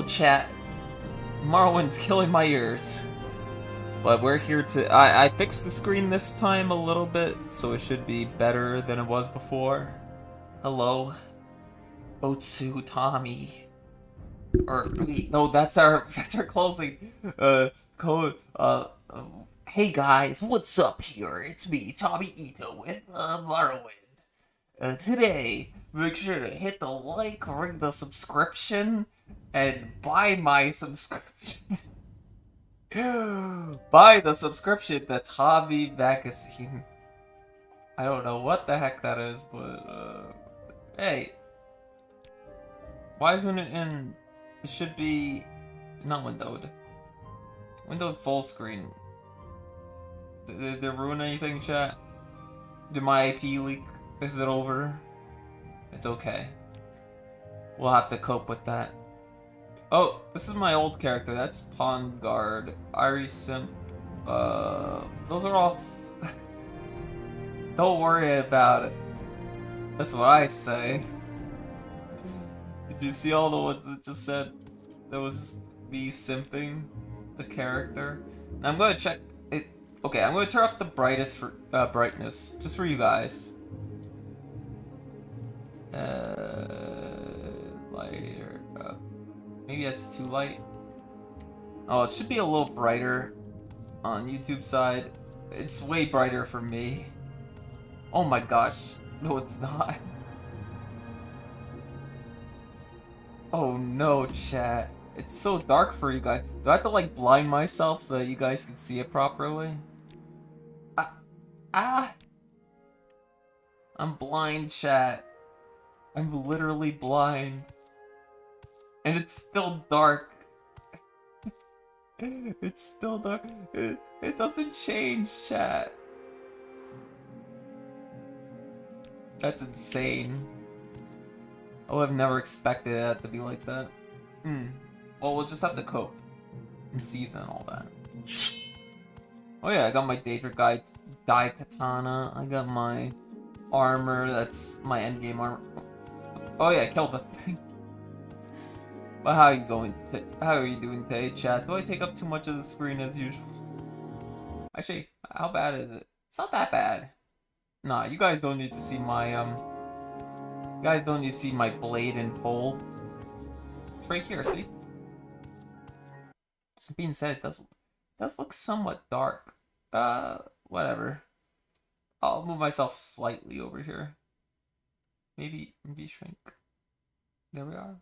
chat. Morrowind's killing my ears. But we're here to... I fixed the screen this time a little bit, so it should be better than it was before. Hello. Otsu, Tommy. Or, wait, no, that's our closing, code, hey guys, what's up here? It's me, Tommy Ito, with, Morrowind. Today, make sure to hit the like, ring the subscription, and buy my subscription. Buy the subscription, the Tommy magazine. I don't know what the heck that is, but, hey. Why isn't it in... It should be... not windowed. Windowed full screen. Did it ruin anything, chat? Did my IP leak? Is it over? It's okay. We'll have to cope with that. Oh, this is my old character. That's Pawn Guard. Irie Simp. Those are all... Don't worry about it. That's what I say. Did you see all the ones that just said that was just me simping the character? And I'm gonna check it. Okay, I'm gonna turn up the brightest for brightness just for you guys. Lighter. Maybe that's too light. Oh, it should be a little brighter on YouTube side. It's way brighter for me. Oh my gosh, no, it's not. Oh no, chat. It's so dark for you guys. Do I have to like blind myself so that you guys can see it properly? I'm blind, chat. I'm literally blind. And it's still dark. It's still dark. It doesn't change, chat. That's insane. I would have never expected it to be like that. Well, we'll just have to cope. And see then all that. Oh yeah, I got my Daedric Guide Dai Katana. I got my armor. That's my endgame armor. Oh yeah, kill the thing. But how are you going? How are you doing today, chat? Do I take up too much of the screen as usual? Actually, how bad is it? It's not that bad. Nah, you guys don't need to see my You guys don't need to see my blade in full. It's right here, see? Being said, it does look somewhat dark. Whatever. I'll move myself slightly over here. Maybe shrink. There we are.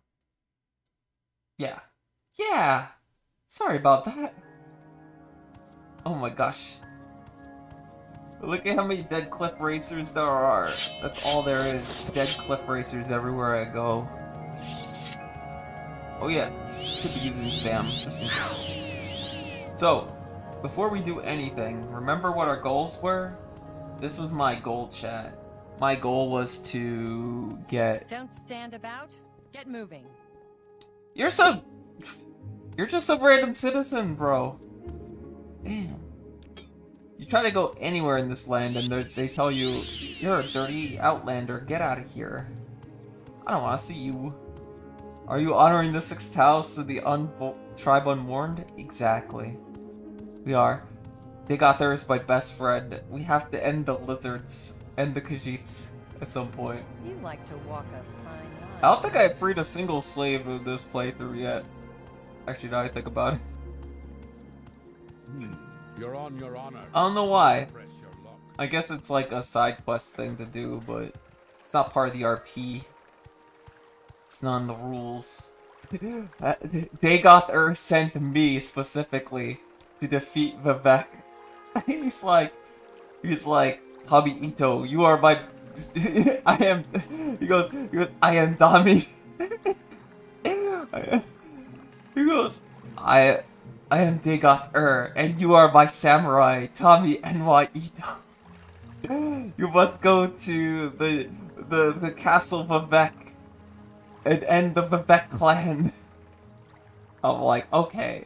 Yeah. Yeah! Sorry about that. Oh my gosh. Look at how many dead cliff racers there are. That's all there is. Dead cliff racers everywhere I go. Oh yeah, should be using Stam, just in case. So, before we do anything, remember what our goals were? This was my goal, chat. My goal was to get... Don't stand about. Get moving. You're just a random citizen, bro. Damn. You try to go anywhere in this land and they tell you, you're a dirty outlander, get out of here. I don't want to see you. Are you honoring the sixth house of the tribe unwarned? Exactly. We are. Dagoth is my best friend. We have to end the lizards and the Khajiits at some point. You like to walk a fine line. I don't think I've freed a single slave of this playthrough yet. Actually, now I think about it. You're on your honor. I don't know why. I guess it's like a side quest thing to do, but it's not part of the RP. It's not in the rules. Dagoth sent me specifically to defeat Vivek. He's like, Tommy Ito, you are my. He goes, I am Dami. He goes, I am Dagoth and you are my samurai, Tommy N.Y. Ito. You must go to the castle Vivek and end the Vivek clan. I'm like, okay.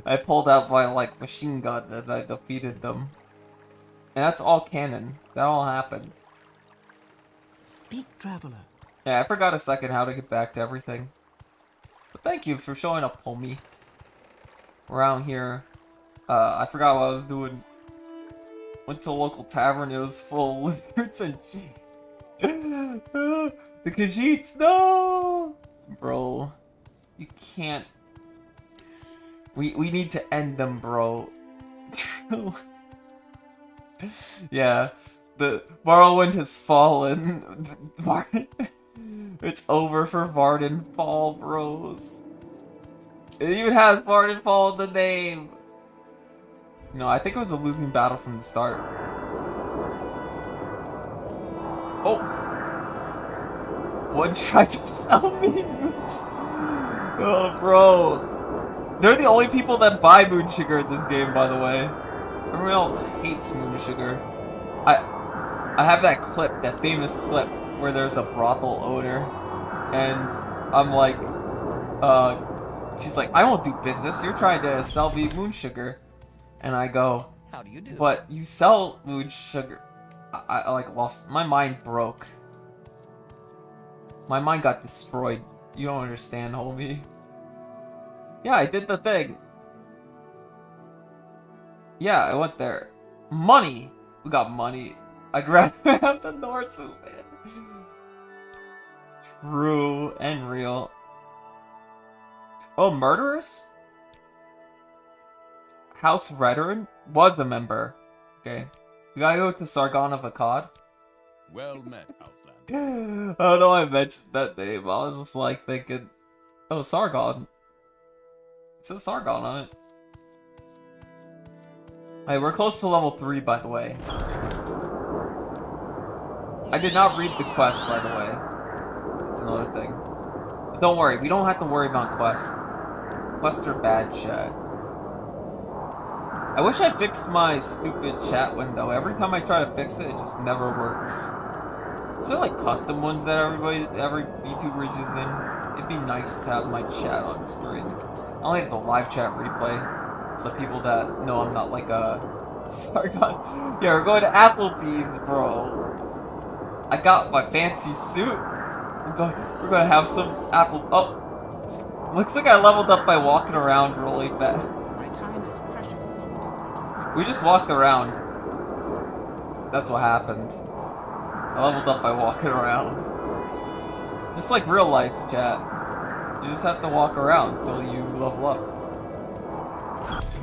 I pulled out my like machine gun and I defeated them. And that's all canon. That all happened. Speak, traveler. Yeah, I forgot a second how to get back to everything. But thank you for showing up, homie. Around here. I forgot what I was doing. Went to a local tavern, it was full of lizards and shit. The Khajiits, no! Bro. You can't... We need to end them, bro. Yeah. The Morrowind has fallen. It's over for Vardenfall, bros. It even has Vardenfall in the name. No, I think it was a losing battle from the start. Oh! One tried to sell me. Oh, bro. They're the only people that buy moon sugar in this game, by the way. Everyone else hates moon sugar. I have that clip, that famous clip, where there's a brothel owner, and I'm like, she's like, I won't do business, you're trying to sell me moon sugar. And I go, how do you do? But you sell moon sugar. I like lost, my mind broke. My mind got destroyed. You don't understand, homie. Yeah, I did the thing. Yeah, I went there. Money! We got money. I'd rather have the North movement. True and real. Oh, murderers? House Redoran was a member. Okay. We gotta go to Sargon of Akkad. Well met, Outlander. I don't know why I mentioned that name. I was just like thinking, oh, Sargon. It says Sargon on it. Hey, we're close to level 3, by the way. I did not read the quest, by the way. That's another thing. But don't worry, we don't have to worry about quests. Quests are bad chat. I wish I fixed my stupid chat window. Every time I try to fix it, it just never works. Is there like custom ones that every VTuber is using? It'd be nice to have my chat on screen. I only have the live chat replay, so people that know I'm not like a Sargon. Yeah, we're going to Applebee's, bro. I got my fancy suit. We're going to have some apple. Oh, looks like I leveled up by walking around really fast. We just walked around. That's what happened. I leveled up by walking around. Just like real life, chat. You just have to walk around until you level up.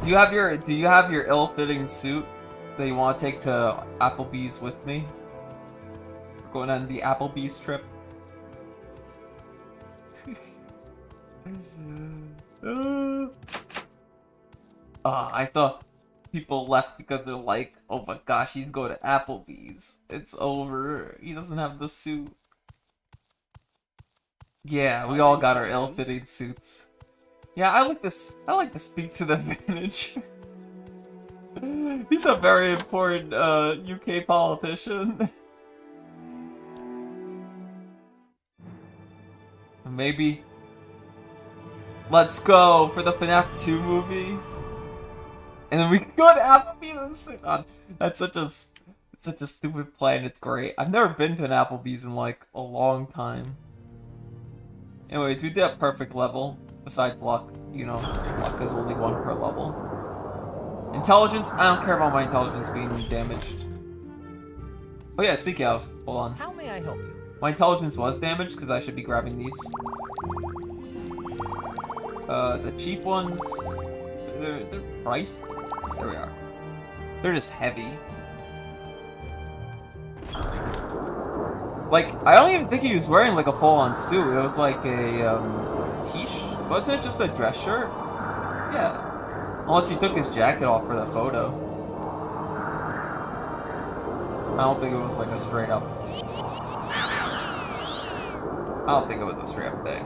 Do you have your ill-fitting suit that you want to take to Applebee's with me? We're going on the Applebee's trip. I saw people left because they're like, oh my gosh, he's going to Applebee's. It's over. He doesn't have the suit. Yeah, we all got our ill-fitting suits. Yeah, I like to speak to the manager. He's a very important UK politician. Maybe. Let's go for the FNAF 2 movie. And then we can go to Applebee's and sit on. That's such a stupid plan. It's great. I've never been to an Applebee's in like a long time. Anyways, we did a perfect level. Besides luck, you know, luck is only 1 per level. Intelligence, I don't care about my intelligence being damaged. Oh yeah, speaking of, hold on. How may I help you? My intelligence was damaged because I should be grabbing these. The cheap ones, they're priced. There we are. They're just heavy. Like, I don't even think he was wearing like a full-on suit. It was like a t-shirt. Wasn't it just a dress shirt? Yeah. Unless he took his jacket off for the photo. I don't think it was like a straight up. I don't think it was a straight up thing.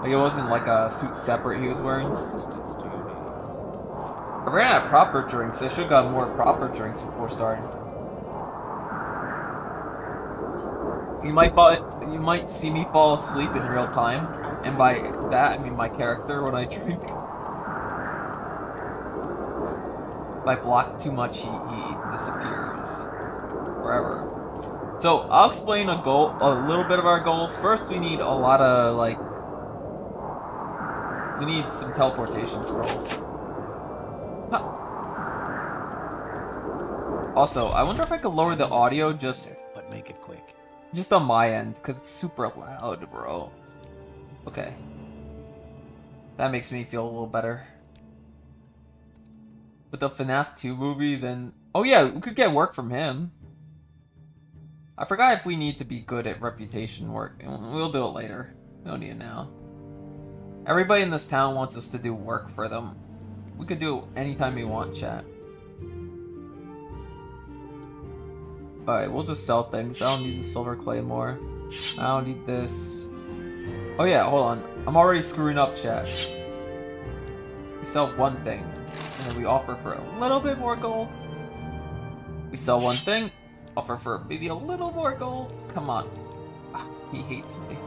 Like it wasn't like a suit separate he was wearing. Assistance to you. I ran out of proper drinks. I should have got more proper drinks before starting. You might see me fall asleep in real time, and by that I mean my character when I drink. If I block too much, he disappears forever. So I'll explain a little bit of our goals. First, we need a lot of like We need some teleportation scrolls. Huh. Also, I wonder if I could lower the audio just make it quick. Just on my end, because it's super loud, bro. Okay. That makes me feel a little better. With the FNAF 2 movie, then... Oh yeah, we could get work from him. I forgot if we need to be good at reputation work. We'll do it later. We don't need it now. Everybody in this town wants us to do work for them. We could do it anytime we want, chat. Alright, we'll just sell things. I don't need the silver claymore. I don't need this. Oh yeah, hold on. I'm already screwing up, chat. We sell one thing, and then we offer for a little bit more gold. We sell one thing, offer for maybe a little more gold. Come on. Ah, he hates me.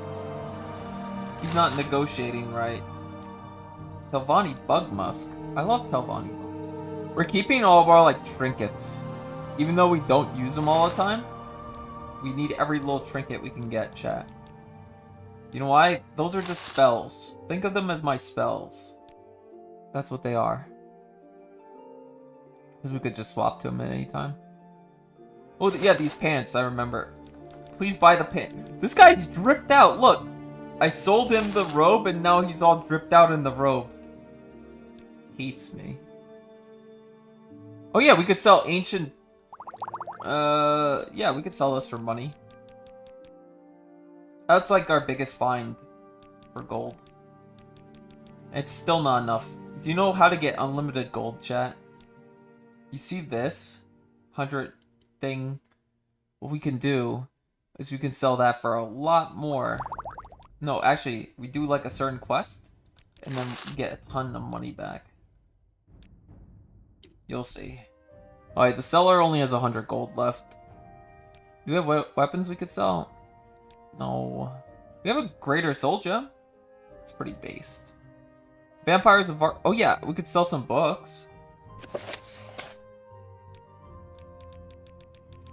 He's not negotiating right. Telvanni Bug Musk. I love Telvanni Bug. We're keeping all of our, like, trinkets. Even though we don't use them all the time, we need every little trinket we can get, chat. You know why? Those are just spells. Think of them as my spells. That's what they are. Because we could just swap to them at any time. Oh, yeah, these pants, I remember. Please buy the pants. This guy's dripped out, look! I sold him the robe, and now he's all dripped out in the robe. Hates me. Oh yeah, we could sell ancient... yeah, we could sell this for money. That's like our biggest find for gold. It's still not enough. Do you know how to get unlimited gold, chat? You see this? 100 thing. What we can do is we can sell that for a lot more. No, actually, we do like a certain quest, and then we get a ton of money back. You'll see. Alright, the seller only has 100 gold left. Do we have weapons we could sell? No. We have a greater soul gem? It's pretty based. Vampires of Art. Oh yeah, we could sell some books.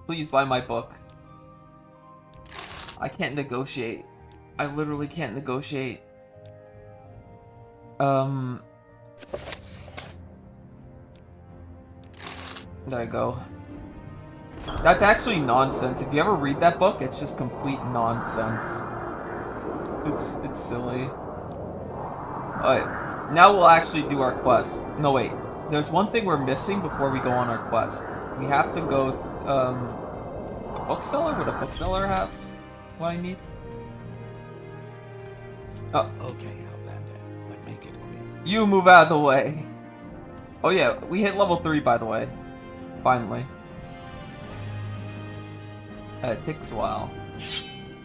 Please buy my book. I can't negotiate. I literally can't negotiate. There I go. That's actually nonsense. If you ever read that book, it's just complete nonsense. It's silly. Alright, now we'll actually do our quest. No wait, there's one thing we're missing before we go on our quest. We have to go, a bookseller? Would a bookseller have what I need? Oh. Okay, Outlander, but make it quick. You move out of the way. Oh yeah, we hit level 3 by the way. Finally. It takes a while.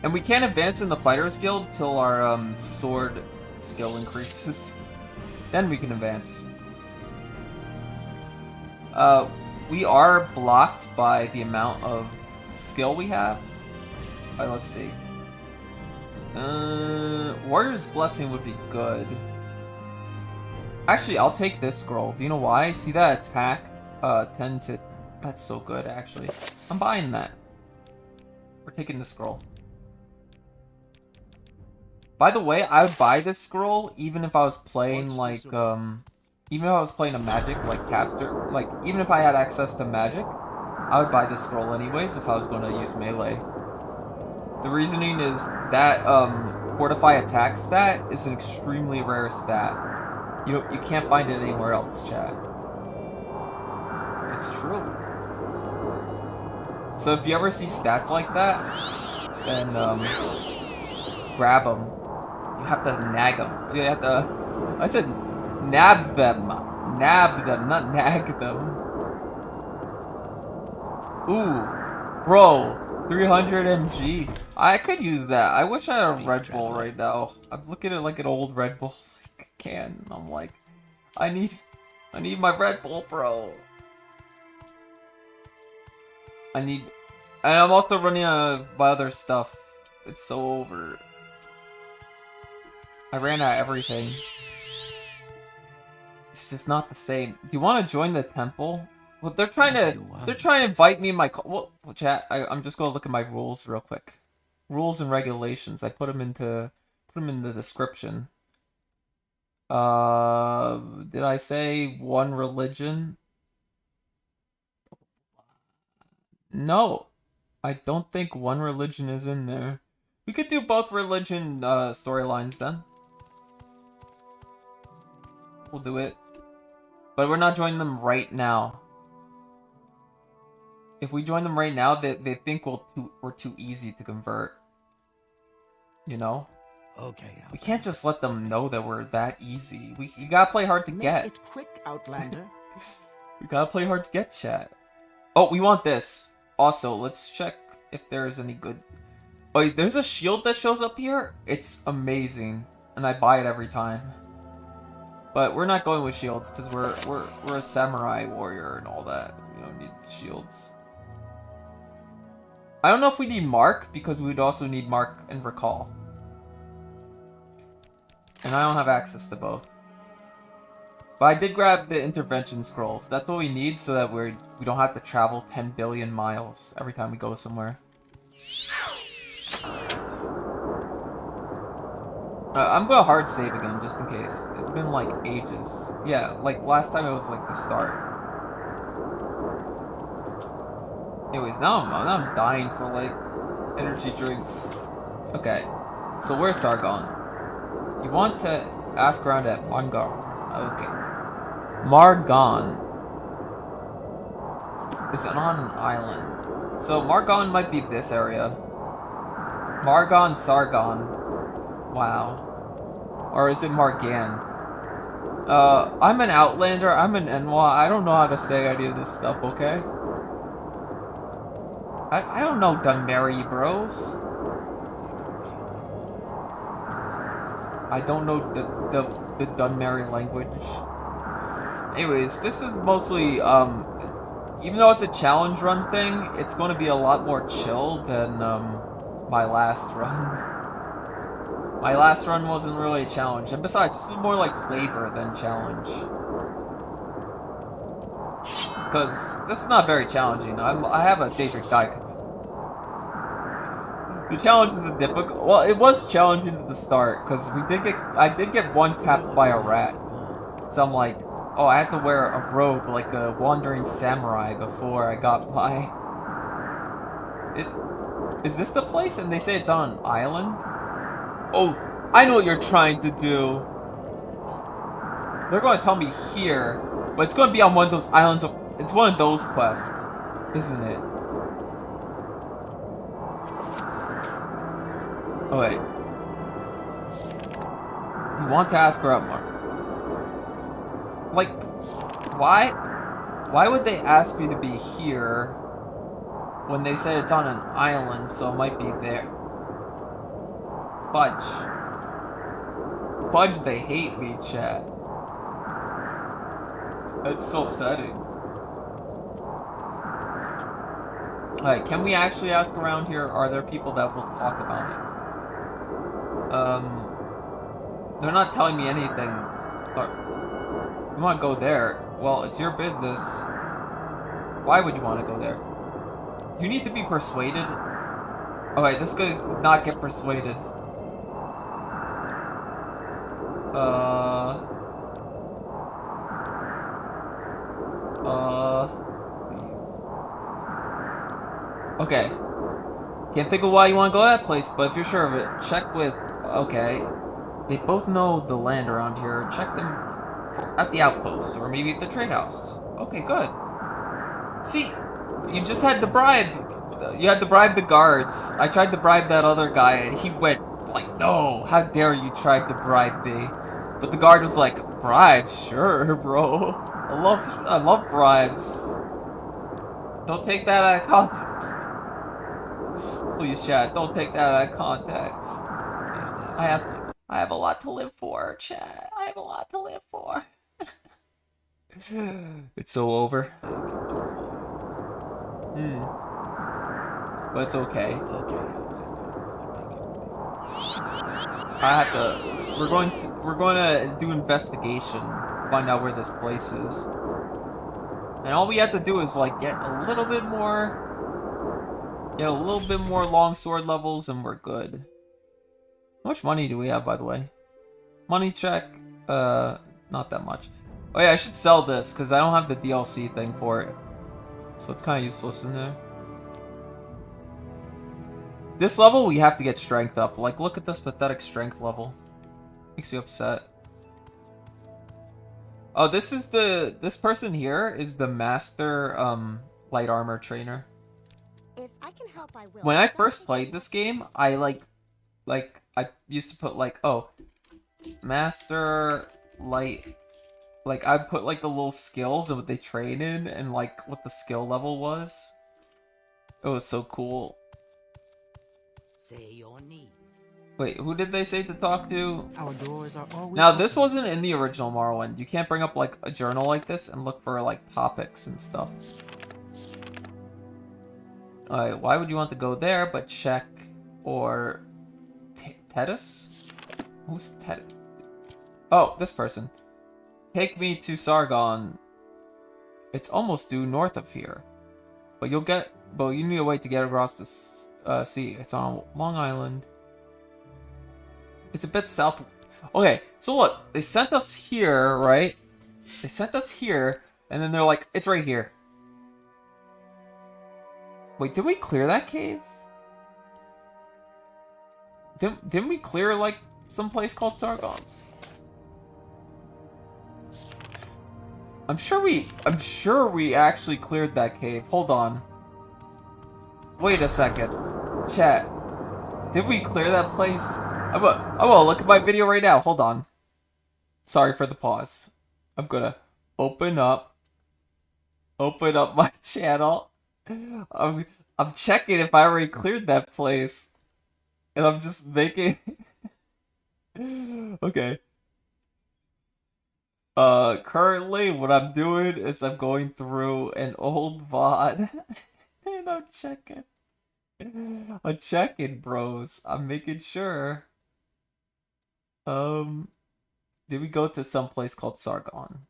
And we can't advance in the Fighters Guild till our sword skill increases. Then we can advance. We are blocked by the amount of skill we have. Alright, let's see. Warrior's Blessing would be good. Actually, I'll take this scroll. Do you know why? See that attack? 10 to... That's so good, actually. I'm buying that. We're taking the scroll. By the way, I would buy this scroll even if I was playing, like, even if I was playing a magic, like, caster. Like, even if I had access to magic, I would buy this scroll anyways if I was going to use melee. The reasoning is that, Fortify attack stat is an extremely rare stat. You can't find it anywhere else, chat. It's true. So if you ever see stats like that, then grab them. You have to nag them. You have to. I said nab them. Nab them, not nag them. Ooh, bro, 300 MG. I could use that. I wish I had a Red Bull right now. I'm looking at like an old Red Bull can. I'm like, I need my Red Bull, bro. And I'm also running out of my other stuff. It's so over. I ran out of everything. It's just not the same. Do you want to join the temple? Well, they're trying to invite me in my. Well, chat. I'm just gonna look at my rules real quick. Rules and regulations. I put them in the description. Did I say one religion? No, I don't think one religion is in there. We could do both religion storylines then. We'll do it. But we're not joining them right now. If we join them right now, they think we're too easy to convert. You know? Okay. We can't just let them know that we're that easy. You gotta play hard to get. Make it quick, Outlander. We gotta play hard to get, chat. Oh, we want this. Also, let's check if there's any good... Oh, there's a shield that shows up here? It's amazing. And I buy it every time. But we're not going with shields, because we're a samurai warrior and all that. We don't need shields. I don't know if we need Mark, because we'd also need Mark and Recall. And I don't have access to both. But I did grab the intervention scrolls. That's what we need so that we don't have to travel 10 billion miles every time we go somewhere. I'm gonna hard save again just in case. It's been like ages. Yeah, like last time it was like the start. Anyways, now I'm dying for like energy drinks. Okay, so where's Sargon? You want to ask around at Margon. Okay. Margon. Is it on an island? So Margon might be this area. Margon, Sargon. Wow. Or is it Margan? I'm an Outlander, I'm an Enwa, I don't know how to say any of this stuff, okay? I don't know Dunmary, bros. I don't know the Dunmary language. Anyways, this is mostly, even though it's a challenge run thing, it's going to be a lot more chill than, my last run. My last run wasn't really a challenge, and besides, this is more like flavor than challenge. Because this is not very challenging. I have a Daedric die. The challenge is a difficult. Well, it was challenging at the start because I did get one tapped by a rat. So I'm like, oh, I had to wear a robe like a wandering samurai before I got my. Is this the place? And they say it's on an island. Oh, I know what you're trying to do. They're going to tell me here, but it's going to be on one of those islands. It's one of those quests, isn't it? Oh, wait. You want to ask her out more. Like, why? Why would they ask me to be here when they said it's on an island, so it might be there? Fudge. Fudge, they hate me, chat. That's so upsetting. Alright, can we actually ask around here? Are there people that will talk about it? They're not telling me anything. But you want to go there? Well, it's your business. Why would you want to go there? You need to be persuaded. Alright, this guy did not get persuaded. Okay. Can't think of why you want to go to that place, but if you're sure of it, check with... Okay. They both know the land around here. Check them at the outpost, or maybe at the trade house. Okay, good. See, you just had to bribe. You had to bribe the guards. I tried to bribe that other guy, and he went like, no, how dare you try to bribe me. But the guard was like, bribe? Sure, bro. I love bribes. Don't take that out of context. Please, chat, don't take that out of context. I have a lot to live for, chat. I have a lot to live for. It's so over. But it's okay. I have to. We're going to do investigation, find out where this place is, and all we have to do is like get a little bit more longsword levels, and we're good. How much money do we have, by the way? Money check. Not that much. Oh yeah, I should sell this because I don't have the DLC thing for it. So it's kind of useless in there. This level, we have to get strength up. Like, look at this pathetic strength level. Makes me upset. Oh, this person here is the master, light armor trainer. If I can help, I will. When I first played this game, I I used to put like, oh, master light, like I'd put like the little skills and what they train in and like what the skill level was. It was so cool. Say your needs. Wait, who did they say to talk to? Our doors are always Now, this wasn't in the original Morrowind. You can't bring up, like, a journal like this and look for, like, topics and stuff. Alright, why would you want to go there, but check or... Tedus? Who's Tedus? Oh, this person. Take me to Sargon. It's almost due north of here. But you need a way to get across this sea. It's on Long Island. It's a bit south. Okay, so look, they sent us here, right? They sent us here, and then they're like, it's right here. Wait, did we clear that cave? Didn't we clear, like, some place called Sargon? I'm sure we actually cleared that cave. Hold on. Wait a second. Chat. Did we clear that place? I'm gonna look at my video right now. Hold on. Sorry for the pause. I'm gonna open up my channel. I'm checking if I already cleared that place. And I'm just making... Okay. Currently what I'm doing is I'm going through an old VOD. And I'm checking. I'm checking, bros. I'm making sure. Did we go to some place called Sargon?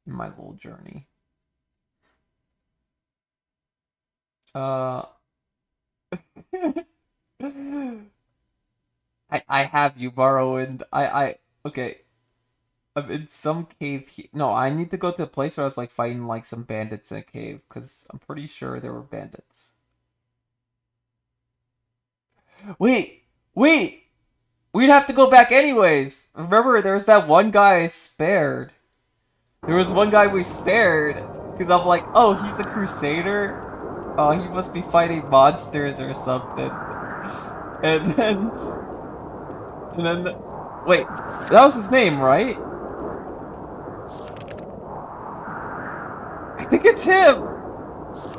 In my little journey. I have you, Morrowind. Okay. I'm in some cave here. No, I need to go to a place where I was like fighting like some bandits in a cave, because I'm pretty sure there were bandits. Wait! We'd have to go back anyways! Remember, there was that one guy I spared. There was one guy we spared, because I'm like, oh, he's a crusader? Oh, he must be fighting monsters or something. And then... Wait, that was his name, right? I think it's him!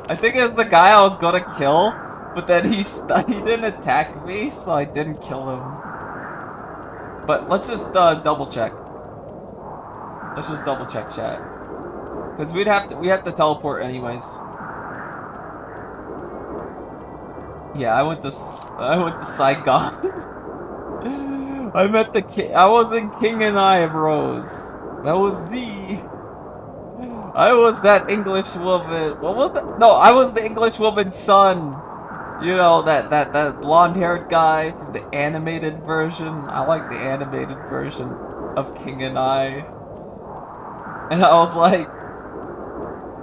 I think it was the guy I was gonna kill, but then he didn't attack me, so I didn't kill him. But let's just double check. Let's just double check, chat. Because we have to teleport anyways. Yeah, I went to Sargon. I met the king. I wasn't King and I, bros. That was me. I was that English woman. What was that? No, I was the English woman's son. You know, that blonde-haired guy from the animated version. I like the animated version of King and I. And I was like,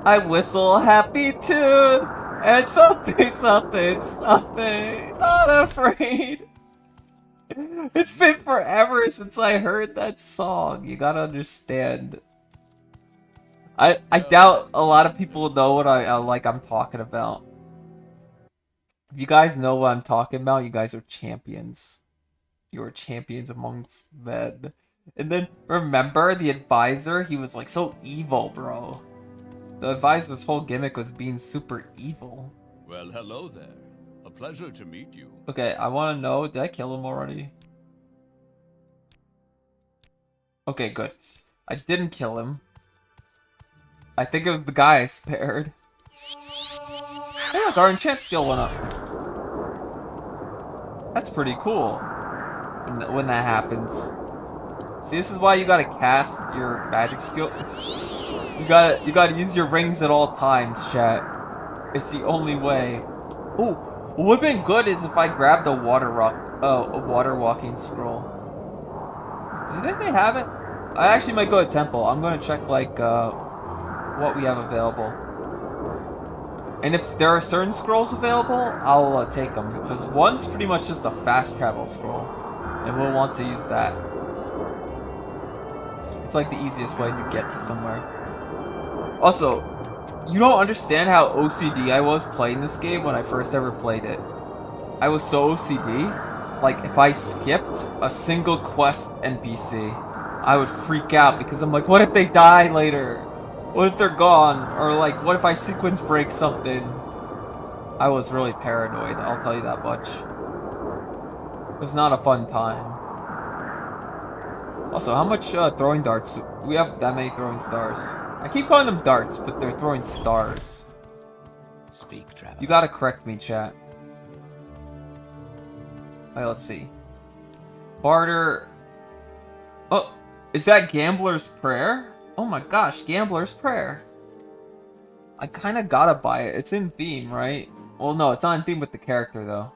I whistle happy tune and something, not afraid. It's been forever since I heard that song. You gotta understand. I doubt a lot of people know what I'm talking about. If you guys know what I'm talking about, you guys are champions. You are champions amongst men. And then remember the advisor? He was like so evil, bro. The advisor's whole gimmick was being super evil. Well, hello there. A pleasure to meet you. Okay, I want to know, did I kill him already? Okay, good. I didn't kill him. I think it was the guy I spared. Hey, look, our enchant skill went up. That's pretty cool. When that happens. See, this is why you gotta cast your magic skill. You gotta use your rings at all times, chat. It's the only way. Ooh, what would've been good is if I grabbed a water walking scroll. Do you think they have it? I actually might go to temple. I'm gonna check like what we have available. And if there are certain scrolls available, I'll take them. Because one's pretty much just a fast travel scroll. And we'll want to use that. It's like the easiest way to get to somewhere. Also, you don't understand how OCD I was playing this game when I first ever played it. I was so OCD. Like, if I skipped a single quest NPC, I would freak out because I'm like, what if they die later? What if they're gone? Or like, what if I sequence break something? I was really paranoid, I'll tell you that much. It was not a fun time. Also, how much throwing darts? We have that many throwing stars. I keep calling them darts, but they're throwing stars. Speak, traveler. You gotta correct me, chat. Alright, let's see. Barter. Oh, is that Gambler's Prayer? Oh my gosh, Gambler's Prayer. I kinda gotta buy it. It's in theme, right? Well, no, it's not in theme with the character, though.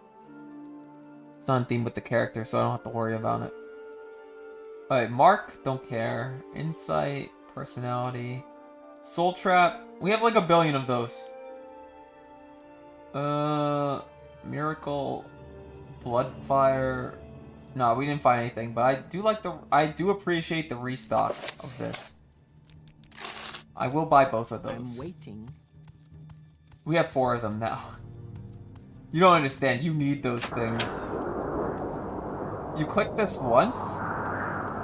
It's not in theme with the character, so I don't have to worry about it. Alright, Mark, don't care. Insight, Personality. Soul Trap. We have like a billion of those. Miracle. Bloodfire. No, we didn't find anything, but I do appreciate the restock of this. I will buy both of those. I'm waiting. We have 4 of them now. You don't understand. You need those things. You click this once,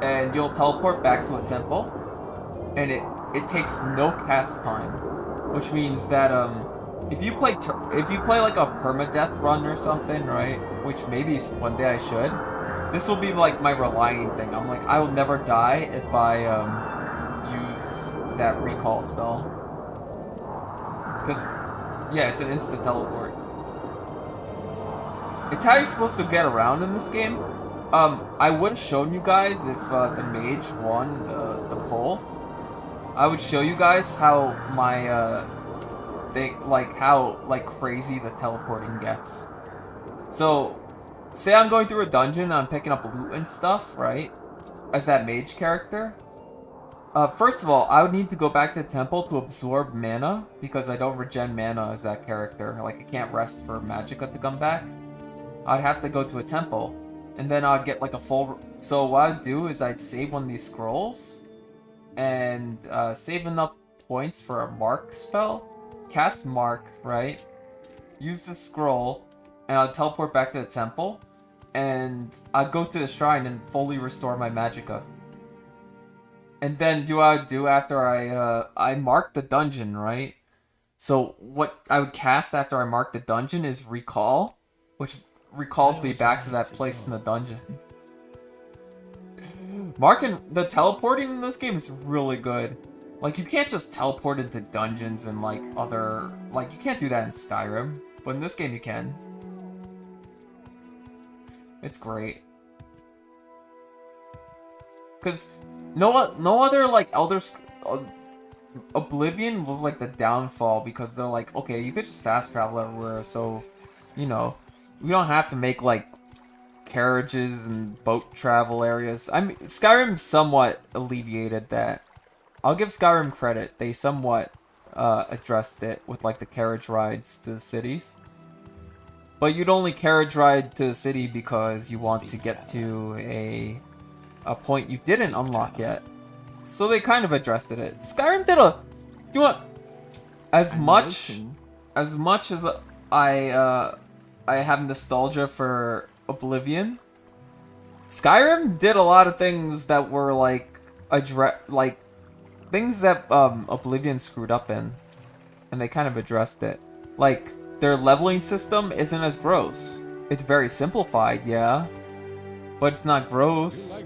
and you'll teleport back to a temple, and it takes no cast time, which means that if you play like a permadeath run or something, right? Which maybe one day I should. This will be like my relying thing. I'm like, I will never die if I use that recall spell. Because, yeah, it's an instant teleport. It's how you're supposed to get around in this game. I would have shown you guys if the mage won the poll. I would show you guys how my how crazy the teleporting gets. So, say I'm going through a dungeon and I'm picking up loot and stuff, right? As that mage character. First of all, I would need to go back to the temple to absorb mana, because I don't regen mana as that character. Like, I can't rest for magicka to come back. I'd have to go to a temple, and then I'd get like a full... So what I'd do is I'd save one of these scrolls, and save enough points for a mark spell, cast mark, right? Use the scroll, and I'd teleport back to the temple, and I'd go to the shrine and fully restore my magicka. And then do what I would do after I mark the dungeon, right? So what I would cast after I mark the dungeon is recall, which recalls me back to that place in the dungeon. Marking the teleporting in this game is really good. Like, you can't just teleport into dungeons and like other, like, you can't do that in Skyrim, but in this game you can. It's great. Cause no other like Oblivion was like the downfall, because they're like, okay, you could just fast travel everywhere, so you know, we don't have to make like carriages and boat travel areas. I mean, Skyrim somewhat alleviated that. I'll give Skyrim credit. They somewhat addressed it with like the carriage rides to the cities. But you'd only carriage ride to the city because you want to get to a point you didn't unlock yet. So they kind of addressed it. Skyrim did a... You want... As much as I have nostalgia for Oblivion, Skyrim did a lot of things that were like things that Oblivion screwed up in, and they kind of addressed it. Like, their leveling system isn't as gross. It's very simplified, yeah, but it's not gross.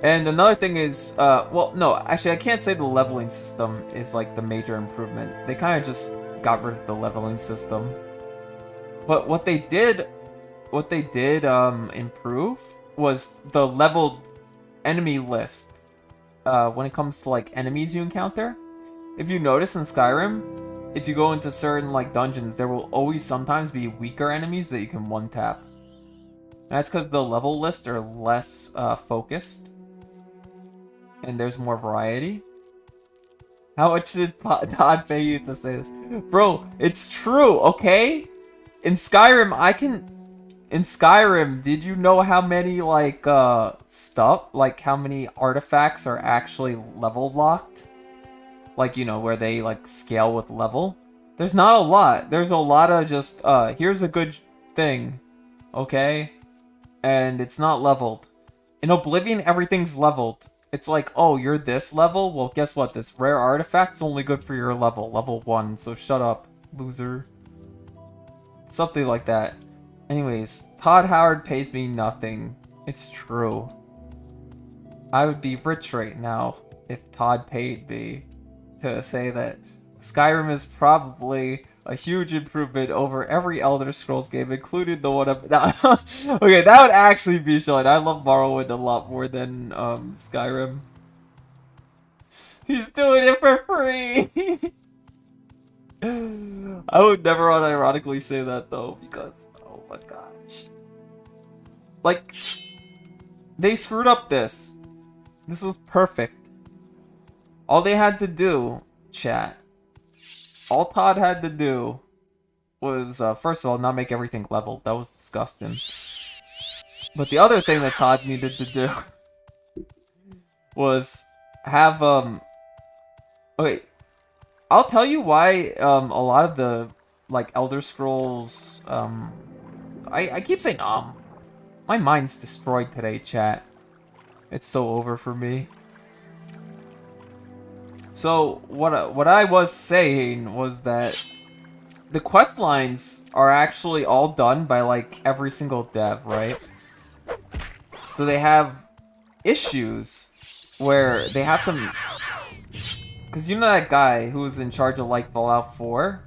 And another thing is, well, no, actually I can't say the leveling system is like the major improvement. They kind of just got rid of the leveling system. But what they did improve was the leveled enemy list. When it comes to like enemies you encounter, if you notice in Skyrim, if you go into certain like dungeons, there will always sometimes be weaker enemies that you can one tap. And that's because the level lists are less focused. and there's more variety. How much did Todd pay you to say this? Bro, it's true, okay? In Skyrim, in Skyrim, did you know how many, like, stuff? Like, how many artifacts are actually level locked? Like, you know, where they, like, scale with level? There's not a lot. There's a lot of just, here's a good thing, okay? And it's not leveled. In Oblivion, everything's leveled. It's like, oh, you're this level? Well, guess what? This rare artifact's only good for your level. Level 1, so shut up, loser. Something like that. Anyways, Todd Howard pays me nothing. It's true. I would be rich right now if Todd paid me to say that Skyrim is probably a huge improvement over every Elder Scrolls game, including the one up. Okay, that would actually be showing. I love Morrowind a lot more than Skyrim. He's doing it for free. I would never unironically say that though, because oh my gosh, like they screwed up this. This was perfect. All they had to do, chat. All Todd had to do was, first of all, not make everything leveled. That was disgusting. But the other thing that Todd needed to do was have, okay, I'll tell you why, a lot of the, like, Elder Scrolls, I keep saying, my mind's destroyed today, chat. It's so over for me. So, what I was saying was that the quest lines are actually all done by, like, every single dev, right? So they have issues where they have to... Because you know that guy who was in charge of, like, Fallout 4?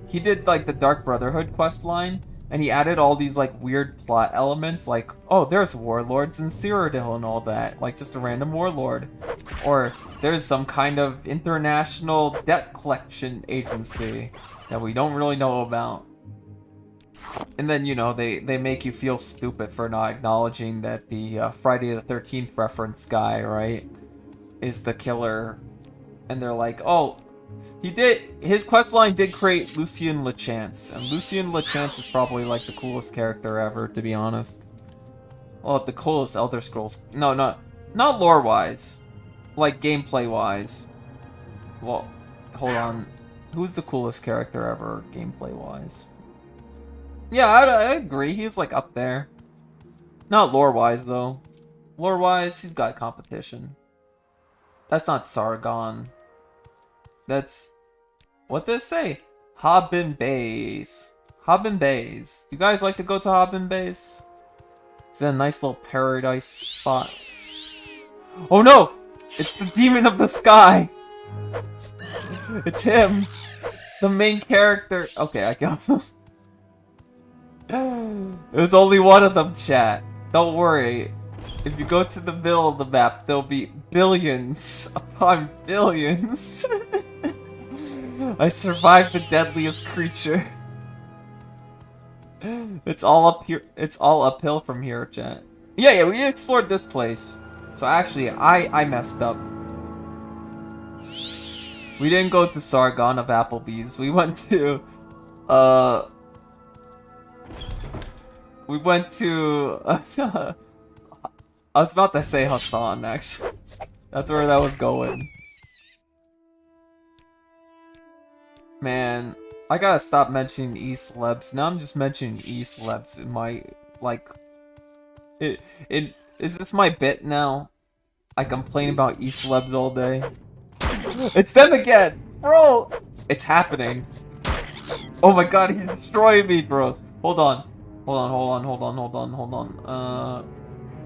He did, like, the Dark Brotherhood quest line, and he added all these, like, weird plot elements, like, oh, there's warlords in Cyrodiil and all that, like, just a random warlord. Or there's some kind of international debt collection agency that we don't really know about. And then, you know, they make you feel stupid for not acknowledging that the Friday the 13th reference guy, right, is the killer. And they're like, oh, his questline did create Lucien Lachance. And Lucien Lachance is probably, like, the coolest character ever, to be honest. Well, the coolest Elder Scrolls. No, not lore-wise. Like, gameplay-wise. Well, hold on. Who's the coolest character ever, gameplay-wise? Yeah, I agree. He's, like, up there. Not lore-wise, though. Lore-wise, he's got competition. That's not Sargon. That's... what did it say? Hobbin Bays. Hobbin Bays. Do you guys like to go to Hobbin Bays? It's a nice little paradise spot. Oh no! It's the Demon of the Sky! It's him! The main character. Okay, I got him. There's only one of them, chat. Don't worry. If you go to the middle of the map, there'll be billions upon billions. I survived the deadliest creature. It's all up here. It's all uphill from here, chat. Yeah, we explored this place. So actually, I messed up. We didn't go to Sargon of Applebee's. We went to, we went to, I was about to say Hassan, actually. That's where that was going. Man, I gotta stop mentioning East Lebs. Now I'm just mentioning East Lebs in my, like... Is this my bit now? I complain about East Lebs all day. It's them again! Bro! It's happening. Oh my god, he's destroying me, bro. Hold on.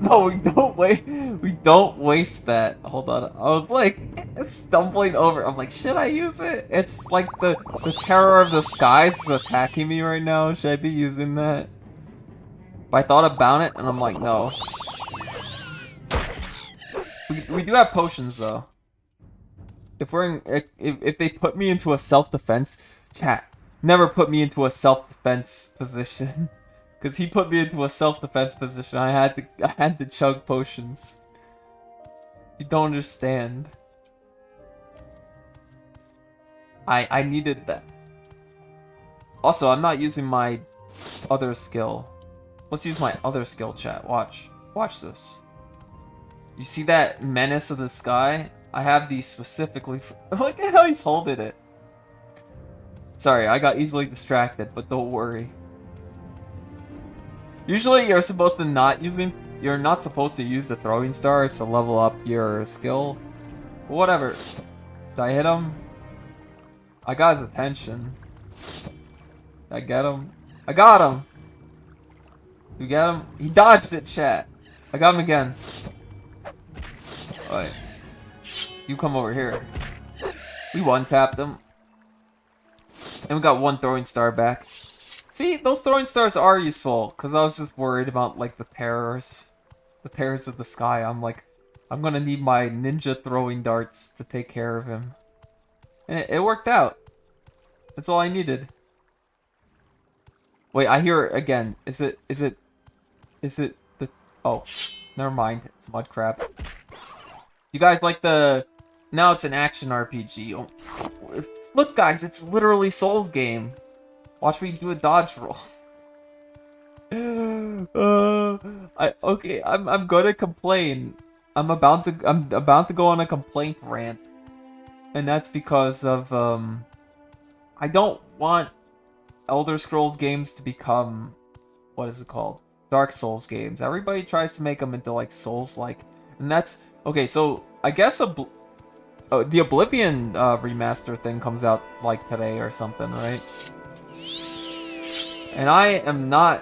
No, we don't waste that. Hold on. I was like stumbling over. I'm like, should I use it? It's like the terror of the skies is attacking me right now. Should I be using that? But I thought about it and I'm like, no. We do have potions though. If they put me into a self-defense, chat, never put me into a self-defense position. Cause he put me into a self-defense position. I had to chug potions. You don't understand. I needed that. Also, I'm not using my other skill. Let's use my other skill, chat. Watch. Watch this. You see that Menace of the Sky? I have these specifically for... Look at how he's holding it. Sorry, I got easily distracted, but don't worry. Usually you're supposed to not using... You're not supposed to use the throwing stars to level up your skill. But whatever. Did I hit him? I got his attention. Did I get him? I got him! You get him? He dodged it, chat. I got him again. Alright. You come over here. We one-tapped him. And we got one throwing star back. See, those throwing stars are useful, because I was just worried about, like, the terrors. The terrors of the sky. I'm like, I'm gonna need my ninja throwing darts to take care of him. And it worked out. That's all I needed. Wait, I hear it again. Is it the... Oh, never mind. It's mud crab. You guys like the... Now it's an action RPG. Oh, look, guys, it's literally Souls game. Watch me do a dodge roll. Okay, I'm gonna complain. I'm about to go on a complaint rant, and that's because of I don't want Elder Scrolls games to become, what is it called? Dark Souls games. Everybody tries to make them into like Souls-like, and that's okay. So I guess the Oblivion remaster thing comes out like today or something, right? And I'm not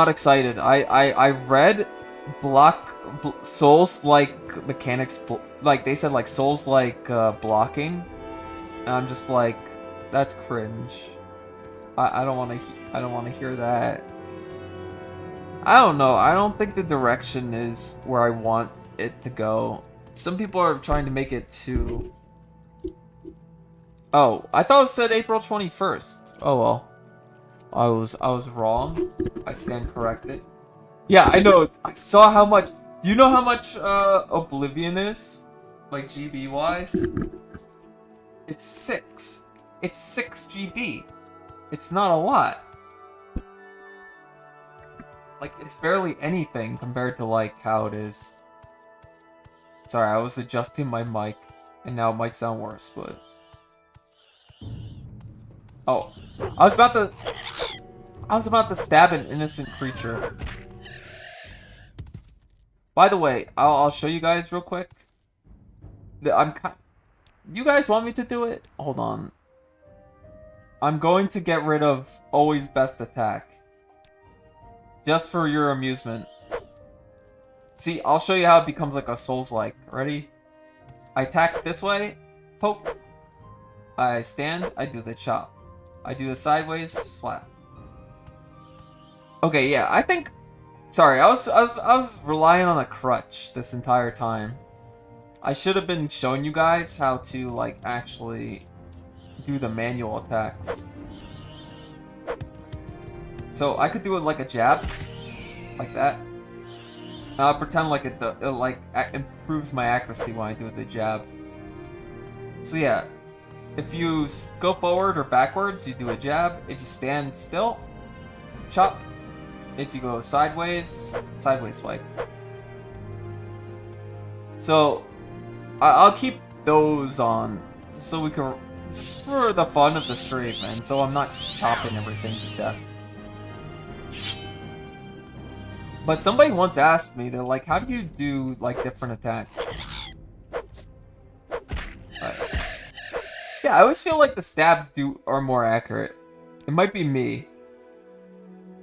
excited. I read Souls-like mechanics, like they said, like Souls-like blocking, and I'm just like, that's cringe. I don't want to hear that. I don't know. I don't think the direction is where I want it to go. Some people are trying to make it too. Oh, I thought it said April 21st. Oh well. I was wrong. I stand corrected. Yeah, I know. I saw how much. Do you know how much Oblivion is? Like GB wise? It's 6. It's 6 GB. It's not a lot. Like, it's barely anything compared to like how it is. Sorry, I was adjusting my mic, and now it might sound worse, but... Oh, I was about to stab an innocent creature. By the way, I'll show you guys real quick. You guys want me to do it? Hold on. I'm going to get rid of always best attack. Just for your amusement. See, I'll show you how it becomes like a Souls-like. Ready? I attack this way, poke. I stand, I do the chop. I do the sideways, slap. Okay, yeah, I think... Sorry, I was relying on a crutch this entire time. I should have been showing you guys how to, like, actually do the manual attacks. So, I could do it like a jab. Like that. I'll pretend like it improves my accuracy when I do the jab. So yeah, if you go forward or backwards, you do a jab. If you stand still, chop. If you go sideways, sideways swipe. So I'll keep those on so we can, just for the fun of the stream, and so I'm not just chopping everything to death. But somebody once asked me, they're like, how do you do, like, different attacks? Yeah, I always feel like the stabs are more accurate. It might be me.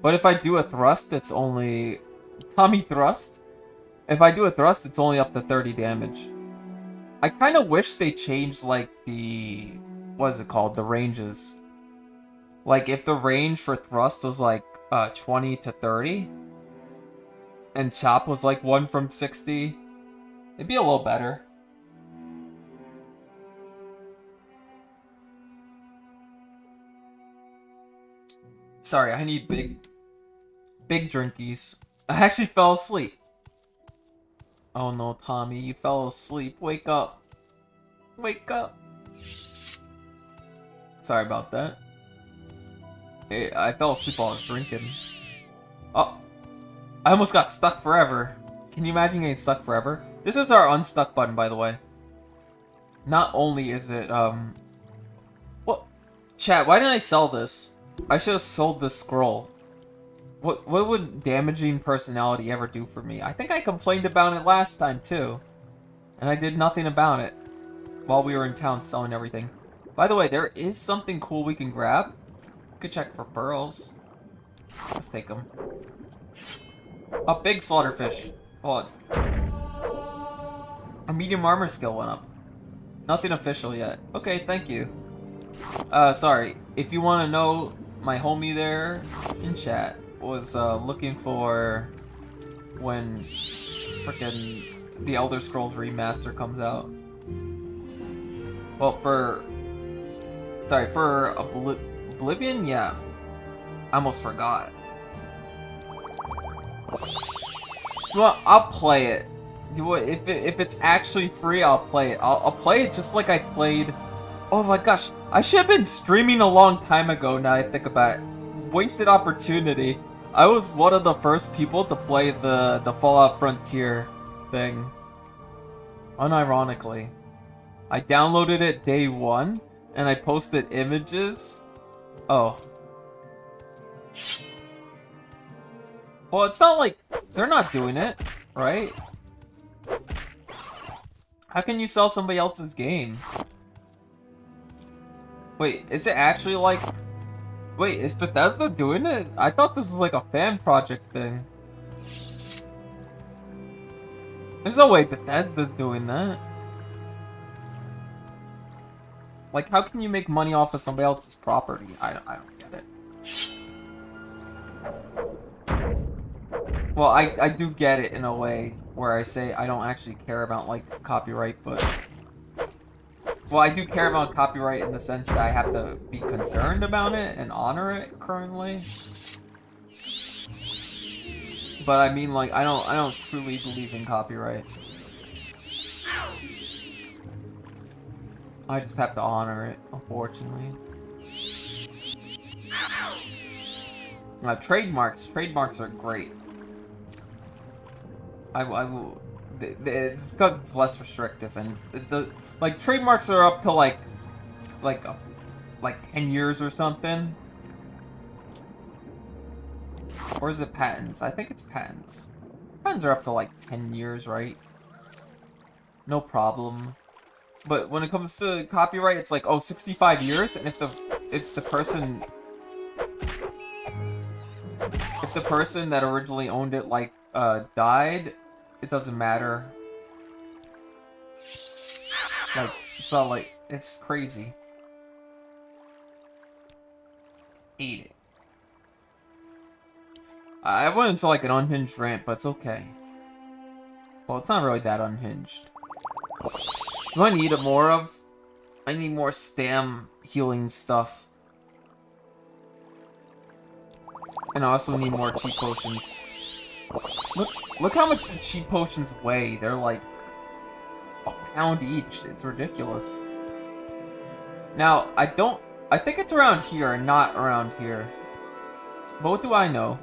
But if I do a thrust, it's only... Tommy thrust? If I do a thrust, it's only up to 30 damage. I kind of wish they changed, like, the... What is it called? The ranges. Like, if the range for thrust was, like, 20 to 30... and chop was like 1 from 60, it'd be a little better. Sorry, I need big drinkies. I actually fell asleep. Oh no, Tommy, you fell asleep. Wake up. Wake up. Sorry about that. Hey, I fell asleep while I was drinking. Oh, I almost got stuck forever. Can you imagine getting stuck forever? This is our unstuck button, by the way. Not only is it, what? Chat, why didn't I sell this? I should have sold this scroll. What would damaging personality ever do for me? I think I complained about it last time, too. And I did nothing about it. While we were in town selling everything. By the way, there is something cool we can grab. We could check for pearls. Let's take them. A big slaughterfish. Hold on. A medium armor skill went up. Nothing official yet. Okay, thank you. Sorry. If you want to know, my homie there in chat was looking for when frickin' the Elder Scrolls Remaster comes out. Well, for Oblivion, yeah. I almost forgot. You know what? I'll play it. If it's actually free, I'll play it. I'll play it just like I played. Oh my gosh, I should have been streaming a long time ago. Now I think about it. Wasted opportunity. I was one of the first people to play the Fallout Frontier thing. Unironically, I downloaded it day one, and I posted images. Oh. Well, it's not like they're not doing it, right? How can you sell somebody else's game? Wait, is it actually like... Wait, is Bethesda doing it? I thought this was like a fan project thing. There's no way Bethesda's doing that. Like, how can you make money off of somebody else's property? I don't get it. Well, I do get it in a way where I say I don't actually care about, like, copyright, but... Well, I do care about copyright in the sense that I have to be concerned about it and honor it currently. But I mean, like, I don't truly believe in copyright. I just have to honor it, unfortunately. Trademarks are great. I will. It's because it's less restrictive, and like trademarks are up to like 10 years or something. Or is it patents? I think it's patents. Patents are up to like 10 years, right? No problem. But when it comes to copyright, it's like, oh, 65 years, and if the person that originally owned it like died, it doesn't matter. Like, it's not like, it's crazy. Hate it. I went into like an unhinged rant, but it's okay. Well, it's not really that unhinged. Do I need more of? I need more stam healing stuff. And I also need more cheat potions. Look how much the cheat potions weigh. They're like a pound each. It's ridiculous. Now, I think it's around here and not around here. But what do I know?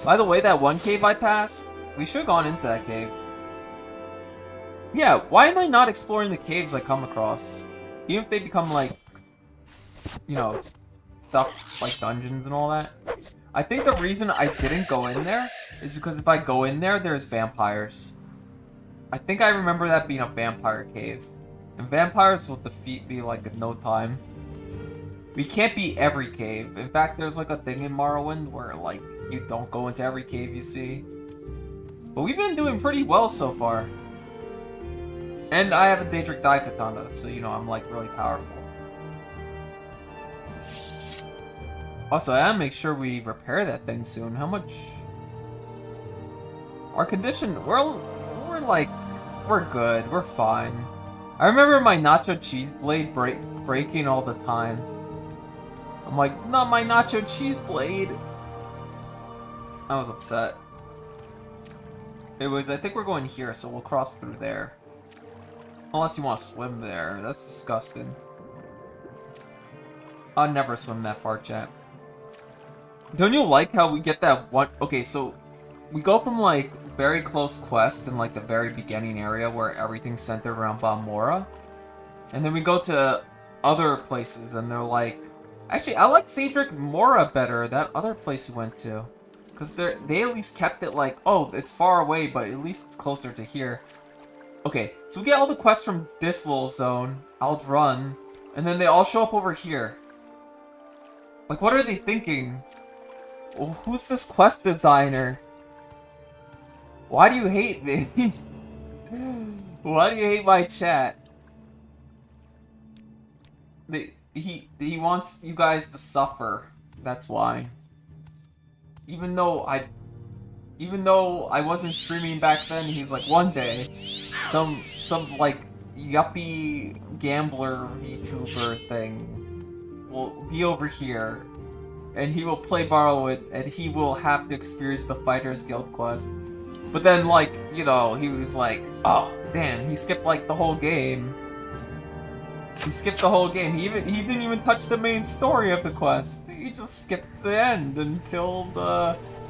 By the way, that one cave I passed, we should have gone into that cave. Yeah, why am I not exploring the caves I come across? Even if they become like, you know, stuff like dungeons and all that. I think the reason I didn't go in there is because if I go in there, there's vampires. I think I remember that being a vampire cave. And vampires will defeat me like in no time. We can't beat every cave. In fact, there's like a thing in Morrowind where like you don't go into every cave you see. But we've been doing pretty well so far. And I have a Daedric Daikatana, so you know I'm like really powerful. Also, I gotta make sure we repair that thing soon. How much? Our condition, we're good. We're fine. I remember my nacho cheese blade breaking all the time. I'm like, not my nacho cheese blade. I was upset. It was, I think we're going here, so we'll cross through there. Unless you want to swim there. That's disgusting. I'll never swim that far, chat. Don't you like how we get that one? Okay, so we go from like very close quest in like the very beginning area where everything's centered around Balmora, and then we go to other places and they're like, actually, I like Cedric Mora better. That other place we went to, because they at least kept it like, oh, it's far away, but at least it's closer to here. Okay, so we get all the quests from this little zone, outrun, and then they all show up over here. Like, what are they thinking? Well, who's this quest designer? Why do you hate me? Why do you hate my chat? He wants you guys to suffer. That's why. Even though I wasn't streaming back then, he's like, one day, some like yuppie gambler VTuber thing will be over here, and he will play Morrowind, and he will have to experience the Fighters Guild quest. But then, like, you know, he was like, oh, damn, he skipped, like, the whole game. He skipped the whole game. He didn't even touch the main story of the quest. He just skipped the end and killed,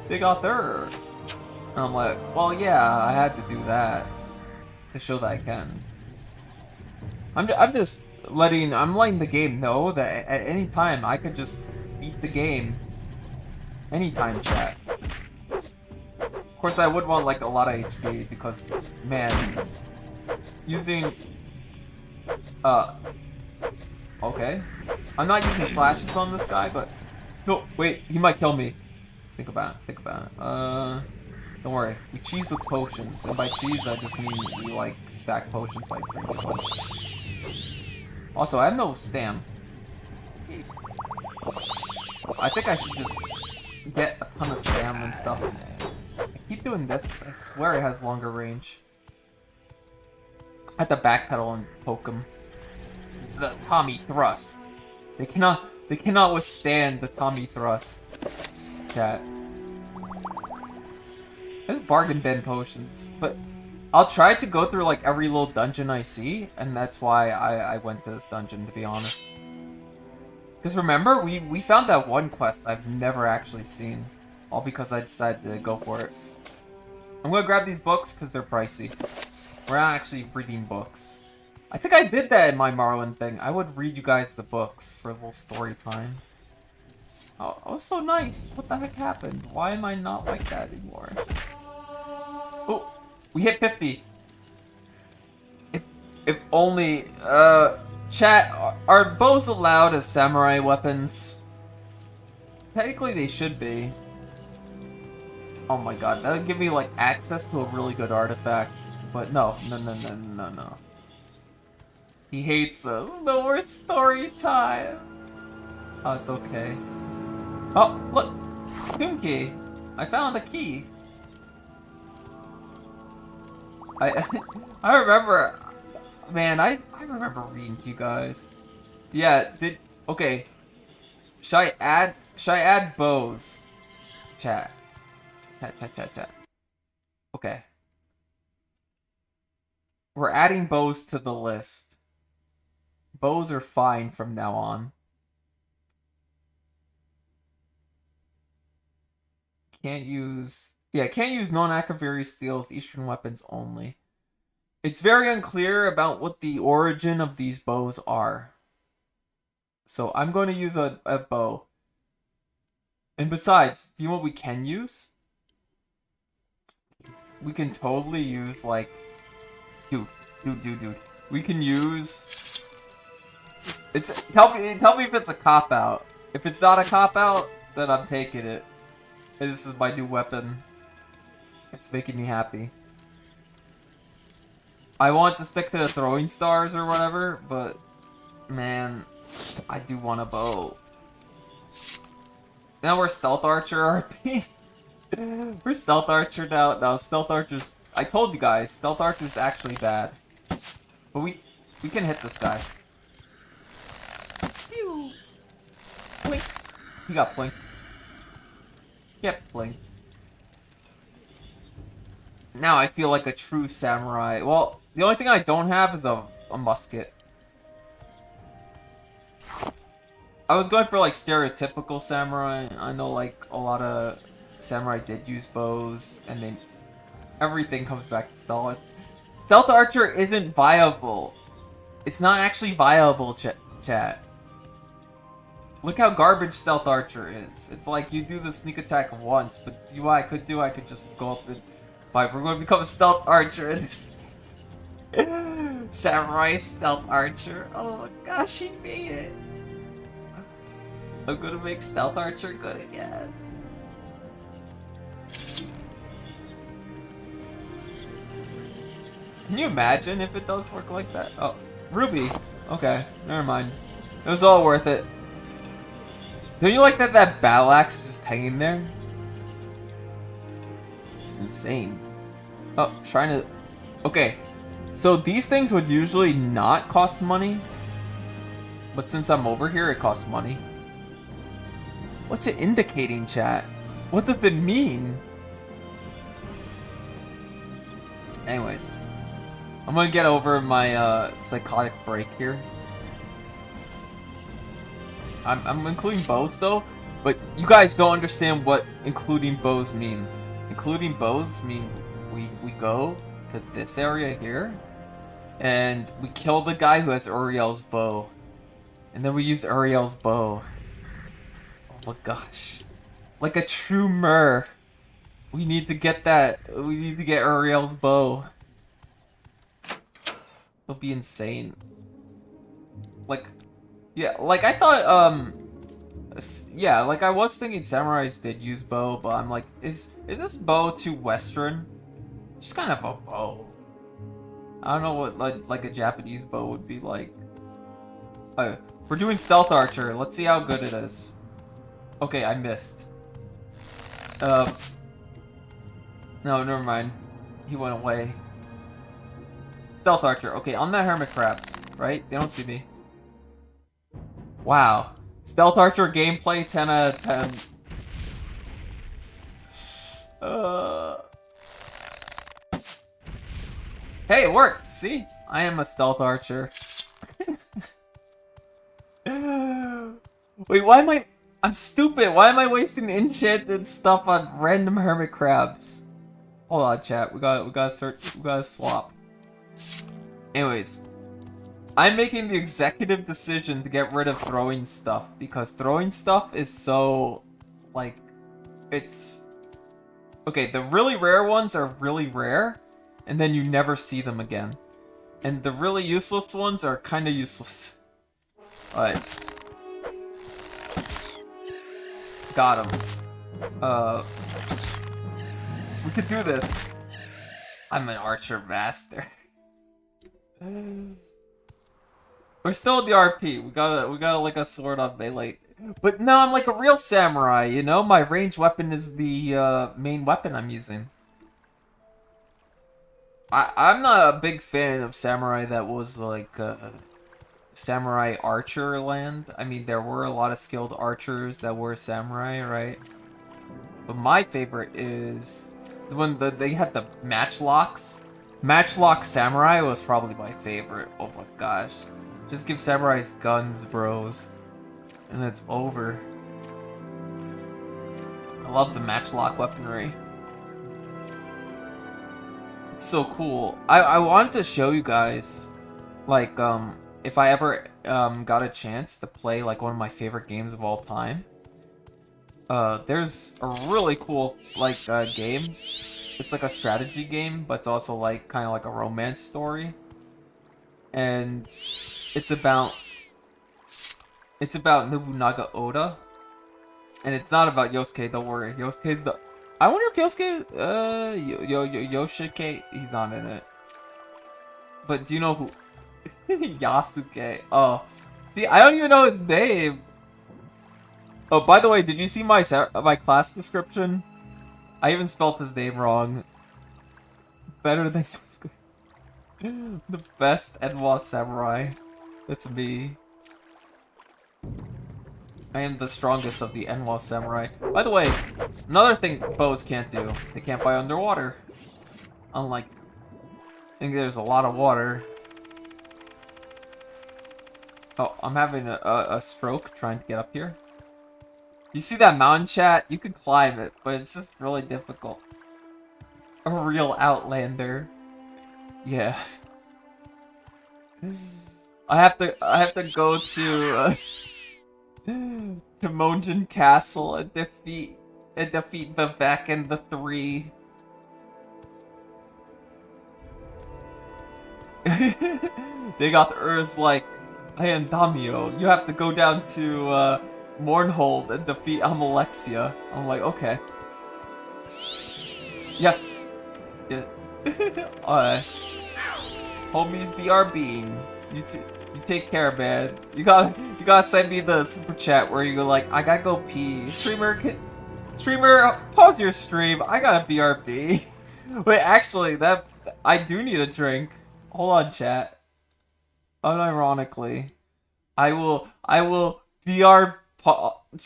Dagoth. And I'm like, well, yeah, I had to do that to show that I can. I'm just letting the game know that at any time I could just beat the game. Anytime, chat. Of course, I would want like a lot of HP because, man, using okay, I'm not using slashes on this guy, but no, wait, he might kill me. Think about it. Don't worry. We cheese with potions, and by cheese I just mean we like stack potions by drinking potions. Also, I have no stam. I think I should just get a ton of stam and stuff. I keep doing this because I swear it has longer range. I have to backpedal and poke him. The Tommy Thrust. They cannot withstand the Tommy Thrust. Chat. There's bargain bin potions, but I'll try to go through like every little dungeon I see, and that's why I went to this dungeon, to be honest. Because remember, we found that one quest I've never actually seen, all because I decided to go for it. I'm gonna grab these books because they're pricey. We're not actually reading books. I think I did that in my Morrowind thing. I would read you guys the books for a little story time. Oh, it was so nice. What the heck happened? Why am I not like that anymore? Oh, we hit 50. If only, chat, are bows allowed as samurai weapons? Technically they should be. Oh my god, that would give me like access to a really good artifact. But no. He hates us. No more story time. Oh, it's okay. Oh, look! Tomb key! I found a key! I remember... Man, I remember reading to you guys. Yeah, okay. Should I add bows? Chat. Chat. Okay. We're adding bows to the list. Bows are fine from now on. Can't use non-Akavir steals Eastern weapons only. It's very unclear about what the origin of these bows are. So I'm going to use a bow. And besides, do you know what we can use? We can totally use like... Dude. We can use... Tell me if it's a cop-out. If it's not a cop-out, then I'm taking it. And this is my new weapon. It's making me happy. I want to stick to the throwing stars or whatever, but man, I do want a bow. Now we're Stealth Archer RP. We're Stealth Archer now. No, Stealth Archer's... I told you guys, Stealth Archer's actually bad. But we can hit this guy. Phew. Blink. He got blinked. Get blinked. Now I feel like a true samurai. Well, the only thing I don't have is a musket. I was going for like stereotypical samurai. I know like a lot of samurai did use bows, and then everything comes back to stealth. Stealth archer isn't viable. It's not actually viable, chat. Look how garbage stealth archer is. It's like you do the sneak attack once, but do what I could do? I could just go up and fight. We're going to become a stealth archer in this. Samurai stealth archer. Oh my gosh, he made it. I'm gonna make stealth archer good again. Can you imagine if it does work like that? Oh, Ruby. Okay, never mind. It was all worth it. Don't you like that battle axe is just hanging there? It's insane. Oh, trying to... Okay, so these things would usually not cost money. But since I'm over here, it costs money. What's it indicating, chat? What does it mean? Anyways. I'm gonna get over my psychotic break here. I'm including bows though, but you guys don't understand what including bows mean. Including bows mean we go to this area here, and we kill the guy who has Uriel's bow. And then we use Uriel's bow. Oh my gosh. Like a true Mer. We need to get that. We need to get Uriel's bow. It'll be insane. Like, yeah, like I thought, yeah, like I was thinking samurais did use bow, but I'm like, is this bow too Western? Just kind of a bow. I don't know what like a Japanese bow would be like. We're doing stealth archer. Let's see how good it is. Okay, I missed. No, never mind. He went away. Stealth archer. Okay, on that hermit crab, right? They don't see me. Wow. Stealth archer gameplay 10 out of 10. Hey, it worked. See? I am a stealth archer. Wait, why am I... I'm stupid. Why am I wasting enchanted stuff on random hermit crabs? Hold on, chat. We gotta search. We gotta swap. Anyways, I'm making the executive decision to get rid of throwing stuff because throwing stuff is so, like, it's okay. The really rare ones are really rare, and then you never see them again. And the really useless ones are kind of useless. Alright. Got him. We could do this. I'm an archer master. We're still in the RP. We gotta like a sword on melee. But no, I'm like a real samurai, you know? My ranged weapon is the main weapon I'm using. I'm not a big fan of samurai that was like samurai archer land. I mean, there were a lot of skilled archers that were samurai, right? But my favorite is when they had the matchlocks. Matchlock samurai was probably my favorite. Oh my gosh. Just give samurais guns, bros. And it's over. I love the matchlock weaponry. It's so cool. I wanted to show you guys, like, if I ever got a chance to play like one of my favorite games of all time. There's a really cool like game. It's like a strategy game, but it's also like kind of like a romance story. And it's about Nobunaga Oda. And it's not about Yosuke, don't worry. Yosuke's the... I wonder if Yosuke... Yoshike... He's not in it. But do you know who... Yasuke. Oh. See, I don't even know his name. Oh, by the way, did you see my class description? I even spelled his name wrong. Better than Yosuke. The best Enwa samurai. That's me. I am the strongest of the Enwa samurai. By the way, another thing bows can't do. They can't fly underwater. Unlike, I think there's a lot of water. Oh, I'm having a stroke trying to get up here. You see that mountain, chat? You can climb it, but it's just really difficult. A real outlander. Yeah. I have to go to to Monjin Castle and defeat Vivek and the three. Dagoth is like, hey, Andamio, you have to go down to Mournhold and defeat Amalexia. I'm like, okay. Yes. Yeah. Homies BRB. You take care, man. You gotta send me the super chat where you go like, I gotta go pee. Streamer, pause your stream. I gotta BRB. Wait, actually, I do need a drink. Hold on, chat. Unironically, I will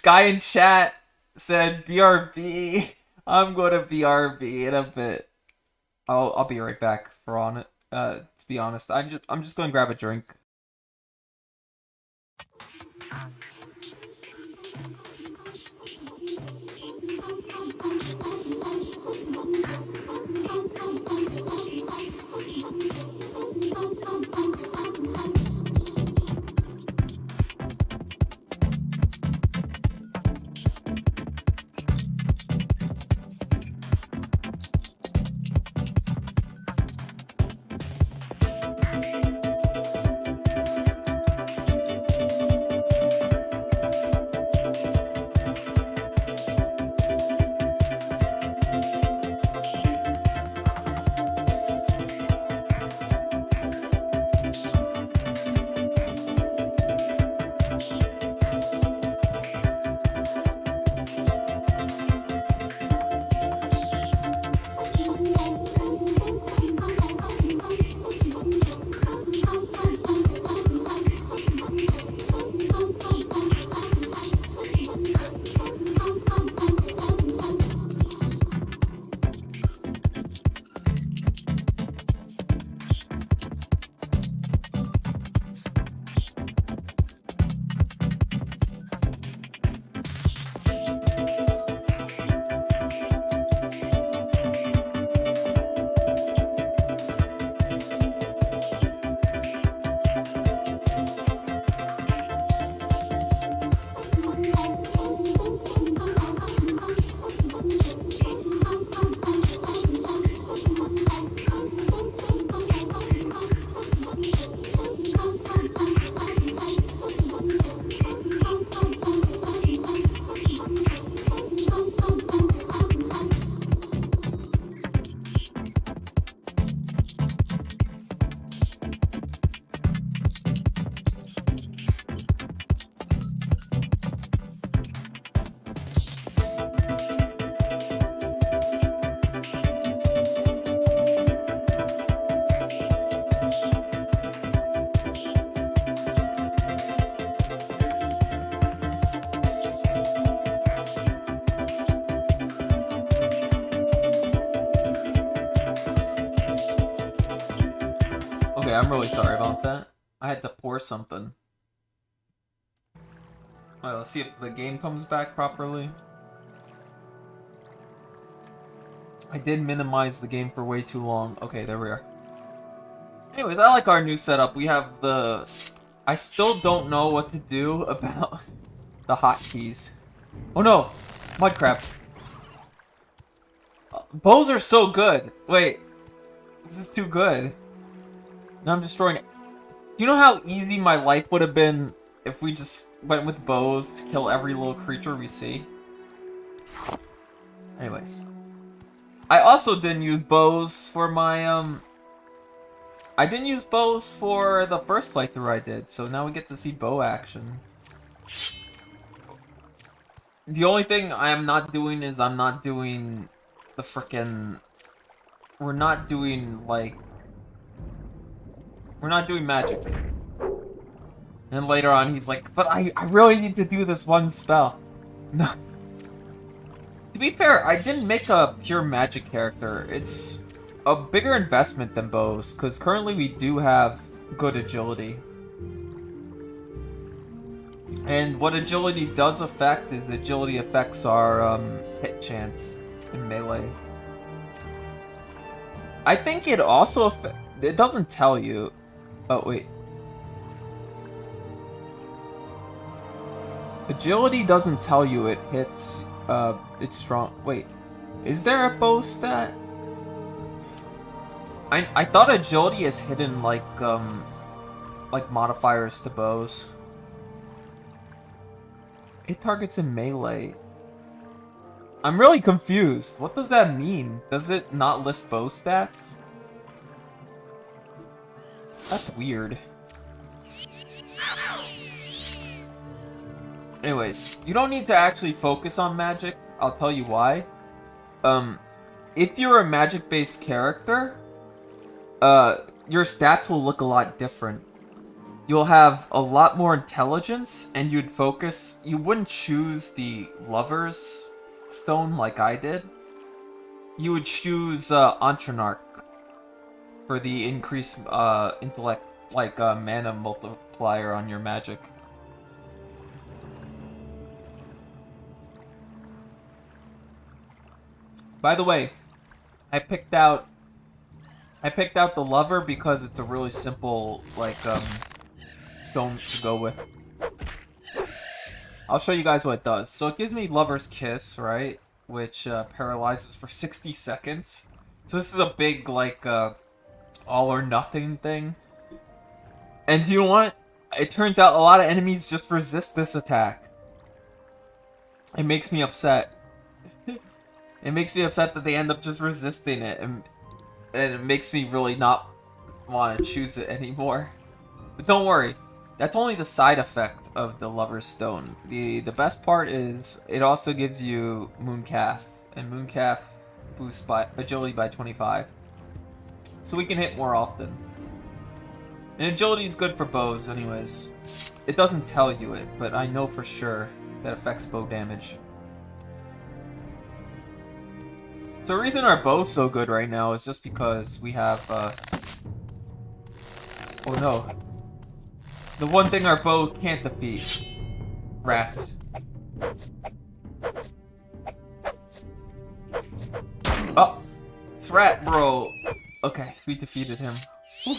guy in chat said BRB. I'm gonna BRB in a bit. I'll be right back for on it. To be honest, I'm just gonna grab a drink. Okay, I'm really sorry about that. I had to pour something. Alright, let's see if the game comes back properly. I did minimize the game for way too long. Okay, there we are. Anyways, I like our new setup. We have the... I still don't know what to do about the hotkeys. Oh no! Mudcrab. Bows are so good! Wait. This is too good. Now I'm destroying it. Do you know how easy my life would have been if we just went with bows to kill every little creature we see? Anyways. I also didn't use bows for my, I didn't use bows for the first playthrough I did, so now we get to see bow action. The only thing I am not doing is I'm not doing the frickin'... We're not doing, like... We're not doing magic. And later on he's like, but I really need to do this one spell. No. To be fair, I didn't make a pure magic character. It's a bigger investment than bows, because currently we do have good agility. And what agility does affect is agility affects our hit chance in melee. I think it also it doesn't tell you. Oh wait. Agility doesn't tell you it hits it's strong. Wait. Is there a bow stat? I thought agility is hidden like modifiers to bows. It targets in melee. I'm really confused. What does that mean? Does it not list bow stats? That's weird. Anyways, you don't need to actually focus on magic. I'll tell you why. If you're a magic-based character, your stats will look a lot different. You'll have a lot more intelligence, and you wouldn't choose the Lover's Stone like I did. You would choose Entrenarch for the increased intellect, like mana multiplier on your magic. By the way, I picked out the Lover because it's a really simple stone to go with. I'll show you guys what it does. So it gives me Lover's Kiss, right? Which paralyzes for 60 seconds. So this is a big all or nothing thing. And do you know what? It turns out a lot of enemies just resist this attack. It makes me upset. It makes me upset that they end up just resisting it, and it makes me really not want to choose it anymore. But don't worry, that's only the side effect of the Lover's Stone. The best part is it also gives you Mooncalf, and Mooncalf boosts agility by 25. So we can hit more often. And agility is good for bows anyways. It doesn't tell you it, but I know for sure that affects bow damage. So the reason our bow's so good right now is just because we have, oh no. The one thing our bow can't defeat. Rats. Oh! It's Rat Bro! Okay, we defeated him. Whew.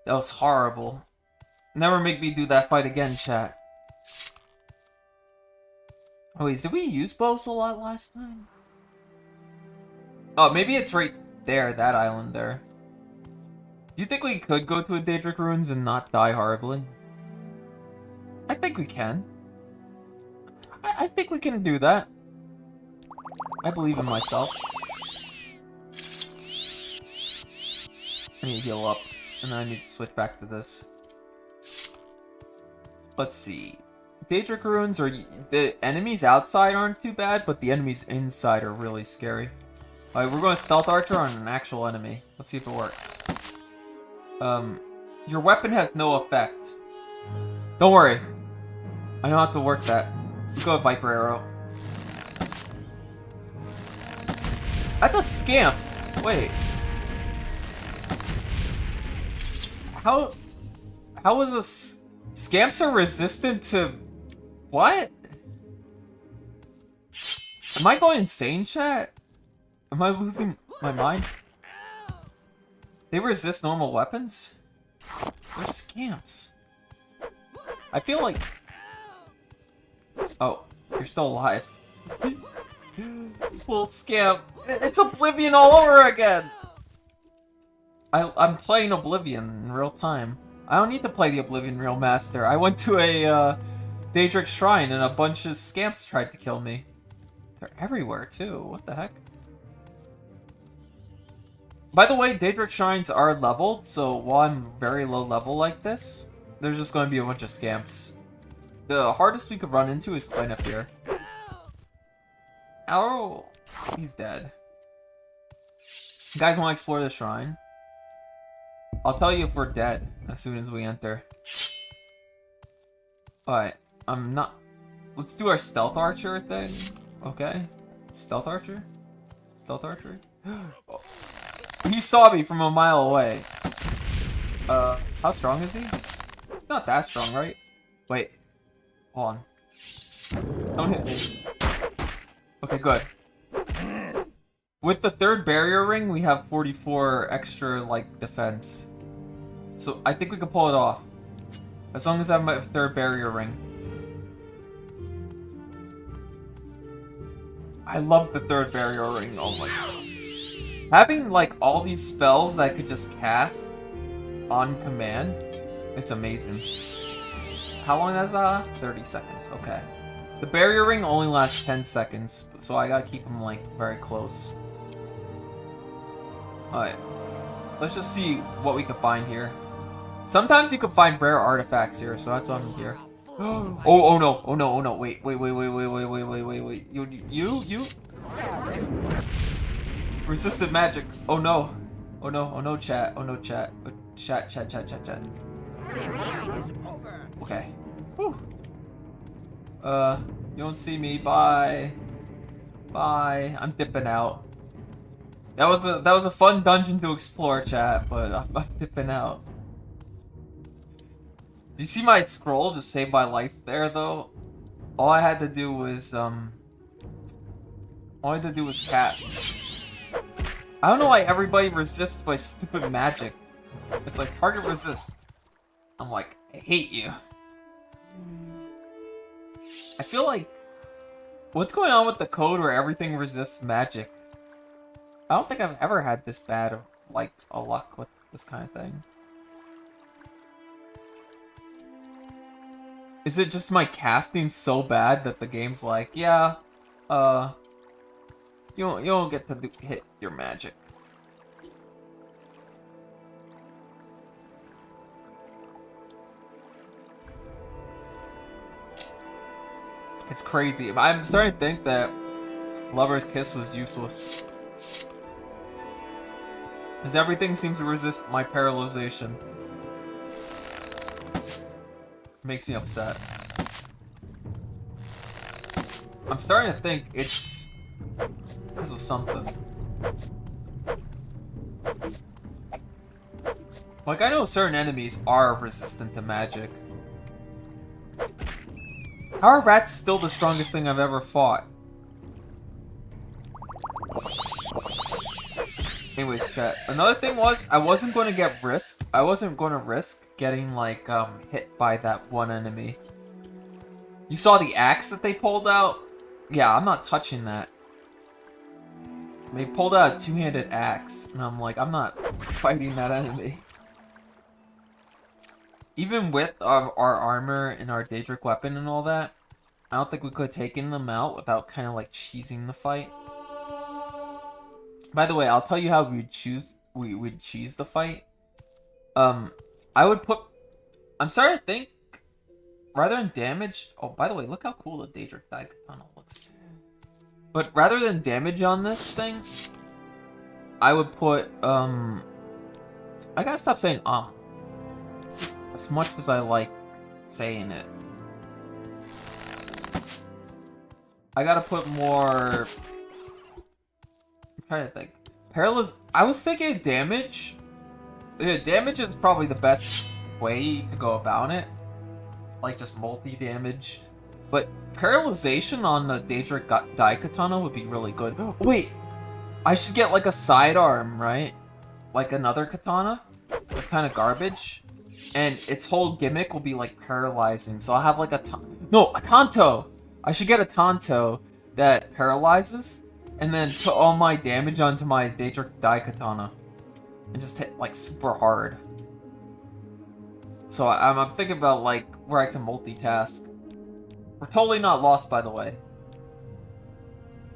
That was horrible. Never make me do that fight again, chat. Oh wait, did we use bows a lot last time? Oh, maybe it's right there, that island there. Do you think we could go to a Daedric Ruins and not die horribly? I think we can. I think we can do that. I believe in myself. I need to heal up, and then I need to switch back to this. Let's see. Daedric Ruins, or the enemies outside aren't too bad, but the enemies inside are really scary. Alright, we're going to Stealth Archer on an actual enemy. Let's see if it works. Your weapon has no effect. Don't worry. I know how to work that. Let's go with Viper Arrow. That's a scamp! Wait. How is a... Scamps are resistant to... What? Am I going insane, chat? Am I losing my mind? They resist normal weapons? They're scamps. I feel like... Oh, you're still alive. Little scamp. It's Oblivion all over again! I'm playing Oblivion in real time. I don't need to play the Oblivion Real Master. I went to a Daedric Shrine and a bunch of scamps tried to kill me. They're everywhere too. What the heck? By the way, Daedric Shrines are leveled, so while I'm very low level like this, there's just going to be a bunch of scamps. The hardest we could run into is Clenafir. Ow! He's dead. You guys want to explore the shrine? I'll tell you if we're dead as soon as we enter. Alright, I'm not... Let's do our Stealth Archer thing. Okay. Stealth Archer? Stealth Archer? He saw me from a mile away. How strong is he? Not that strong, right? Wait. Hold on. Don't hit me. Okay, good. With the third barrier ring, we have 44 extra, like, defense. So, I think we can pull it off. As long as I have my third barrier ring. I love the third barrier ring, oh my god. Having, like, all these spells that I could just cast on command, it's amazing. How long does that last? 30 seconds, okay. The barrier ring only lasts 10 seconds, so I gotta keep them, like, very close. Alright. Let's just see what we can find here. Sometimes you can find rare artifacts here, so that's why I'm here. Oh no, oh no, oh no, wait. You? Resistant magic. Oh no, chat. Oh no, chat. Chat. Okay. Whew. You don't see me. Bye. I'm dipping out. That was a fun dungeon to explore, chat, but I'm dipping out. Do you see my scroll just saved my life there, though? All I had to do was cap. I don't know why everybody resists my stupid magic. It's like target resist. I'm like, I hate you. I feel like, what's going on with the code where everything resists magic? I don't think I've ever had this bad of, like, a luck with this kind of thing. Is it just my casting so bad that the game's like, yeah, you don't get to hit your magic. It's crazy. I'm starting to think that Lover's Kiss was useless. Because everything seems to resist my paralyzation. Makes me upset. I'm starting to think it's because of something. Like, I know certain enemies are resistant to magic. How are rats still the strongest thing I've ever fought? Anyways, chat. Another thing was, I wasn't going to risk getting, like, hit by that one enemy. You saw the axe that they pulled out? Yeah, I'm not touching that. They pulled out a two-handed axe, and I'm like, I'm not fighting that enemy. Even with our armor and our Daedric weapon and all that, I don't think we could have taken them out without kind of, like, cheesing the fight. By the way, I'll tell you how we'd cheese the fight. I would put... I'm starting to think, rather than damage... Oh, by the way, look how cool the Daedric Daikatana looks. But rather than damage on this thing, I would put, I gotta stop saying, as much as I like saying it. I gotta put more... I'm trying to think. I was thinking damage. Yeah, damage is probably the best way to go about it. Like, just multi-damage. But paralyzation on the Daedric Daikatana would be really good. Wait! I should get, like, a sidearm, right? Like another katana? That's kind of garbage. And its whole gimmick will be, like, paralyzing. So I'll have, like, a Tanto! I should get a Tanto that paralyzes. And then put all my damage onto my Daedric Daikatana. And just hit, like, super hard. So I'm thinking about, like, where I can multitask. We're totally not lost, by the way.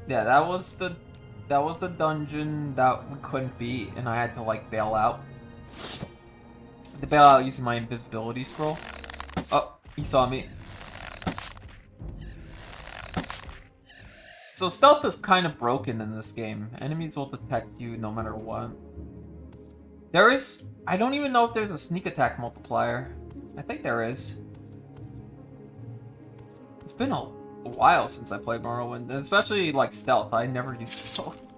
Yeah, that was the dungeon that we couldn't beat, and I had to, like, bail out. I had to bail out using my invisibility scroll. Oh, he saw me. So stealth is kind of broken in this game. Enemies will detect you no matter what. There is... I don't even know if there's a sneak attack multiplier. I think there is. It's been a while since I played Morrowind, and especially like stealth. I never use stealth.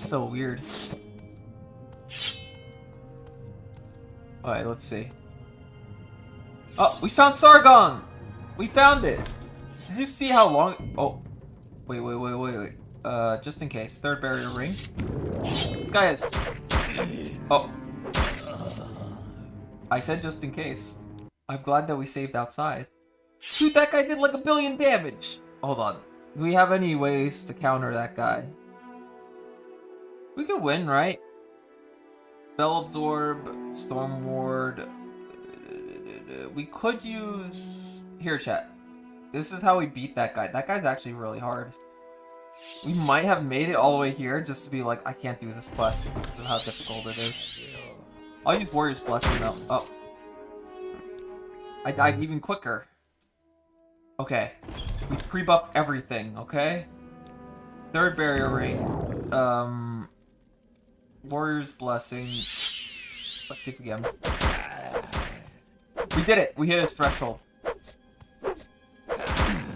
so weird. Alright, let's see. Oh, we found Sargon! We found it! Did you see how long... Oh. Wait. Just in case. Third barrier ring. This guy is... Oh. I said just in case. I'm glad that we saved outside. Dude, that guy did like 1 billion damage! Hold on. Do we have any ways to counter that guy? We could win, right? Spell Absorb, Storm Ward. We could use... Here, chat. This is how we beat that guy. That guy's actually really hard. We might have made it all the way here just to be like, I can't do this quest because of how difficult it is. I'll use Warrior's Blessing though. Oh. I died even quicker. Okay. We pre-buffed everything, okay? Third barrier ring. Warrior's Blessing. Let's see if we get him. We did it! We hit his threshold.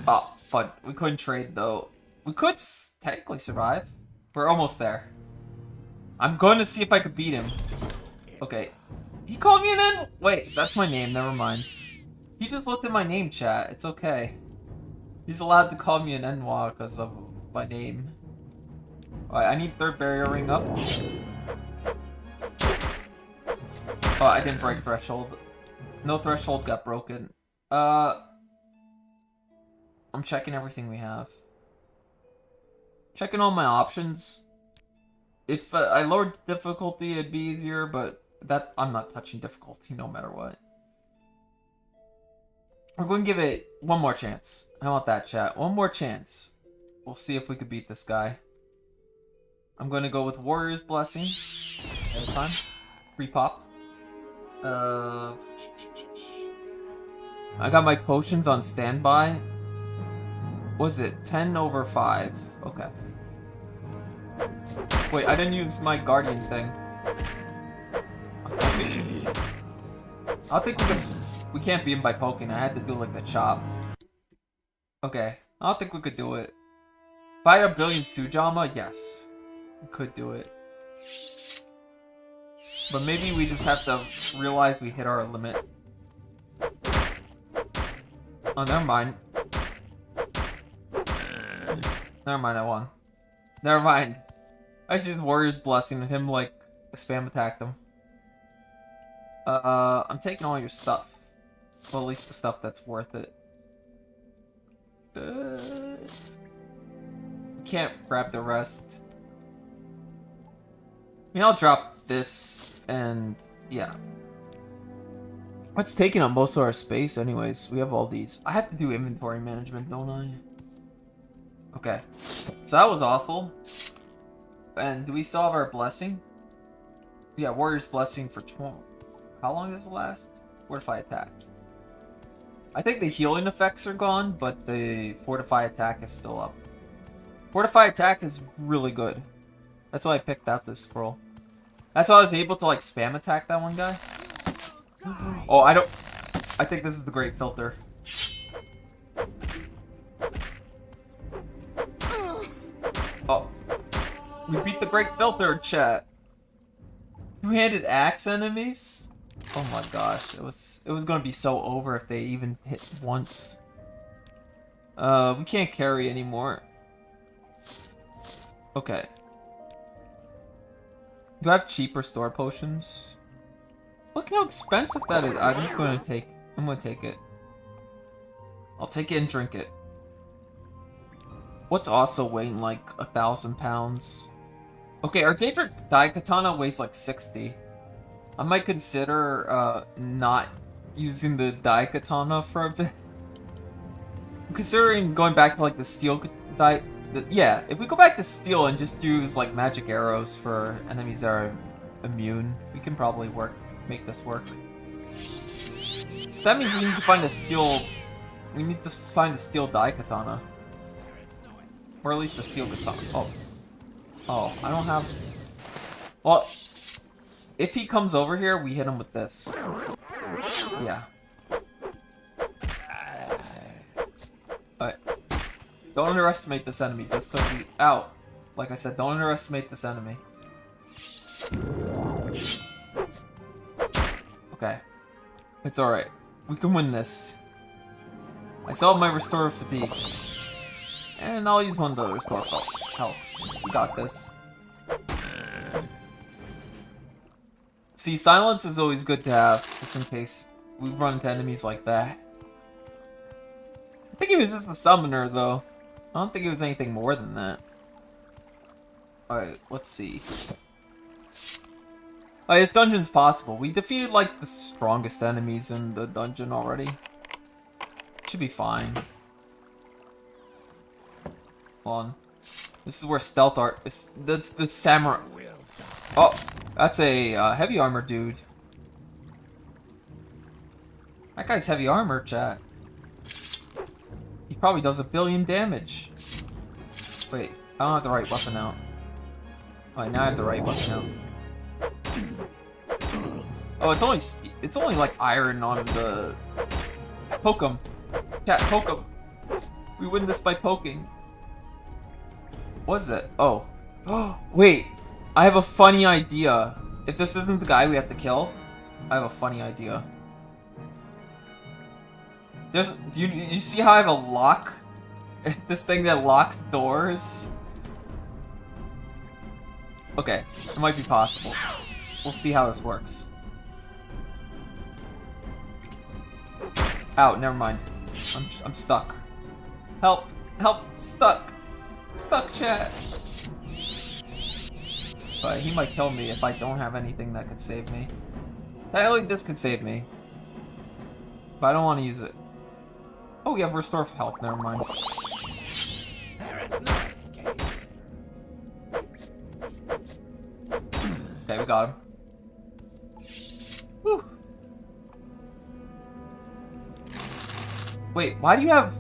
Oh, fun. We couldn't trade though. We could technically survive. We're almost there. I'm going to see if I could beat him. Okay. He called me an N. Wait, that's my name. Never mind. He just looked at my name, chat. It's okay. He's allowed to call me an Enwa because of my name. Alright, I need third barrier ring up. Oh, I didn't break threshold. No threshold got broken. I'm checking everything we have. Checking all my options. If I lowered difficulty, it'd be easier, but that I'm not touching difficulty no matter what. We're going to give it one more chance. How about that, chat? One more chance. We'll see if we could beat this guy. I'm going to go with Warrior's Blessing. At a time. Free pop. I got my potions on standby. Was it 10 over 5? Okay. Wait, I didn't use my guardian thing. I think we can. We can't beat him by poking. I had to do like the chop. Okay, I don't think we could do it. If I had 1 billion Sujama, yes, we could do it. But maybe we just have to realize we hit our limit. Oh, never mind. Never mind, I won. Never mind. I just used Warrior's Blessing and him, like, spam attacked him. I'm taking all your stuff. Well, at least the stuff that's worth it. Can't grab the rest. I mean, I'll drop this, and yeah. What's taking up most of our space anyways? We have all these. I have to do inventory management, don't I? Okay. So that was awful. And do we still have our blessing? Yeah, Warrior's Blessing for 12. How long does it last? Fortify attack. I think the healing effects are gone, but the Fortify attack is still up. Fortify attack is really good. That's why I picked out this scroll. That's why I was able to like spam attack that one guy. Oh, I think this is the Great Filter. Oh. We beat the Great Filter, chat. Two-handed axe enemies? Oh my gosh, it was gonna be so over if they even hit once. We can't carry anymore. Okay. Do I have cheaper store potions? Look how expensive that is. I'm gonna take it. I'll take it and drink it. What's also weighing like 1,000 pounds? Okay, our favorite Daikatana weighs like 60. I might consider not using the Daikatana for a bit. I'm considering going back to like the steel yeah, if we go back to steel and just use like magic arrows for enemies that are immune, we can probably make this work. That means we need to find a steel. We need to find a steel Daikatana, or at least a steel katana. Oh, I don't have. Well, if he comes over here, we hit him with this. Yeah. Alright. Don't underestimate this enemy just because we. Ow. Like I said, don't underestimate this enemy. Okay. It's alright. We can win this. I still have my Restore Fatigue. And I'll use one to restore health. We got this. See, silence is always good to have, just in case we run into enemies like that. I think he was just a summoner, though. I don't think it was anything more than that. Alright, let's see. Alright, this dungeon's possible. We defeated, like, the strongest enemies in the dungeon already. Should be fine. Hold on. This is where stealth art is. That's the samurai. Oh, that's a heavy armor dude. That guy's heavy armor, chat. He probably does 1 billion damage. Wait, I don't have the right weapon out. Alright, now I have the right weapon out. Oh, it's only like iron on the. Poke him, chat. Poke him. We win this by poking. What is it? Oh. Wait. I have a funny idea. If this isn't the guy we have to kill, I have a funny idea. Do you see how I have a lock? This thing that locks doors? Okay, it might be possible. We'll see how this works. Ow, never mind. I'm stuck. Help! Help! Stuck! Stuck, chat! But he might kill me if I don't have anything that could save me. Technically, this could save me. But I don't want to use it. Oh, we have Restore Health, never mind. There is no escape. Okay, we got him. Whew. Wait, why do you have...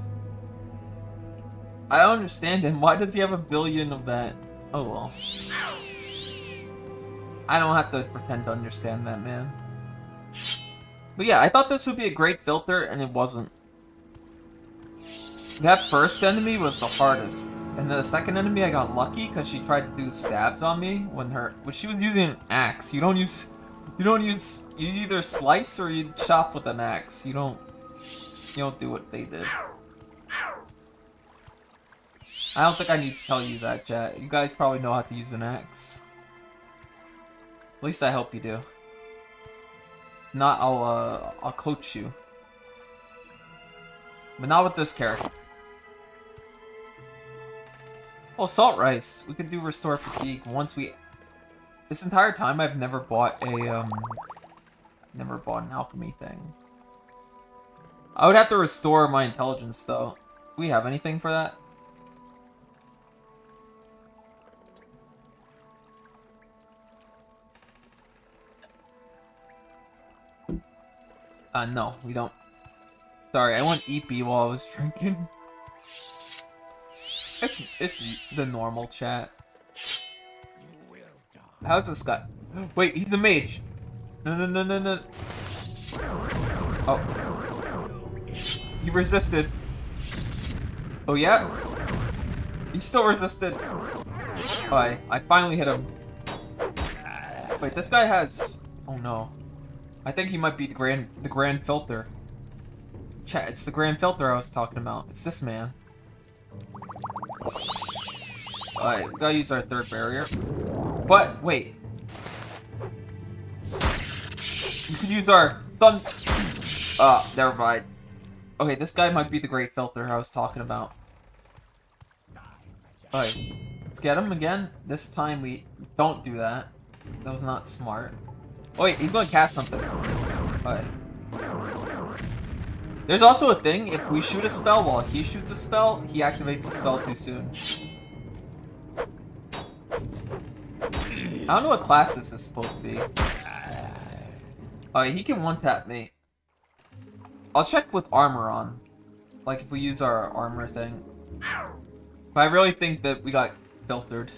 I don't understand him. Why does he have 1 billion of that? Oh well. I don't have to pretend to understand that, man. But yeah, I thought this would be a great filter, and it wasn't. That first enemy was the hardest. And then the second enemy I got lucky because she tried to do stabs on me when she was using an axe. You either slice or you chop with an axe. You don't do what they did. I don't think I need to tell you that, chat. You guys probably know how to use an axe. At least I hope you do. If not, I'll coach you. But not with this character. Oh, salt rice. We could do Restore Fatigue once we... This entire time I've never bought a, never bought an alchemy thing. I would have to restore my intelligence, though. Do we have anything for that? No, we don't. Sorry, I went EP while I was drinking. It's the normal chat. How's this guy? Wait, he's the mage. No. Oh. He resisted. Oh yeah? He still resisted. Oh, I finally hit him. Wait, this guy has... Oh no. I think he might be the Grand Filter. Chat, it's the Grand Filter I was talking about. It's this man. Alright, we gotta use our third barrier. But, wait. You could use our never mind. Okay, this guy might be the Great Filter I was talking about. Alright, let's get him again. This time we don't do that. That was not smart. Oh wait, he's going to cast something. Alright. There's also a thing, if we shoot a spell while he shoots a spell, he activates the spell too soon. I don't know what class this is supposed to be. Alright, he can one-tap me. I'll check with armor on. Like if we use our armor thing. But I really think that we got filtered.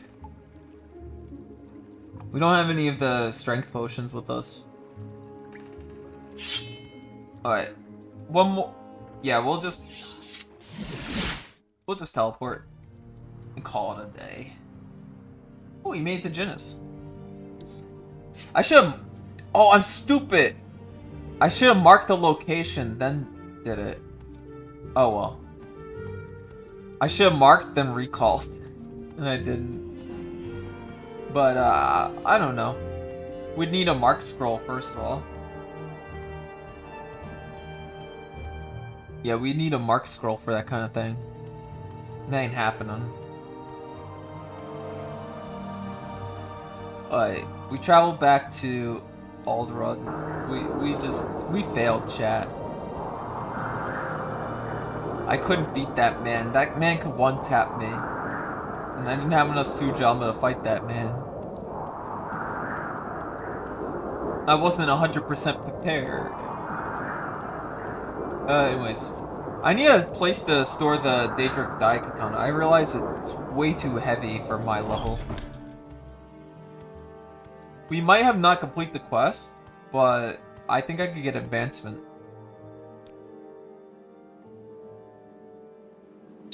We don't have any of the strength potions with us. Alright. One more. Yeah, we'll just teleport and call it a day. Oh, he made the Jinnis. I should have... Oh, I'm stupid! I should have marked the location, then did it. Oh well. I should have marked, then recalled. And I didn't. But, I don't know. We'd need a mark scroll, first of all. Yeah, we need a mark scroll for that kind of thing. That ain't happening. Alright, we traveled back to Alderud. We failed, chat. I couldn't beat that man. That man could one-tap me. And I didn't have enough Sujama to fight that man. I wasn't 100% prepared. Anyways. I need a place to store the Daedric Dai Katana. I realize it's way too heavy for my level. We might have not complete the quest, but I think I could get advancement.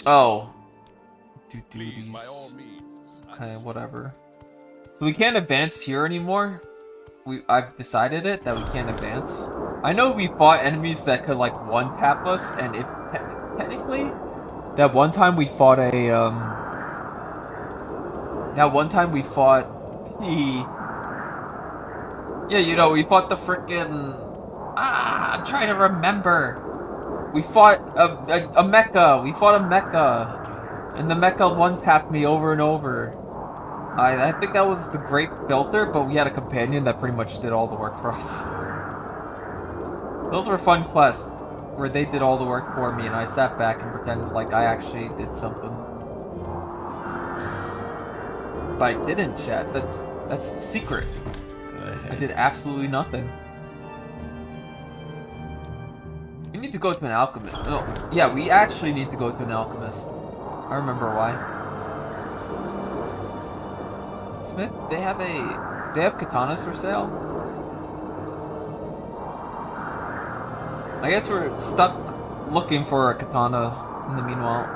Oh. Do Please, these. by all means. Okay, whatever. So we can't advance here anymore? I've decided it, that we can't advance. I know we fought enemies that could, like, one-tap us, and if... technically, that one time we fought a, that one time we fought the... Yeah, you know, we fought the frickin'... I'm trying to remember! We fought a mecha! We fought a mecha! And the mecha one-tapped me over and over. I think that was the Great Filter, but we had a companion that pretty much did all the work for us. Those were fun quests, where they did all the work for me and I sat back and pretended like I actually did something. But I didn't, chat. That's the secret. I did absolutely nothing. You need to go to an alchemist. No, yeah, we actually need to go to an alchemist. I remember why. Smith, they have katanas for sale? I guess we're stuck looking for a katana in the meanwhile.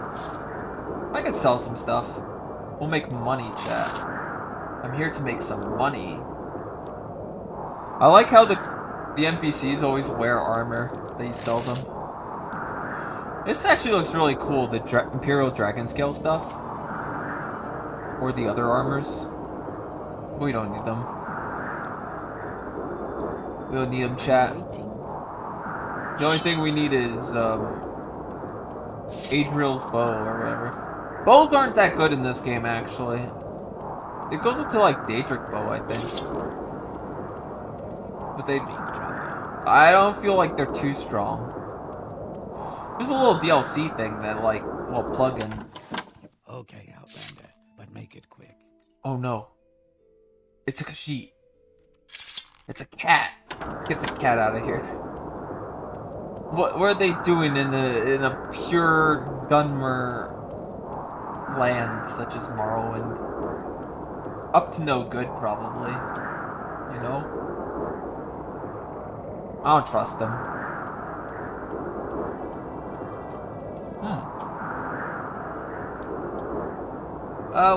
I could sell some stuff. We'll make money, chat. I'm here to make some money. I like how the NPCs always wear armor that you sell them. This actually looks really cool, the Imperial Dragon Scale stuff. Or the other armors. We don't need them. We don't need them, chat. The only thing we need is, Adriel's bow or whatever. Bows aren't that good in this game, actually. It goes up to, like, Daedric bow, I think. But they... I don't feel like they're too strong. There's a little DLC thing that, like, will plug in. Okay, Outlander, but make it quick. Oh no. It's a Khajiit. It's a cat. Get the cat out of here. What are they doing in a pure Dunmer land such as Morrowind? Up to no good, probably. You know? I don't trust them.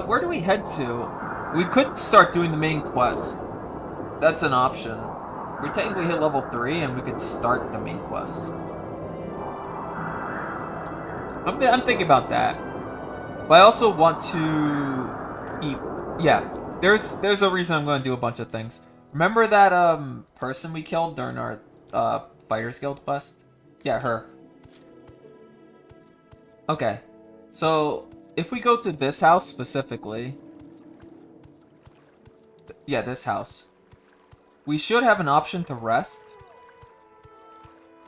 Where do we head to? We could start doing the main quest. That's an option. We technically hit level 3 and we could start the main quest. I'm thinking about that. But I also want to keep... Yeah, there's a reason I'm going to do a bunch of things. Remember that person we killed during our Fighters Guild quest? Yeah, her. Okay. So, if we go to this house specifically... Yeah, this house. We should have an option to rest.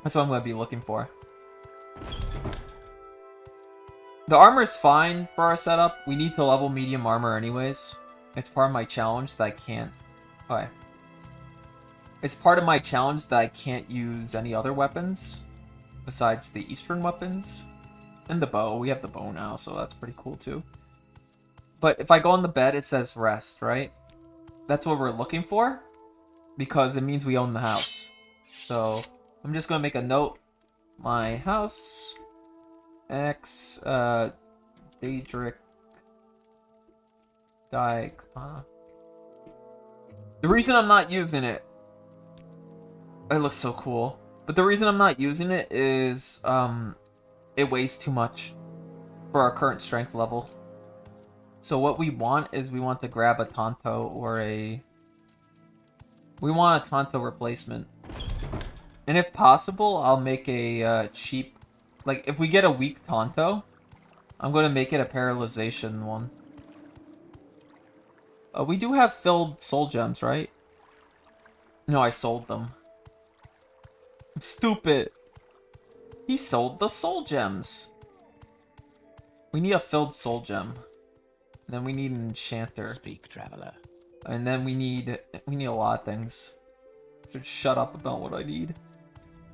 That's what I'm going to be looking for. The armor is fine for our setup. We need to level medium armor anyways. It's part of my challenge that I can't... Okay. It's part of my challenge that I can't use any other weapons besides the Eastern weapons. And the bow. We have the bow now, so that's pretty cool too. But if I go on the bed, it says rest, right? That's what we're looking for, because it means we own the house. So, I'm just gonna make a note. My house, X, Daedric The reason I'm not using it... It looks so cool. But the reason I'm not using it is... it weighs too much for our current strength level. So what we want is we want to grab a Tonto or a... We want a Tonto replacement. And if possible, I'll make a cheap... Like, if we get a weak Tonto, I'm going to make it a paralyzation one. We do have filled soul gems, right? No, I sold them. Stupid. He sold the soul gems. We need a filled soul gem. Then we need an enchanter. Speak, traveler. And then we need a lot of things. Should shut up about what I need.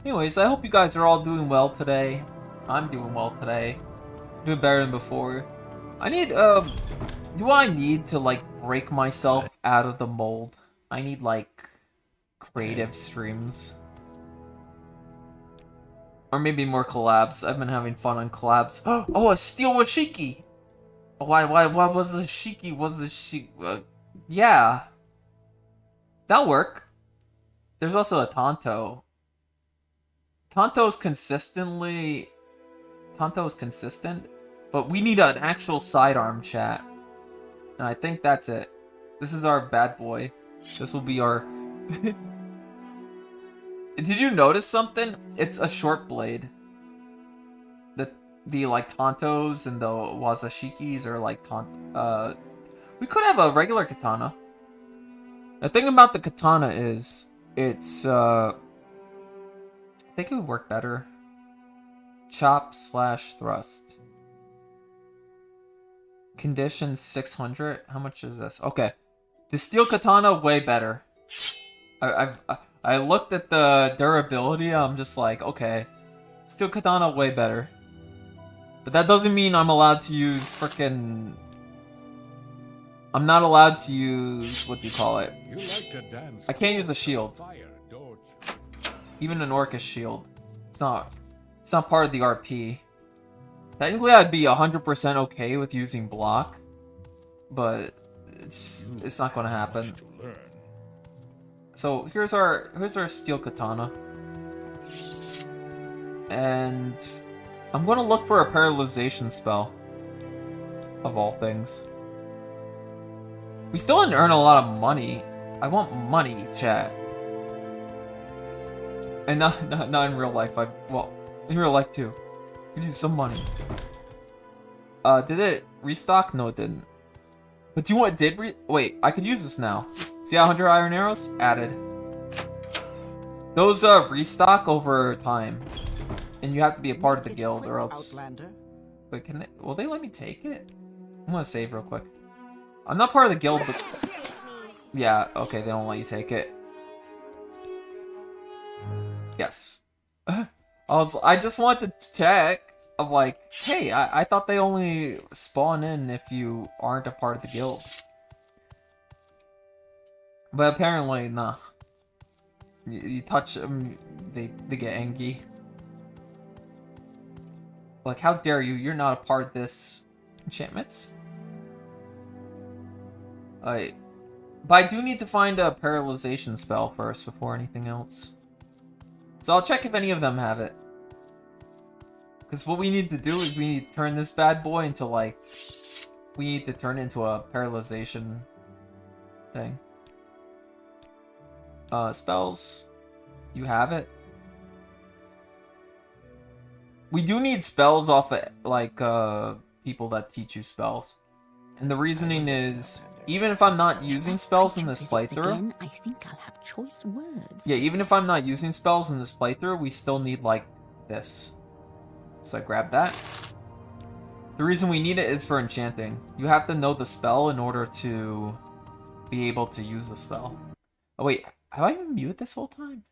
Anyways, I hope you guys are all doing well today. I'm doing well today. Doing better than before. I need do I need to like break myself out of the mold? I need like creative streams. Or maybe more collabs. I've been having fun on collabs. Oh, a steel washiki! Why was a shiki? Was a shiki? Yeah. That'll work. There's also a Tonto. Tonto is consistent, but we need an actual sidearm, chat. And I think that's it. This is our bad boy. This will be our... Did you notice something? It's a short blade. The like Tontos and the Wazashikis are like we could have a regular katana. The thing about the katana is it's I think it would work better. Chop / thrust. Condition 600. How much is this? Okay. The steel katana way better. I looked at the durability, I'm just like, okay. Steel katana way better. But that doesn't mean I'm allowed to use frickin'... I'm not allowed to use... What do you call it? You like to dance. I can't use a shield. Fire, don't you? Even an Orcish shield. It's not part of the RP. Technically, I'd be 100% okay with using block. But it's not gonna happen. Much to learn. So here's our steel katana. And I'm gonna look for a paralyzation spell. Of all things. We still didn't earn a lot of money. I want money, chat. And not in real life. Well, in real life too. We could use some money. Did it restock? No, it didn't. But do you know what did wait, I could use this now. See how 100 iron arrows? Added. Those restock over time. And you have to be a part of the guild or else... Outlander. Wait, will they let me take it? I'm gonna save real quick. I'm not part of the guild, but... Yeah, okay, they don't let you take it. Yes. I just wanted to check. I'm like, hey, I thought they only spawn in if you aren't a part of the guild. But apparently, nah. You touch them, they get angry. Like, how dare you? You're not a part of this. Enchantments? But I do need to find a paralyzation spell first before anything else. So I'll check if any of them have it. Because what we need to do is we need to turn this bad boy into, like... We need to turn it into a paralyzation thing. Spells. You have it. We do need spells off of, like, people that teach you spells. And the reasoning is, even if I'm not using spells in this playthrough... Again, I think I'll have choice words. Yeah, even if I'm not using spells in this playthrough, we still need, like, this. So I grab that. The reason we need it is for enchanting. You have to know the spell in order to be able to use the spell. Oh wait, have I been muted this whole time?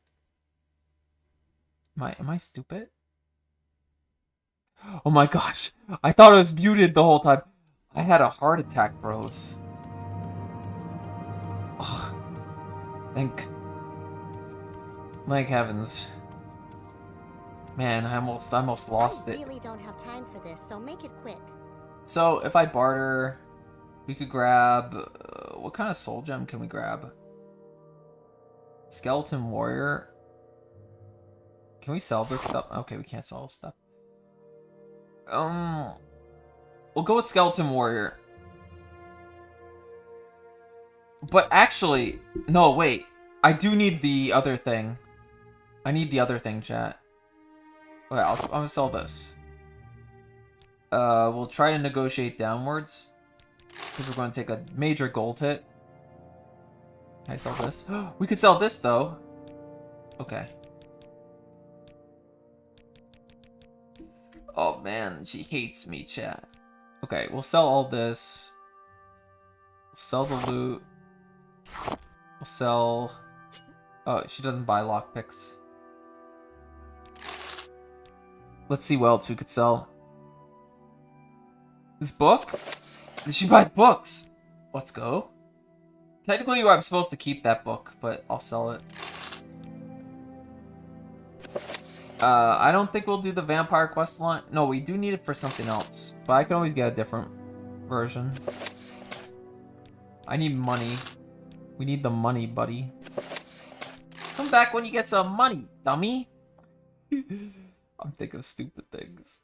Am I stupid? Oh my gosh, I thought I was muted the whole time. I had a heart attack, bros. Ugh. Thank heavens. Man, I almost lost it. I really don't have time for this, so make it quick. So if I barter, We could grab... what kind of soul gem can we grab? Skeleton warrior. Can we sell this stuff? Okay, we can't sell this stuff. We'll go with skeleton warrior. But actually... no, wait. I do need the other thing. I need the other thing, chat. Okay, I'm gonna sell this. We'll try to negotiate downwards. Because we're going to take a major gold hit. Can I sell this? We could sell this, though. Okay. Oh, man. She hates me, chat. Okay, we'll sell all this. We'll sell the loot. We'll sell... oh, she doesn't buy lockpicks. Let's see what else we could sell. This book? She buys books! Let's go. Technically, I'm supposed to keep that book, but I'll sell it. I don't think we'll do the vampire quest line. No, we do need it for something else. But I can always get a different version. I need money. We need the money, buddy. Come back when you get some money, dummy. I'm thinking of stupid things.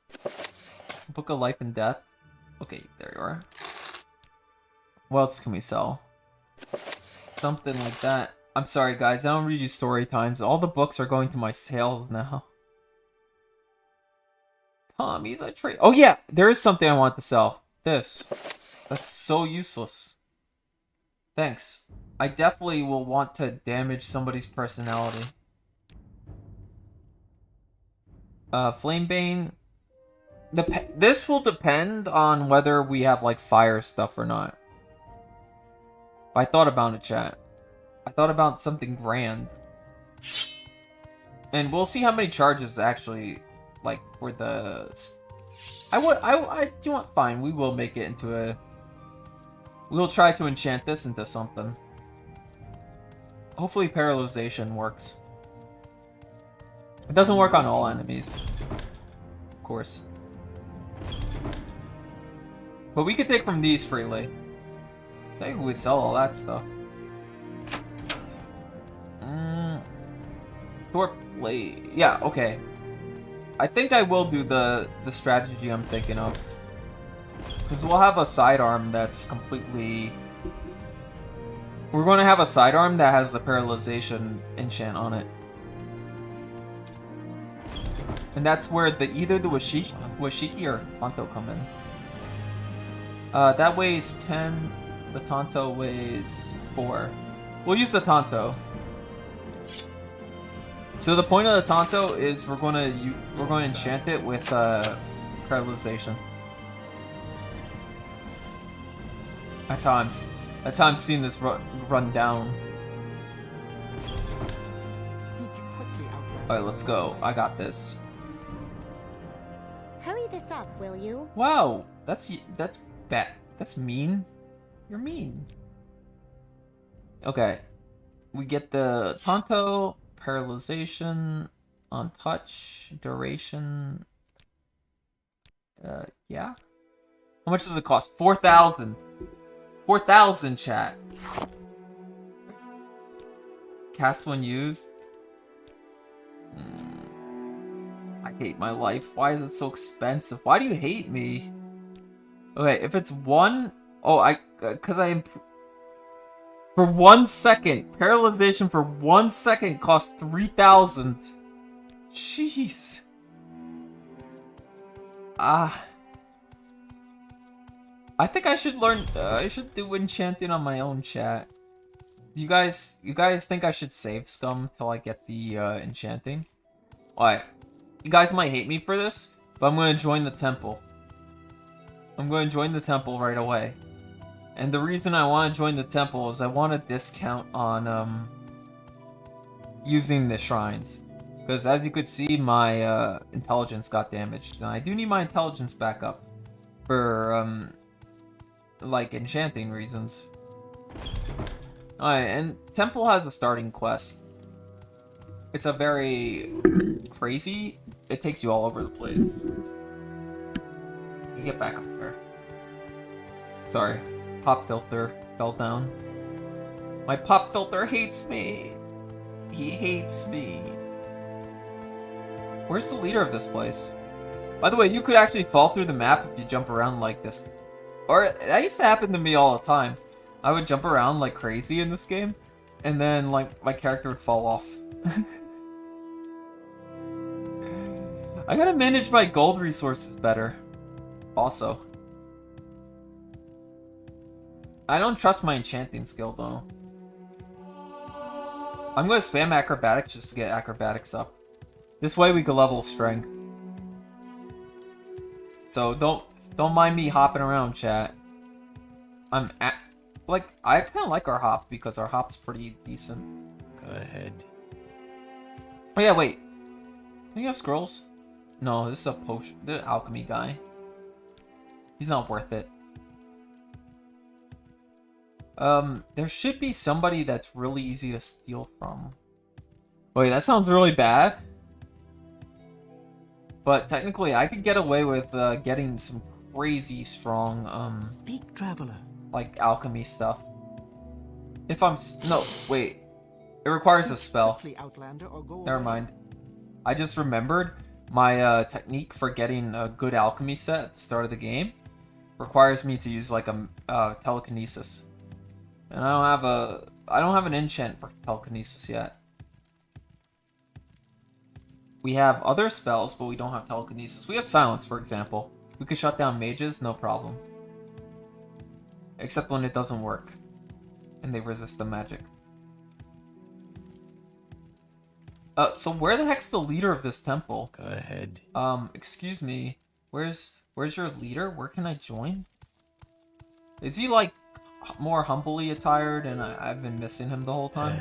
Book of Life and Death. Okay, there you are. What else can we sell? Something like that. I'm sorry, guys. I don't read you story times. All the books are going to my sales now. Tommy's a trade. Oh, yeah. There is something I want to sell. This. That's so useless. Thanks. I definitely will want to damage somebody's personality. Flamebane. This will depend on whether we have, like, fire stuff or not. I thought about it, chat. I thought about something grand. And we'll see how many charges actually, like, for the... I do want... fine, we will make it into a... we'll try to enchant this into something. Hopefully paralyzation works. It doesn't work on all enemies. Of course. But we could take from these freely. I think we would sell all that stuff. Short blade. Yeah, okay. I think I will do the strategy I'm thinking of. Because we'll have a sidearm that's completely... we're going to have a sidearm that has the paralyzation enchant on it. And that's where either the Washiki or Tonto come in. That weighs 10. The Tonto weighs 4. We'll use the Tonto. So the point of the Tonto is we're going to enchant it with paralyzation. That's how I'm seeing this run down. Alright, let's go. I got this. Hurry this up, will you? Wow, that's bad. That's mean. You're mean. Okay. We get the Tonto, paralyzation, on touch, duration. Yeah. How much does it cost? 4,000. 4,000, chat. Cast when used. I hate my life. Why is it so expensive? Why do you hate me? Okay, if it's one... oh, because I... for 1 second. Paralyzation for 1 second costs 3,000. Jeez. I think I should learn... I should do enchanting on my own, chat. You guys think I should save scum till I get the enchanting? Alright. You guys might hate me for this, but I'm going to join the temple. I'm going to join the temple right away. And the reason I want to join the temple is I want a discount on using the shrines. Because as you could see, my intelligence got damaged. And I do need my intelligence back up. For, like, enchanting reasons. Alright, and temple has a starting quest. It's a very crazy... it takes you all over the place. You get back up there. Sorry. pop filter fell down. My pop filter hates me. He hates me. Where's the leader of this place? By the way, you could actually fall through the map if you jump around like this. Or, that used to happen to me all the time. I would jump around like crazy in this game, and then, like, my character would fall off. I gotta manage my gold resources better. Also. I don't trust my enchanting skill, though. I'm gonna spam acrobatics just to get acrobatics up. This way we can level strength. So don't mind me hopping around, chat. I kind of like our hop because our hop's pretty decent. Go ahead. Oh yeah, wait. Do you have scrolls? No, this is a potion. The alchemy guy. He's not worth it. There should be somebody that's really easy to steal from. Wait, that sounds really bad. But technically, I could get away with getting some crazy strong, Speak, traveler. like alchemy stuff. If I'm no, wait. It requires a spell. Never mind. I just remembered my technique for getting a good alchemy set at the start of the game requires me to use like a telekinesis. And I don't have an enchant for telekinesis yet. We have other spells, but we don't have telekinesis. We have silence, for example. We could shut down mages, no problem. Except when it doesn't work. And they resist the magic. So where the heck's the leader of this temple? Go ahead. Excuse me. Where's your leader? Where can I join? Is he like more humbly attired and I've been missing him the whole time?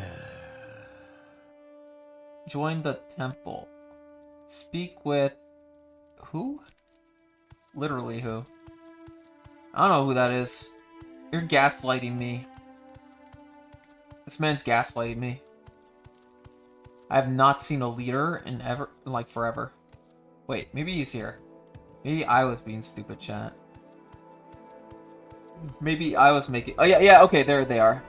Join the temple. Speak with... who? Literally who? I don't know who that is. You're gaslighting me. This man's gaslighting me. I have not seen a leader in forever. Wait, maybe he's here. Maybe I was being stupid, chat. Maybe I was making... oh, yeah, okay, there they are.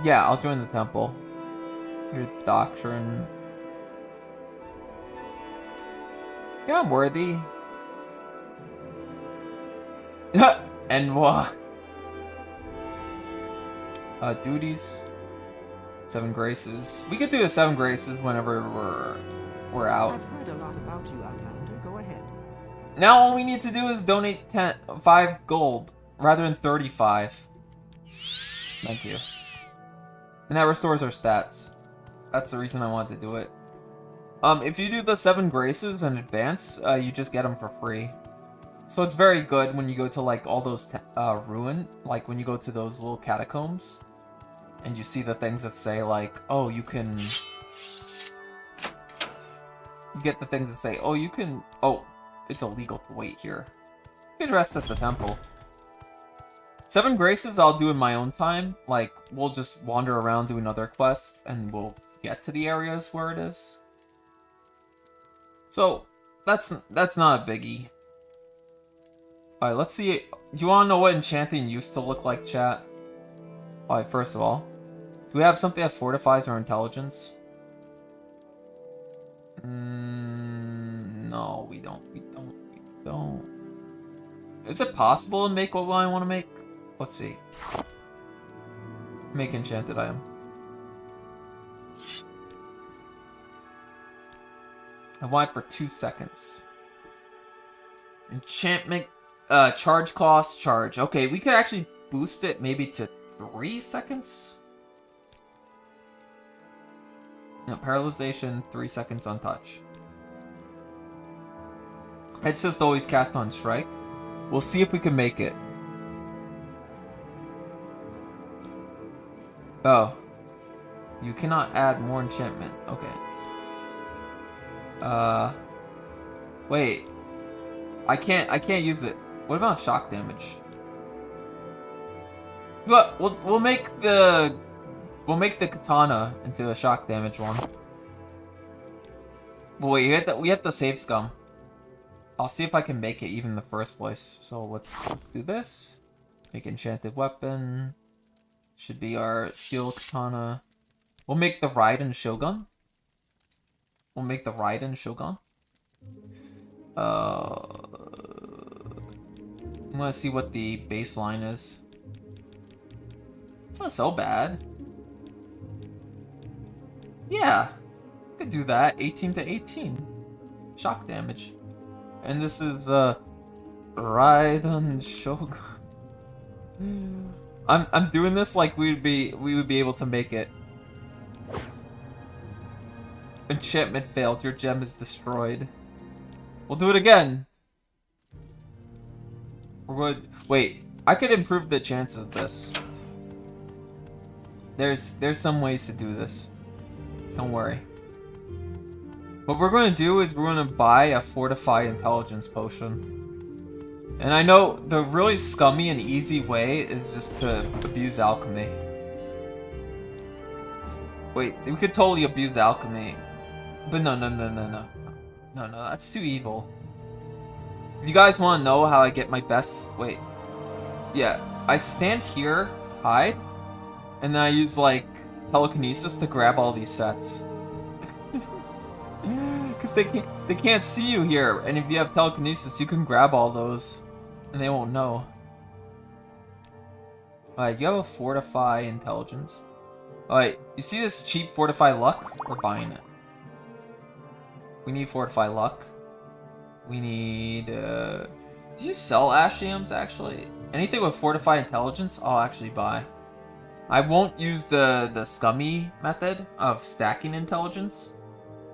Yeah, I'll join the temple. Your doctrine... yeah, I'm worthy. And what? Duties. 7 graces. We could do the 7 graces whenever we're out. I've heard a lot about you, Outlander. Go ahead. Now all we need to do is donate 5 gold rather than 35. Thank you. And that restores our stats. That's the reason I wanted to do it. If you do the 7 graces in advance, you just get them for free. So it's very good when you go to like all those ruin, like when you go to those little catacombs, and you see the things that say like, oh, you can. You get the things that say, oh, you can. Oh, it's illegal to wait here. You can rest at the temple. 7 graces I'll do in my own time. Like we'll just wander around doing other quests, and we'll get to the areas where it is. So that's not a biggie. Alright, let's see. Do you want to know what enchanting used to look like, chat? Alright, first of all, do we have something that fortifies our intelligence? No, we don't. We don't. Is it possible to make what I want to make? Let's see. Make enchanted item. I want it for 2 seconds. Enchantment, charge cost, charge. Okay, we could actually boost it maybe to 3 seconds. No, paralyzation, 3 seconds on touch. It's just always cast on strike. We'll see if we can make it. Oh. You cannot add more enchantment. Okay. Wait. I can't use it. What about shock damage? But we'll make the katana into a shock damage one. But wait, we have to save scum. I'll see if I can make it even in the first place. So let's do this. Make enchanted weapon. Should be our steel katana. We'll make the Raiden Shogun. We'll make the Raiden Shogun. I'm gonna see what the baseline is. It's not so bad. Yeah, could do that. 18 to 18 shock damage, and this is Raiden Shogun. I'm doing this like we would be able to make it. Enchantment failed. Your gem is destroyed. We'll do it again. We're going. Wait, I could improve the chances of this. There's some ways to do this. Don't worry. What we're going to do is we're going to buy a Fortify Intelligence potion. And I know the really scummy and easy way is just to abuse Alchemy. Wait, we could totally abuse Alchemy. But no, that's too evil. If you guys want to know how I get my best... Wait. Yeah, I stand here, hide, and then I use, like, telekinesis to grab all these sets. Because they can't see you here, and if you have telekinesis, you can grab all those, and they won't know. Alright, you have a Fortify Intelligence. Alright, you see this cheap Fortify Luck? We're buying it. We need Fortify Luck. We need, do you sell Ashiums, actually? Anything with Fortify Intelligence, I'll actually buy. I won't use the scummy method of stacking intelligence,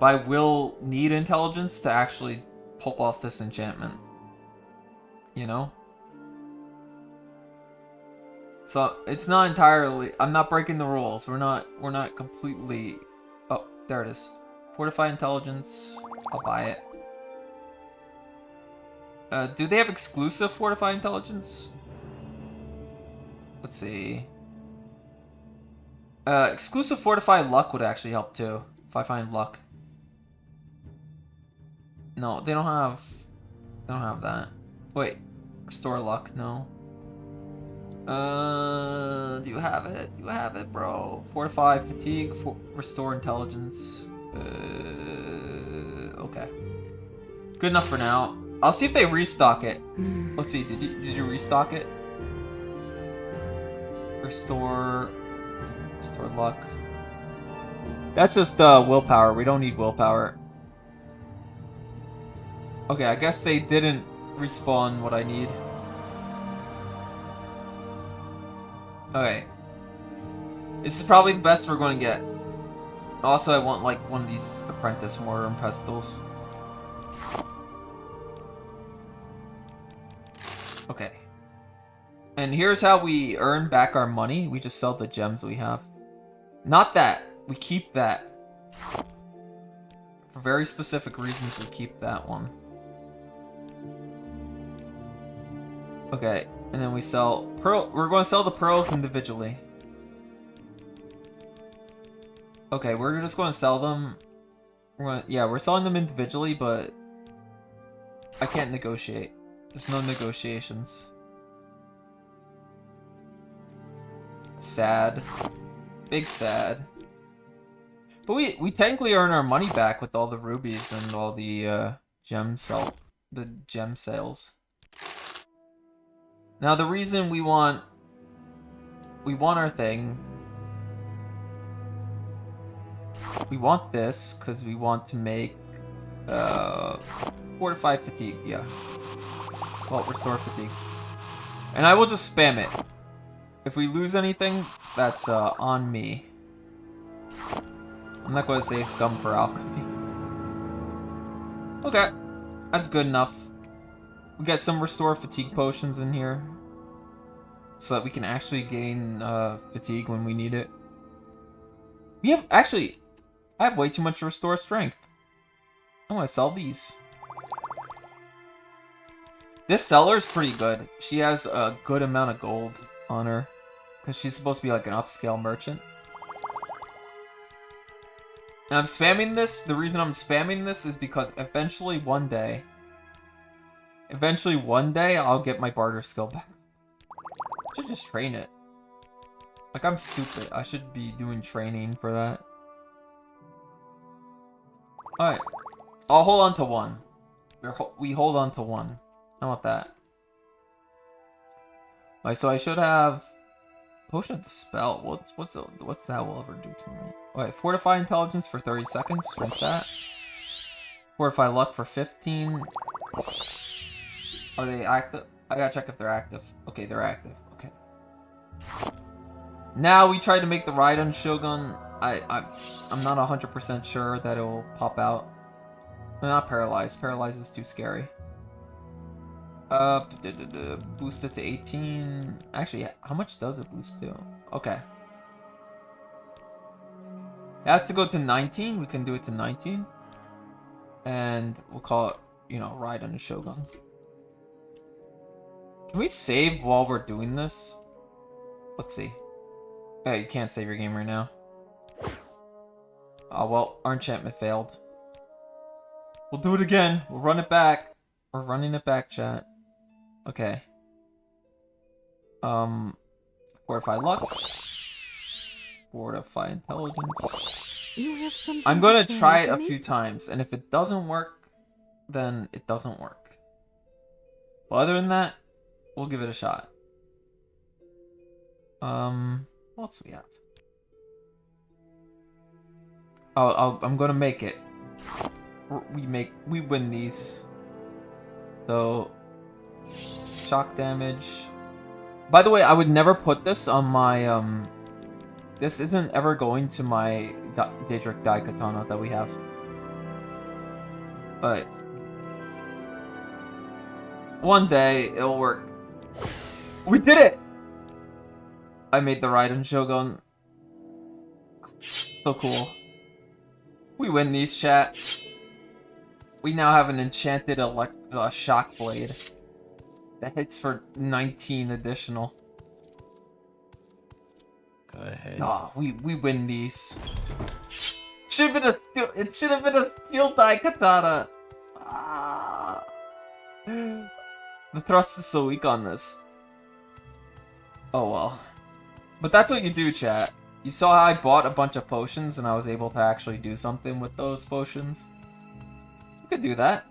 but I will need intelligence to actually pull off this enchantment. You know? So, it's not entirely... I'm not breaking the rules. We're not completely... Oh, there it is. Fortify Intelligence. I'll buy it. Do they have exclusive Fortify Intelligence? Let's see. Exclusive Fortify Luck would actually help too, if I find luck. No, they don't have that. Wait, restore luck, no. Do you have it? Do you have it, bro? Fortify fatigue, restore intelligence. Okay. Good enough for now. I'll see if they restock it. Let's see, did you restock it? Restore luck. That's just willpower. We don't need willpower. Okay, I guess they didn't respawn what I need. Okay. This is probably the best we're going to get. Also, I want like one of these apprentice mortar and pestles. Okay. And here's how we earn back our money. We just sell the gems we have. Not that. We keep that. For very specific reasons, we keep that one. Okay. And then we sell pearl. We're going to sell the pearls individually. Okay, we're just going to sell them. We're selling them individually, but I can't negotiate. There's no negotiations. Sad. Big sad. But we technically earn our money back with all the rubies and all the gem sales. Now the reason we want our thing. We want this because we want to make fortify fatigue, yeah. Well, restore fatigue. And I will just spam it. If we lose anything, that's on me. I'm not going to save scum for alchemy. Okay, that's good enough. We got some restore fatigue potions in here, so that we can actually gain fatigue when we need it. We have actually. I have way too much to restore strength. I want to sell these. This seller is pretty good. She has a good amount of gold on her. Because she's supposed to be like an upscale merchant. And I'm spamming this. The reason I'm spamming this is because eventually one day, I'll get my barter skill back. should just train it. Like, I'm stupid. I should be doing training for that. Alright. I'll hold on to 1. We hold on to 1. How about that? Alright, so I should have... Potion of Dispel. What's that will ever do to me? Alright, Fortify Intelligence for 30 seconds. Drink that. Fortify Luck for 15. Are they active? I gotta check if they're active. Okay, they're active. Okay. Now we try to make the Raiden Shogun. I'm not 100% sure that it will pop out. I'm not paralyzed. Paralyzed is too scary. Boost it to 18. Actually, how much does it boost to? Okay. It has to go to 19. We can do it to 19. And we'll call it, you know, Raiden Shogun. Can we save while we're doing this? Let's see. Hey, you can't save your game right now. Oh, well, our enchantment failed. We'll do it again. We'll run it back. We're running it back, chat. Okay. Fortify Luck. Fortify Intelligence. You have something I'm gonna to say try it to a me? few times, and if it doesn't work, then it doesn't work. But other than that, we'll give it a shot. What else do we have? I'm gonna make it. We win these. So, shock damage. By the way, I would never put this on my, this isn't ever going to my Daedric Daikatana that we have. But one day, it'll work. We did it! I made the Raiden Shogun. So cool. We win these, chat. We now have an enchanted shock blade that hits for 19 additional. Go ahead. Oh, we win these. It should have been a steel Daikatana. Ah. The thrust is so weak on this. Oh well. But that's what you do, chat. You saw how I bought a bunch of potions and I was able to actually do something with those potions. You could do that.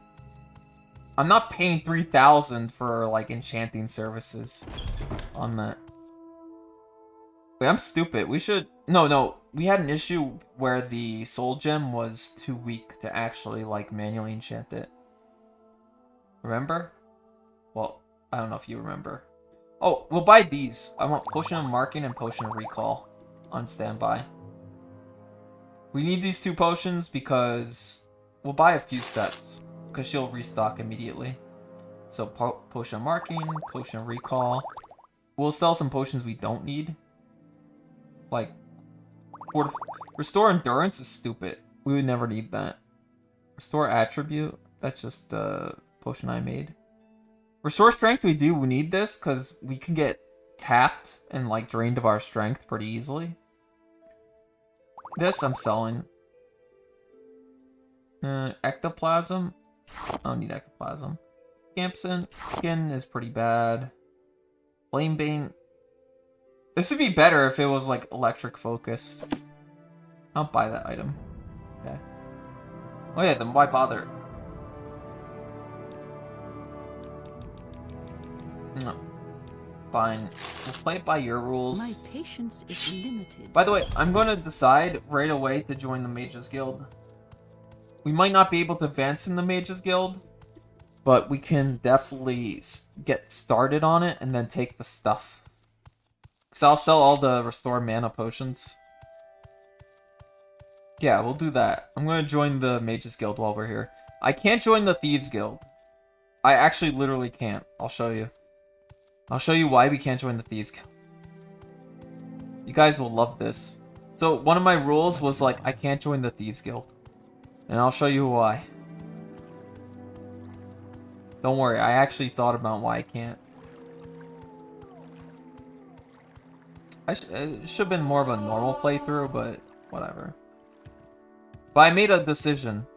I'm not paying 3,000 for, like, enchanting services on that. Wait, I'm stupid. We should... No. We had an issue where the soul gem was too weak to actually, like, manually enchant it. Remember? Well, I don't know if you remember. Oh, we'll buy these. I want Potion of Marking and Potion of Recall on standby. We need these 2 potions because we'll buy a few sets because she'll restock immediately. So Potion of Marking, Potion of Recall. We'll sell some potions we don't need. Like, Restore Endurance is stupid. We would never need that. Restore Attribute. That's just the potion I made. Restore Strength, we need this, because we can get tapped and, like, drained of our strength pretty easily. This I'm selling. Ectoplasm. I don't need Ectoplasm. Skin is pretty bad. Flamebane. This would be better if it was, like, electric focused. I'll buy that item. Okay. Oh yeah, then why bother? No. Fine. We'll play it by your rules. My patience is limited. By the way, I'm going to decide right away to join the Mages Guild. We might not be able to advance in the Mages Guild, but we can definitely get started on it and then take the stuff. Because I'll sell all the Restore Mana Potions. Yeah, we'll do that. I'm going to join the Mages Guild while we're here. I can't join the Thieves Guild. I actually literally can't. I'll show you. I'll show you why we can't join the Thieves Guild. You guys will love this. So, one of my rules was, like, I can't join the Thieves Guild. And I'll show you why. Don't worry, I actually thought about why I can't. It should have been more of a normal playthrough, but whatever. But I made a decision.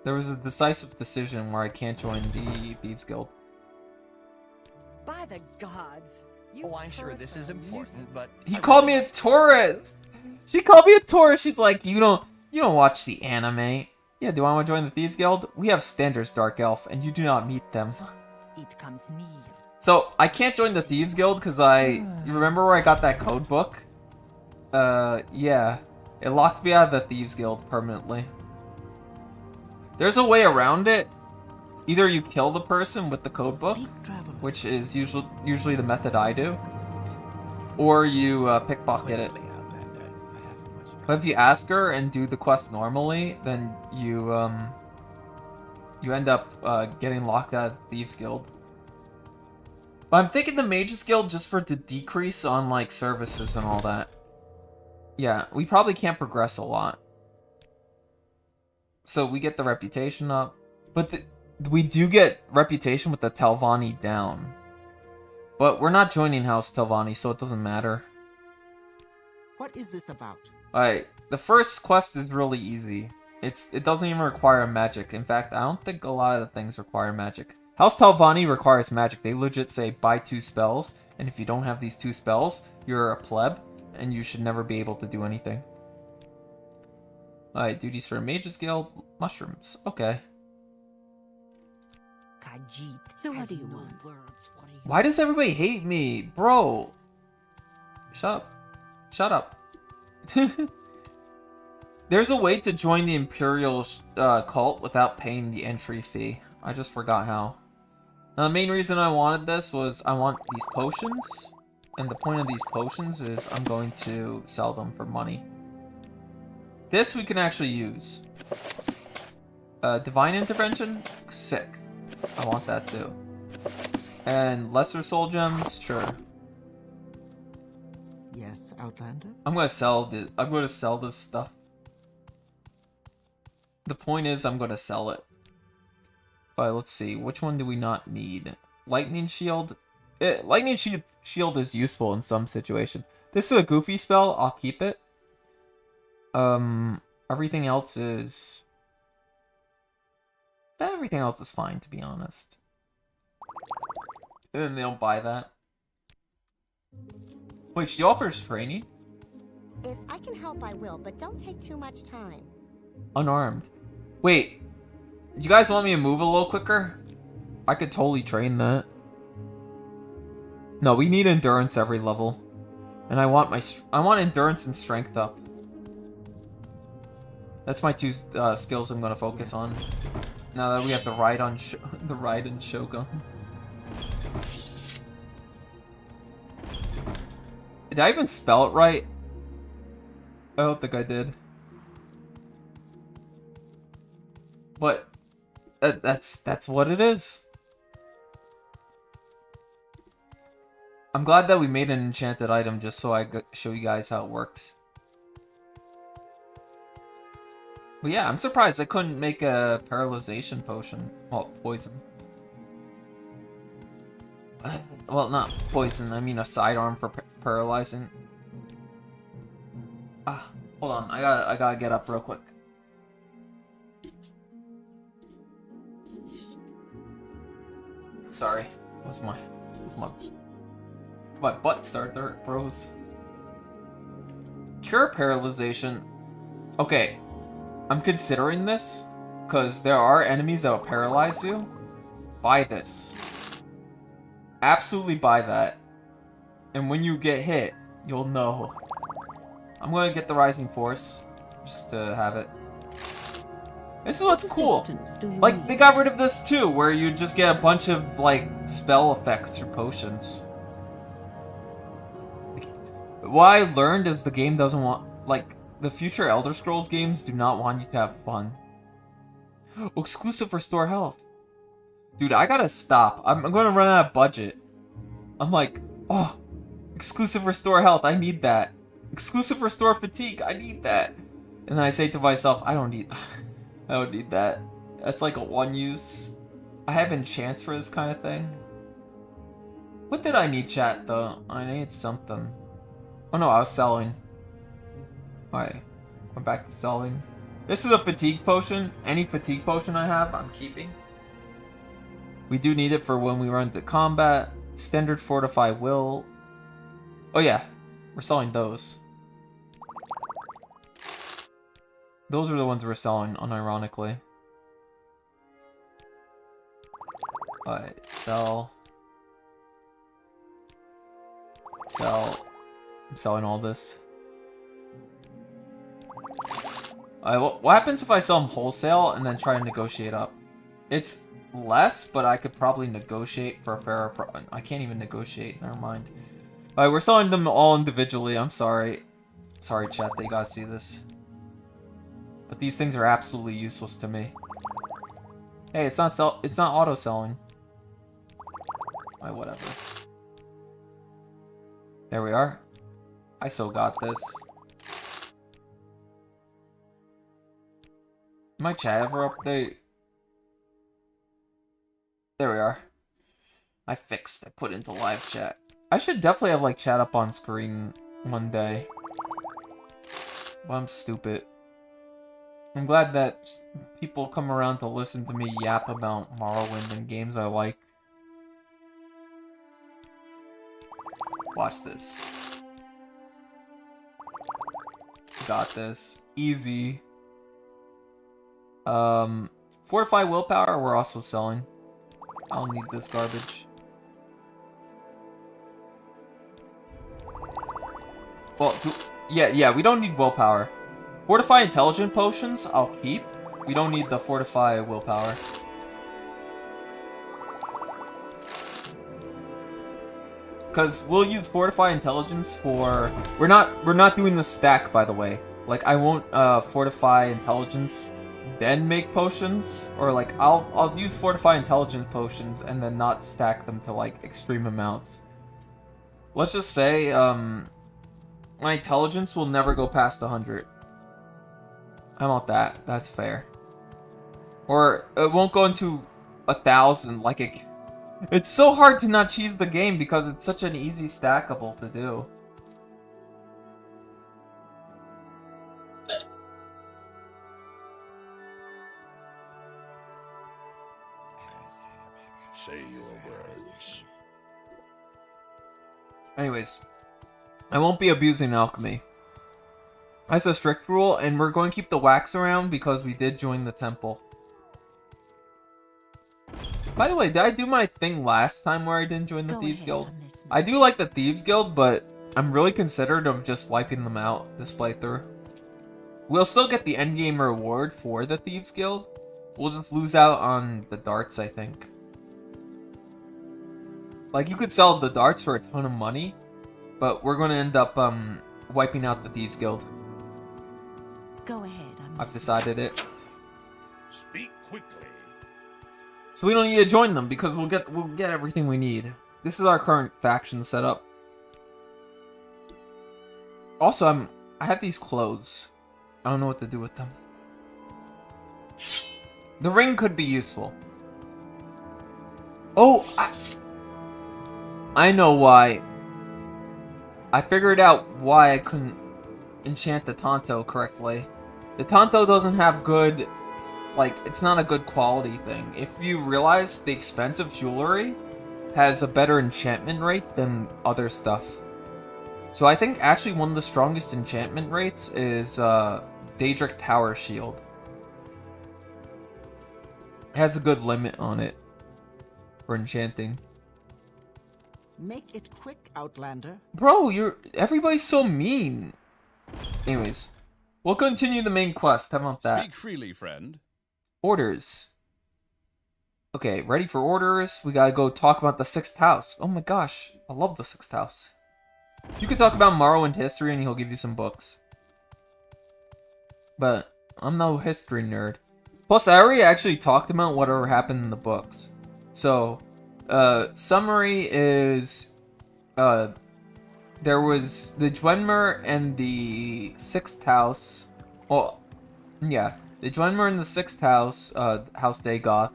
There was a decisive decision where I can't join the Thieves Guild. By the gods. You I'm sure this is personal important, but He called me a tourist. She called me a tourist. She's like, you don't watch the anime. Yeah, do I want to join the Thieves Guild? We have standards, Dark Elf, and you do not meet them. It comes near. So, I can't join the Thieves Guild because you remember where I got that code book? Yeah. It locked me out of the Thieves Guild permanently. There's a way around it. Either you kill the person with the code book, Traveler. which is usually the method I do, or you pickpocket it. But if you ask her and do the quest normally, then you end up getting locked out of the Thieves Guild. But I'm thinking the Mages Guild just for the decrease on like services and all that. Yeah, we probably can't progress a lot. So we get the reputation up, but we do get reputation with the Telvanni down. But we're not joining House Telvanni, so it doesn't matter. What is this about? Alright, the first quest is really easy. It doesn't even require magic. In fact, I don't think a lot of the things require magic. House Telvanni requires magic. They legit say buy 2 spells, and if you don't have these 2 spells, you're a pleb, and you should never be able to do anything. Alright, duties for a Mages Guild. Mushrooms. Okay. Khajiit So what has do you no want? words for you. Why does everybody hate me? Bro! Shut up. Shut up. There's a way to join the Imperial cult without paying the entry fee. I just forgot how. Now, the main reason I wanted this was I want these potions. And the point of these potions is I'm going to sell them for money. This we can actually use. Divine Intervention? Sick. I want that too. And Lesser Soul Gems? Sure. Yes, Outlander? I'm gonna sell this stuff. The point is I'm gonna sell it. Alright, let's see. Which one do we not need? Lightning Shield? Lightning Shield is useful in some situations. This is a goofy spell. I'll keep it. Everything else is... Everything else is fine, to be honest. And then they don't buy that. Wait, she offers training? If I can help, I will, but don't take too much time. Unarmed. Wait, you guys want me to move a little quicker? I could totally train that. No, we need endurance every level. And I want endurance and strength up. That's my 2 skills I'm gonna focus on. Now that we have the ride on the ride and Shogun. Did I even spell it right? I don't think I did. But that's what it is. I'm glad that we made an enchanted item just so I could show you guys how it works. But yeah, I'm surprised I couldn't make a paralyzation potion. Well, poison. Well, not poison, I mean a sidearm for paralyzing. Ah, hold on, I gotta get up real quick. Sorry, it's my butt start to hurt, bros. Cure paralyzation. Okay, I'm considering this because there are enemies that will paralyze you. Buy this. Absolutely buy that. And when you get hit, you'll know. I'm gonna get the Rising Force just to have it. This is what's cool. Like, they got rid of this too, where you just get a bunch of, like, spell effects through potions. What I learned is the game doesn't want, like, the future Elder Scrolls games do not want you to have fun. Exclusive restore health. Dude, I gotta stop. I'm gonna run out of budget. I'm like, oh, exclusive restore health, I need that. Exclusive restore fatigue, I need that. And then I say to myself, I don't need that. That's like a one use. I have enchants for this kind of thing. What did I need, chat, though? I need something. Oh no, I was selling. Alright, I'm back to selling. This is a fatigue potion. Any fatigue potion I have, I'm keeping. We do need it for when we run into combat. Standard Fortify Will. Oh yeah, we're selling those. Those are the ones we're selling, unironically. Alright, sell. Sell. I'm selling all this. Alright, what happens if I sell them wholesale and then try to negotiate up? It's less, but I could probably negotiate for a fairer price. I can't even negotiate, never mind. Alright, we're selling them all individually, I'm sorry. Sorry chat that you guys see this. But these things are absolutely useless to me. Hey, it's not auto-selling. Alright, whatever. There we are. I so got this. My chat ever update? There we are. I put into live chat. I should definitely have like chat up on screen one day. But I'm stupid. I'm glad that people come around to listen to me yap about Morrowind and games I like. Watch this. Got this. Easy. Fortify willpower we're also selling. I don't need this garbage. Well, yeah, we don't need willpower. Fortify intelligent potions, I'll keep. We don't need the fortify willpower. Cause we'll use fortify intelligence for we're not doing the stack, by the way. Like I won't fortify intelligence then make potions, or like I'll use fortify intelligence potions and then not stack them to like extreme amounts. Let's just say my intelligence will never go past 100. How about that? That's fair. Or it won't go into 1,000 like it. It's so hard to not cheese the game because it's such an easy stackable to do. Say your words. Anyways, I won't be abusing alchemy. That's a strict rule, and we're going to keep the wax around because we did join the temple. By the way, did I do my thing last time where I didn't join the Thieves Guild? I do like the Thieves Guild, but I'm really considerate of just wiping them out this playthrough. We'll still get the endgame reward for the Thieves Guild. We'll just lose out on the darts, I think. Like, you could sell the darts for a ton of money, but we're going to end up wiping out the Thieves Guild. Go ahead. I've decided it. Speak quickly. So we don't need to join them because we'll get everything we need. This is our current faction setup. Also, I have these clothes. I don't know what to do with them. The ring could be useful. Oh, I know why. I figured out why I couldn't enchant the Tonto correctly. The Tonto doesn't have good, like, it's not a good quality thing. If you realize the expensive jewelry has a better enchantment rate than other stuff. So I think actually one of the strongest enchantment rates is Daedric Tower Shield. It has a good limit on it for enchanting. Make it quick, Outlander. Bro, everybody's so mean. Anyways, we'll continue the main quest. How about that? Speak freely, friend. Orders. Okay, ready for orders. We gotta go talk about the 6th house. Oh my gosh, I love the 6th house. You can talk about Morrowind history and he'll give you some books. But I'm no history nerd. Plus, I already actually talked about whatever happened in the books. So, summary is, there was the Dwemer and the 6th house. Well, yeah, the Dwemer and the 6th house, House Dagoth,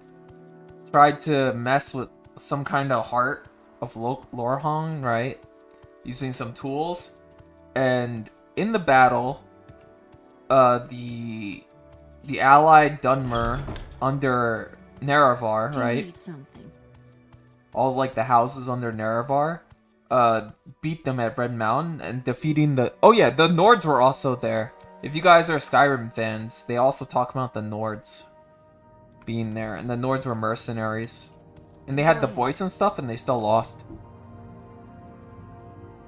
tried to mess with some kind of heart of Lorhong, right? Using some tools. And in the battle, the allied Dunmer under Nerevar, right? Something. All like the houses under Nerevar beat them at Red Mountain and defeating the... Oh yeah, the Nords were also there. If you guys are Skyrim fans, they also talk about the Nords being there. And the Nords were mercenaries. And they had the voice and stuff, and they still lost.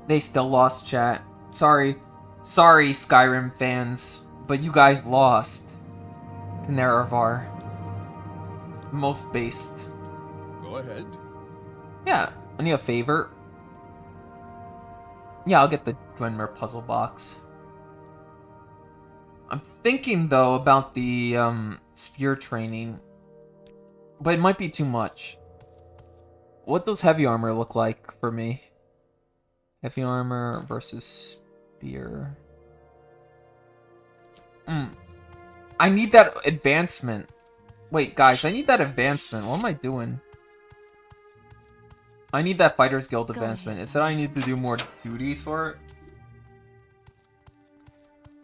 They still lost, chat. Sorry, Skyrim fans, but you guys lost to Nerevar. Most based. Go ahead. Yeah, I need a favor. Yeah, I'll get the Dwemer puzzle box. I'm thinking, though, about the spear training. But it might be too much. What does heavy armor look like for me? Heavy armor versus spear. I need that advancement. Wait, guys, I need that advancement. What am I doing? I need that Fighters Guild advancement. It said I need to do more duties for it.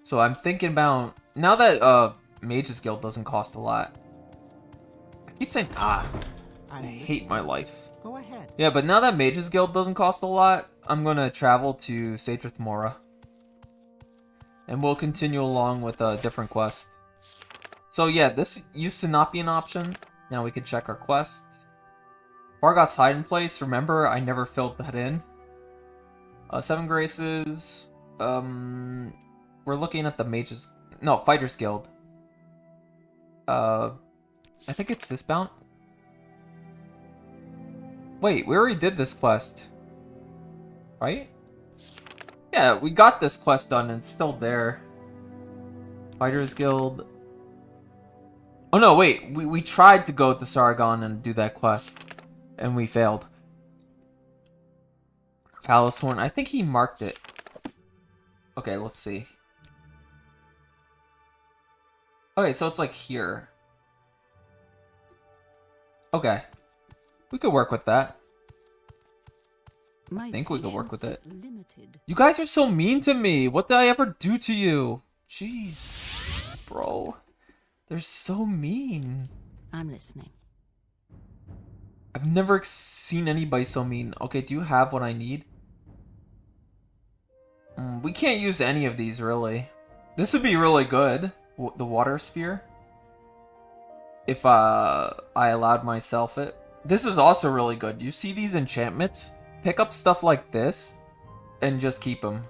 So I'm thinking about... Now that Mages Guild doesn't cost a lot. I keep saying, I hate my life. Go ahead. Yeah, but now that Mages Guild doesn't cost a lot, I'm gonna travel to Sadrith Mora. And we'll continue along with a different quest. So yeah, this used to not be an option. Now we can check our quest. Bargoth's hiding place. Remember, I never filled that in. 7 Graces. We're looking at the Mages... No, Fighters Guild. I think it's this bound. Wait, we already did this quest. Right? Yeah, we got this quest done and it's still there. Fighters Guild. Oh no, wait. We tried to go to Sargon and do that quest. And we failed. Palace Horn. I think he marked it. Okay, let's see. Okay, so it's like here. Okay. We could work with that. I think we could work with it. You guys are so mean to me. What did I ever do to you? Jeez. Bro. They're so mean. I'm listening. I've never seen anybody so mean. Okay, do you have what I need? We can't use any of these, really. This would be really good. The water spear. If I allowed myself it. This is also really good. You see these enchantments? Pick up stuff like this and just keep them.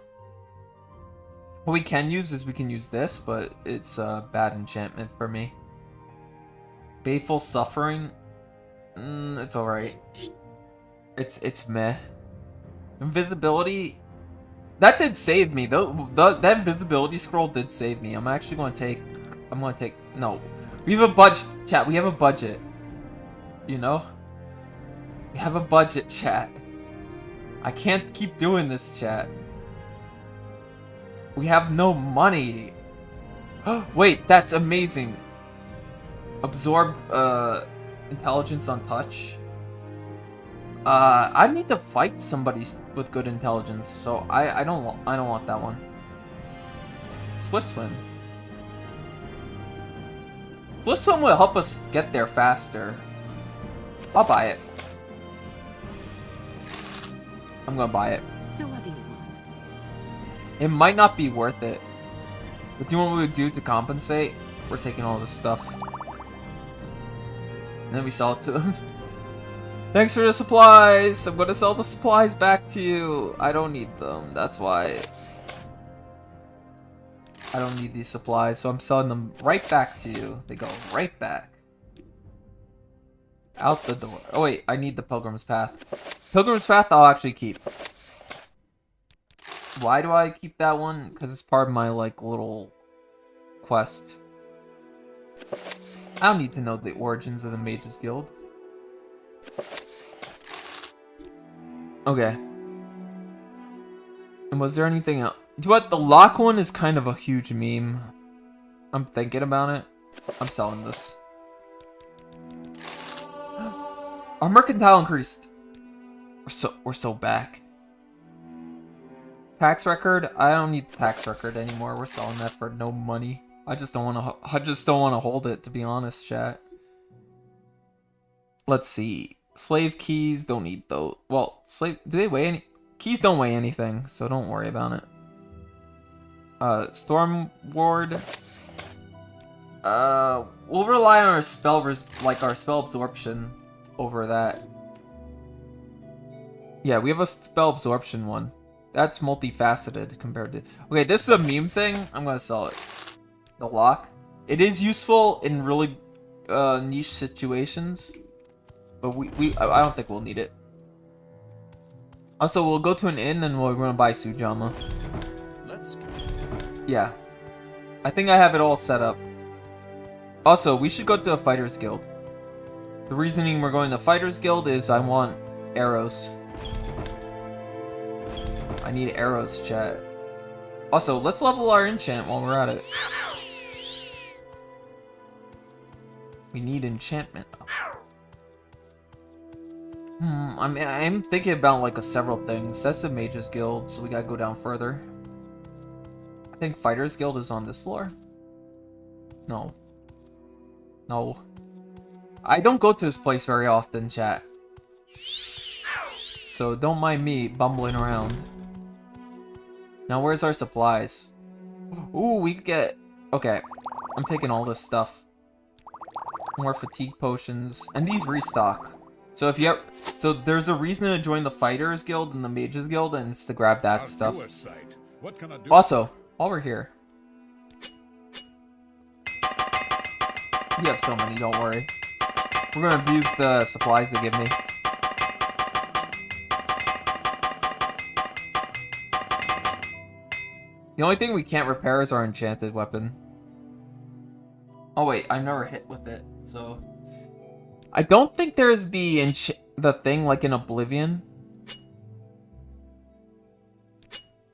What we can use is we can use this, but it's a bad enchantment for me. Baleful Suffering. It's alright. It's meh. Invisibility. That did save me. That invisibility scroll did save me. I'm actually going to take... No. We have a budget. Chat, we have a budget. You know? We have a budget, chat. I can't keep doing this, chat. We have no money. Wait, that's amazing. Absorb intelligence on touch. I need to fight somebody with good intelligence, so I don't want that one. Swift Swim. Swift Swim will help us get there faster. I'll buy it. I'm gonna buy it. So what do you want? It might not be worth it. But do you know what we would do to compensate? We're taking all this stuff. And then we sell it to them. Thanks for the supplies! I'm gonna sell the supplies back to you. I don't need them. That's why. I don't need these supplies, so I'm selling them right back to you. They go right back. Out the door. Oh wait, I need the Pilgrim's Path. Pilgrim's Path I'll actually keep. Why do I keep that one? Because it's part of my, like, little quest. I don't need to know the origins of the Mages Guild. Okay. And was there anything else? Do what? The lock one is kind of a huge meme. I'm thinking about it. I'm selling this. Our mercantile increased. We're so back. Tax record? I don't need the tax record anymore. We're selling that for no money. I just don't want to hold it, to be honest, chat. Let's see. Slave keys, don't need those. Well, do they weigh any? Keys don't weigh anything, so don't worry about it. Storm Ward. We'll rely on our our spell absorption over that. Yeah, we have a spell absorption one. That's multifaceted compared to... Okay, this is a meme thing. I'm gonna sell it. The lock. It is useful in really niche situations, but I don't think we'll need it. Also, we'll go to an inn and we're gonna buy Sujama. Let's go. Yeah. I think I have it all set up. Also, we should go to a Fighters Guild. The reasoning we're going to Fighters Guild is I want arrows. I need arrows, chat. Also, let's level our enchant while we're at it. We need enchantment. I'm thinking about like several things. That's the Mages Guild, so we gotta go down further. I think Fighters Guild is on this floor. No. No. I don't go to this place very often, chat. So don't mind me bumbling around. Now where's our supplies? Ooh, we could get... Okay. I'm taking all this stuff. More fatigue potions. And these restock. So if you have... So there's a reason to join the Fighters Guild and the Mages Guild, and it's to grab that stuff. What can I do? Also, while we're here... We have so many, don't worry. We're gonna abuse the supplies they give me. The only thing we can't repair is our enchanted weapon. Oh wait, I've never hit with it, so... I don't think there's the thing like in Oblivion.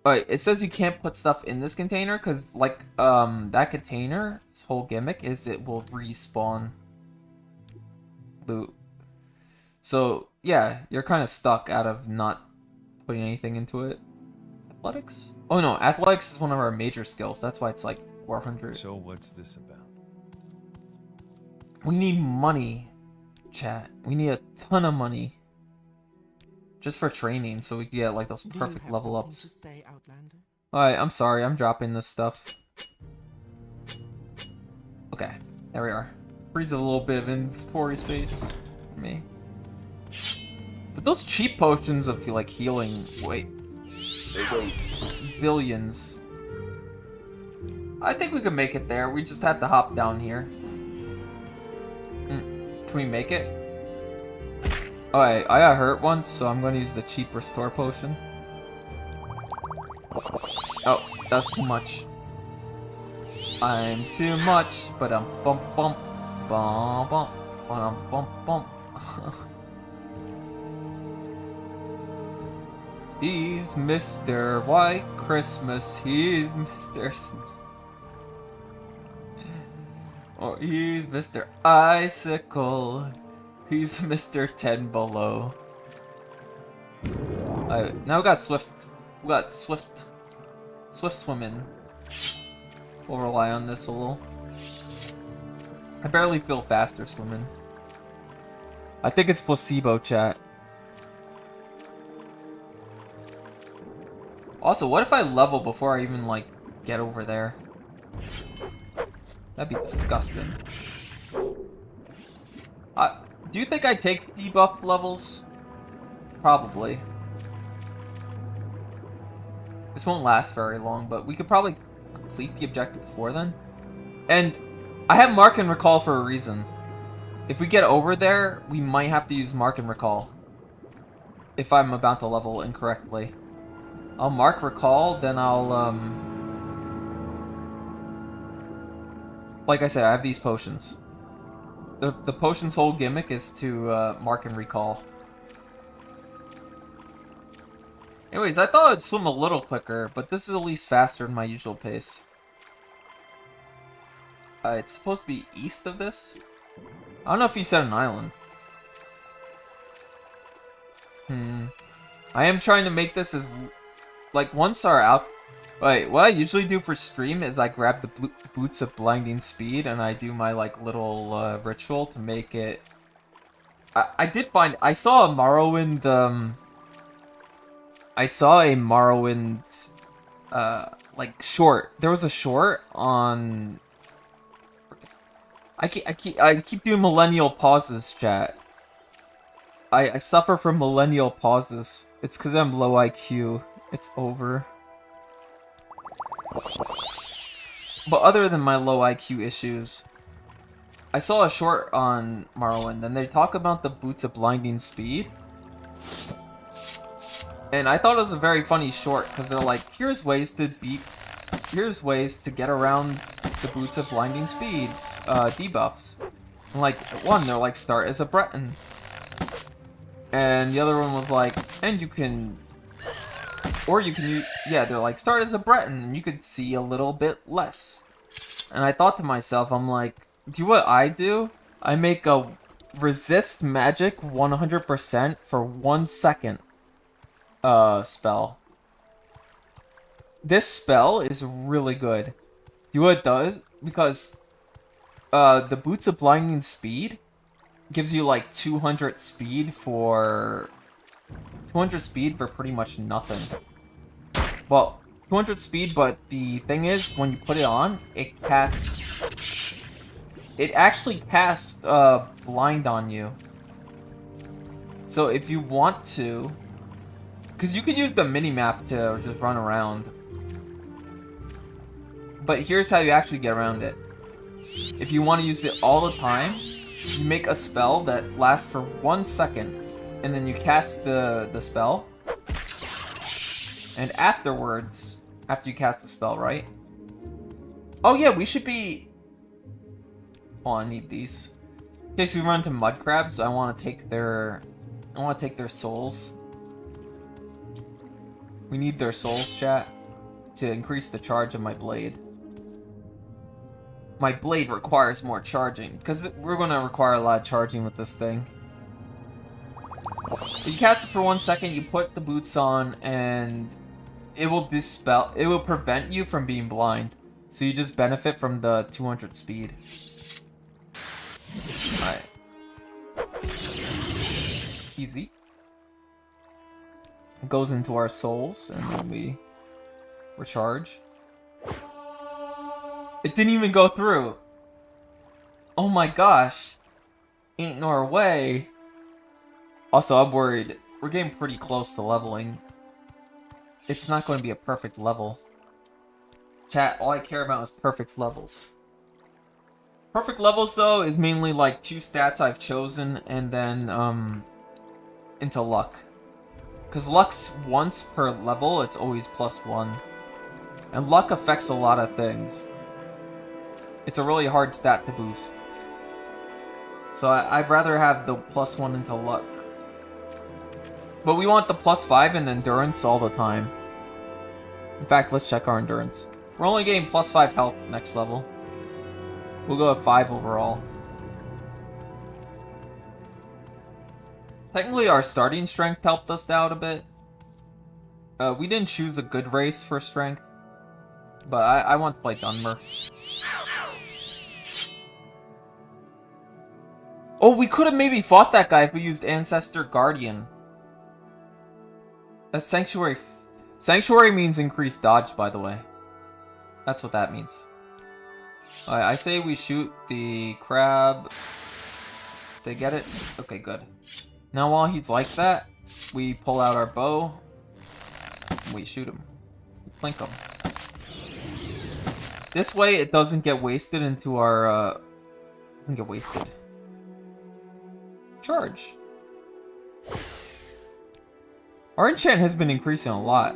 But it says you can't put stuff in this container, because like, that container, its whole gimmick is it will respawn loot. So, yeah, you're kind of stuck out of not putting anything into it. Athletics? Oh no, athletics is one of our major skills. That's why it's like 400. So what's this about? We need money, chat. We need a ton of money. Just for training, so we can get like those perfect level ups. Alright, I'm sorry, I'm dropping this stuff. Okay, there we are. Frees a little bit of inventory space for me. But those cheap potions of like healing, wait. Billions. I think we can make it there. We just have to hop down here. Can we make it? Alright, I got hurt once, so I'm gonna use the cheap restore potion. Oh, that's too much. I'm too much, but I'm bump bump bump bump bump bump bump. He's Mr. White Christmas. He's Mr. Or he's Mr. Icicle. He's Mr. 10 below. Alright, now we got Swift. We got Swift. Swift swimming. We'll rely on this a little. I barely feel faster swimming. I think it's placebo, chat. Also, what if I level before I even, like, get over there? That'd be disgusting. Do you think I'd take debuff levels? Probably. This won't last very long, but we could probably complete the objective before then. And I have Mark and Recall for a reason. If we get over there, we might have to use Mark and Recall. If I'm about to level incorrectly. I'll Mark Recall, then I'll, like I said, I have these potions. The potion's whole gimmick is to mark and recall. Anyways, I thought I'd swim a little quicker, but this is at least faster than my usual pace. It's supposed to be east of this? I don't know if he said an island. I am trying to make this as... Like, once our out... Wait, what I usually do for stream is I grab the boots of blinding speed and I do my, like, little ritual to make it... I did find... I saw a Morrowind, I saw a Morrowind, like short. There was a short on. I keep doing millennial pauses, chat. I suffer from millennial pauses. It's because I'm low IQ. It's over. But other than my low IQ issues, I saw a short on Morrowind, and they talk about the boots of blinding speed. And I thought it was a very funny short, because they're like, here's ways to get around the boots of blinding speeds, debuffs. And like, one, they're like, start as a Breton. And the other one was like, and you can, or you can use, yeah, they're like, start as a Breton, and you could see a little bit less. And I thought to myself, I'm like, do what I do? I make a resist magic 100% for 1 second spell. This spell is really good. Do what it does? Because the Boots of Blinding Speed gives you like 200 speed for pretty much nothing. Well, 200 speed, but the thing is, when you put it on, it actually casts blind on you. So if you want to, because you could use the mini-map to just run around. But here's how you actually get around it. If you want to use it all the time, you make a spell that lasts for 1 second, and then you cast the spell. And afterwards, after you cast the spell, right? Oh yeah, we should be... Oh, I need these. In case we run into mud crabs, I want to take their souls. We need their souls, chat, to increase the charge of my blade. My blade requires more charging, because we're going to require a lot of charging with this thing. You cast it for 1 second, you put the boots on, and it will dispel. It will prevent you from being blind. So you just benefit from the 200 speed. Alright. Easy. It goes into our souls, and then we recharge. It didn't even go through. Oh my gosh. Ain't no way. Also, I'm worried. We're getting pretty close to leveling. It's not going to be a perfect level. Chat, all I care about is perfect levels. Perfect levels, though, is mainly like 2 stats I've chosen, and then, into luck. Because luck's once per level, it's always +1. And luck affects a lot of things. It's a really hard stat to boost. So I'd rather have the +1 into luck. But we want the +5 in endurance all the time. In fact, let's check our endurance. We're only getting +5 health next level. We'll go at 5 overall. Technically, our starting strength helped us out a bit. We didn't choose a good race for strength. But I want to play Dunmer. Oh, we could have maybe fought that guy if we used Ancestor Guardian. That's Sanctuary. Sanctuary means increased dodge, by the way. That's what that means. I say we shoot the crab. They get it? Okay, good. Now while he's like that, we pull out our bow. And we shoot him. We plink him. This way it doesn't get wasted into our... doesn't get wasted. Charge. Our enchant has been increasing a lot.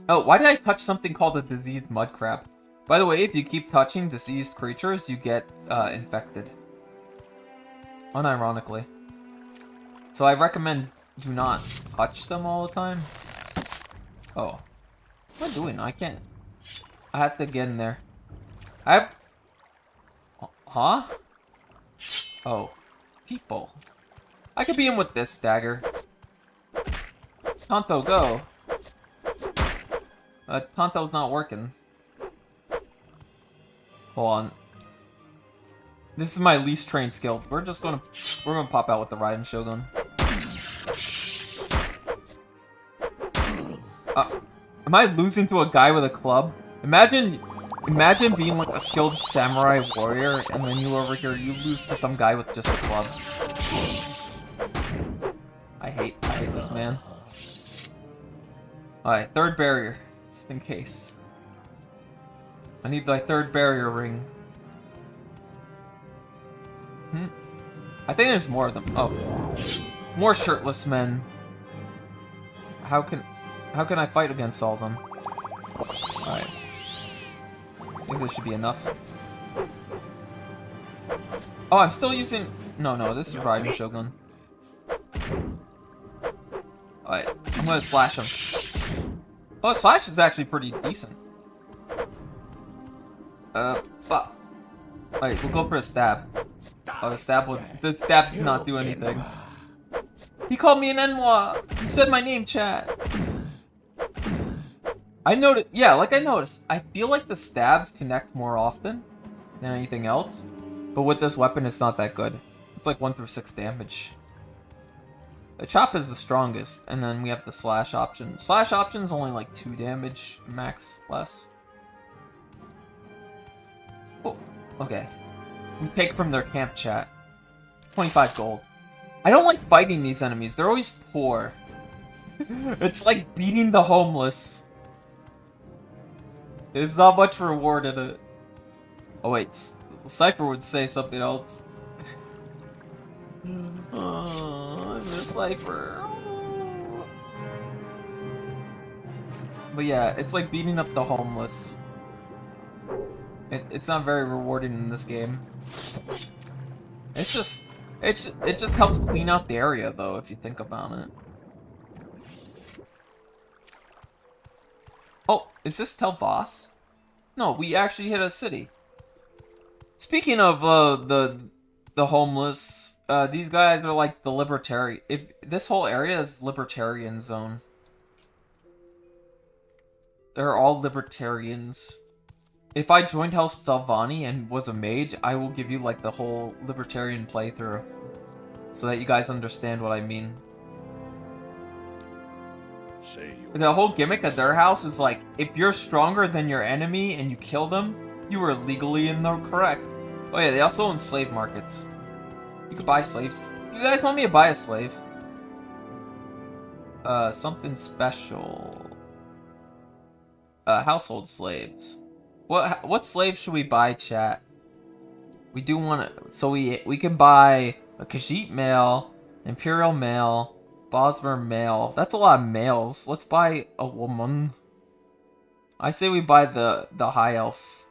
Oh, why did I touch something called a diseased mud crab? By the way, if you keep touching diseased creatures, you get infected. Unironically. So I recommend do not touch them all the time. Oh. What am I doing? I can't. I have to get in there. I have... Huh? Oh. People. I could be in with this dagger. Tonto, go. Tonto's not working. Hold on. This is my least trained skill. We're gonna pop out with the Raiden Shogun. Am I losing to a guy with a club? Imagine being like a skilled samurai warrior, and then you over here, you lose to some guy with just a club. I hate this man. Alright, third barrier, just in case. I need my third barrier ring. I think there's more of them. Oh, more shirtless men. How can I fight against all of them? Alright. I think this should be enough. Oh, I'm still using... No, this is Riding Shogun. Alright, I'm gonna slash him. Oh, slash is actually pretty decent. Fuck. Alright, we'll go for a stab. Oh, the stab did not do anything. He called me an Enwa! He said my name, chat! I noticed, yeah, like I noticed, I feel like the stabs connect more often than anything else. But with this weapon, it's not that good. It's like 1 through 6 damage. The chop is the strongest, and then we have the slash option. Slash option is only like 2 damage max less. Oh, okay. We take from their camp, chat. 25 gold. I don't like fighting these enemies. They're always poor. It's like beating the homeless. There's not much reward in it. Oh wait, Cypher would say something else. Oh, I miss Cypher. But yeah, it's like beating up the homeless. It's not very rewarding in this game. It just helps clean out the area though, if you think about it. Oh, is this Tel Voss? No, we actually hit a city. Speaking of the homeless, these guys are like the libertarian. If this whole area is libertarian zone, they're all libertarians. If I joined House Salvani and was a mage, I will give you like the whole libertarian playthrough, so that you guys understand what I mean. The whole gimmick at their house is like, if you're stronger than your enemy and you kill them, you are legally in the correct. Oh yeah, they also own slave markets. You could buy slaves. Do you guys want me to buy a slave? Something special. Household slaves. What slave should we buy, chat? We do want to, so we can buy a Khajiit male, Imperial male, Bosmer male. That's a lot of males. Let's buy a woman. I say we buy the high elf.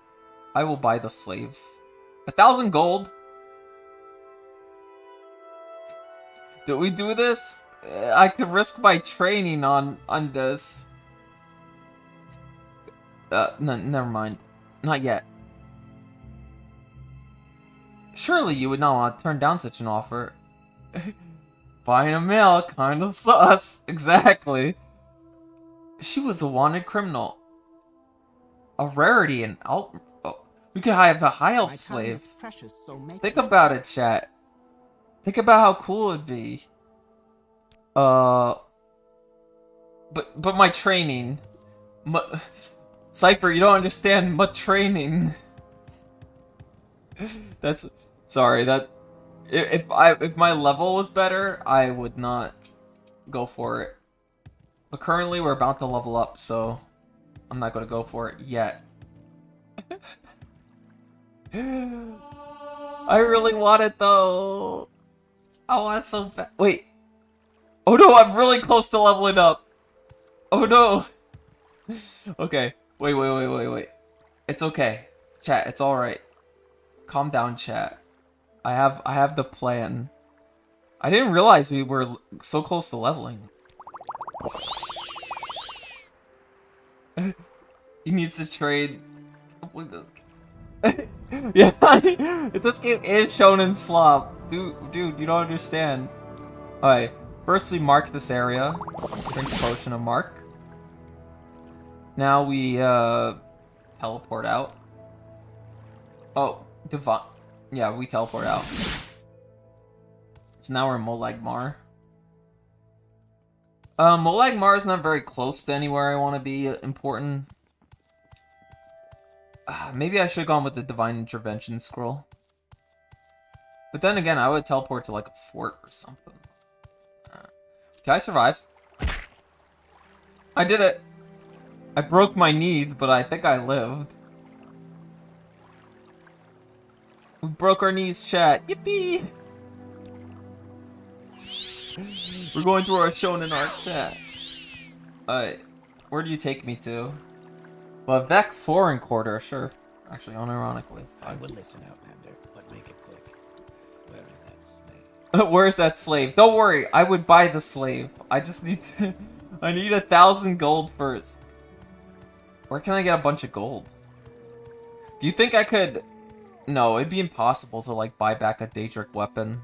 I will buy the slave. 1,000 gold. Do we do this? I could risk my training on this. No, never mind. Not yet. Surely you would not want to turn down such an offer. Buying a male, kind of sus. Exactly. She was a wanted criminal. A rarity and oh, we could have a high elf slave. Precious, so Think about it, chat. Think about how cool it'd be. But my training. Cypher, you don't understand my training. That's sorry. That if my level was better, I would not go for it. But currently, we're about to level up, so I'm not gonna go for it yet. I really want it though. I want it so bad. Wait. Oh no, I'm really close to leveling up. Oh no. Okay. Wait. It's okay. Chat, it's alright. Calm down, chat. I have the plan. I didn't realize we were so close to leveling. He needs to trade. Yeah, this game is shonen slop. Dude, you don't understand. Alright, first we mark this area. Drink the potion of mark. Now we teleport out. Oh, divine. Yeah, we teleport out. So now we're in Molag Mar. Molag Mar is not very close to anywhere I want to be important. Maybe I should have gone with the Divine Intervention scroll. But then again, I would teleport to like a fort or something. Can I survive? I did it! I broke my knees, but I think I lived. We broke our knees, chat. Yippee! We're going through our shonen arc, chat. Where do you take me to? Well, Vec Foreign Quarter, sure. Actually, unironically. I will listen, Outlander, but make it quick. Where is that slave? Where's that slave? Don't worry, I would buy the slave. I just need to... I need 1,000 gold first. Where can I get a bunch of gold? Do you think I could... No, it'd be impossible to, like, buy back a Daedric weapon.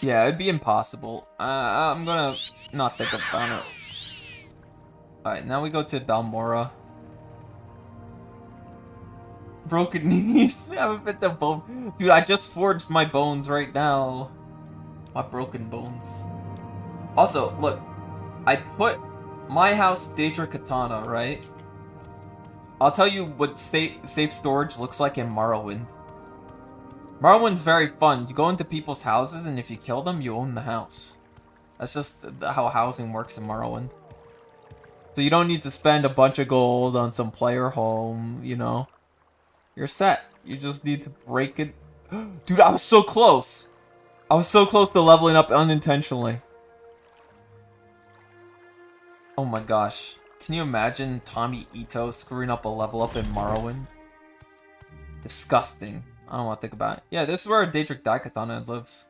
Yeah, it'd be impossible. I'm gonna not think about it. Alright, now we go to Balmora. Broken knees. We haven't been to bone. Dude, I just forged my bones right now. My broken bones. Also, look. I put my house Daedric Katana, right? I'll tell you what safe storage looks like in Morrowind. Morrowind's very fun. You go into people's houses, and if you kill them, you own the house. That's just how housing works in Morrowind. So you don't need to spend a bunch of gold on some player home, you know. You're set. You just need to break it. Dude, I was so close. I was so close to leveling up unintentionally. Oh my gosh. Can you imagine Tommy Ito screwing up a level up in Morrowind? Disgusting. I don't want to think about it. Yeah, this is where Daedric Daikatana lives.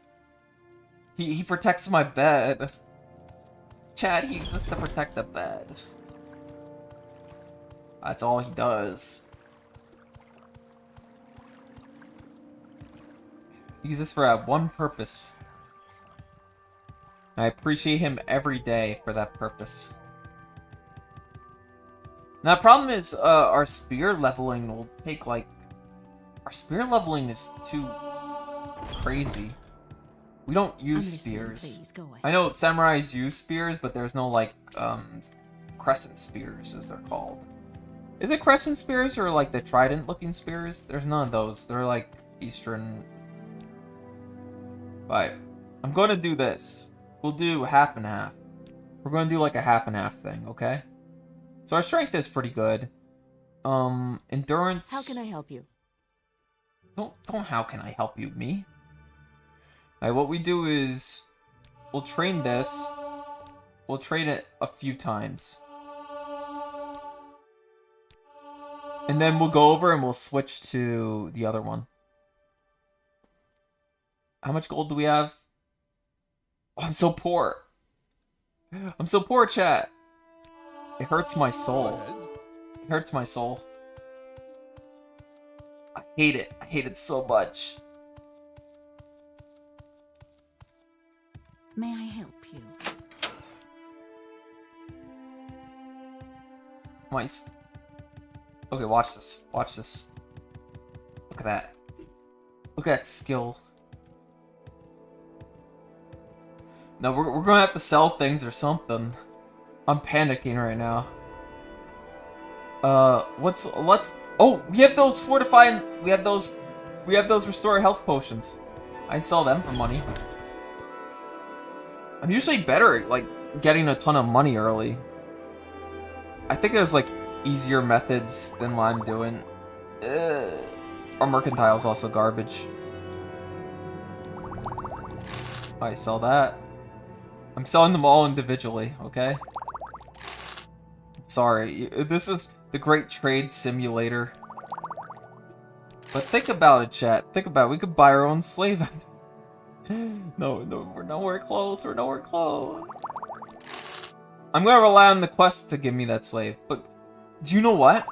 He protects my bed. Chad, he exists to protect the bed. That's all he does. He exists for that one purpose. I appreciate him every day for that purpose. Now, the problem is, our spear leveling will take, like... Our spear leveling is too crazy. We don't use spears. I know samurais use spears, but there's no, like, crescent spears, as they're called. Is it crescent spears or, like, the trident-looking spears? There's none of those. They're, like, Eastern... Right. I'm going to do this. We'll do half and half. We're going to do, like, a half and half thing, okay? So our strength is pretty good. Endurance... How can I help you? Don't how can I help you, me? Alright, what we do is... We'll train this. We'll train it a few times. And then we'll go over and we'll switch to the other one. How much gold do we have? Oh, I'm so poor. I'm so poor, chat. It hurts my soul. It hurts my soul. I hate it. I hate it so much. May I help you? Nice. Okay, watch this. Watch this. Look at that. Look at that skill. No, we're gonna have to sell things or something. I'm panicking right now. Let's. Oh, we have those fortifying. We have those restore health potions. I'd sell them for money. I'm usually better at, like, getting a ton of money early. I think there's, like, easier methods than what I'm doing. Our mercantile's also garbage. I sell that. I'm selling them all individually, okay? Sorry, this is the great trade simulator. But think about it, chat. Think about it. We could buy our own slave. No, we're nowhere close. We're nowhere close. I'm gonna rely on the quest to give me that slave. But do you know what?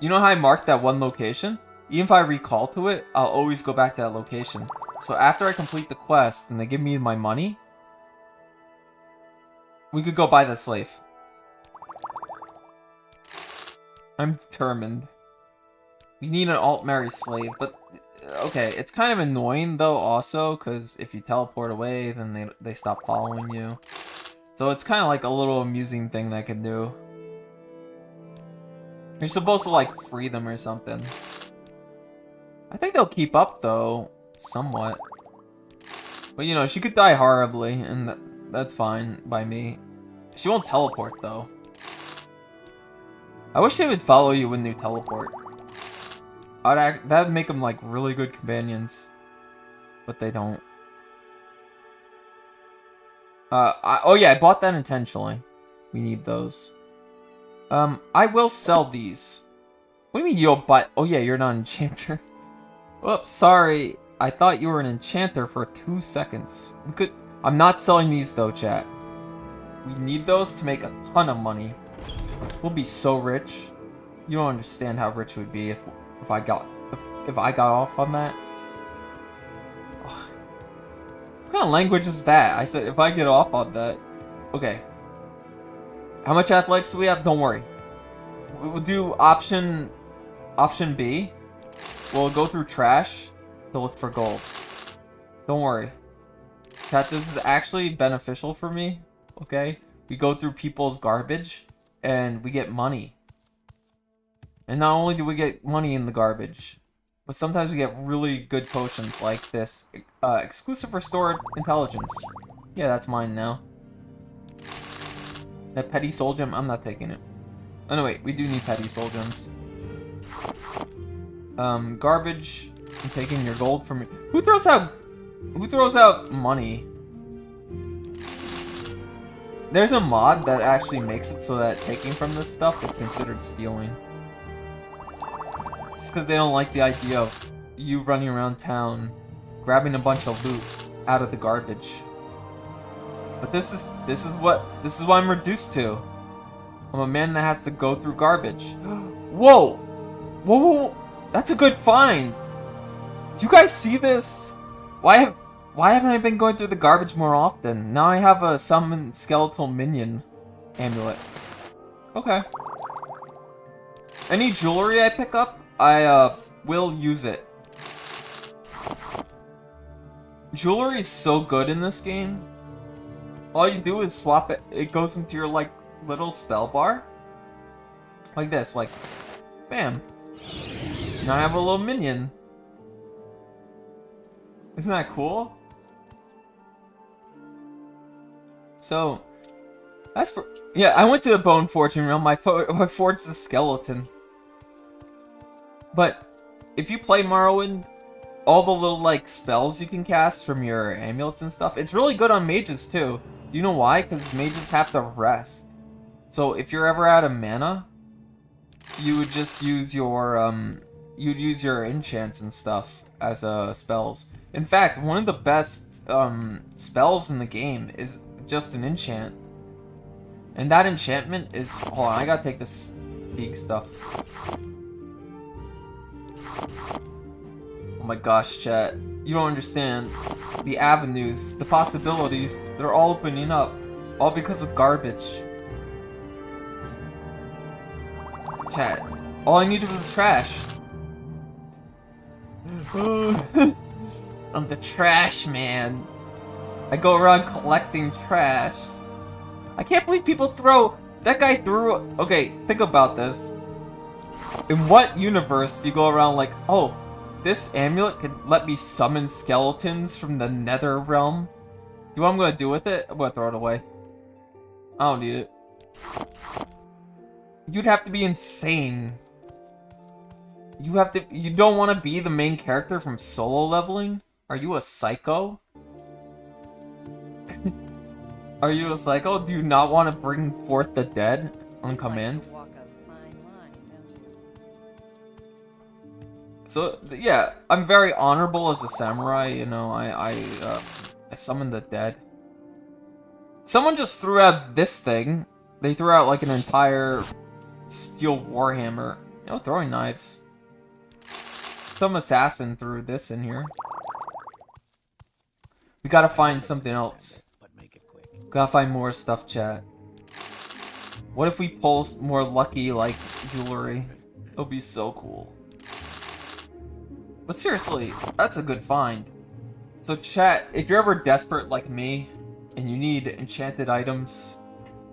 You know how I marked that one location? Even if I recall to it, I'll always go back to that location. So after I complete the quest and they give me my money, we could go buy the slave. I'm determined. We need an Altmary slave, but okay, it's kind of annoying though also, because if you teleport away, then they stop following you. So it's kind of like a little amusing thing that I can do. You're supposed to like free them or something. I think they'll keep up though, somewhat. But you know, she could die horribly, and that's fine by me. She won't teleport though. I wish they would follow you when you teleport. That'd make them like really good companions. But they don't. Oh yeah, I bought that intentionally. We need those. I will sell these. What do you mean you'll buy? Oh yeah, you're not an enchanter. Oops, sorry. I thought you were an enchanter for 2 seconds. We could. I'm not selling these though, chat. We need those to make a ton of money. We'll be so rich. You don't understand how rich we'd be if I got off on that. Ugh. What kind of language is that? I said if I get off on that. Okay. How much athletics do we have? Don't worry. We'll do option B. We'll go through trash to look for gold. Don't worry. Chat, this is actually beneficial for me. Okay? We go through people's garbage and we get money. And not only do we get money in the garbage, but sometimes we get really good potions like this. Exclusive restored intelligence. Yeah, that's mine now. That petty soul gem, I'm not taking it. Oh no, wait, we do need petty soul gems. Garbage. I'm taking your gold from me. Who throws out money? There's a mod that actually makes it so that taking from this stuff is considered stealing. Just because they don't like the idea of you running around town grabbing a bunch of loot out of the garbage. But this is what I'm reduced to. I'm a man that has to go through garbage. Whoa! Whoa! That's a good find! Do you guys see this? Why haven't I been going through the garbage more often? Now I have a summon skeletal minion amulet. Okay. Any jewelry I pick up, I will use it. Jewelry is so good in this game. All you do is swap it. It goes into your like little spell bar. Like this, like bam. Now I have a little minion. Isn't that cool? So, that's for... Yeah, I went to the Bone Fortune realm. I forged the skeleton. But, if you play Morrowind, all the little, like, spells you can cast from your amulets and stuff, it's really good on mages, too. Do you know why? Because mages have to rest. So, if you're ever out of mana, you would just use your, you'd use your enchants and stuff as, spells. In fact, one of the best, spells in the game is just an enchant. And that enchantment is... Hold on, I gotta take this fatigue stuff. Oh my gosh, chat. You don't understand. The avenues, the possibilities, they're all opening up. All because of garbage. Chat, all I needed was trash. I'm the trash man. I go around collecting trash. I can't believe people throw... That guy threw... Okay, think about this. In what universe do you go around like, oh, this amulet could let me summon skeletons from the nether realm? You know what I'm gonna do with it? I'm gonna throw it away. I don't need it. You'd have to be insane. You don't want to be the main character from solo leveling? Are you a psycho? Are you a psycho? Do you not want to bring forth the dead on command? Like to walk a fine line, don't you? So, yeah, I'm very honorable as a samurai, you know, I summoned the dead. Someone just threw out this thing. They threw out like an entire steel warhammer. You know, throwing knives. Some assassin threw this in here. We gotta find something else. Gotta find more stuff, chat. What if we pull more lucky, like, jewelry? It'll be so cool. But seriously, that's a good find. So chat, if you're ever desperate like me, and you need enchanted items,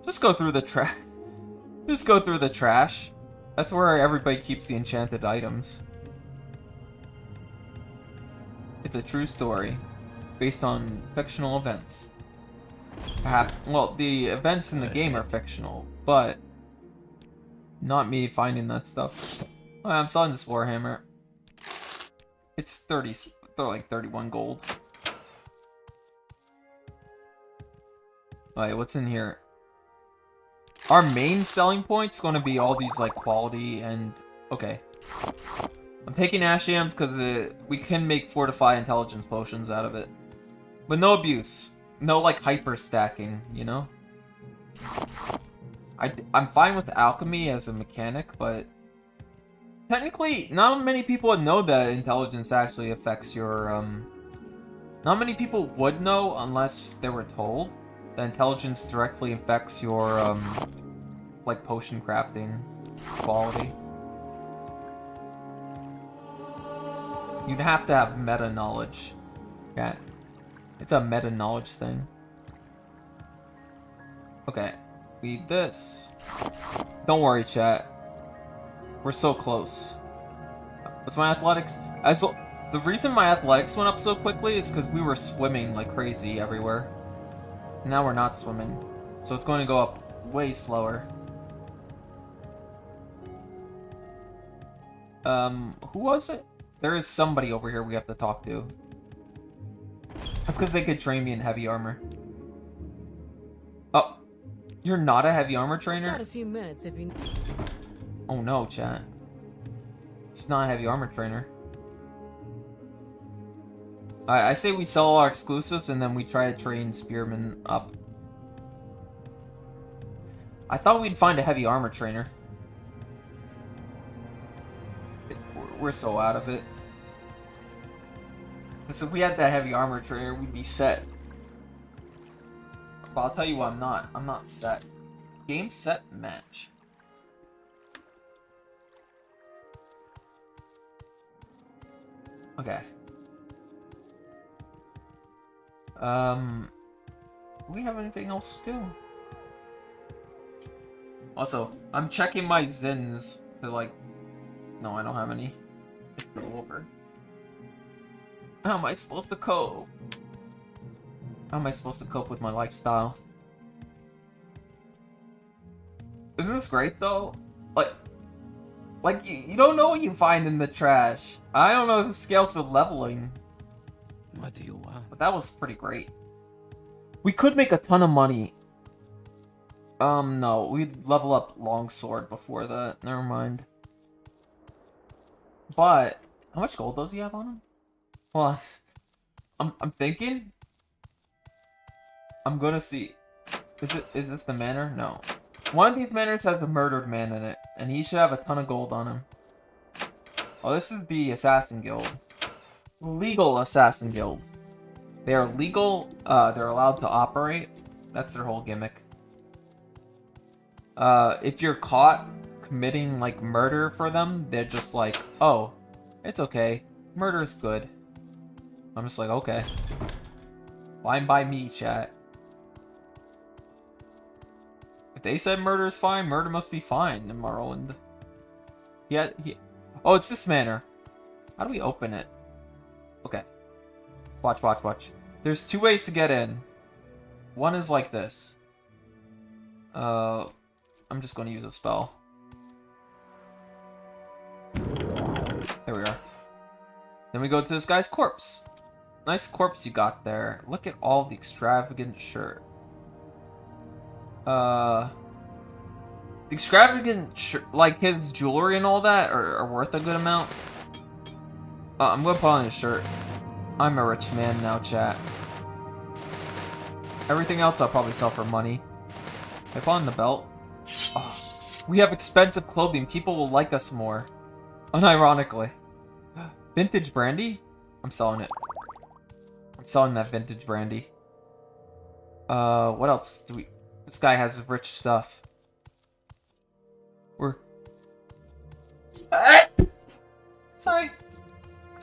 just go through the trash. Just go through the trash. That's where everybody keeps the enchanted items. It's a true story, based on fictional events. Well, the events in the game are fictional, but not me finding that stuff. I'm selling this Warhammer. It's 30, they're like 31 gold. Alright, what's in here? Our main selling point's gonna be all these like quality and... Okay. I'm taking Ashams because we can make fortify intelligence potions out of it. But no abuse. No like hyper stacking, you know? I'm fine with alchemy as a mechanic, but... Technically, not many people would know that intelligence actually affects your, Not many people would know unless they were told that intelligence directly affects your, like, potion crafting quality. You'd have to have meta knowledge. Yeah. It's a meta knowledge thing. Okay. Read this. Don't worry, chat. We're so close. What's my athletics? The reason my athletics went up so quickly is because we were swimming like crazy everywhere. Now we're not swimming. So it's going to go up way slower. Who was it? There is somebody over here we have to talk to. That's because they could train me in heavy armor. Oh, you're not a heavy armor trainer? Got a few minutes if you. Oh no, chat. She's not a heavy armor trainer. I say we sell our exclusives and then we try to train spearmen up. I thought we'd find a heavy armor trainer. We're so out of it. Because if we had that heavy armor trainer, we'd be set. But I'll tell you what, I'm not. I'm not set. Game, set, match. Okay. Do we have anything else to do? Also, I'm checking my Zins to like... No, I don't have any. Go over. How am I supposed to cope? How am I supposed to cope with my lifestyle? Isn't this great though? Like you don't know what you find in the trash. I don't know if it scales with leveling. What do you want? But that was pretty great. We could make a ton of money. No, we'd level up longsword before that. Never mind. But how much gold does he have on him? Well, I'm thinking. I'm gonna see. Is this the manor? No. One of these manors has a murdered man in it, and he should have a ton of gold on him. Oh, this is the assassin guild. Legal assassin guild. They are legal. They're allowed to operate. That's their whole gimmick. If you're caught committing like murder for them, they're just like, oh, it's okay. Murder is good. I'm just like, okay. Fine by me, chat. If they said murder is fine, murder must be fine in Morrowind. Yeah, oh, it's this manor. How do we open it? Okay. Watch, watch, watch. There's two ways to get in. One is like this. I'm just going to use a spell. There we are. Then we go to this guy's corpse. Nice corpse you got there. Look at all the extravagant shirt. The extravagant shirt, like his jewelry and all that, are worth a good amount. I'm gonna put on his shirt. I'm a rich man now, chat. Everything else I'll probably sell for money. I put on the belt. Oh, we have expensive clothing. People will like us more. Unironically. Vintage brandy? I'm selling it. I'm selling that vintage brandy. What else do we... This guy has rich stuff. Sorry.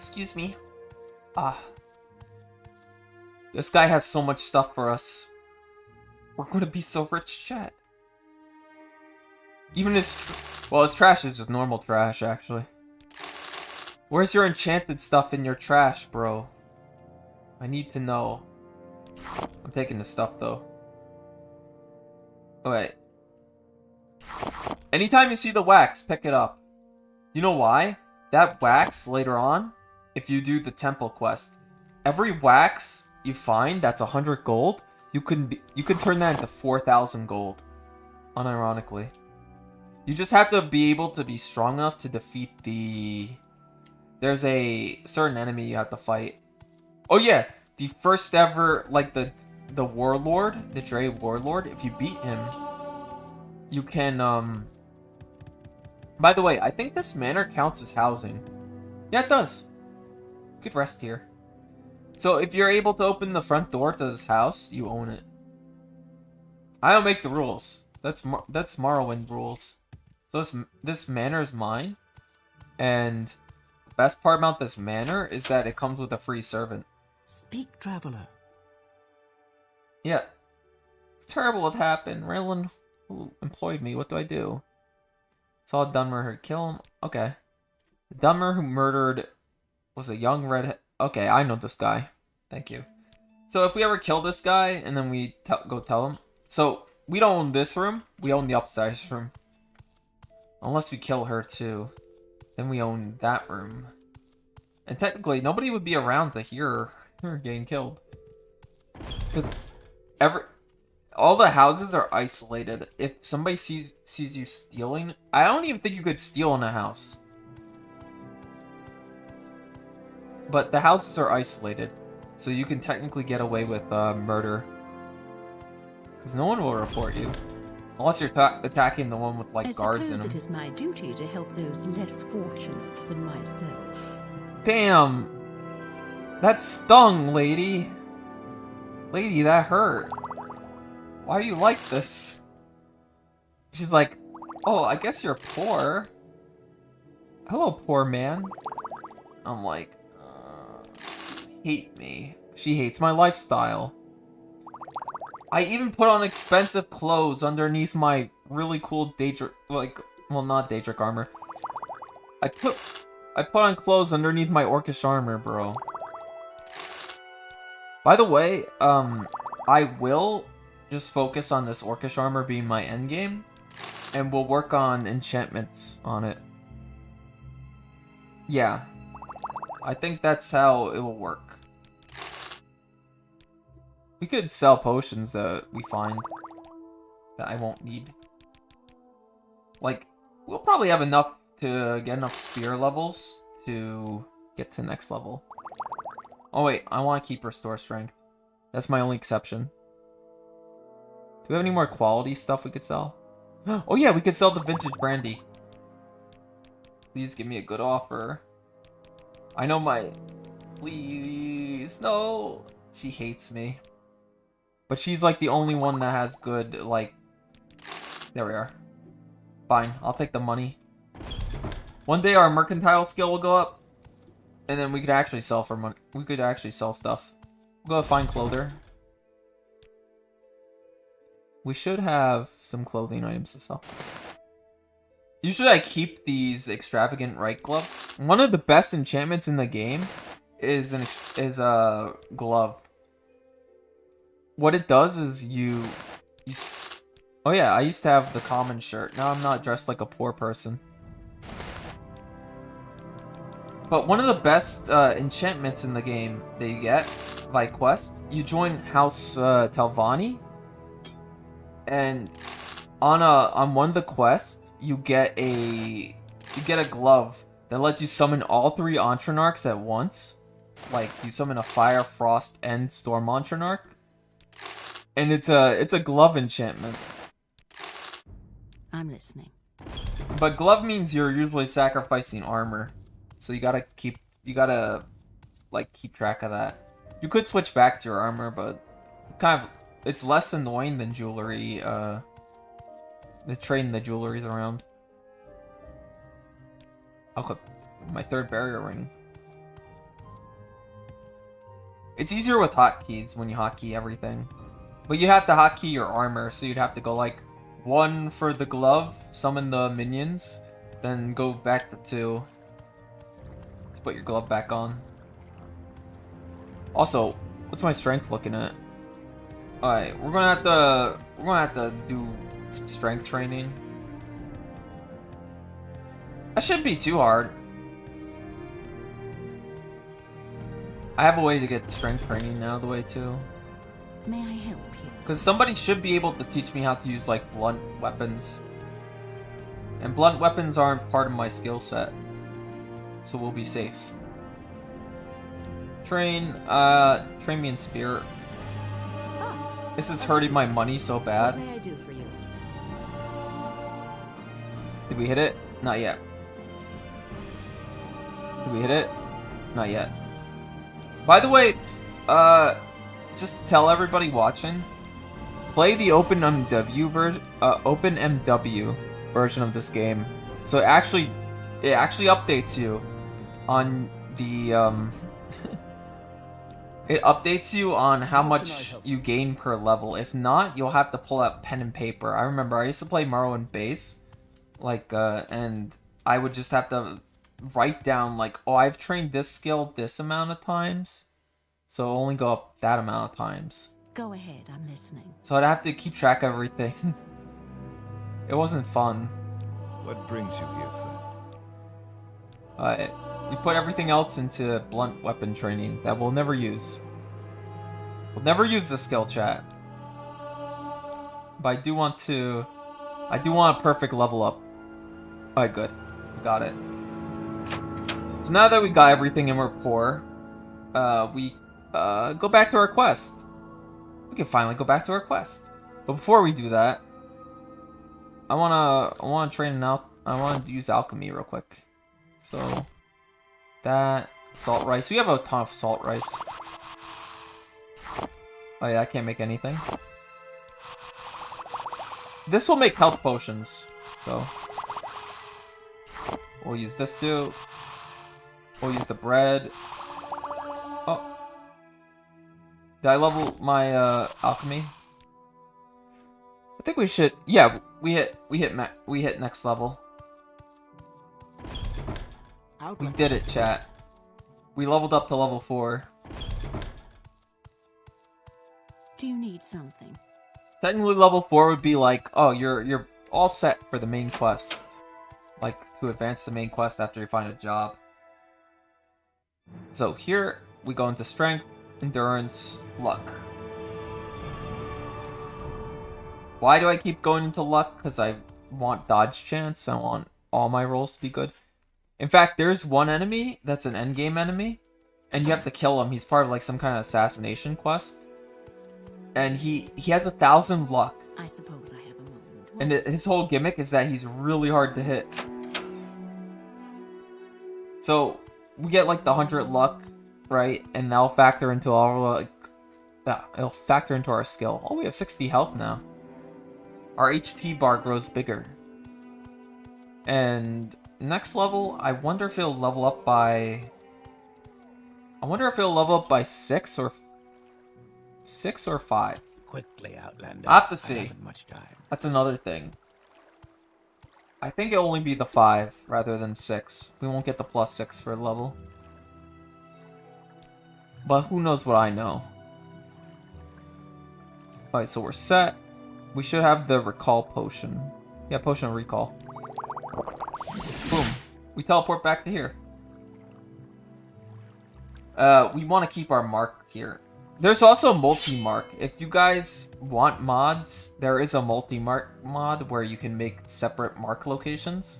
Excuse me. Ah. This guy has so much stuff for us. We're gonna be so rich, chat. Even his... Well, his trash is just normal trash, actually. Where's your enchanted stuff in your trash, bro? I need to know. I'm taking the stuff, though. Okay. Anytime you see the wax, pick it up. You know why? That wax, later on, if you do the temple quest, every wax you find that's 100 gold, you can turn that into 4,000 gold. Unironically. You just have to be able to be strong enough to defeat the... There's a certain enemy you have to fight. Oh yeah, the first ever, like the warlord, the Dre warlord, if you beat him, you can, By the way, I think this manor counts as housing. Yeah, it does. You could rest here. So if you're able to open the front door to this house, you own it. I don't make the rules. That's Morrowind rules. So this manor is mine, and the best part about this manor is that it comes with a free servant. Speak, traveler. Yeah. It's terrible what happened. Raylan, who employed me, what do I do? Saw a Dunmer who kill him. Okay. The Dunmer who murdered was a young redhead. Okay, I know this guy. Thank you. So if we ever kill this guy and then we go tell him. So we don't own this room. We own the upstairs room. Unless we kill her too. Then we own that room. And technically, nobody would be around to hear her getting killed. Because all the houses are isolated. If somebody sees you stealing, I don't even think you could steal in a house. But the houses are isolated, so you can technically get away with murder. Because no one will report you. Unless you're attacking the one with, like, guards in them. I suppose it is my duty to help those less fortunate than myself. Damn! That stung, lady! Lady, that hurt. Why are you like this? She's like, oh, I guess you're poor. Hello, poor man. I'm like, hate me. She hates my lifestyle. I even put on expensive clothes underneath my really cool Daedric, well, not Daedric armor. I put on clothes underneath my Orcish armor, bro. By the way, I will just focus on this Orcish armor being my endgame, and we'll work on enchantments on it. Yeah. I think that's how it will work. We could sell potions that we find that I won't need. Like, we'll probably have enough to get enough spear levels to get to next level. Oh wait, I want to keep restore strength. That's my only exception. Do we have any more quality stuff we could sell? Oh yeah, we could sell the vintage brandy. Please give me a good offer. I know my... Please, no! She hates me. But she's like the only one that has good, like... There we are. Fine, I'll take the money. One day our mercantile skill will go up. And then we could actually sell for money. We could actually sell stuff. We'll go find clother. We should have some clothing items to sell. Usually I keep these extravagant right gloves. One of the best enchantments in the game is a glove. What it does is you oh yeah, I used to have the common shirt. Now I'm not dressed like a poor person. But one of the best enchantments in the game that you get by quest, you join House Telvanni, and on one of the quests, you get a glove that lets you summon all 3 Entrenarchs at once. Like you summon a Fire, Frost, and Storm Entrenarch, and it's a glove enchantment. I'm listening. But glove means you're usually sacrificing armor. So you gotta keep track of that. You could switch back to your armor, but it's less annoying than jewelry, the trading the jewelries around. I'll put my 3rd barrier ring. It's easier with hotkeys when you hotkey everything. But you'd have to hotkey your armor, so you'd have to go like 1 for the glove, summon the minions, then go back to 2 to put your glove back on. Also, what's my strength looking at? Alright, we're gonna have to do some strength training. That shouldn't be too hard. I have a way to get strength training now the way too. May I help you? Because somebody should be able to teach me how to use like blunt weapons. And blunt weapons aren't part of my skill set. So we'll be safe. Train me in spirit. This is hurting my money so bad. What may I do for you? Did we hit it? Not yet. Did we hit it? Not yet. By the way, just to tell everybody watching, play the OpenMW version of this game. So it actually updates you on the it updates you on how much you gain per level. If not, you'll have to pull out pen and paper. I remember I used to play Morrowind base, like and I would just have to write down like, oh, I've trained this skill this amount of times, so it'll only go up that amount of times. Go ahead, I'm listening. So I'd have to keep track of everything. It wasn't fun. What brings you here, friend? We put everything else into blunt weapon training that we'll never use. We'll never use the skill chat. But I do want a perfect level up. Alright, good. We got it. So now that we got everything and we're poor, we go back to our quest. We can finally go back to our quest. But before we do that, I wanna train out. I want to use alchemy real quick. So that salt rice. We have a ton of salt rice. Oh yeah, I can't make anything. This will make health potions. So we'll use this too. We'll use the bread. Oh. Did I level my alchemy? I think we should. Yeah, we hit next level. We did it, chat. We leveled up to level 4. Do you need something? Technically, level 4 would be like, oh, you're all set for the main quest. Like, to advance the main quest after you find a job. So here, we go into strength, endurance, luck. Why do I keep going into luck? Because I want dodge chance. I want all my rolls to be good. In fact, there's one enemy that's an endgame enemy, and you have to kill him. He's part of like some kind of assassination quest. And he has 1,000 luck. I suppose I have a moment. And his whole gimmick is that he's really hard to hit. So we get like the 100 luck, right? And that'll factor into our it'll factor into our skill. Oh, we have 60 health now. Our HP bar grows bigger. And next level, I wonder if it'll level up by 6 or 5. Quickly, Outlander. I'll have to see. I haven't much time. That's another thing. I think it'll only be the 5 rather than 6. We won't get the +6 for level. But who knows what I know. Alright, so we're set. We should have the recall potion. Yeah, potion of recall. Boom. We teleport back to here. We want to keep our mark here. There's also multi-mark. If you guys want mods, there is a multi-mark mod where you can make separate mark locations.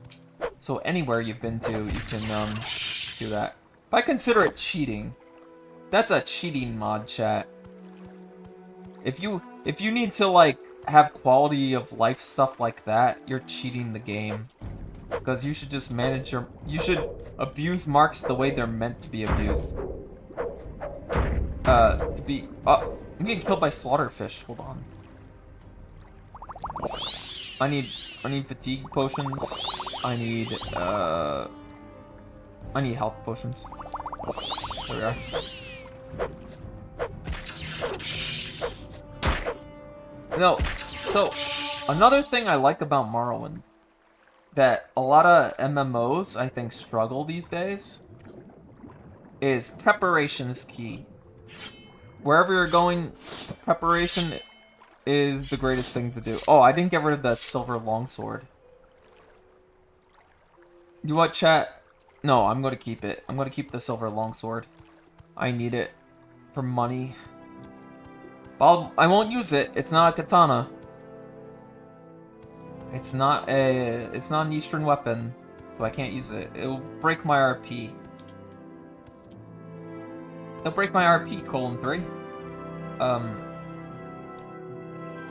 So anywhere you've been to, you can do that. But I consider it cheating. That's a cheating mod, chat. If you need to like have quality of life stuff like that, you're cheating the game. Because you should just manage your... You should abuse marks the way they're meant to be abused. Oh, I'm getting killed by slaughterfish. Hold on. I need fatigue potions. I need health potions. There we are. No, so another thing I like about Morrowind that a lot of MMOs I think struggle these days is preparation is key. Wherever you're going, preparation is the greatest thing to do. Oh, I didn't get rid of that silver longsword. You what, chat? No, I'm going to keep it. I'm going to keep the silver longsword. I need it for money. But I won't use it. It's not a katana. It's not an Eastern weapon, so I can't use it. It'll break my RP. It'll break my RP, :3.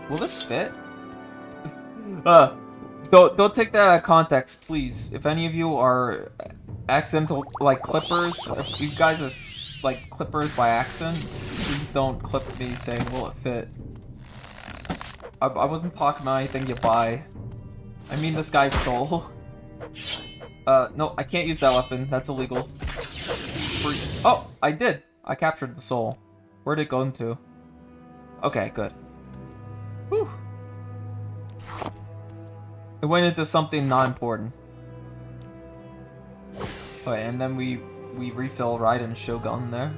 Will this fit? Don't take that out of context, please. If any of you are accidental, like, clippers, if you guys are, like, clippers by accident, please don't clip me saying, will it fit? I wasn't talking about anything you buy. I mean this guy's soul. No, I can't use that weapon. That's illegal. Oh, I did. I captured the soul. Where'd it go into? Okay, good. Whew. It went into something not important. Okay, and then we refill Raiden's Shogun there.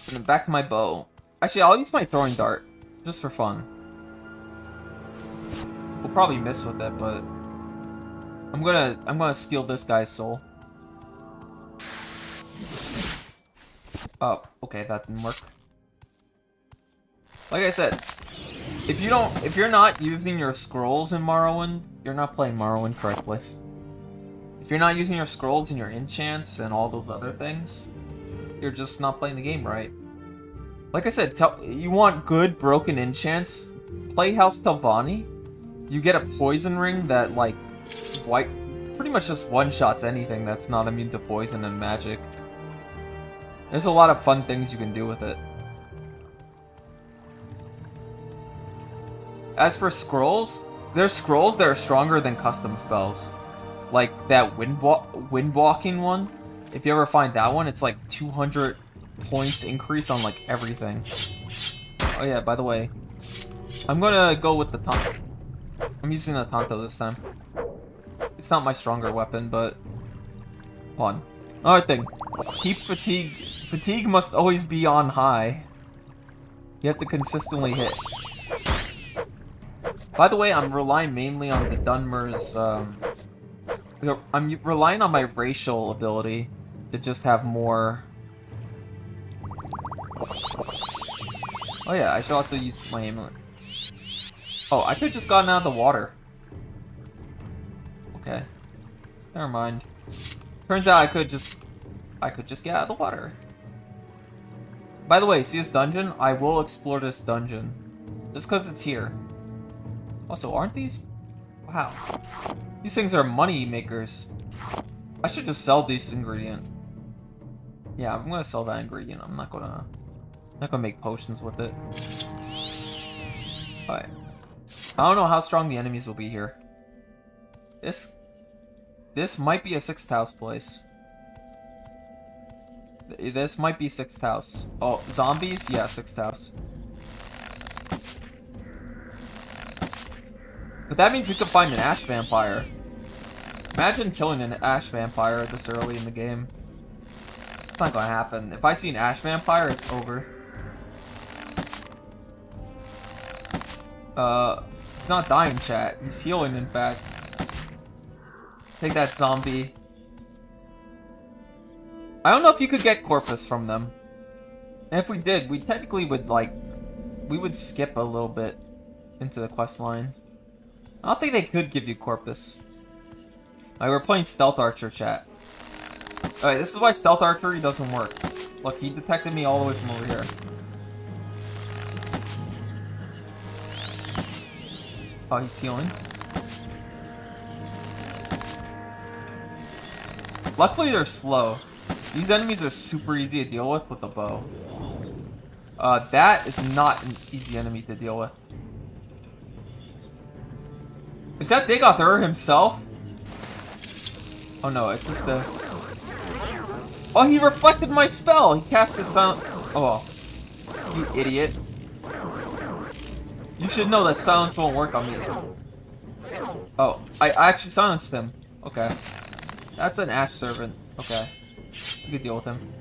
And then back to my bow. Actually, I'll use my throwing dart, just for fun. We'll probably miss with it, but I'm gonna steal this guy's soul. Oh, okay, that didn't work. Like I said, if you're not using your scrolls in Morrowind, you're not playing Morrowind correctly. If you're not using your scrolls and your enchants and all those other things, you're just not playing the game right. Like I said, you want good broken enchants, play House Telvanni. You get a poison ring that, like, pretty much just one-shots anything that's not immune to poison and magic. There's a lot of fun things you can do with it. As for scrolls, there's scrolls that are stronger than custom spells. Like that windwalking one. If you ever find that one, it's like 200 points increase on like everything. Oh yeah, by the way, I'm gonna go with the Tanto. I'm using the Tanto this time. It's not my stronger weapon, but... Hold on. Another thing. Keep fatigue. Fatigue must always be on high. You have to consistently hit. By the way, I'm relying mainly on the Dunmer's, I'm relying on my racial ability to just have more... Oh yeah, I should also use my amulet. Oh, I could've just gotten out of the water. Okay. Never mind. Turns out I could just get out of the water. By the way, see this dungeon? I will explore this dungeon. Just because it's here. Also, aren't these... Wow. These things are money makers. I should just sell this ingredient. Yeah, I'm gonna sell that ingredient. I'm not gonna make potions with it. Alright. I don't know how strong the enemies will be here. This might be a 6th house place. This might be 6th house. Oh, zombies? Yeah, 6th house. But that means we could find an ash vampire. Imagine killing an ash vampire this early in the game. It's not gonna happen. If I see an ash vampire, it's over. He's not dying, chat. He's healing, in fact. Take that, zombie. I don't know if you could get Corpus from them. And if we did, we technically would, like... We would skip a little bit into the quest line. I don't think they could give you Corpus. Like, we're playing Stealth Archer, chat. Alright, this is why Stealth Archery doesn't work. Look, he detected me all the way from over here. Oh, he's healing. Luckily, they're slow. These enemies are super easy to deal with the bow. That is not an easy enemy to deal with. Is that Dagoth himself? Oh no, it's just a... Oh, he reflected my spell! He cast it silent... Oh, well. You idiot. You should know that silence won't work on me. Oh, I actually silenced him. Okay. That's an Ash Servant. Okay. We could deal with him.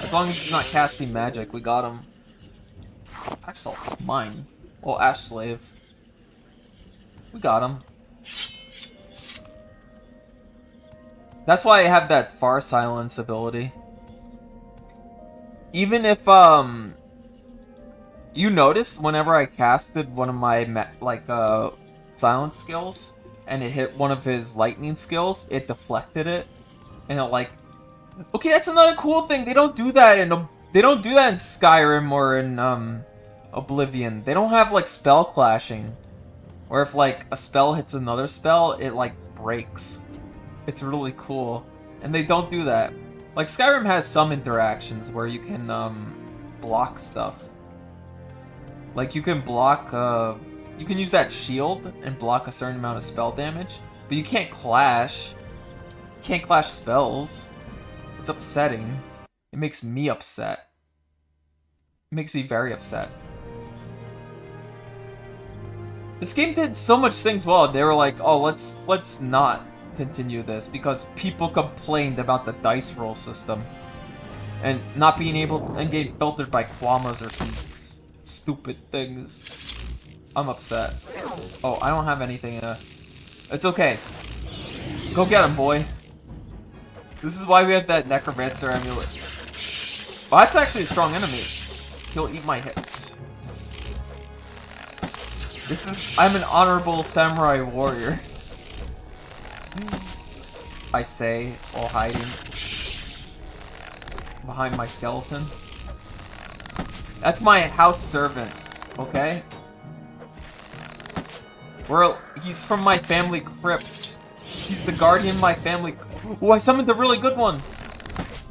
As long as he's not casting magic, we got him. Ash Salt's mine. Well, Ash Slave. We got him. That's why I have that Far Silence ability. Even if, you noticed whenever I casted one of my, silence skills, and it hit one of his lightning skills, it deflected it, and it, like... Okay, that's another cool thing. They don't do that in Skyrim or in, Oblivion. They don't have, like, spell clashing. Or if, like, a spell hits another spell, it, like, breaks. It's really cool. And they don't do that. Like, Skyrim has some interactions where you can, block stuff. Like, you can block, you can use that shield and block a certain amount of spell damage. But you can't clash. You can't clash spells. It's upsetting. It makes me upset. It makes me very upset. This game did so much things well. They were like, oh, let's not continue this because people complained about the dice roll system and not being able and getting filtered by Quamas or some stupid things. I'm upset. Oh, I don't have anything. It's okay. Go get him, boy. This is why we have that Necromancer amulet. Oh, that's actually a strong enemy. He'll eat my hits. I'm an honorable samurai warrior. I say, while hiding behind my skeleton. That's my house servant, okay? He's from my family crypt. He's the guardian of my family. Oh, I summoned a really good one!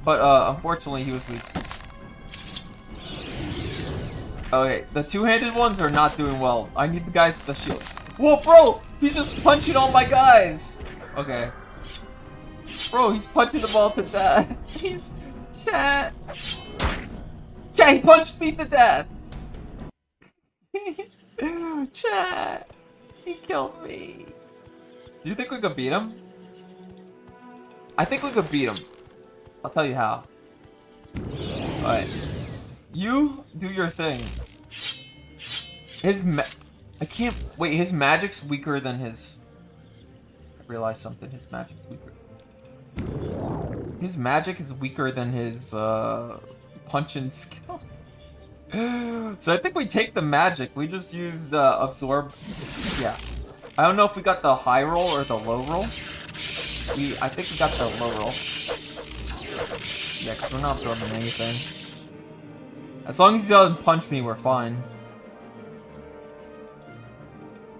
But, unfortunately, he was weak. Okay, the two-handed ones are not doing well. I need the guys with the shield. Whoa, bro! He's just punching all my guys! Okay. Bro, he's punching them all to death. He's... Chat! Chat, he punched me to death! Chat! He killed me. Do you think we could beat him? I think we could beat him. I'll tell you how. Alright. You do your thing. His magic's weaker than his... I realized something. His magic's weaker. His magic is weaker than his, punching skill. So I think we take the magic. We just use, absorb. Yeah. I don't know if we got the high roll or the low roll. I think we got the low roll. Yeah, because we're not absorbing anything. As long as he doesn't punch me, we're fine.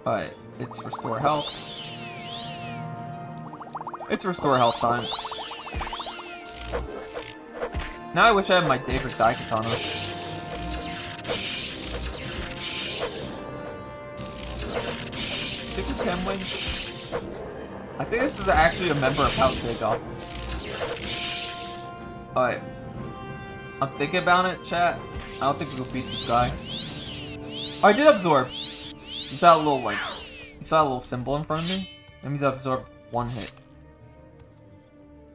Alright, it's restore health. It's restore health time. Now I wish I had my favorite Daikatana. I think we can win. I think this is actually a member of House Dagoth. Alright. I'm thinking about it, chat. I don't think we will beat this guy. Oh, I did absorb. You saw a little symbol in front of me? That means I absorbed one hit.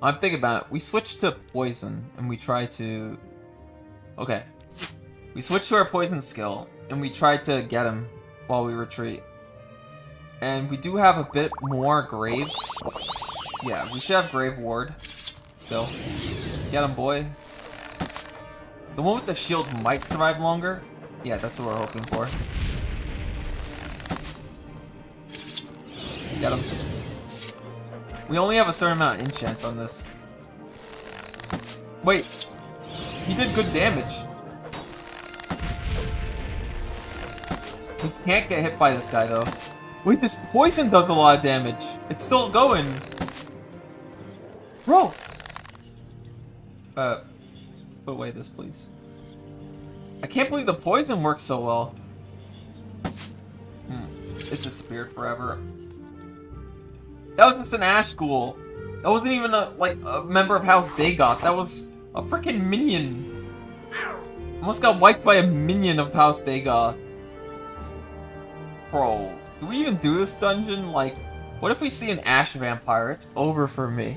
I'm thinking about it. We switched to poison and we try to... Okay. We switched to our poison skill and we tried to get him while we retreat. And we do have a bit more grave. Yeah, we should have grave ward still. Get him, boy. The one with the shield might survive longer. Yeah, that's what we're hoping for. Get him. We only have a certain amount of enchants on this. Wait. He did good damage. We can't get hit by this guy, though. Wait, this poison does a lot of damage. It's still going. Bro! Put away this, please. I can't believe the poison works so well. It disappeared forever. That was just an Ash Ghoul. That wasn't even a member of House Dagoth. That was a freaking minion. Almost got wiped by a minion of House Dagoth. Bro, do we even do this dungeon? Like, what if we see an Ash Vampire? It's over for me.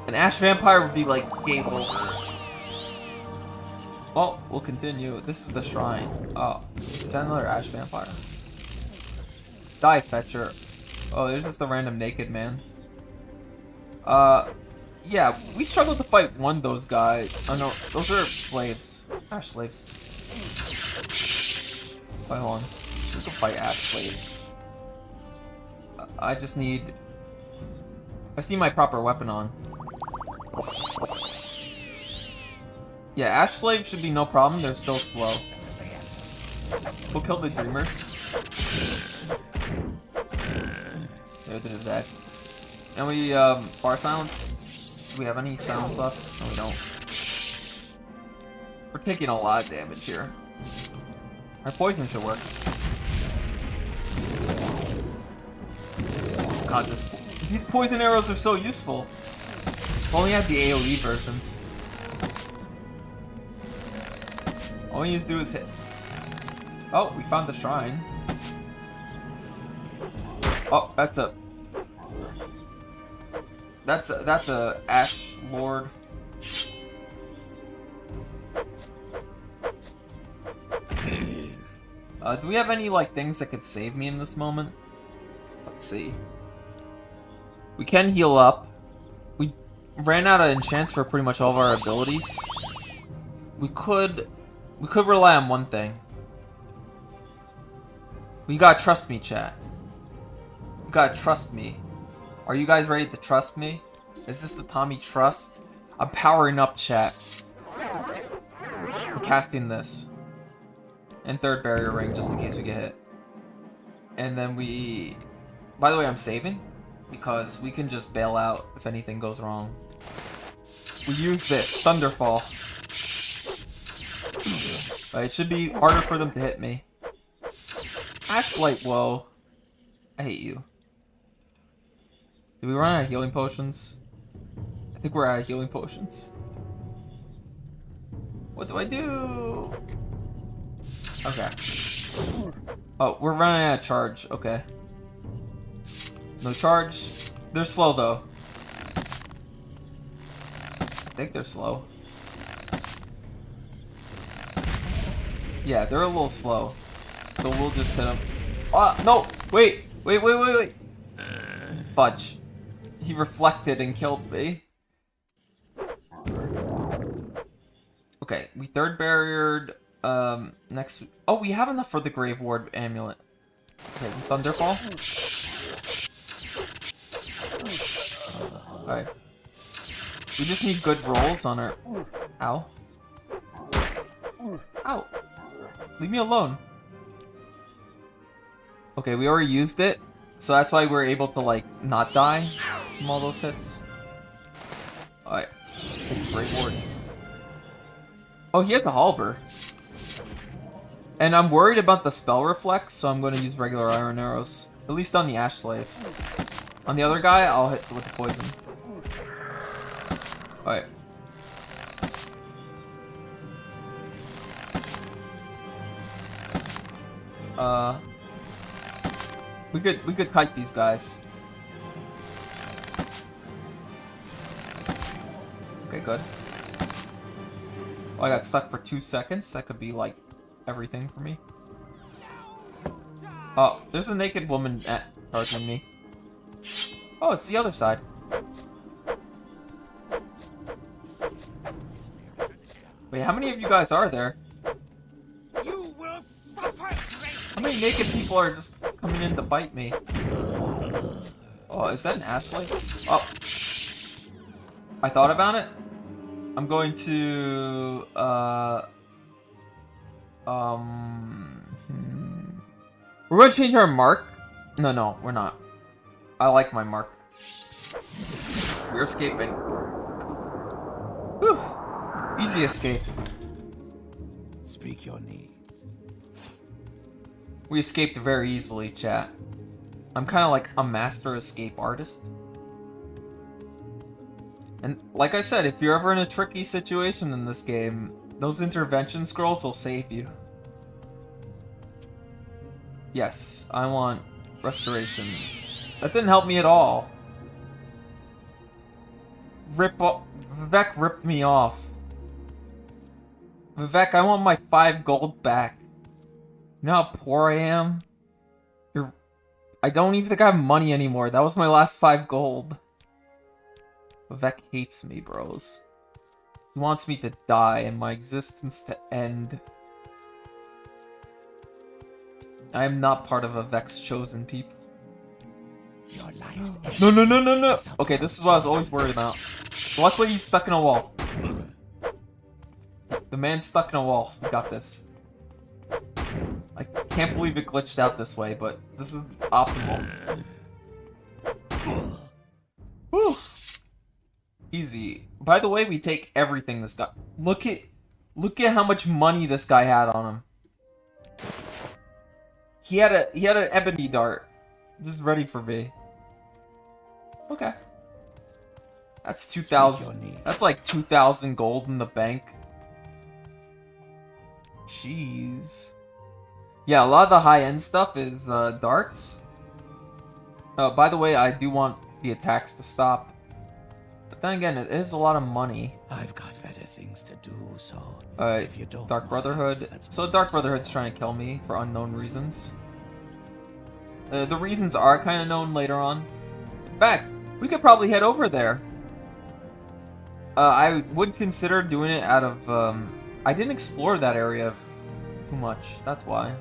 An Ash Vampire would be like game over. Well, we'll continue. This is the shrine. Oh, is that another Ash Vampire? Die, Fetcher. Oh, there's just a random naked man. Yeah, we struggled to fight one of those guys. Oh no, those are slaves. Ash slaves. Wait, hold on. We can fight Ash slaves. I just need... I see my proper weapon on. Yeah, Ash slaves should be no problem. They're still slow. We'll kill the Dreamers. They're dead. And we, bar silence. Do we have any silence left? No, we don't. We're taking a lot of damage here. Our poison should work. God, these poison arrows are so useful. If only had the AoE versions. All we need to do is hit. Oh, we found the shrine. Oh, that's a Ash Lord. Do we have any like things that could save me in this moment? Let's see. We can heal up. We ran out of enchants for pretty much all of our abilities. We could rely on one thing. You gotta trust me, chat. You gotta trust me. Are you guys ready to trust me? Is this the Tommy trust? I'm powering up, chat. I'm casting this. And third barrier ring, just in case we get hit. And then we... By the way, I'm saving. Because we can just bail out if anything goes wrong. We use this. Thunderfall. It should be harder for them to hit me. Ashblight, whoa. I hate you. Did we run out of healing potions? I think we're out of healing potions. What do I do? Okay. Oh, we're running out of charge. Okay. No charge. They're slow though. I think they're slow. Yeah, they're a little slow. So we'll just hit them. Oh, no! Wait! Wait! Fudge. He reflected and killed me. Okay, we third barriered, next... Oh, we have enough for the Grave Ward amulet. Okay, Thunderfall. Alright. We just need good rolls on our... Ow. Ow. Leave me alone. Okay, we already used it. So that's why we're able to, like, not die from all those hits. Alright. Great Ward. Oh, he has a halber. And I'm worried about the spell reflex, so I'm going to use regular iron arrows. At least on the Ash Slave. On the other guy, I'll hit with the poison. Alright. We could kite these guys. Okay, good. Oh, I got stuck for 2 seconds. That could be like everything for me. Oh, there's a naked woman charging me. Oh, it's the other side. Wait, how many of you guys are there? You will suffer. How many naked people are just coming in to fight me? Oh, is that an Ashley? Oh. I thought about it. I'm going to, We're going to change our mark. No, we're not. I like my mark. We're escaping. Whew. Easy escape. Speak your needs. We escaped very easily, chat. I'm kind of like a master escape artist. And like I said, if you're ever in a tricky situation in this game, those intervention scrolls will save you. Yes, I want restoration. That didn't help me at all. Vivek ripped me off. Vivek, I want my 5 gold back. You know how poor I am? I don't even think I have money anymore. That was my last 5 gold. Vivek hates me, bros. He wants me to die and my existence to end. I am not part of Vivek's chosen people. Your life's No, no, no, no, no! Okay, this is what I was always worried about. Luckily, he's stuck in a wall. The man's stuck in a wall. We got this. I can't believe it glitched out this way, but this is optimal. Whew. Easy. By the way, we take everything this guy. Look at how much money this guy had on him. He had an ebony dart. Just ready for me. Okay. That's 2,000. That's like 2,000 gold in the bank. Jeez. Yeah, a lot of the high-end stuff is darts. Oh, by the way, I do want the attacks to stop. But then again, it is a lot of money. I've got better things to do, so Alright, if you don't Dark mind, Brotherhood. let's So move Dark this Brotherhood's trying to kill me for unknown reasons. The reasons are kind of known later on. In fact, we could probably head over there. I would consider doing it out of, I didn't explore that area too much, that's why.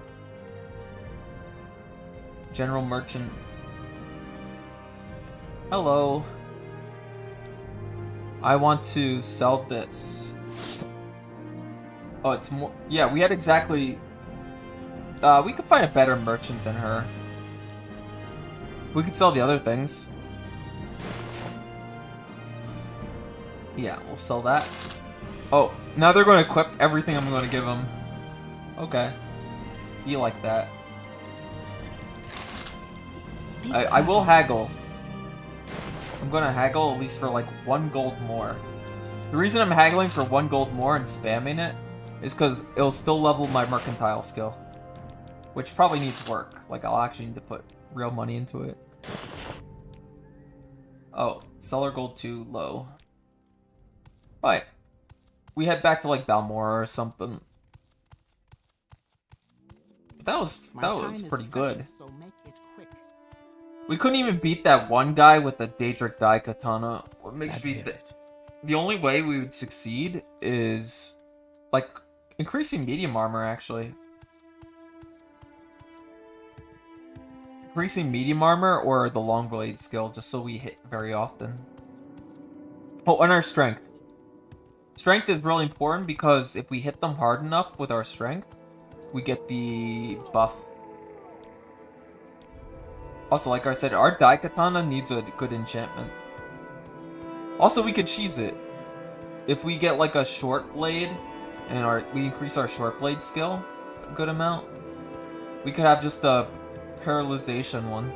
General Merchant. Hello. I want to sell this. Oh, it's more. Yeah, we had exactly. We could find a better merchant than her. We could sell the other things. Yeah, we'll sell that. Oh, now they're going to equip everything I'm going to give them. Okay. Be like that. I will haggle. I'm gonna haggle at least for like 1 gold more. The reason I'm haggling for 1 gold more and spamming it is because it'll still level my mercantile skill. Which probably needs work. Like, I'll actually need to put real money into it. Oh, seller gold 2 low. Alright. We head back to like Balmora or something. But that was pretty good. So make it quick. We couldn't even beat that one guy with the Daedric Dai Katana. What makes Let's me hear it. the only way we would succeed is like increasing medium armor actually. Increasing medium armor or the long blade skill just so we hit very often. Oh, and our strength. Strength is really important because if we hit them hard enough with our strength, we get the buff. Also, like I said, our Dai Katana needs a good enchantment. Also, we could cheese it. If we get like a short blade, and we increase our short blade skill a good amount, we could have just a paralyzation one.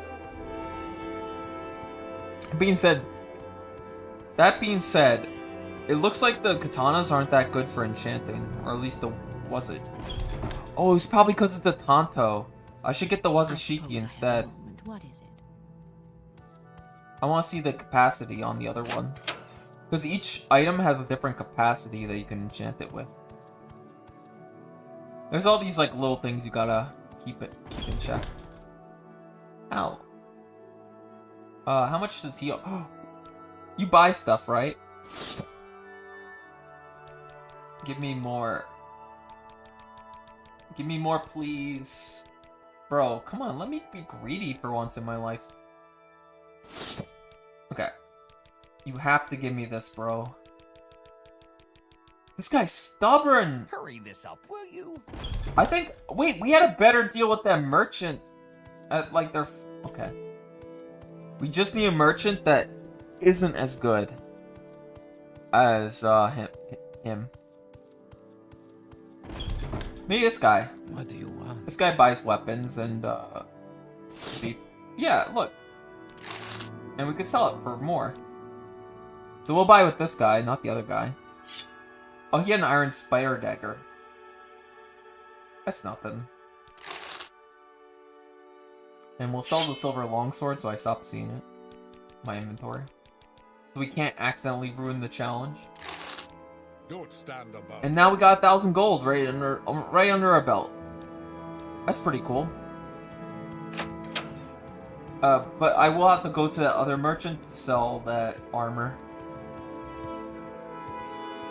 That being said, it looks like the katanas aren't that good for enchanting, or at least was it? Oh, it's probably because it's a Tanto. I should get the Wazashiki instead. What is it? I want to see the capacity on the other one. Because each item has a different capacity that you can enchant it with. There's all these like little things you gotta keep in check. Ow. How much does he... You buy stuff, right? Give me more. Give me more, please. Bro, come on, let me be greedy for once in my life. Okay. You have to give me this, bro. This guy's stubborn! Hurry this up, will you? I think... Wait, we had a better deal with that merchant. At, like, their... Okay. We just need a merchant that isn't as good as, him. Maybe this guy. What do you want? This guy buys weapons and, beef. Yeah, look. And we could sell it for more. So we'll buy with this guy, not the other guy. Oh, he had an iron spider dagger. That's nothing. And we'll sell the silver longsword, so I stop seeing it. My inventory. So we can't accidentally ruin the challenge. Don't stand above. And now we got 1,000 gold right under our belt. That's pretty cool. But I will have to go to that other merchant to sell that armor.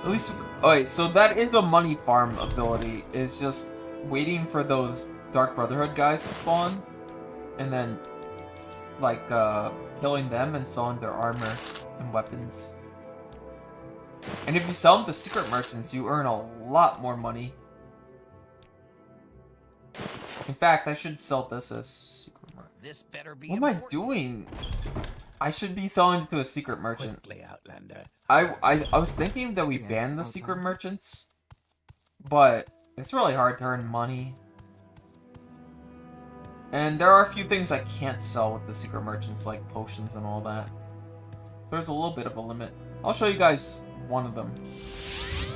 At least, alright, so that is a money farm ability. It's just waiting for those Dark Brotherhood guys to spawn. And then, like, killing them and selling their armor and weapons. And if you sell them to secret merchants, you earn a lot more money. In fact, I should sell this as secret merchant. This better be What am I important. doing? I should be selling it to a secret merchant. Quickly, Outlander. I was thinking that we Yes, ban the okay. secret merchants, but it's really hard to earn money. And there are a few things I can't sell with the secret merchants, like potions and all that. So there's a little bit of a limit. I'll show you guys one of them.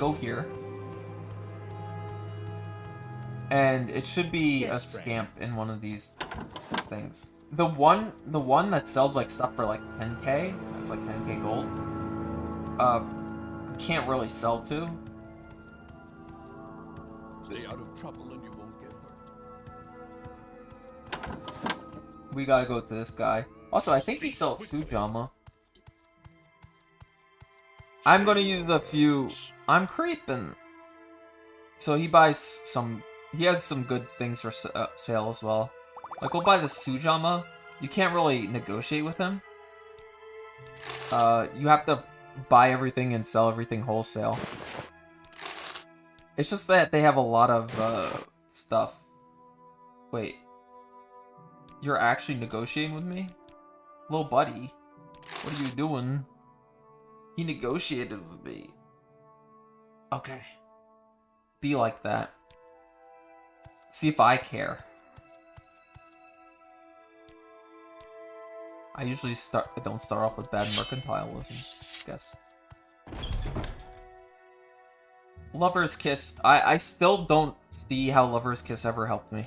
Go here. And it should be a scamp in one of these things. The one that sells like stuff for like 10k, that's like 10k gold. Can't really sell to. Stay out of trouble and you won't get hurt. We gotta go to this guy. Also, I think he sells Sujama. I'm gonna use a few. I'm creeping. So he buys some. He has some good things for sale as well. Like, we'll buy the Sujama. You can't really negotiate with him. You have to buy everything and sell everything wholesale. It's just that they have a lot of stuff. Wait. You're actually negotiating with me? Little buddy. What are you doing? He negotiated with me. Okay. Be like that. See if I care. I usually don't start off with bad mercantilism, I guess. Lover's Kiss. I still don't see how Lover's Kiss ever helped me.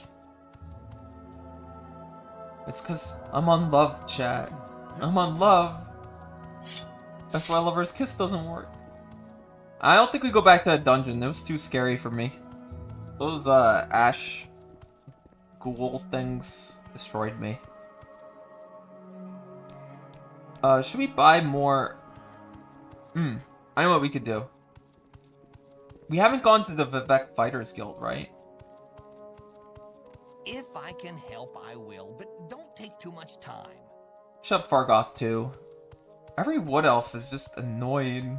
It's cause I'm on love, chat. I'm on love. That's why Lover's Kiss doesn't work. I don't think we go back to that dungeon. It was too scary for me. Those ash ghoul things destroyed me. Should we buy more? I know what we could do. We haven't gone to the Vivek Fighters Guild, right? If I can help, I will, but don't take too much time. Shut up, Fargoth too. Every wood elf is just annoying.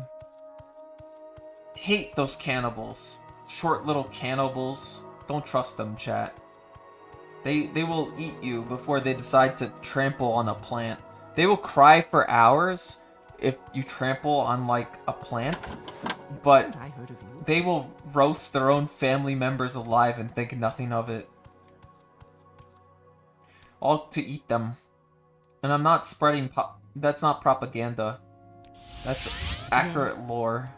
Hate those cannibals. Short little cannibals. Don't trust them, chat. They will eat you before they decide to trample on a plant. They will cry for hours if you trample on, like, a plant, but I heard of you. they will roast their own family members alive and think nothing of it. All to eat them. And I'm not spreading that's not propaganda. That's accurate Yes. lore.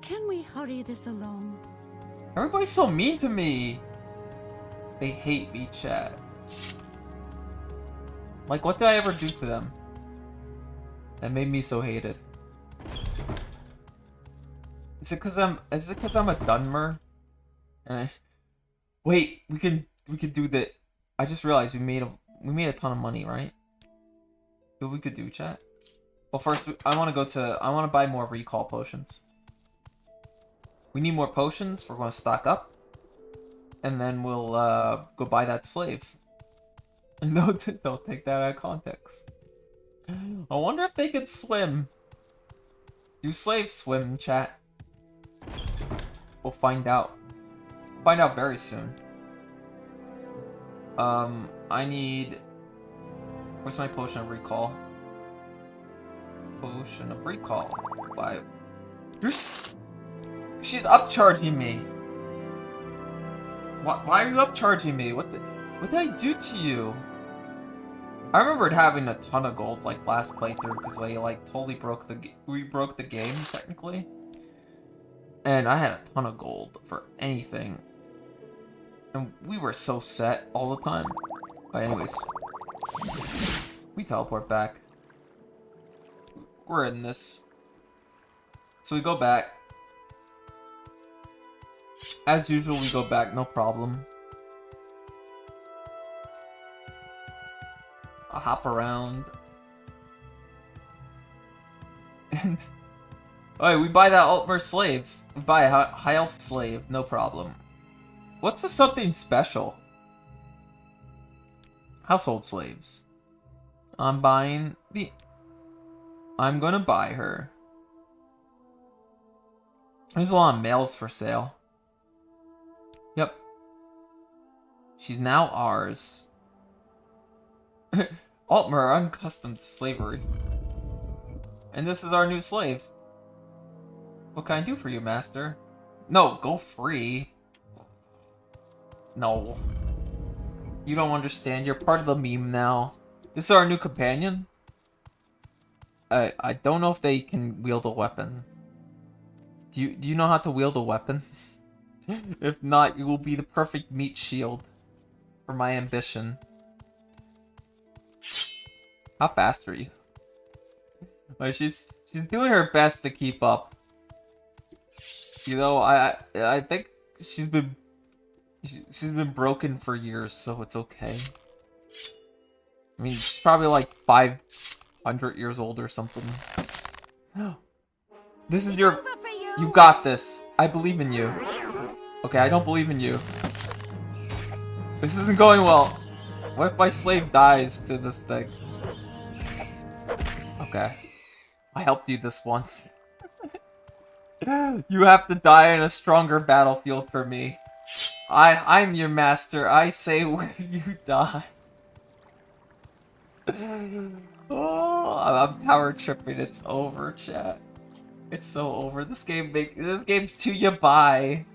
Can we hurry this along? Everybody's so mean to me. They hate me, chat. Like, what did I ever do to them that made me so hated? Is it cause I'm a Dunmer? Wait, we could do that. I just realized we made a ton of money, right? What we could do, chat? Well, first I want to buy more recall potions. We need more potions. We're going to stock up, and then we'll go buy that slave. No, don't take that out of context. I wonder if they could swim. Do slaves swim, chat? We'll find out. Find out very soon. I need... Where's my potion of recall? Potion of recall. Why? She's upcharging me. Why are you upcharging me? What did I do to you? I remembered having a ton of gold like last playthrough because I like totally we broke the game technically, and I had a ton of gold for anything, and we were so set all the time. But anyways, we teleport back. We're in this, so we go back. As usual, we go back, no problem. I'll hop around. And... alright, we buy that Altmer slave. We buy a high elf slave, no problem. What's the something special? Household slaves. I'm buying the... I'm gonna buy her. There's a lot of males for sale. Yep. She's now ours. Altmer, unaccustomed to slavery. And this is our new slave. What can I do for you, master? No, go free. No. You don't understand. You're part of the meme now. This is our new companion. I don't know if they can wield a weapon. Do you know how to wield a weapon? If not, you will be the perfect meat shield for my ambition. How fast are you? Like she's doing her best to keep up. You know, I think she's been broken for years, so it's okay. I mean, she's probably like 500 years old or something. This is your... You got this. I believe in you. Okay, I don't believe in you. This isn't going well. What if my slave dies to this thing? Okay. I helped you this once. You have to die in a stronger battlefield for me. I'm your master. I say where you die. Oh, I'm power tripping. It's over, chat. It's so over. This game's too yabai.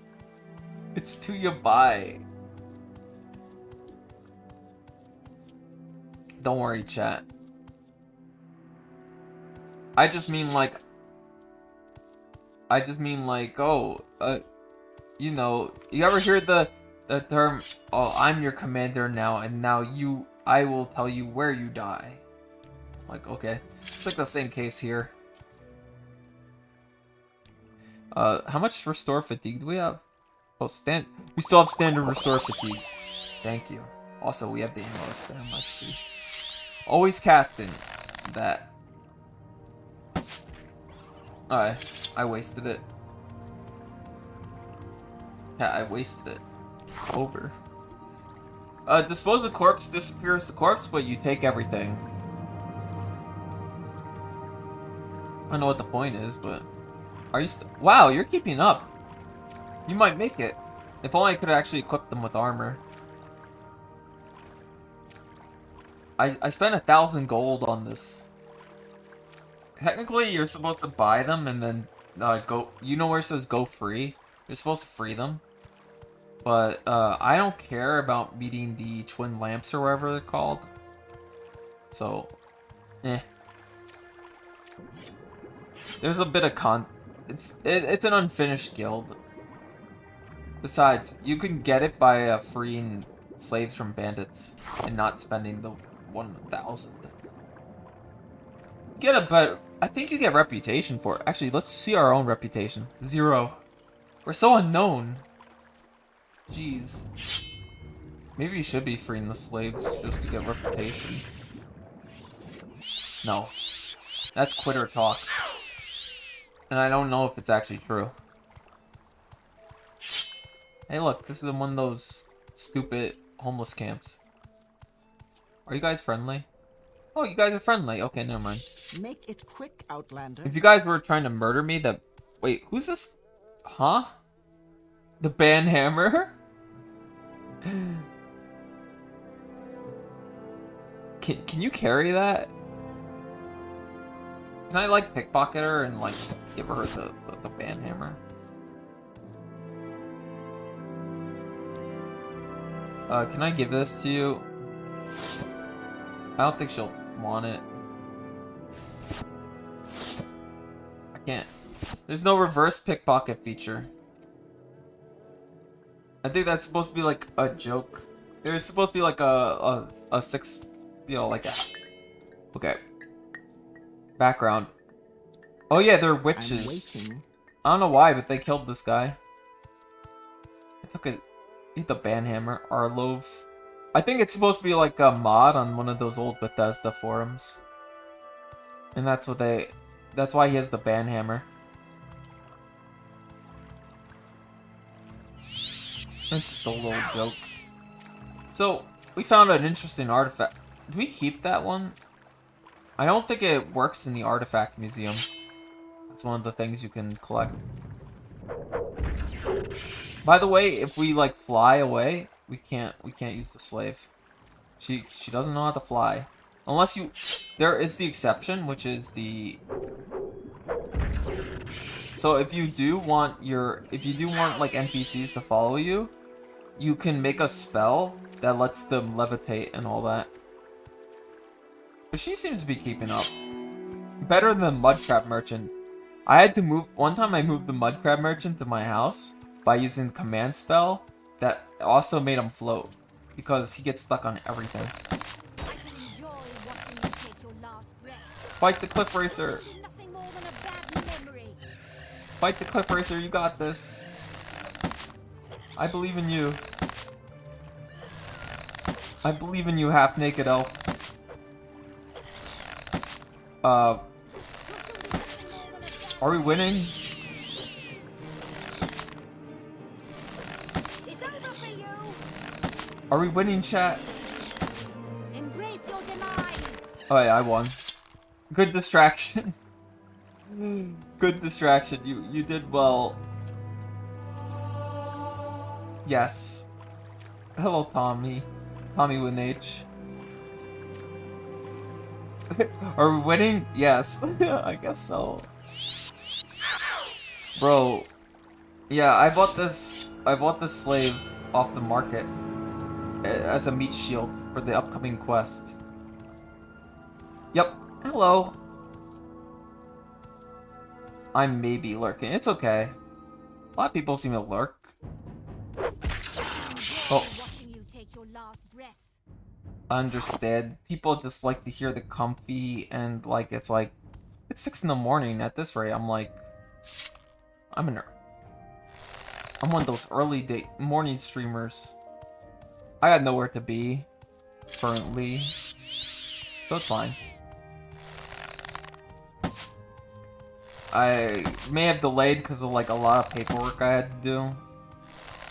It's too yabai. Don't worry, chat. I just mean like, oh, you know, you ever hear the term, oh, I'm your commander now, and now I will tell you where you die. Like, okay. It's like the same case here. How much restore fatigue do we have? Oh, we still have standard restore fatigue. Thank you. Also, we have the ammo stand, let's see. Always casting that. Alright, I wasted it. Yeah, I wasted it. Over. Dispose of corpse disappears the corpse, but you take everything. I don't know what the point is, but... Are you wow, you're keeping up. You might make it. If only I could actually equip them with armor. I spent 1,000 gold on this. Technically, you're supposed to buy them and then go... You know where it says go free? You're supposed to free them. But I don't care about meeting the twin lamps or whatever they're called. So, There's a bit of it's an unfinished guild. Besides, you can get it by freeing slaves from bandits and not spending the 1,000. Get a better... I think you get reputation for it. Actually, let's see our own reputation. 0. We're so unknown. Jeez. Maybe you should be freeing the slaves just to get reputation. No. That's quitter talk. And I don't know if it's actually true. Hey look, this is one of those stupid homeless camps. Are you guys friendly? Oh, you guys are friendly. Okay, never mind. Make it quick, Outlander. If you guys were trying to murder me, wait, who's this? Huh? The banhammer? Can you carry that? Can I like pickpocket her and like give her the banhammer? Can I give this to you? I don't think she'll want it. I can't. There's no reverse pickpocket feature. I think that's supposed to be like a joke. There's supposed to be like a six, you know, like that. Okay. Background. Oh yeah, they're I'm witches. waiting. I don't know why, but they killed this guy. I took a hit the banhammer. Arlov. I think it's supposed to be like a mod on one of those old Bethesda forums. And that's what they. That's why he has the banhammer. It's just a little joke. So, we found an interesting artifact. Do we keep that one? I don't think it works in the artifact museum. That's one of the things you can collect. By the way, if we like fly away, we can't use the slave. She doesn't know how to fly. Unless you, there is the exception, which is the. So if you do want like NPCs to follow you, you can make a spell that lets them levitate and all that. But she seems to be keeping up. Better than Mudcrab Merchant. I had to move, one time I moved the Mudcrab Merchant to my house by using the command spell that also made him float. Because he gets stuck on everything. I can enjoy watching you take your last breath. Fight the Cliff Racer! Nothing more than a bad memory. Fight the Cliff Racer, you got this. I believe in you. I believe in you, half-naked elf. Are we winning? It's over for you. Are we winning, chat? Embrace your demise. Oh yeah, I won. Good distraction. Good distraction. You did well. Yes. Hello, Tommy. Tommy with an H. Are we winning? Yes. I guess so. Bro. Yeah, I bought this slave off the market as a meat shield for the upcoming quest. Yep. Hello. I'm maybe lurking. It's okay. A lot of people seem to lurk. Oh. Watching you take your last breath. I understand. People just like to hear the comfy and like it's 6 in the morning at this rate. I'm like I'm one of those early morning streamers. I got nowhere to be currently. So it's fine. I may have delayed because of like a lot of paperwork I had to do.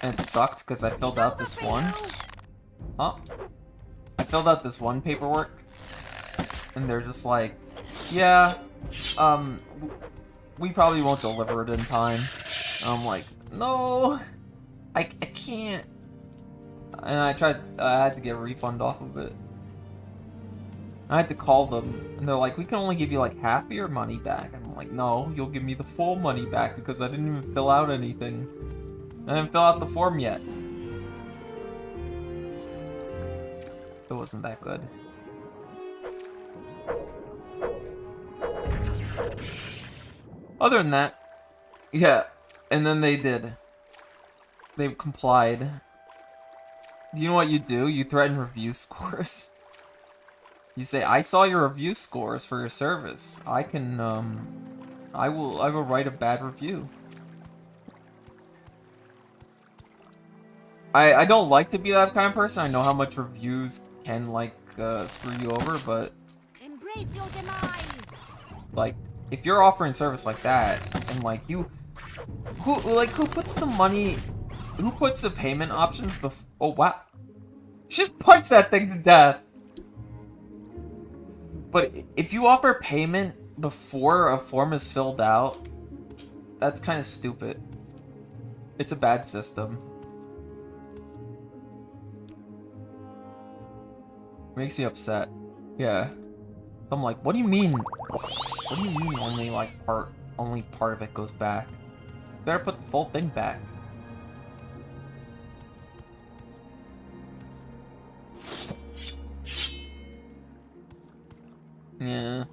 And it sucked because I filled out this one. Huh? I filled out this one paperwork. And they're just like, yeah, we probably won't deliver it in time. And I'm like, no, I can't. And I had to get a refund off of it. I had to call them, and they're like, we can only give you like half of your money back. And I'm like, no, you'll give me the full money back because I didn't even fill out anything. I didn't fill out the form yet. It wasn't that good. Other than that, yeah, and then they did. They complied. Do you know what you do? You threaten review scores. You say, I saw your review scores for your service. I can, I will write a bad review. I don't like to be that kind of person. I know how much reviews can, like, screw you over, but... Embrace your demise. Like, if you're offering service like that, and, like, who puts the money... Who puts the payment options before... Oh, wow. She just punched that thing to death! But if you offer payment before a form is filled out, that's kind of stupid. It's a bad system. Makes me upset. Yeah. I'm like, what do you mean? What do you mean only part of it goes back? You better put the full thing back. Yeah.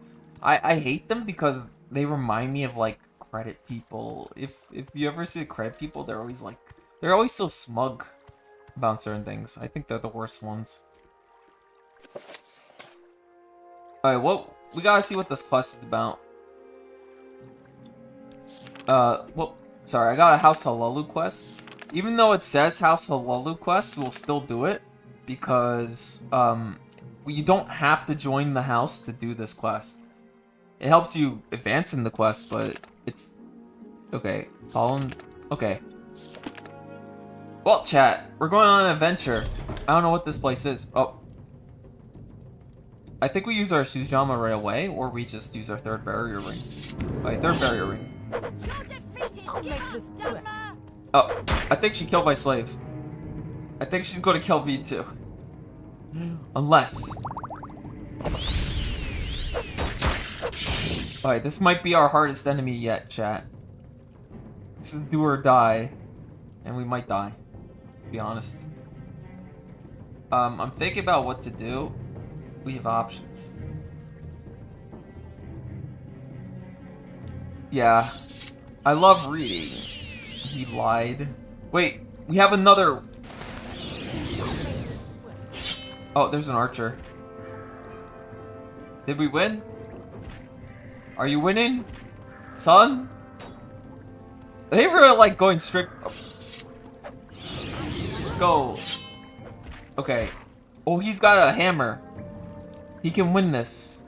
I hate them because they remind me of like credit people. If you ever see credit people, they're always so smug about certain things. I think they're the worst ones. Alright, well, we gotta see what this quest is about. Well, sorry, I got a House Halulu quest. Even though it says House Halulu quest, we'll still do it. Because, you don't have to join the house to do this quest. It helps you advance in the quest, but it's... Okay, okay. Well, chat, we're going on an adventure. I don't know what this place is. Oh. I think we use our Sujama right away, or we just use our third barrier ring. Alright, third barrier ring. I'll make this quick. Oh, I think she killed my slave. I think she's going to kill me too. Unless... Alright, this might be our hardest enemy yet, chat. This is do or die. And we might die, to be honest. I'm thinking about what to do. We have options. Yeah. I love reading. He lied. Wait, we have another... Oh, there's an archer. Did we win? Are you winning? Son? They were like going straight... Go. Okay. Oh, he's got a hammer. He can win this.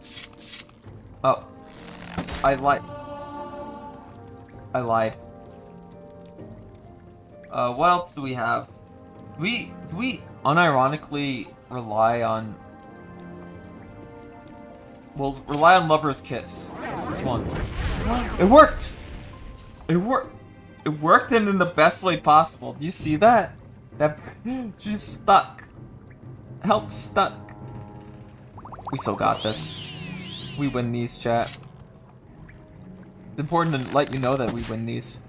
Oh. I lied. What else do we have? Do we unironically rely on... We'll rely on Lover's Kiss. Just this once. It worked! It worked! It worked and in the best way possible. Do you see that? She's stuck. Help, stuck. We still got this. We win these, chat. It's important to let you know that we win these.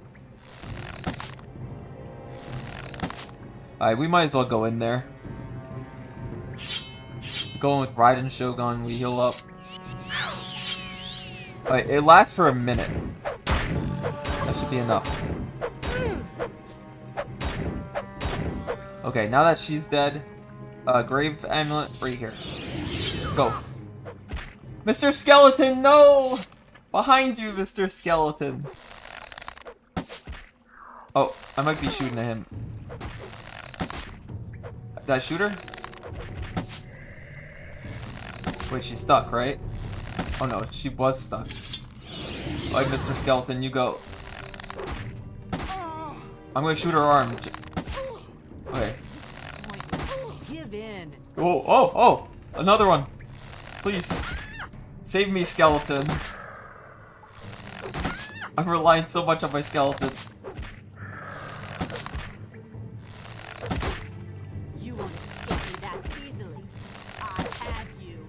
Alright, we might as well go in there. Going with Raiden Shogun, we heal up. Alright, it lasts for a minute. That should be enough. Okay, now that she's dead, Grave Amulet right here. Go. Mr. Skeleton, no! Behind you, Mr. Skeleton. Oh, I might be shooting at him. Did I shoot her? Wait, she's stuck, right? Oh no, she was stuck. Alright, Mr. Skeleton, you go. I'm gonna shoot her arm. Okay. Give in. Oh! Another one. Please. Save me, skeleton. I'm relying so much on my skeleton. You won't escape me that easily. I have you.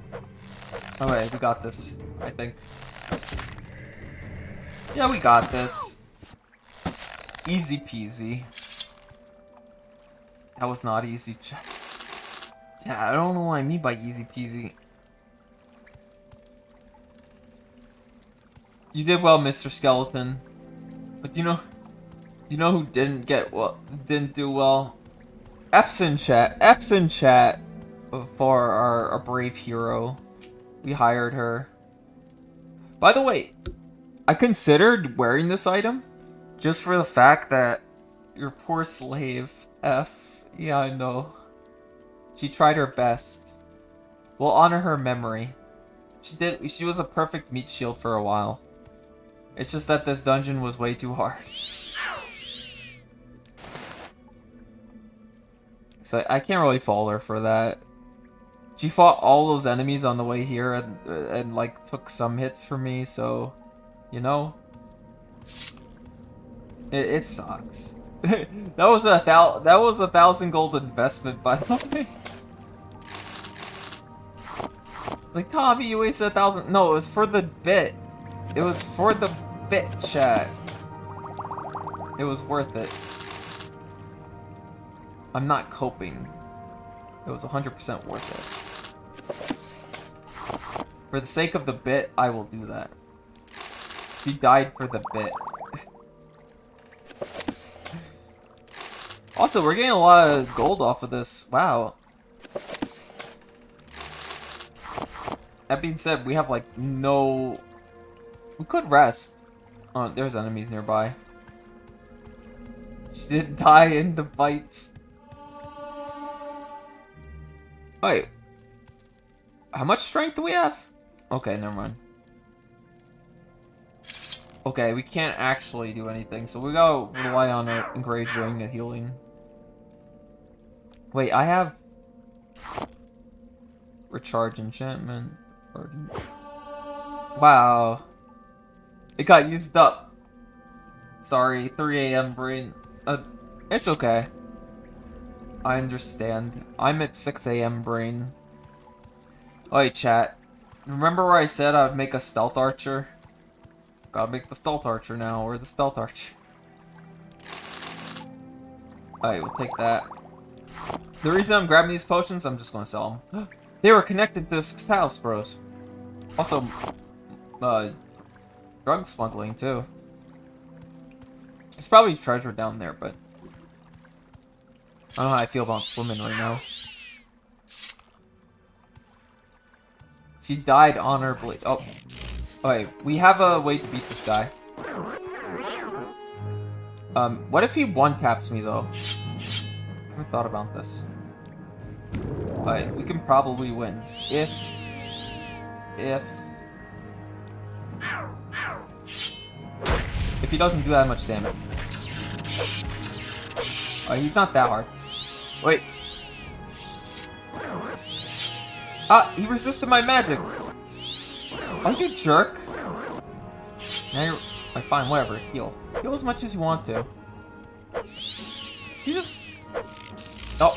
Alright, we got this, I think. Yeah, we got this. Easy peasy. That was not easy. Yeah, I don't know what I mean by easy peasy. You did well, Mr. Skeleton. But you know who didn't do well? F's in chat. F's in chat for our brave hero. We hired her. By the way, I considered wearing this item just for the fact that your poor slave, F. Yeah, I know. She tried her best. We'll honor her memory. She was a perfect meat shield for a while. It's just that this dungeon was way too hard. So I can't really fault her for that. She fought all those enemies on the way here and like took some hits for me, so you know. It sucks. that was a 1,000 gold investment, by the way. Like, Tommy, you wasted 1,000. No, it was for the bit. It was for the bit, chat. It was worth it. I'm not coping. It was 100% worth it. For the sake of the bit, I will do that. She died for the bit. Also, we're getting a lot of gold off of this. Wow. That being said, we have like no... We could rest. Oh, there's enemies nearby. She did die in the bites. Wait. How much strength do we have? Okay, never mind. Okay, we can't actually do anything, so we gotta rely on our engraved ring and healing. Wait, I have... Recharge enchantment. Wow. It got used up. Sorry, 3 AM brain. It's okay. I understand. I'm at 6 AM brain. Wait, chat. Remember where I said I would make a stealth archer? Gotta make the stealth archer now, or the stealth archer. Alright, we'll take that. The reason I'm grabbing these potions, I'm just gonna sell them. They were connected to the 6th house, bros. Also, drug smuggling, too. There's probably treasure down there, but... I don't know how I feel about swimming right now. She died honorably. Oh. Wait, we have a way to beat this guy. What if he one-taps me, though? I haven't thought about this. Alright, we can probably win. If he doesn't do that much damage. Oh, he's not that hard. Wait. Ah, he resisted my magic. Oh, you jerk. Now you're... Like, fine, whatever. Heal. Heal as much as you want to. You just... Oh.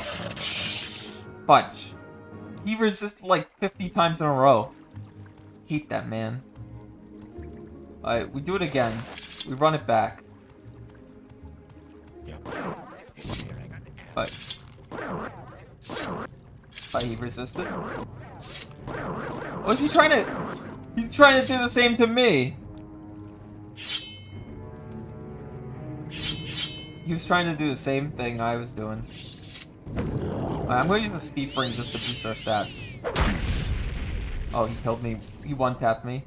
Fudge. He resisted like 50 times in a row. Hate that man. Alright, we do it again. We run it back. But he resisted. What's he trying to? He's trying to do the same to me. He was trying to do the same thing I was doing. I'm going to use a steep ring just to boost our stats. Oh, he killed me. He one-tapped me.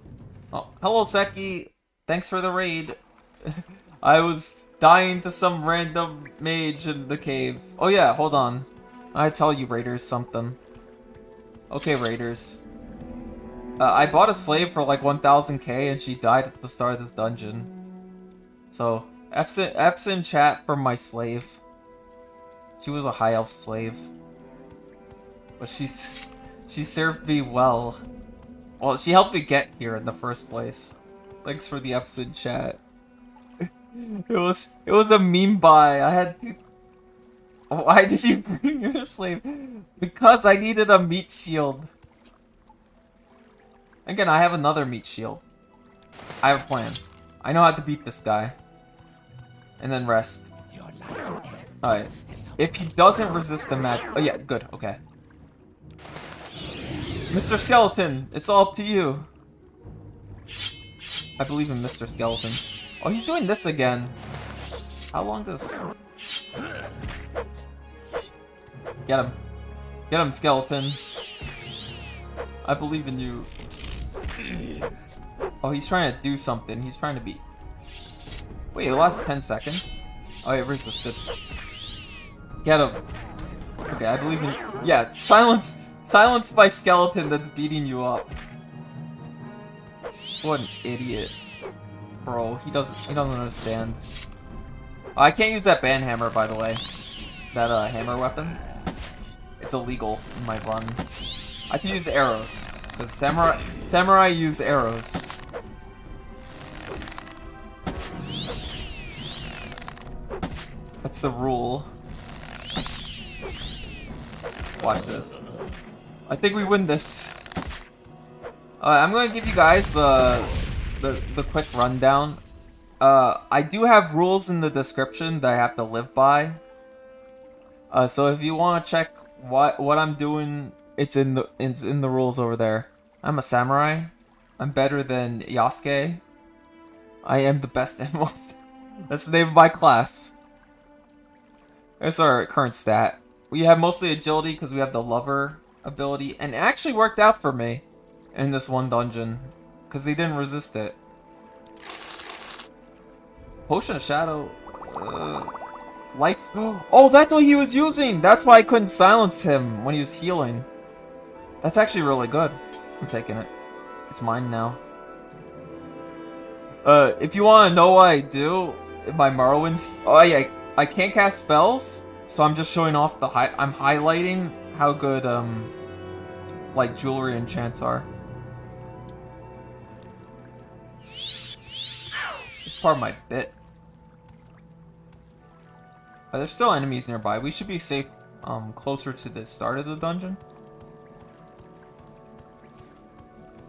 Oh, hello, Seki. Thanks for the raid. I was dying to some random mage in the cave. Oh yeah, hold on. I tell you, raiders, something. Okay, raiders. I bought a slave for like 1000k and she died at the start of this dungeon. So, F's in chat for my slave. She was a high elf slave. But she served me well. Well, she helped me get here in the first place. Thanks for the F's in chat. It was a meme buy. I had to... Why did you bring your slave? Because I needed a meat shield. Again, I have another meat shield. I have a plan. I know how to beat this guy. And then rest. Alright. If he doesn't resist the match... Oh yeah, good, okay. Mr. Skeleton, it's all up to you. I believe in Mr. Skeleton. Oh, he's doing this again. How long does... Get him. Get him, Skeleton. I believe in you. Oh, he's trying to do something. He's trying to be... Wait, it lasts 10 seconds? Oh, it resisted. Get him. Okay, I believe in... Yeah, silence my skeleton that's beating you up. What an idiot. Bro, he doesn't understand. Oh, I can't use that band hammer, by the way. That hammer weapon. It's illegal in my run. I can use arrows. Because samurai use arrows. That's the rule. Watch this. I think we win this. I'm gonna give you guys the quick rundown. I do have rules in the description that I have to live by. So if you want to check what I'm doing, it's in the rules over there. I'm a samurai. I'm better than Yasuke. I am the best and most. That's the name of my class. That's our current stat. We have mostly agility because we have the lover ability, and it actually worked out for me in this one dungeon because they didn't resist it. Potion of Shadow. Life. Oh, that's what he was using! That's why I couldn't silence him when he was healing. That's actually really good. I'm taking it. It's mine now. If you want to know what I do in my Morrowind... Oh, yeah. I can't cast spells, so I'm just showing off the I'm highlighting how good, like, jewelry enchants are. It's part of my bit. There's still enemies nearby. We should be safe, closer to the start of the dungeon.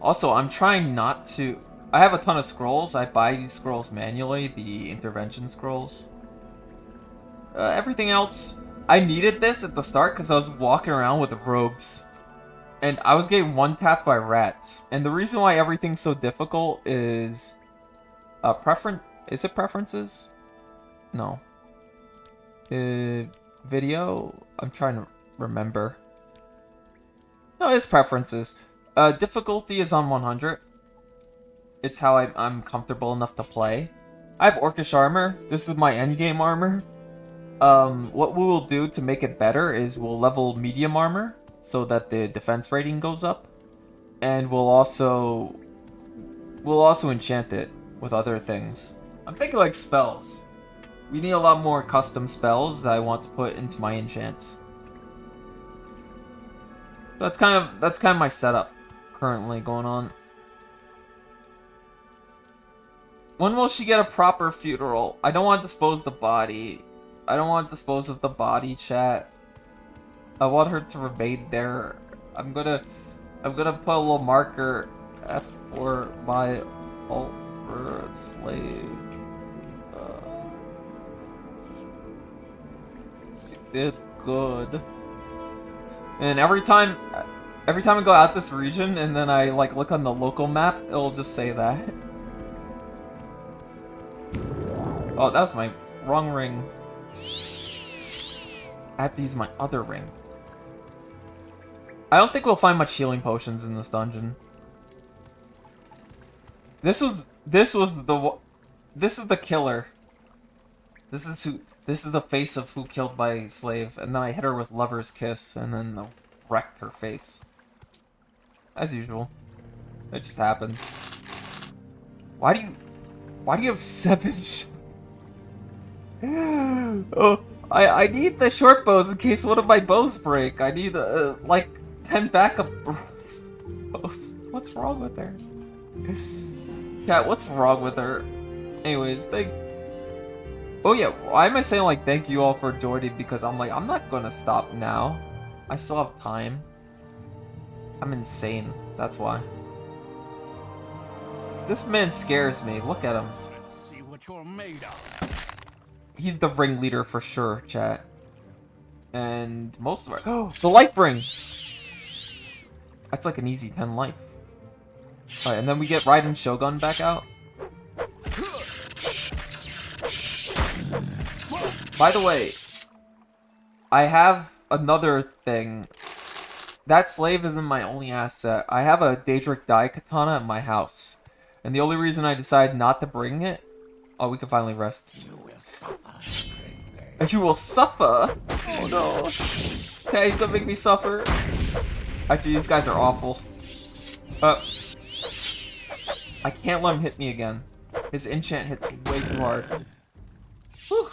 Also, I'm trying not to... I have a ton of scrolls. I buy these scrolls manually, the intervention scrolls. Everything else... I needed this at the start because I was walking around with robes. And I was getting one-tapped by rats. And the reason why everything's so difficult is... Is it preferences? No. Video? I'm trying to remember. No, it's preferences. Difficulty is on 100. It's how I'm comfortable enough to play. I have Orcish armor. This is my endgame armor. What we will do to make it better is we'll level medium armor so that the defense rating goes up. And we'll also enchant it with other things. I'm thinking like spells. We need a lot more custom spells that I want to put into my enchants. So that's kind of my setup currently going on. When will she get a proper funeral? I don't want to dispose the body. I don't want to dispose of the body, chat. I want her to remain there. I'm gonna put a little marker F for my altar slave. She did good. And every time I go out this region and then I like look on the local map, it'll just say that. Oh, that was my wrong ring. I have to use my other ring. I don't think we'll find much healing potions in this dungeon. This is the killer. This is the face of who killed my slave, and then I hit her with Lover's Kiss, and then wrecked her face. As usual. It just happens. Why do you have 7 Oh, I need the short bows in case one of my bows break. I need, like, 10 backup bows. What's wrong with her? Cat, what's wrong with her? Anyways, oh yeah, why am I saying, like, thank you all for joining? Because I'm like, I'm not gonna stop now. I still have time. I'm insane. That's why. This man scares me. Look at him. Let's see what you're made of. He's the ringleader for sure, chat. And most of our... Oh, the life ring! That's like an easy 10 life. Alright, and then we get Raiden Shogun back out. By the way, I have another thing. That slave isn't my only asset. I have a Daedric Dai Katana at my house. And the only reason I decided not to bring it... Oh, we can finally rest. You will suffer! Oh no. Okay, he's gonna make me suffer. Actually, these guys are awful. I can't let him hit me again. His enchant hits way too hard. Whew.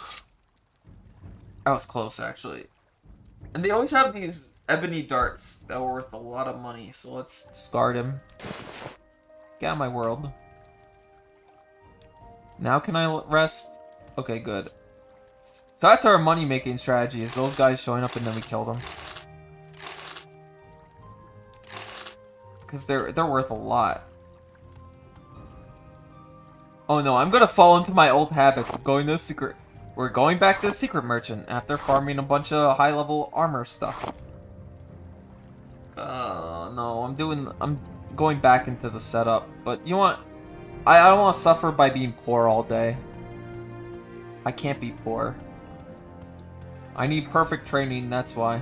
That was close, actually. And they always have these ebony darts that are worth a lot of money, so let's discard him. Get out of my world. Now can I rest? Okay, good. So that's our money-making strategy, is those guys showing up and then we kill them. Because they're worth a lot. Oh no, I'm gonna fall into my old habits of going to the secret... We're going back to the secret merchant after farming a bunch of high-level armor stuff. No, I'm going back into the setup, but you want... I don't want to suffer by being poor all day. I can't be poor. I need perfect training, that's why.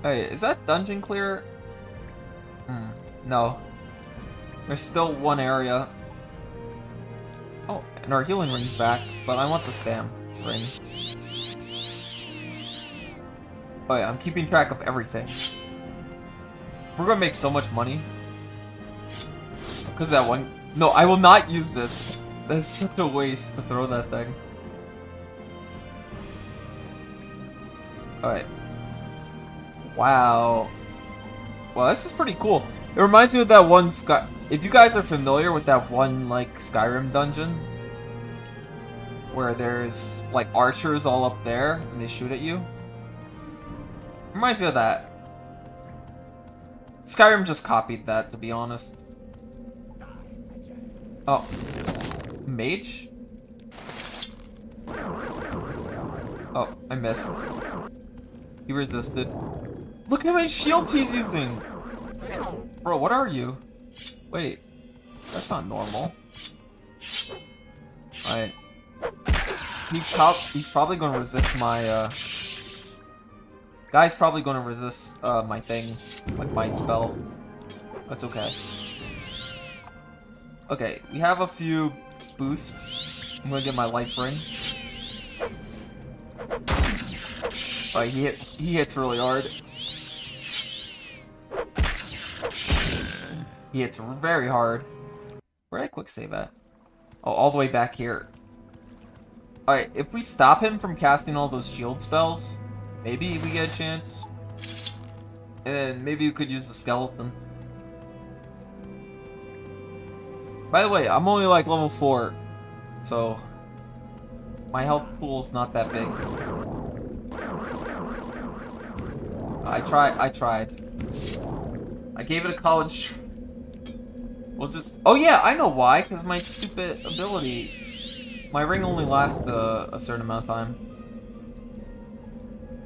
Hey, is that dungeon clear? No. There's still one area. Oh, and our healing ring's back, but I want the stam ring. Oh yeah, I'm keeping track of everything. We're gonna make so much money. Because that one... No, I will not use this. That's such a waste to throw that thing. Alright. Wow. Well, this is pretty cool. It reminds me of that one Sky... If you guys are familiar with that one, like, Skyrim dungeon, where there's, like, archers all up there, and they shoot at you. Reminds me of that. Skyrim just copied that, to be honest. Oh. Mage? Oh, I missed. He resisted. Look how many shields he's using! Bro, what are you? Wait. That's not normal. Alright. He's probably gonna resist my, Guy's probably gonna resist, my thing. Like, my spell. That's okay. Okay, we have a few boosts. I'm gonna get my life ring. Alright, he hits really hard. He hits very hard. Where did I quick save at? Oh, all the way back here. Alright, if we stop him from casting all those shield spells, maybe we get a chance. And maybe we could use the skeleton. By the way, I'm only like level 4, so my health pool's not that big. I tried. I gave it a college. We'll just... Oh yeah, I know why, because my stupid ability. My ring only lasts a certain amount of time.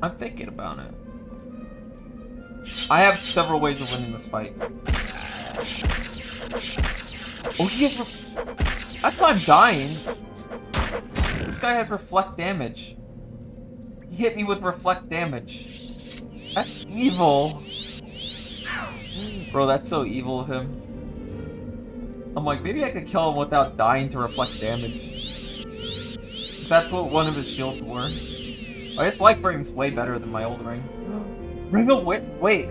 I'm thinking about it. I have several ways of winning this fight. Oh, he has... That's why I'm dying. This guy has reflect damage. He hit me with reflect damage. That's evil. Bro, that's so evil of him. I'm like, maybe I could kill him without dying to reflect damage. That's what one of his shields were. Oh, his life ring's way better than my old ring. Ring of Wit? Wait.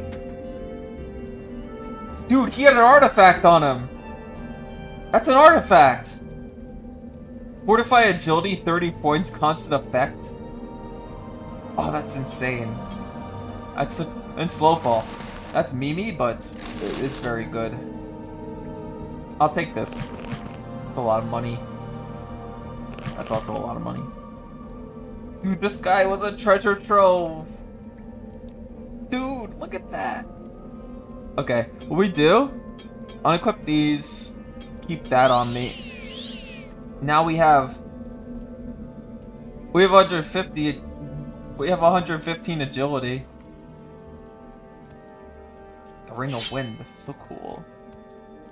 Dude, he had an artifact on him. That's an artifact. Fortify agility, 30 points, constant effect. Oh, that's insane. That's and slow fall. That's Mimi, but it's very good. I'll take this. It's a lot of money. That's also a lot of money. Dude, this guy was a treasure trove. Dude, look at that. Okay, what we do? Unequip these. Keep that on me. Now we have 150. We have 115 agility. The Ring of Wind. That's so cool.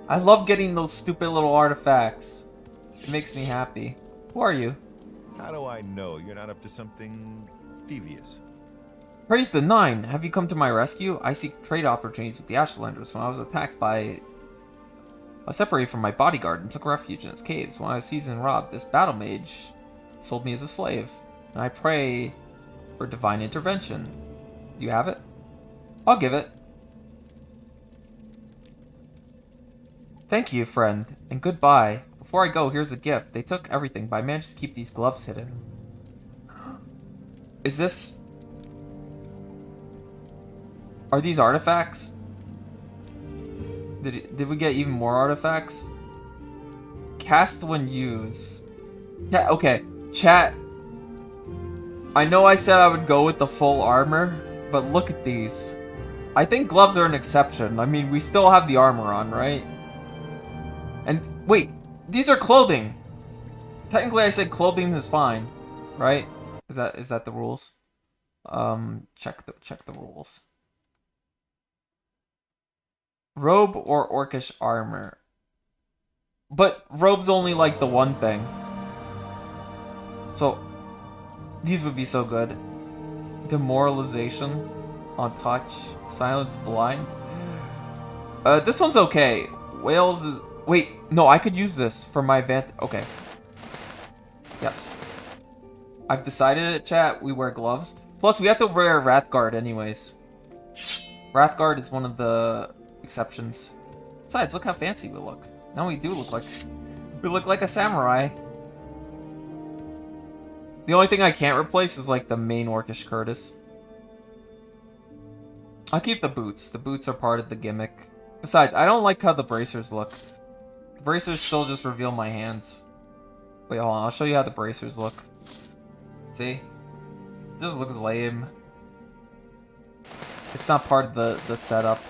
I love getting those stupid little artifacts. It makes me happy. Who are you? How do I know you're not up to something devious? Praise the Nine. Have you come to my rescue? I seek trade opportunities with the Ashlanders. When I was attacked by... I was separated from my bodyguard and took refuge in its caves. When I was seized and robbed, this battle mage sold me as a slave. And I pray for divine intervention. Do you have it? I'll give it. Thank you, friend, and goodbye. Before I go, here's a gift. They took everything, but I managed to keep these gloves hidden. Is this... Are these artifacts? Did we get even more artifacts? Cast when used. Yeah, okay, chat. I know I said I would go with the full armor, but look at these. I think gloves are an exception. I mean, we still have the armor on, right? And wait, these are clothing. Technically, I said clothing is fine, right? Is that the rules? Check the rules. Robe or Orcish armor. But Robe's only like the one thing. So, these would be so good. Demoralization on touch. Silence blind. This one's okay. Wales is... Wait, no, I could use this for my advantage. Okay. Yes. I've decided it, chat. We wear gloves. Plus, we have to wear Wrathguard anyways. Wrathguard is one of the exceptions. Besides, look how fancy we look. Now we do look like... We look like a samurai. The only thing I can't replace is like the main Orcish Curtis. I'll keep the boots. The boots are part of the gimmick. Besides, I don't like how the bracers look. The bracers still just reveal my hands. Wait, hold on. I'll show you how the bracers look. See? It just looks lame. It's not part of the setup.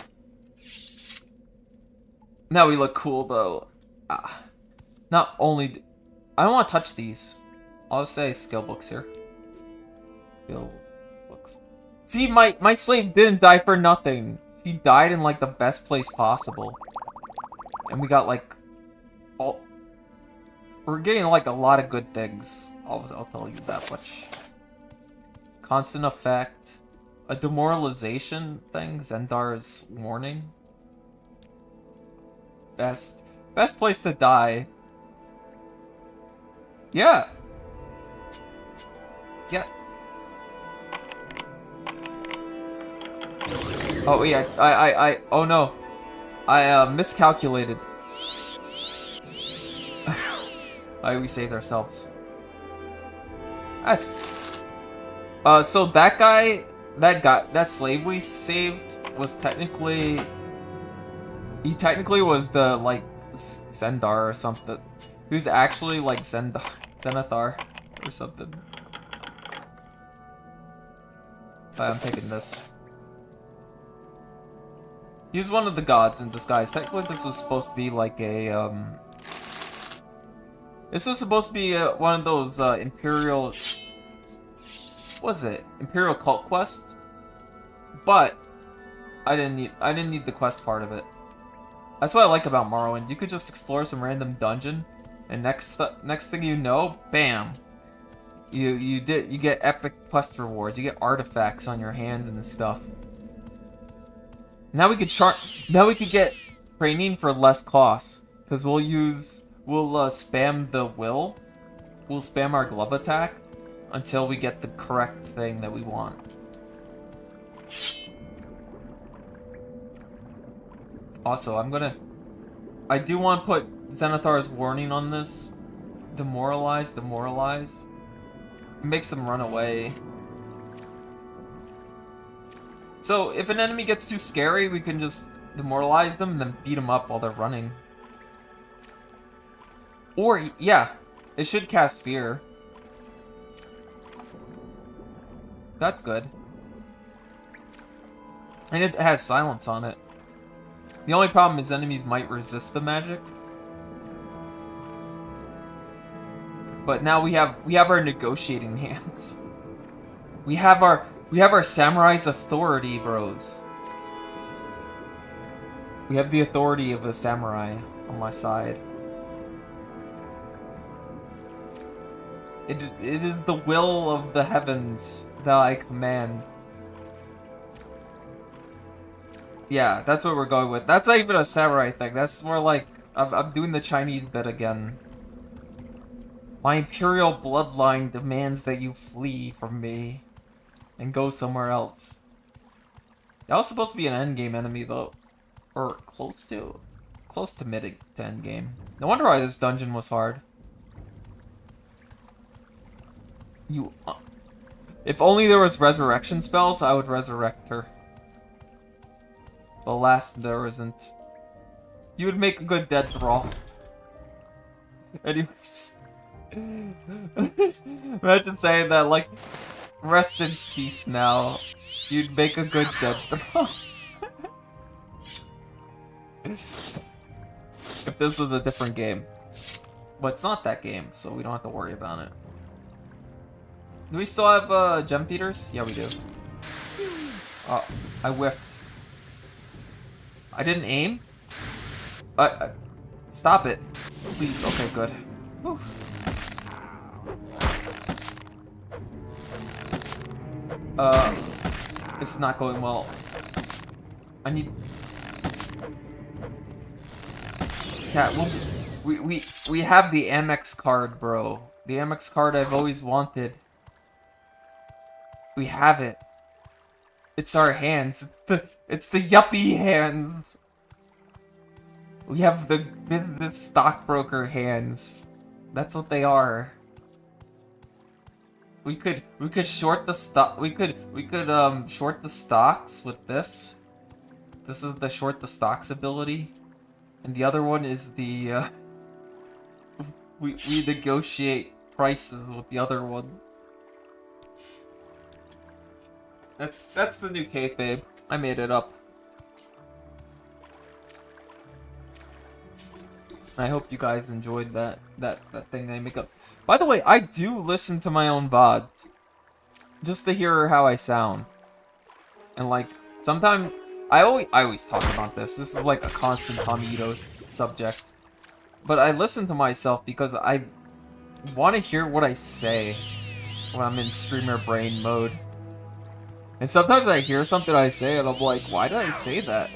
Now we look cool, though. Not only... I don't want to touch these. I'll just say skill books here. Skill books. See, my slave didn't die for nothing. He died in, like, the best place possible. And we got, like... all... We're getting, like, a lot of good things. I'll tell you that much. Constant effect. A demoralization thing. Zendar's warning. Best place to die. Yeah. Yeah. Oh yeah, oh no. I miscalculated. We saved ourselves. That's... so that guy, that slave we saved was technically... He technically was the, like, Zendar or something. He was actually, like, Zenithar or something. I'm taking this. He's one of the gods in disguise. Technically, this was supposed to be like a, This was supposed to be one of those, Imperial... What was it? Imperial cult quest? But, I didn't need the quest part of it. That's what I like about Morrowind. You could just explore some random dungeon, and next thing you know, bam! You get epic quest rewards. You get artifacts on your hands and stuff. Now we could get training for less cost, because we'll spam the will. We'll spam our glove attack until we get the correct thing that we want. Also, I do want to put Zenithar's warning on this. Demoralize. It makes them run away. So, if an enemy gets too scary, we can just demoralize them and then beat them up while they're running. Or, yeah, it should cast fear. That's good. And it has silence on it. The only problem is enemies might resist the magic. But now we have our negotiating hands. We have our samurai's authority, bros. We have the authority of the samurai on my side. It is the will of the heavens that I command. Yeah, that's what we're going with. That's not even a samurai thing. That's more like I'm doing the Chinese bit again. My imperial bloodline demands that you flee from me and go somewhere else. That was supposed to be an endgame enemy, though. Or close to mid to endgame. No wonder why this dungeon was hard. If only there was resurrection spells, I would resurrect her. But alas, there isn't. You would make a good dead thrall. Anyways. Imagine saying that, like, rest in peace now. You'd make a good dead thrall. If this was a different game. But it's not that game, so we don't have to worry about it. Do we still have gem feeders? Yeah, we do. Oh, I whiffed. I didn't aim? Stop it. Please, okay, good. Whew. This is not going well. I need... Yeah, well, we have the Amex card, bro. The Amex card I've always wanted. We have it. It's our hands. It's the yuppie hands. We have the business stockbroker hands. That's what they are. We could short the stock. We could short the stocks with this. This is the short the stocks ability, and the other one is the we negotiate prices with the other one. That's the new kayfabe. I made it up. I hope you guys enjoyed that thing I make up. By the way, I do listen to my own VOD just to hear how I sound. And like sometimes I always talk about this. This is like a constant Tomito subject. But I listen to myself because I want to hear what I say when I'm in streamer brain mode. And sometimes I hear something I say and I'm like, why did I say that?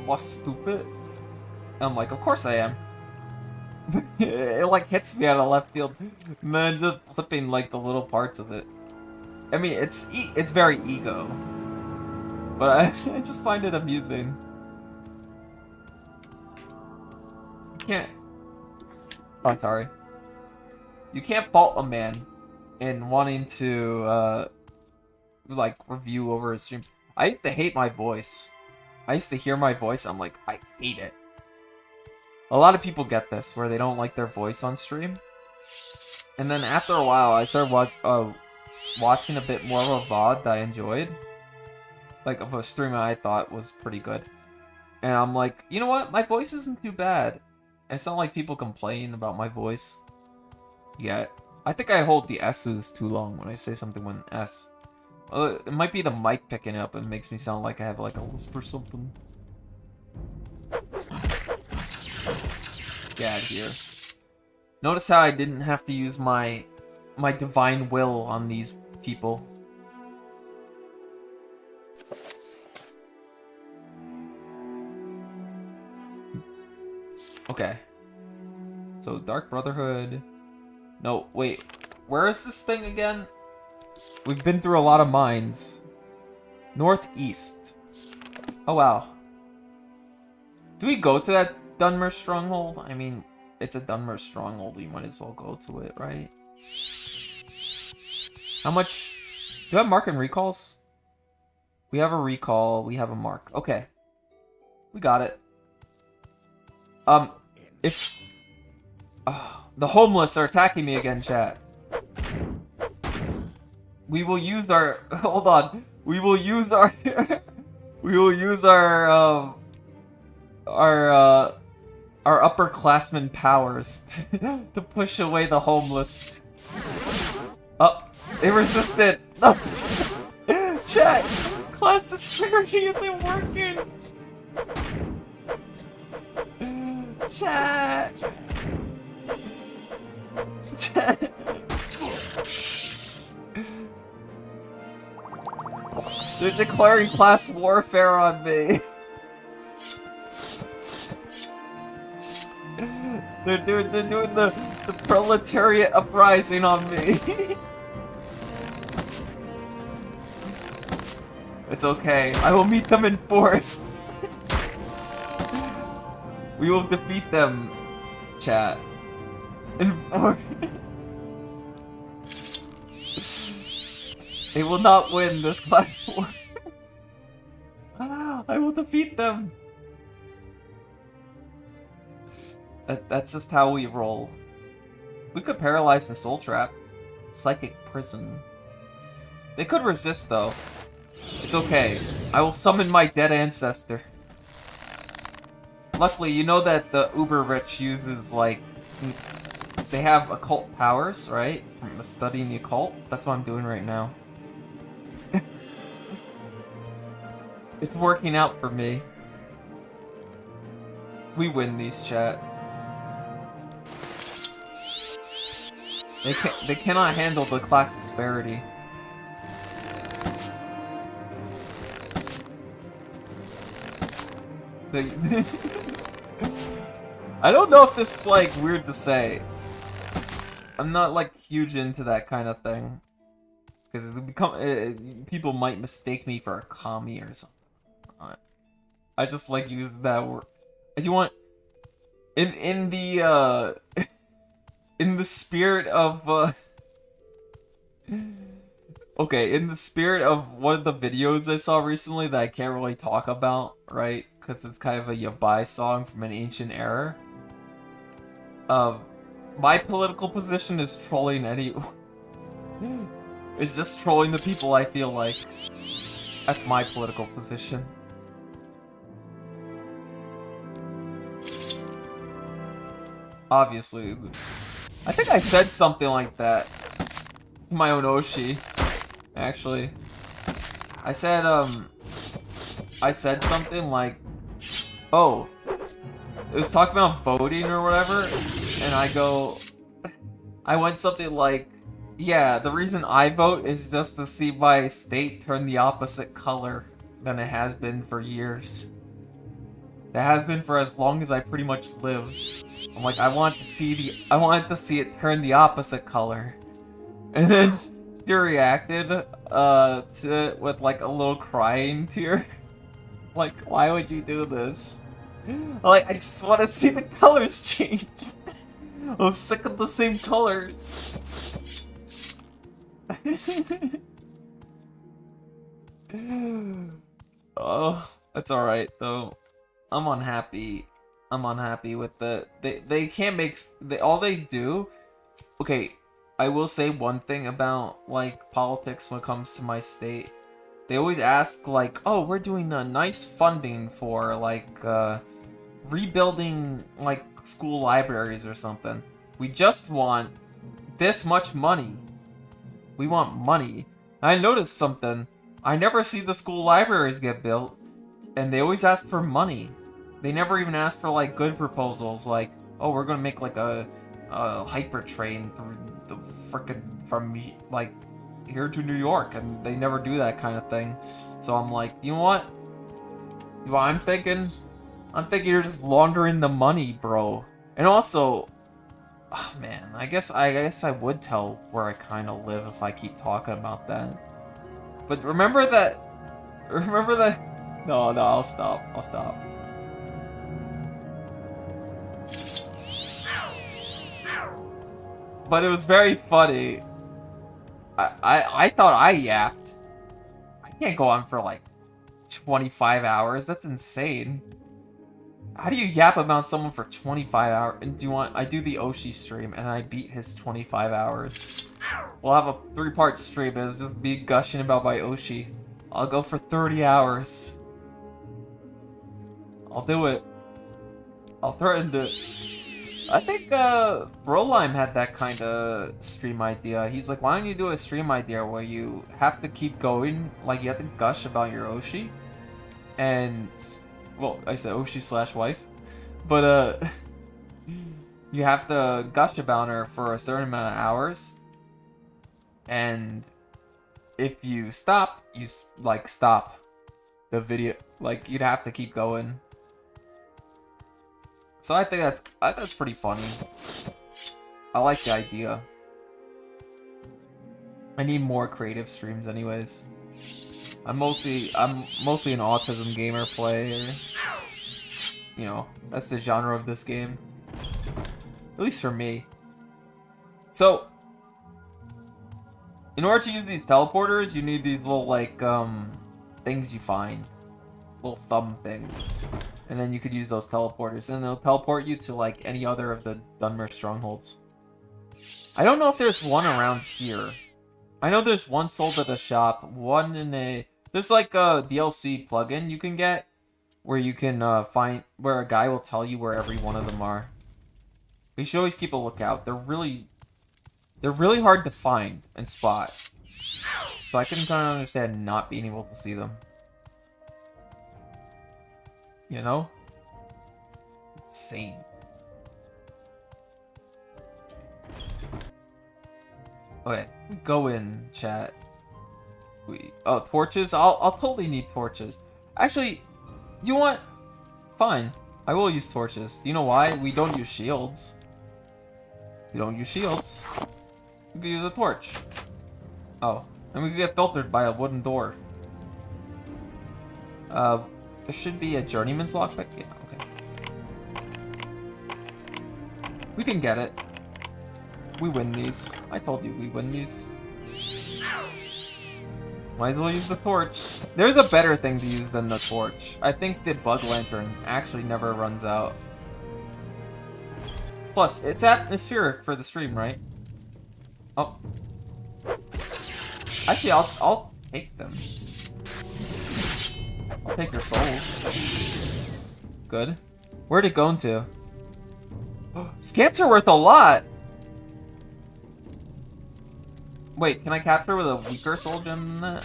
What, stupid? And I'm like, of course I am. It like hits me out of left field. And then just flipping like the little parts of it. I mean, it's very ego. But I just find it amusing. You can't... Oh, sorry. You can't fault a man in wanting to, like, review over a stream. I used to hate my voice. I used to hear my voice, I'm like, I hate it. A lot of people get this, where they don't like their voice on stream. And then after a while, I started watching a bit more of a VOD that I enjoyed. Like, of a streamer I thought was pretty good. And I'm like, you know what? My voice isn't too bad. And it's not like people complain about my voice. Yeah, I think I hold the S's too long when I say something with an S. It might be the mic picking up and makes me sound like I have like a lisp or something. Get out of here. Notice how I didn't have to use my divine will on these people. Okay. So Dark Brotherhood. No, wait. Where is this thing again? We've been through a lot of mines. Northeast. Oh wow. Do we go to that Dunmer stronghold? I mean, it's a Dunmer stronghold. We might as well go to it, right? How much? Do I have mark and recalls? We have a recall. We have a mark. Okay. We got it. If... the homeless are attacking me again, chat. We will use our... Hold on. We will use our... we will use our upperclassmen powers to push away the homeless. Oh, they resisted. No, chat. Class disparity isn't working. Chat. Chat. They're declaring class warfare on me. They're doing the proletariat uprising on me. It's okay. I will meet them in force. We will defeat them, chat. In force. They will not win this class war. I will defeat them. That's just how we roll. We could paralyze the soul trap. Psychic prison. They could resist though. It's okay. I will summon my dead ancestor. Luckily, you know that the uber rich uses like... They have occult powers, right? From studying the occult. That's what I'm doing right now. It's working out for me. We win these, chat. They cannot handle the class disparity. I don't know if this is like weird to say. I'm not like huge into that kind of thing, because people might mistake me for a commie or something. I just like using that word. If you want, in the in the spirit of okay, in the spirit of one of the videos I saw recently that I can't really talk about, right? Because it's kind of a yabai song from an ancient era. My political position is trolling it's just trolling the people I feel like. That's my political position. Obviously. I think I said something like that to my own Oshi, actually. I said something like, oh, it was talking about voting or whatever, and I went something like, yeah, the reason I vote is just to see my state turn the opposite color than it has been for years. That has been for as long as I pretty much live. I'm like, I wanted to see it turn the opposite color. And then she reacted to it with like a little crying tear. Like, why would you do this? Like, I just want to see the colors change. I'm sick of the same colors. Oh, that's alright though. I'm unhappy with they can't make all they do. Okay, I will say one thing about like politics when it comes to my state. They always ask like, oh, we're doing a nice funding for like rebuilding like school libraries or something. We just want this much money. We want money. I noticed something. I never see the school libraries get built, and they always ask for money. They never even ask for like good proposals, like, oh, we're gonna make like a hyper train through the frickin' from like here to New York, and they never do that kind of thing. So I'm like, you know what? I'm thinking you're just laundering the money, bro. And also, oh man, I guess I would tell where I kind of live if I keep talking about that. But remember that. No, I'll stop. But it was very funny. I thought I yapped. I can't go on for like 25 hours. That's insane. How do you yap about someone for 25 hours? And I do the Oshi stream and I beat his 25 hours. We'll have a 3-part stream. It's just me gushing about my Oshi. I'll go for 30 hours. I'll do it. I'll threaten to. I think Brolime had that kind of stream idea. He's like, why don't you do a stream idea where you have to keep going, like you have to gush about your Oshi, and well, I said Oshi / wife, but you have to gush about her for a certain amount of hours, and if you stop, you like stop the video, like you'd have to keep going. So I think that's pretty funny. I like the idea. I need more creative streams anyways. I'm mostly an autism gamer player. You know, that's the genre of this game. At least for me. So in order to use these teleporters, you need these little like things you find. Little thumb things. And then you could use those teleporters, and they'll teleport you to like any other of the Dunmer strongholds. I don't know if there's one around here. I know there's one sold at a shop, one in a... There's like a DLC plugin you can get, where you can find... where a guy will tell you where every one of them are. But you should always keep a lookout. They're really hard to find and spot. So I can kind of understand not being able to see them. You know? insane. Okay, go in, chat. Oh, torches? I'll totally need torches. Actually, you want? Fine. I will use torches. Do you know why? We don't use shields. We don't use shields. We can use a torch. Oh, and we can get filtered by a wooden door. There should be a journeyman's lockpick. Yeah, okay. We can get it. We win these. I told you we win these. Might as well use the torch. There's a better thing to use than the torch. I think the bug lantern actually never runs out. Plus, it's atmospheric for the stream, right? Oh. Actually, I'll take them. I'll take your souls. Good. Where'd it go into? Scamps are worth a lot! Wait, can I capture with a weaker soul gem than that?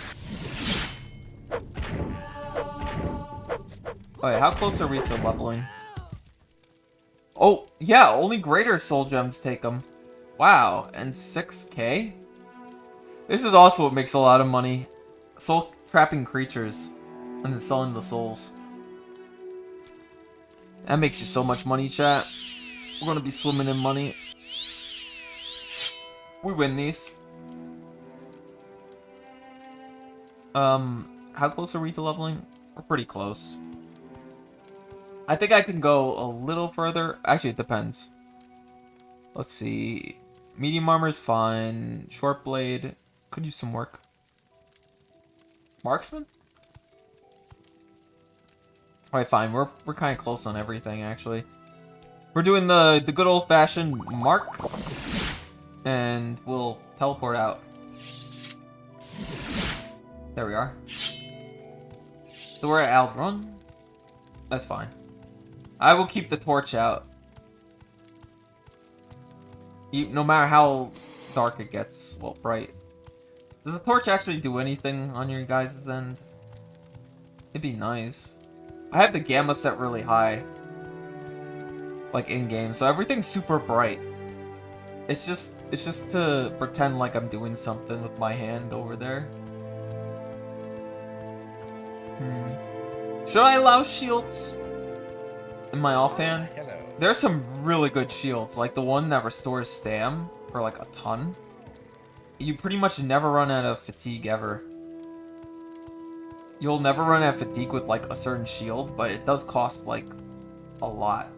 Wait, how close are we to leveling? Oh, yeah, only greater soul gems take them. Wow, and 6k? This is also what makes a lot of money. Soul trapping creatures and then selling the souls. That makes you so much money, chat. We're gonna be swimming in money. We win these. How close are we to leveling? We're pretty close. I think I can go a little further. Actually, it depends. Let's see. Medium armor is fine. Short blade could use some work. Marksman? Alright, fine. We're kind of close on everything, actually. We're doing the good old-fashioned mark, and we'll teleport out. There we are. So we're at Outrun. That's fine. I will keep the torch out. No matter how dark it gets. Well, bright. Does the torch actually do anything on your guys' end? It'd be nice. I have the gamma set really high. Like in-game, so everything's super bright. It's just to pretend like I'm doing something with my hand over there. Should I allow shields in my offhand? There's some really good shields, like the one that restores stam for like a ton. You pretty much never run out of fatigue ever. You'll never run out of fatigue with like a certain shield, but it does cost like a lot.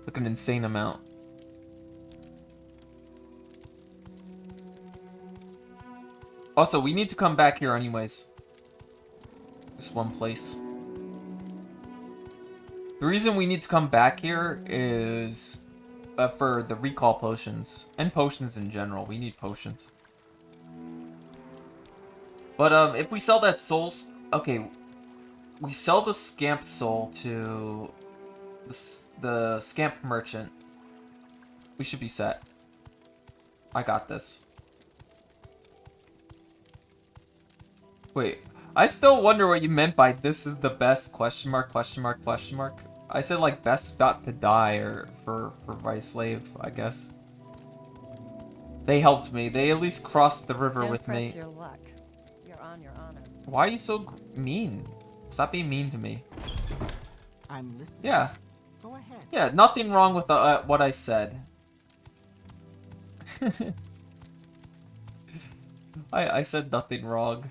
Like an insane amount. Also, we need to come back here anyways. This one place. The reason we need to come back here is for the recall potions. And potions in general. We need potions. But if we sell that soul... Okay. We sell the scamp soul to the scamp merchant. We should be set. I got this. Wait. I still wonder what you meant by this is the best question mark, question mark, question mark. I said like best about to die or for Vice Slave, I guess. They helped me. They at least crossed the river with me. Don't press your luck. You're on your honor. Why are you so mean? Stop being mean to me. I'm listening. Yeah. Go ahead. Yeah, nothing wrong with what I said. I said nothing wrong.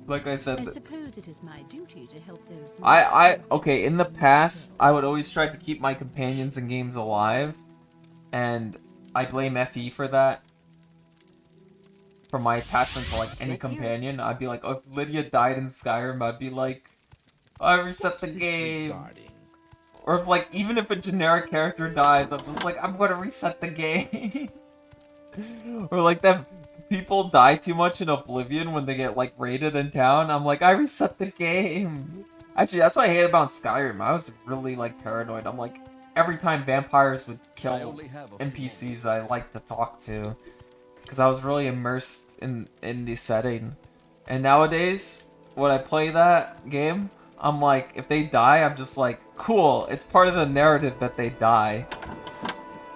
Like I said, I suppose it is my duty to help those. Okay, in the past, I would always try to keep my companions in games alive, and I blame FE for that. For my attachment to like any companion, I'd be like, oh, if Lydia died in Skyrim, I'd be like, oh, I reset the game. Or if like, even if a generic character dies, I'm just like, I'm gonna reset the game. Or like that. People die too much in Oblivion when they get, like, raided in town. I'm like, I reset the game. Actually, that's what I hate about Skyrim. I was really, like, paranoid. I'm like, every time vampires would kill NPCs I like to talk to. Because I was really immersed in the setting. And nowadays, when I play that game, I'm like, if they die, I'm just like, cool. It's part of the narrative that they die.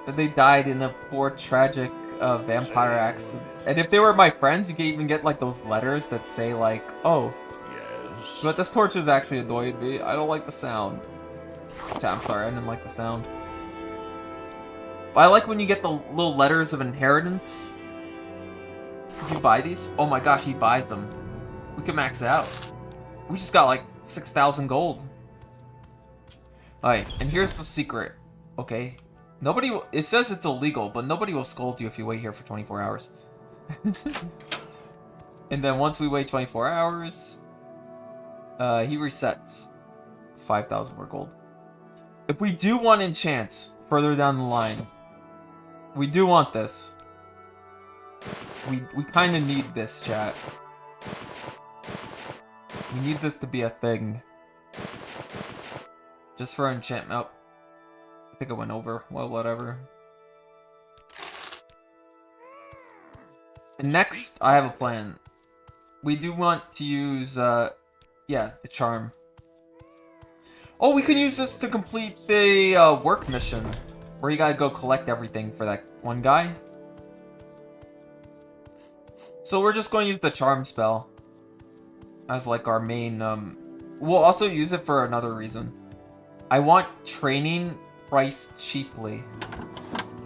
That they died in a poor, tragic vampire accident. And if they were my friends, you can even get like those letters that say like, oh. Yes. But this torch is actually annoying me. I don't like the sound. I'm sorry, I didn't like the sound. But I like when you get the little letters of inheritance. Did you buy these? Oh my gosh, he buys them. We can max it out. We just got like 6,000 gold. Alright, and here's the secret. Okay. Nobody it says it's illegal, but nobody will scold you if you wait here for 24 hours. And then once we wait 24 hours, he resets 5,000 more gold. If we do want enchants further down the line, we do want this. We kind of need this, chat. We need this to be a thing. Just for enchantment. Oh, I think it went over. Well, whatever. And next, I have a plan. We do want to use, yeah, the charm. Oh, we can use this to complete the work mission. Where you gotta go collect everything for that one guy. So we're just going to use the charm spell. As like our main, we'll also use it for another reason. I want training priced cheaply.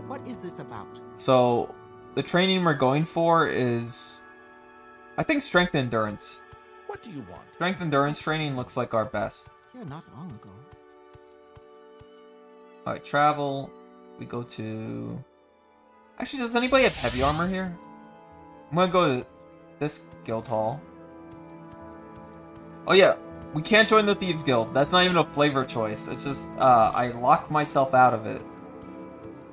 What is this about? So, the training we're going for is, I think, strength and endurance. What do you want? Strength and endurance training looks like our best. Here not long ago. Alright, travel. We go to... Actually, does anybody have heavy armor here? I'm gonna go to this guild hall. Oh yeah, we can't join the Thieves Guild. That's not even a flavor choice. It's just, I locked myself out of it.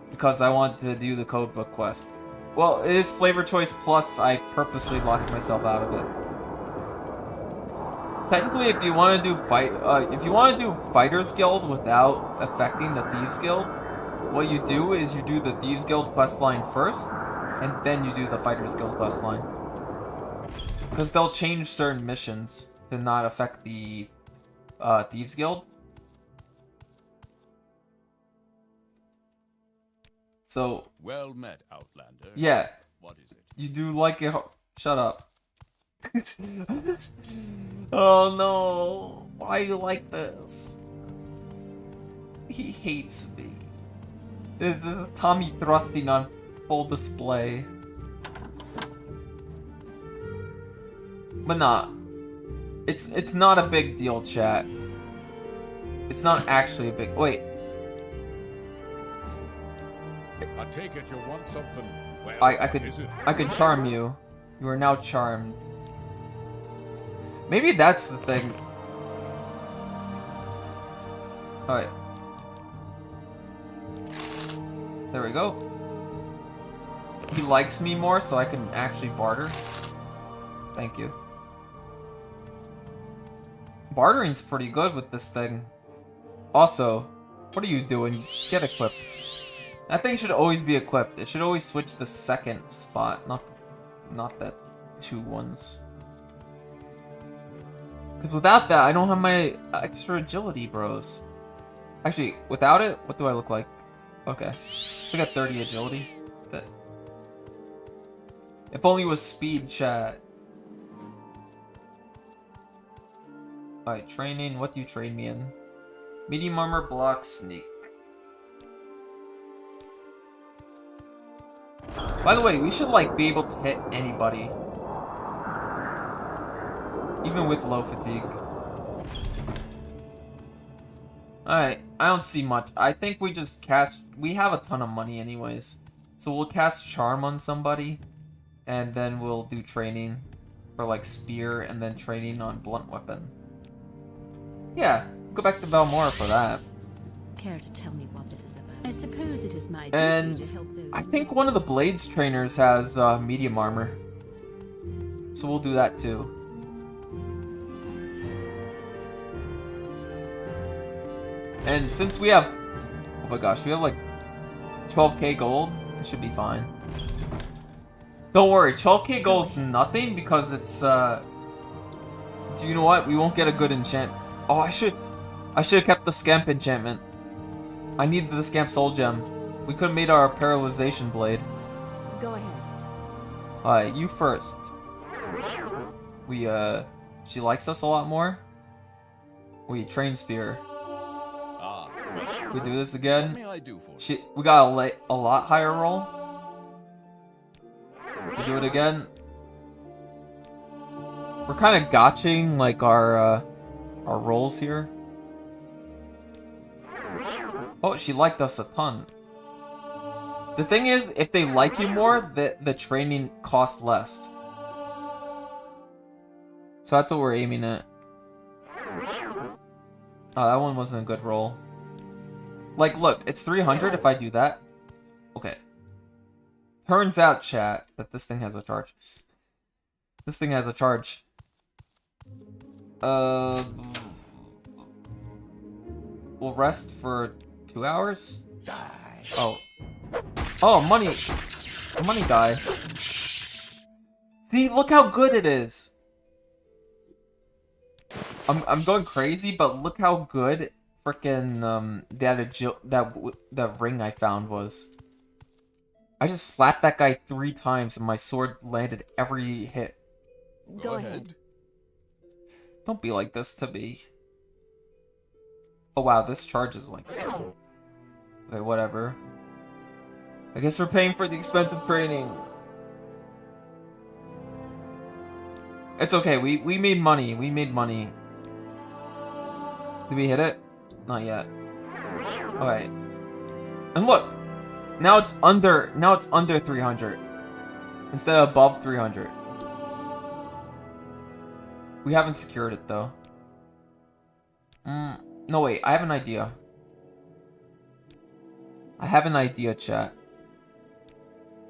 Because I wanted to do the codebook quest. Well, it is flavor choice plus I purposely locked myself out of it. Technically, if you want to do Fighters Guild without affecting the Thieves Guild, what you do is you do the Thieves Guild questline first, and then you do the Fighters Guild questline. Because they'll change certain missions to not affect the Thieves Guild. So, Well met, Outlander. yeah, What is it? you do like it. Shut up. Oh no, why you like this? He hates me. This is Tommy thrusting on full display. But nah. It's not a big deal, chat. It's not actually a big... Wait. I take it you want something. Well, I what is it? could charm you. You are now charmed. Maybe that's the thing. Alright. There we go. He likes me more, so I can actually barter. Thank you. Bartering's pretty good with this thing. Also, what are you doing? Get equipped. That thing should always be equipped. It should always switch the second spot, not that 2 ones. Because without that, I don't have my extra agility, bros. Actually, without it, what do I look like? Okay. I got 30 agility. That. If only it was speed, chat. Alright, training. What do you train me in? Medium armor, block, sneak. By the way, we should like be able to hit anybody. Even with low fatigue. Alright, I don't see much. I think we just cast... We have a ton of money anyways. So we'll cast Charm on somebody. And then we'll do training for like Spear and then training on Blunt Weapon. Yeah, go back to Balmora for that. Care to tell me what this is about? I suppose it is my duty And to help those. I think one of the Blades trainers has medium armor. So we'll do that too. And since we have... Oh my gosh, we have like 12k gold. It should be fine. Don't worry, 12k gold's nothing because it's Do you know what? We won't get a good enchant. Oh, I should have kept the Scamp enchantment. I needed the Scamp Soul Gem. We could have made our Paralyzation Blade. Go ahead. Alright, you first. She likes us a lot more. We train spear. We do this What again. may I do for you? We got a lot higher roll. We do it again. We're kind of gotching like our rolls here. Oh, she liked us a ton. The thing is, if they like you more, the training costs less. So that's what we're aiming at. Oh, that one wasn't a good roll. Like, look, it's 300 if I do that. Okay. Turns out, chat, that this thing has a charge. This thing has a charge. We'll rest for 2 hours? Oh. Oh, money! A money guy. See, look how good it is! I'm going crazy, but look how good frickin' that ring I found was. I just slapped that guy 3 times and my sword landed every hit. Go ahead. Don't be like this to me. Oh wow, this charges like... Okay, whatever. I guess we're paying for the expensive training. It's okay, we made money. We made money. Did we hit it? Not yet. Alright. And look! Now it's under 300. Instead of above 300. We haven't secured it though. No wait, I have an idea. I have an idea, chat.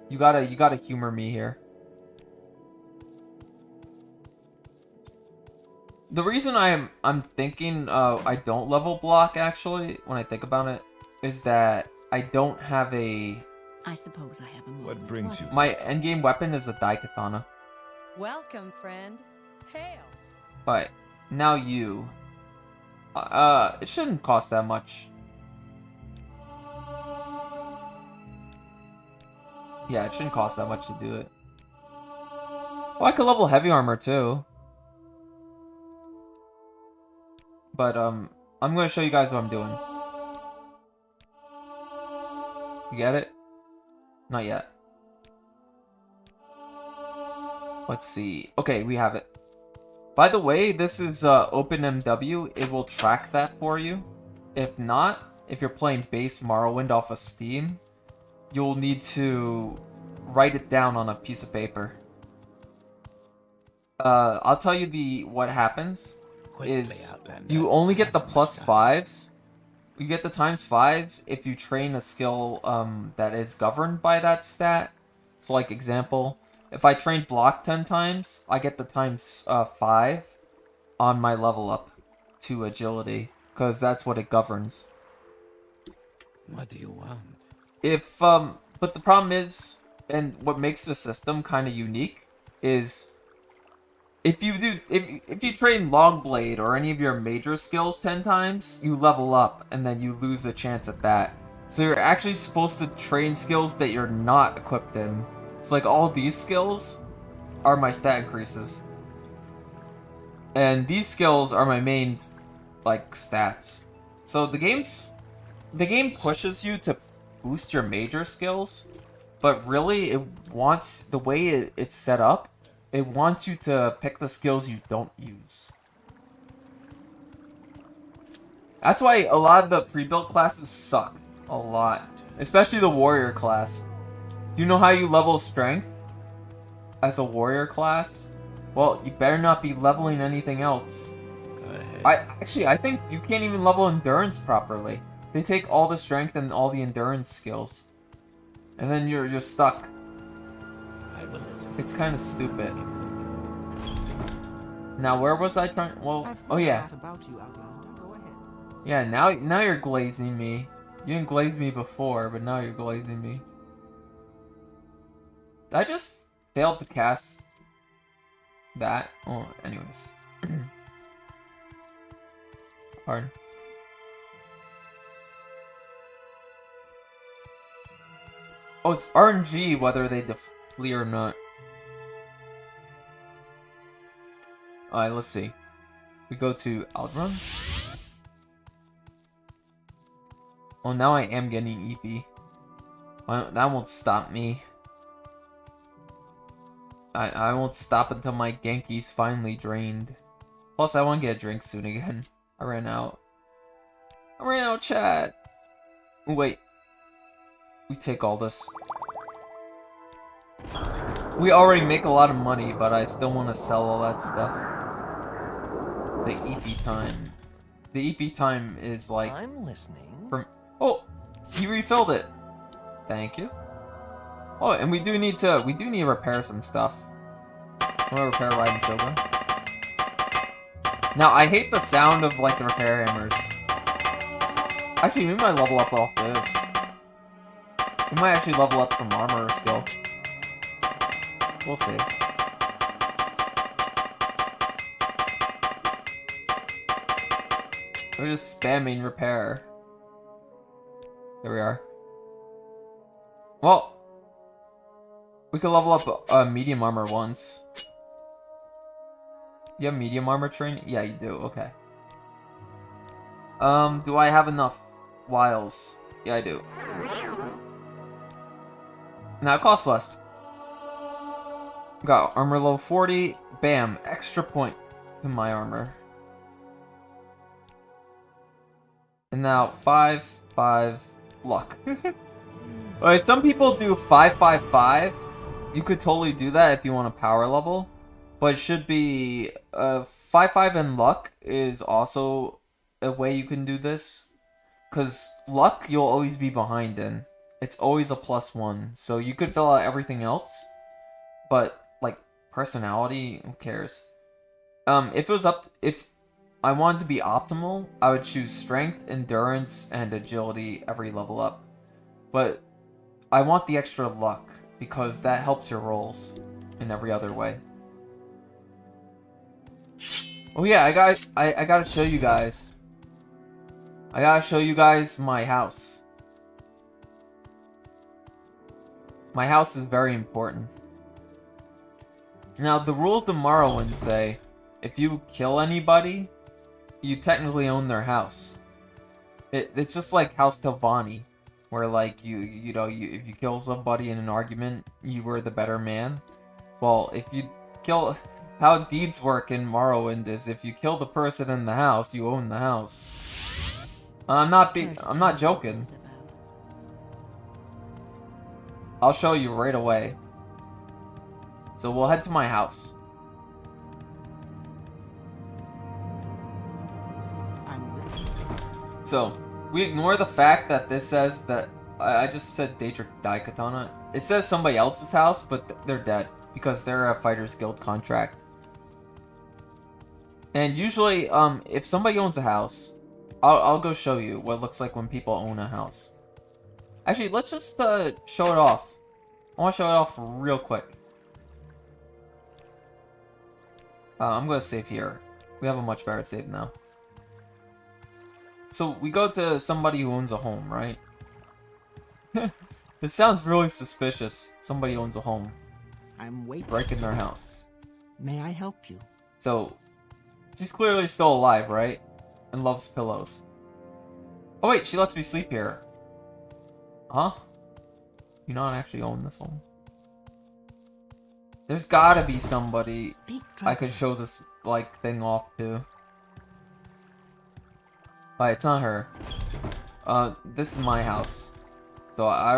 You gotta humor me here. The reason I'm thinking I don't level block actually when I think about it is that I don't have a. I suppose I have a moment. What brings you? My endgame weapon is a Daikatana. Welcome, friend. Hail. But now you. It shouldn't cost that much. Yeah, it shouldn't cost that much to do it. Well, I could level heavy armor too. But I'm gonna show you guys what I'm doing. You get it? Not yet. Let's see. Okay, we have it. By the way, this is OpenMW. It will track that for you. If not, if you're playing base Morrowind off of Steam, you'll need to write it down on a piece of paper. I'll tell you what happens is you only get the +5s. You get the ×5s if you train a skill that is governed by that stat. So like example, if I train block 10 times, I get the ×5 on my level up to agility, because that's what it governs. What do you want? But the problem is, and what makes the system kind of unique, is if you train Longblade or any of your major skills 10 times, you level up, and then you lose a chance at that. So you're actually supposed to train skills that you're not equipped in. So like all these skills are my stat increases. And these skills are my main like stats. So the game pushes you to boost your major skills, but really it wants, the way it's set up, it wants you to pick the skills you don't use. That's why a lot of the pre-built classes suck a lot, especially the warrior class. Do you know how you level strength as a warrior class? Well, you better not be leveling anything else. Go ahead. I think you can't even level endurance properly. They take all the strength and all the endurance skills, and then you're stuck. I will listen. It's kind of stupid. Now where was I trying? Well, I've oh yeah, heard about you, Outlander. Go ahead. yeah. Now you're glazing me. You didn't glaze me before, but now you're glazing me. I just failed to cast that. Oh, anyways. Pardon. Oh, it's RNG whether they flee or not. Alright, let's see. We go to Outrun. Oh, now I am getting EP. Well, that won't stop me. I won't stop until my Genki's finally drained. Plus, I want to get a drink soon again. I ran out. I ran out, chat! Oh, wait. We take all this. We already make a lot of money, but I still want to sell all that stuff. The EP time. The EP time is like... I'm listening. Oh! You refilled it! Thank you. Oh, and we do need to repair some stuff. I'm gonna repair Riding Silver. Now, I hate the sound of, like, the repair hammers. Actually, we might level up off this. We might actually level up from armor skill. We'll see. We're just spamming repair. There we are. Well, we could level up medium armor once. You have medium armor training? Yeah, you do. Okay. Do I have enough wiles? Yeah, I do. Now it costs less. Got armor level 40. Bam, extra point to my armor. And now 5 luck. Alright, some people do 5. You could totally do that if you want a power level. But it should be 5 and luck is also a way you can do this. Because luck you'll always be behind in. It's always a +1. So you could fill out everything else. But like personality, who cares? If I wanted to be optimal, I would choose strength, endurance, and agility every level up. But I want the extra luck because that helps your rolls in every other way. Oh yeah, I gotta show you guys. I gotta show you guys my house. My house is very important. Now, the rules of Morrowind say, if you kill anybody, you technically own their house. It's just like House Telvanni, where like if you kill somebody in an argument, you were the better man. Well, if you kill, how deeds work in Morrowind is if you kill the person in the house, you own the house. I'm not joking. I'll show you right away. So we'll head to my house. So, we ignore the fact that this says that... I just said Dagoth on it. It says somebody else's house, but they're dead. Because they're a Fighters Guild contract. And usually, if somebody owns a house... I'll go show you what it looks like when people own a house. Actually, let's just show it off. I want to show it off real quick. I'm going to save here. We have a much better save now. So, we go to somebody who owns a home, right? This sounds really suspicious. Somebody owns a home. I'm waiting. Breaking their house. May I help you? So, she's clearly still alive, right? And loves pillows. Oh wait, she lets me sleep here. Huh? You not actually own this home? There's gotta be somebody I could show this, like, thing off to. Alright, it's not her. This is my house. So I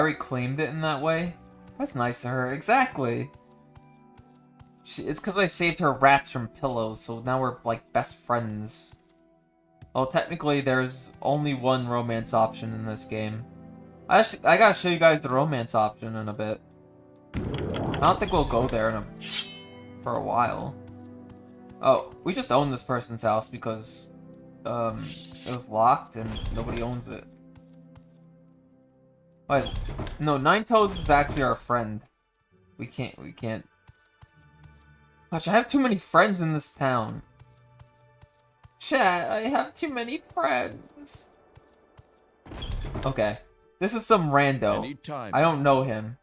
reclaimed it in that way. That's nice of her. Exactly! It's because I saved her rats from pillows, so now we're, like, best friends. Well, technically, there's only one romance option in this game. I gotta show you guys the romance option in a bit. I don't think we'll go there for a while. Oh, we just own this person's house because it was locked and nobody owns it. Wait, no, Nine Toads is actually our friend. We can't. Gosh, I have too many friends in this town. Chat, I have too many friends. Okay. This is some rando. Anytime. I don't know him.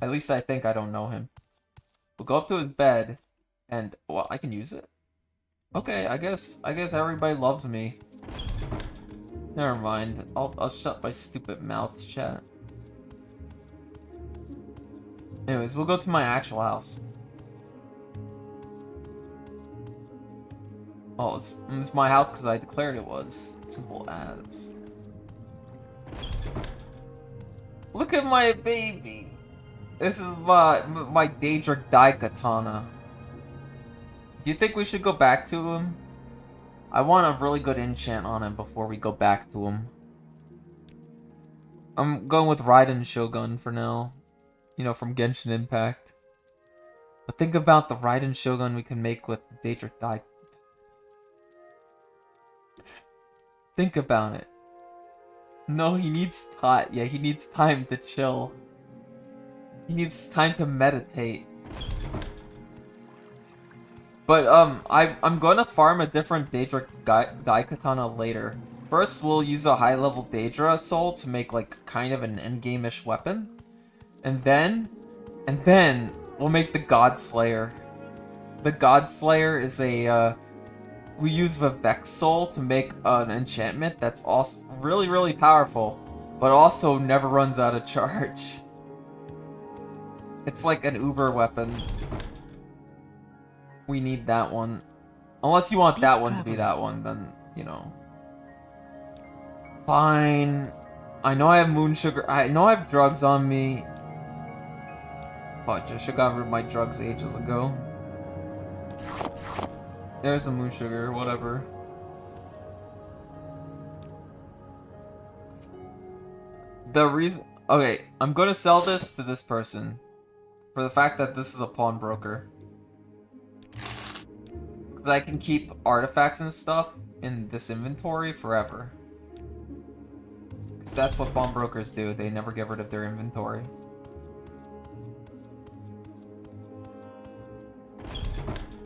At least I think I don't know him. We'll go up to his bed, and well, I can use it. Okay, I guess everybody loves me. Never mind. I'll shut my stupid mouth, chat. Anyways, we'll go to my actual house. Oh, it's my house because I declared it was. Simple as. Look at my baby. This is my Daedric Dai Katana. Do you think we should go back to him? I want a really good enchant on him before we go back to him. I'm going with Raiden Shogun for now. You know, from Genshin Impact. But think about the Raiden Shogun we can make with Daedric Dai. Think about it. No, he needs time. Yeah, he needs time to chill. He needs time to meditate. But I'm gonna farm a different Daedric Dai Katana later. First, we'll use a high-level Daedra soul to make like kind of an endgame-ish weapon, and then we'll make the God Slayer. The God Slayer is a we use Vivek's soul to make an enchantment that's also really powerful, but also never runs out of charge. It's like an Uber weapon. We need that one. Unless you want that one to be that one, then, you know. Fine. I know I have moon sugar. I know I have drugs on me. But I should have gotten rid of my drugs ages ago. There's the moon sugar, whatever. The reason... Okay, I'm gonna sell this to this person. For the fact that this is a pawnbroker. Because I can keep artifacts and stuff in this inventory forever. Because that's what pawnbrokers do. They never get rid of their inventory.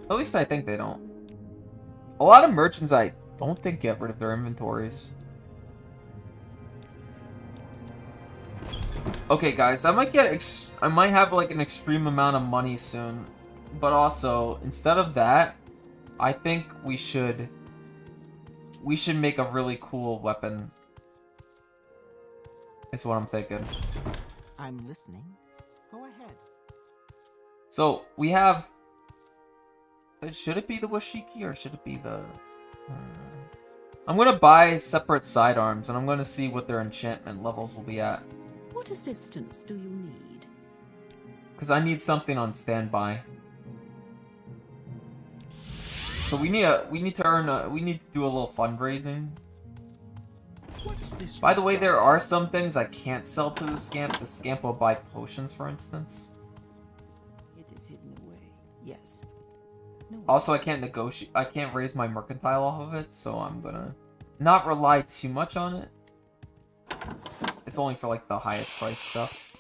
At least I think they don't. A lot of merchants I don't think get rid of their inventories. Okay, guys, I might have like an extreme amount of money soon, but also instead of that, I think we should make a really cool weapon. Is what I'm thinking. I'm listening. Go ahead. So we have. Should it be the Washiki or should it be the... I'm gonna buy separate sidearms and I'm gonna see what their enchantment levels will be at. What assistance do you need? Because I need something on standby. So we need to do a little fundraising. What's this? By the way, there are some things I can't sell to the scamp. The scamp will buy potions, for instance. It is hidden away. Yes. No. Also, I can't negotiate. I can't raise my mercantile off of it, so I'm gonna not rely too much on it. It's only for like the highest price stuff.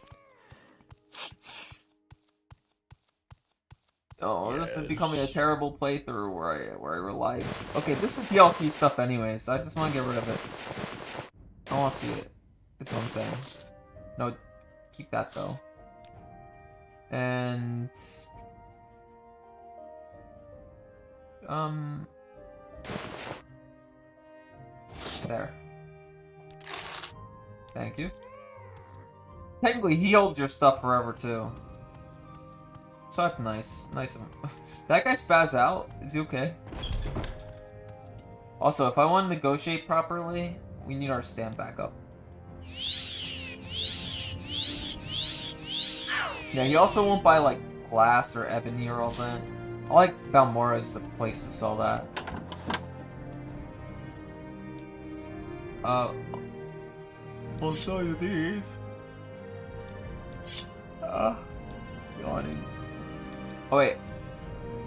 Oh, yes. This is becoming a terrible playthrough where I rely. Okay, this is DLC stuff anyway, so I just want to get rid of it. I want to see it. That's what I'm saying. No, keep that though. And there. Thank you. Technically, he holds your stuff forever too. So that's nice. Nice of him. That guy spaz out? Is he okay? Also, if I want to negotiate properly, we need our stand back up. Yeah, he also won't buy like glass or ebony or all that. I like Balmora as the place to sell that. I'll sell you these. Yawning. Oh wait,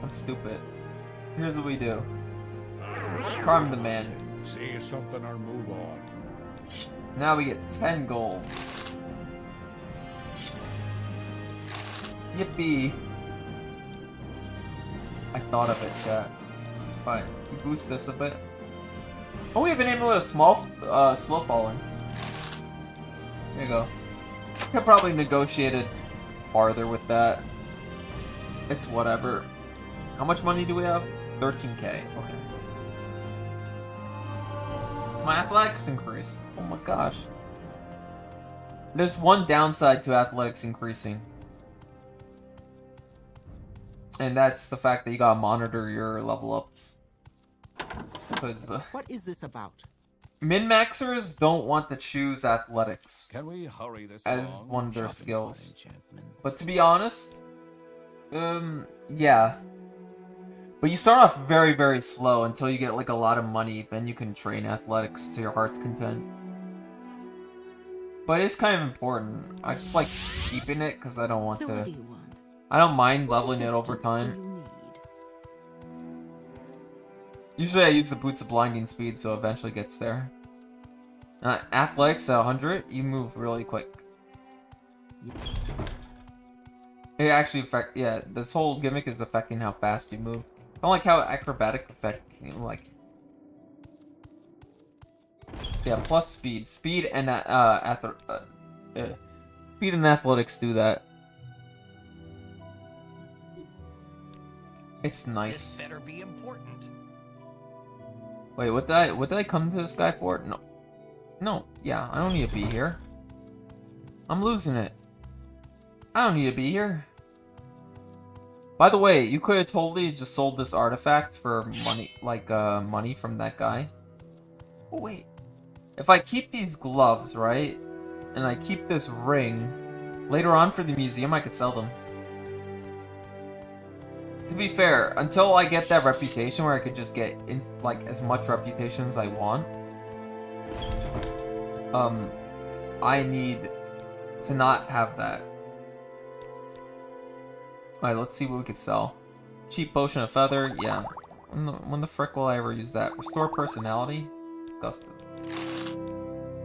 I'm stupid. Here's what we do. Charm the man. See something or move on. Now we get 10 gold. Yippee. I thought of it, chat. But you boost this a bit. Oh, we have an amulet of slow falling. There you go. Could probably negotiate it farther with that. It's whatever. How much money do we have? 13k. Okay. My athletics increased. Oh my gosh. There's one downside to athletics increasing. And that's the fact that you gotta monitor your level ups. Because What is this about? min-maxers don't want to choose athletics Can we hurry this as along? one of their Shopping for skills. enchantments. But to be honest, yeah. But you start off very, very slow until you get like a lot of money. Then you can train athletics to your heart's content. But it's kind of important. I just like keeping it because I don't want So to. what do you want? I don't mind leveling it over Assistance do time. you need? Usually I use the Boots of Blinding Speed, so it eventually gets there. Athletics at 100, you move really quick. It actually yeah, this whole gimmick is affecting how fast you move. I don't like how acrobatic affect, like... Yeah, plus speed. Speed and, speed and athletics do that. It's nice. This better be important. Wait, what did I come to this guy for? No. No, yeah, I don't need to be here. I'm losing it. I don't need to be here. By the way, you could have totally just sold this artifact for money, like, money from that guy. Oh, wait. If I keep these gloves, right? And I keep this ring, later on for the museum, I could sell them. To be fair, until I get that reputation where I could just get, like, as much reputation as I want, I need to not have that. Alright, let's see what we could sell. Cheap potion of feather, yeah. When the frick will I ever use that? Restore personality? Disgusting.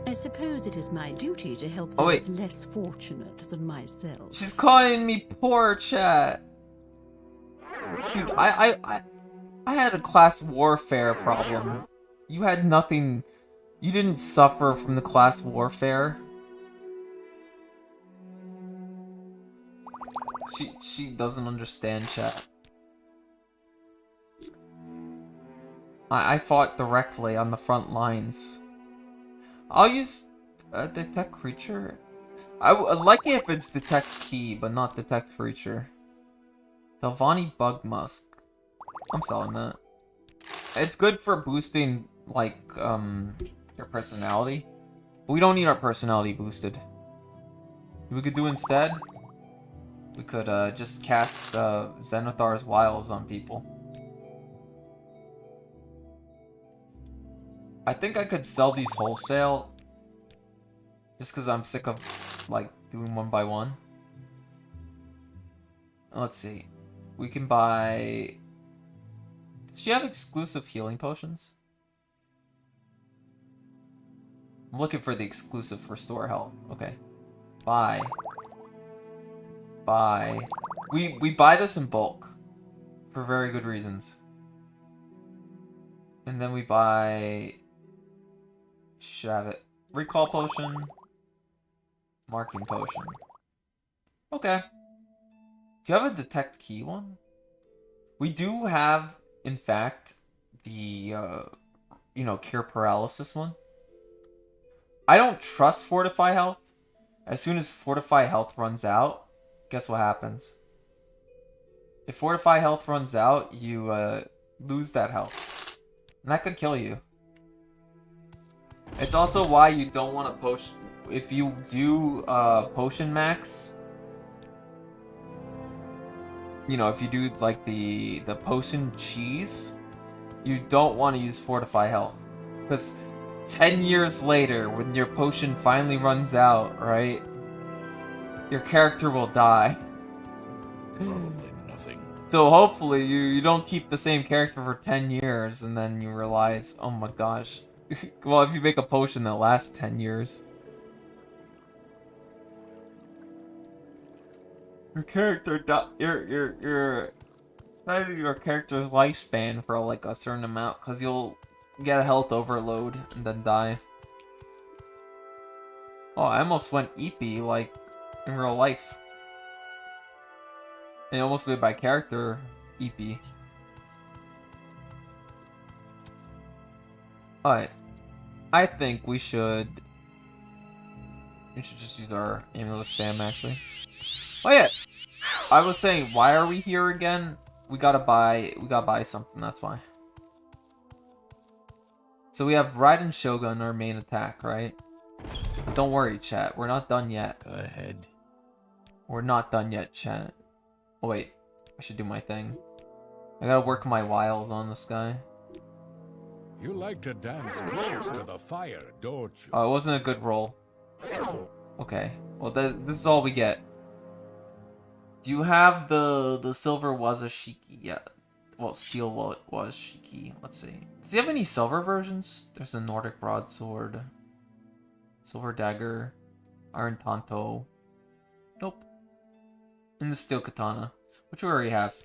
I suppose it is my duty to help Oh, those wait. less fortunate than myself. She's calling me poor, chat. Dude, I had a class warfare problem. You had nothing. You didn't suffer from the class warfare. She doesn't understand, chat. I fought directly on the front lines. I'll use detect creature. I like it if it's detect key, but not detect creature. Delvani Bug Musk. I'm selling that. It's good for boosting, like, your personality. But we don't need our personality boosted. We could do instead, we could just cast Zenithar's Wiles on people. I think I could sell these wholesale. Just because I'm sick of, like, doing one by one. Let's see. We can buy... Does she have exclusive healing potions? I'm looking for the exclusive restore health. Okay. Buy. Buy. We buy this in bulk. For very good reasons. And then we buy... Should have it. Recall potion. Marking potion. Okay. Do you have a detect key one? We do have, in fact, the, you know, cure paralysis one. I don't trust fortify health. As soon as fortify health runs out, guess what happens? If fortify health runs out, you, lose that health. And that could kill you. It's also why you don't want to potion... If you do, potion max... You know, if you do, like, the potion cheese, you don't want to use fortify health. Because 10 years later, when your potion finally runs out, right? Your character will die. Probably nothing. So hopefully you don't keep the same character for 10 years and then you realize, oh my gosh. Well, if you make a potion that lasts 10 years. Your character your extend your character's lifespan for like a certain amount, because you'll get a health overload and then die. Oh, I almost went EP like in real life. And almost made my character EP. Alright. I think we should just use our amulet stam actually. Oh yeah! I was saying, why are we here again? We gotta buy something, that's why. So we have Raiden Shogun, our main attack, right? But don't worry, chat. We're not done yet. Go ahead. We're not done yet, chat. Oh wait, I should do my thing. I gotta work my wiles on this guy. You like to dance close to the fire, don't you? Oh, it wasn't a good roll. Okay, well this is all we get. Do you have the silver Wazashiki? Yeah. Well, steel was Shiki. Let's see. Does he have any silver versions? There's a Nordic broadsword, silver dagger, iron tanto. Nope. And the steel katana, which we already have.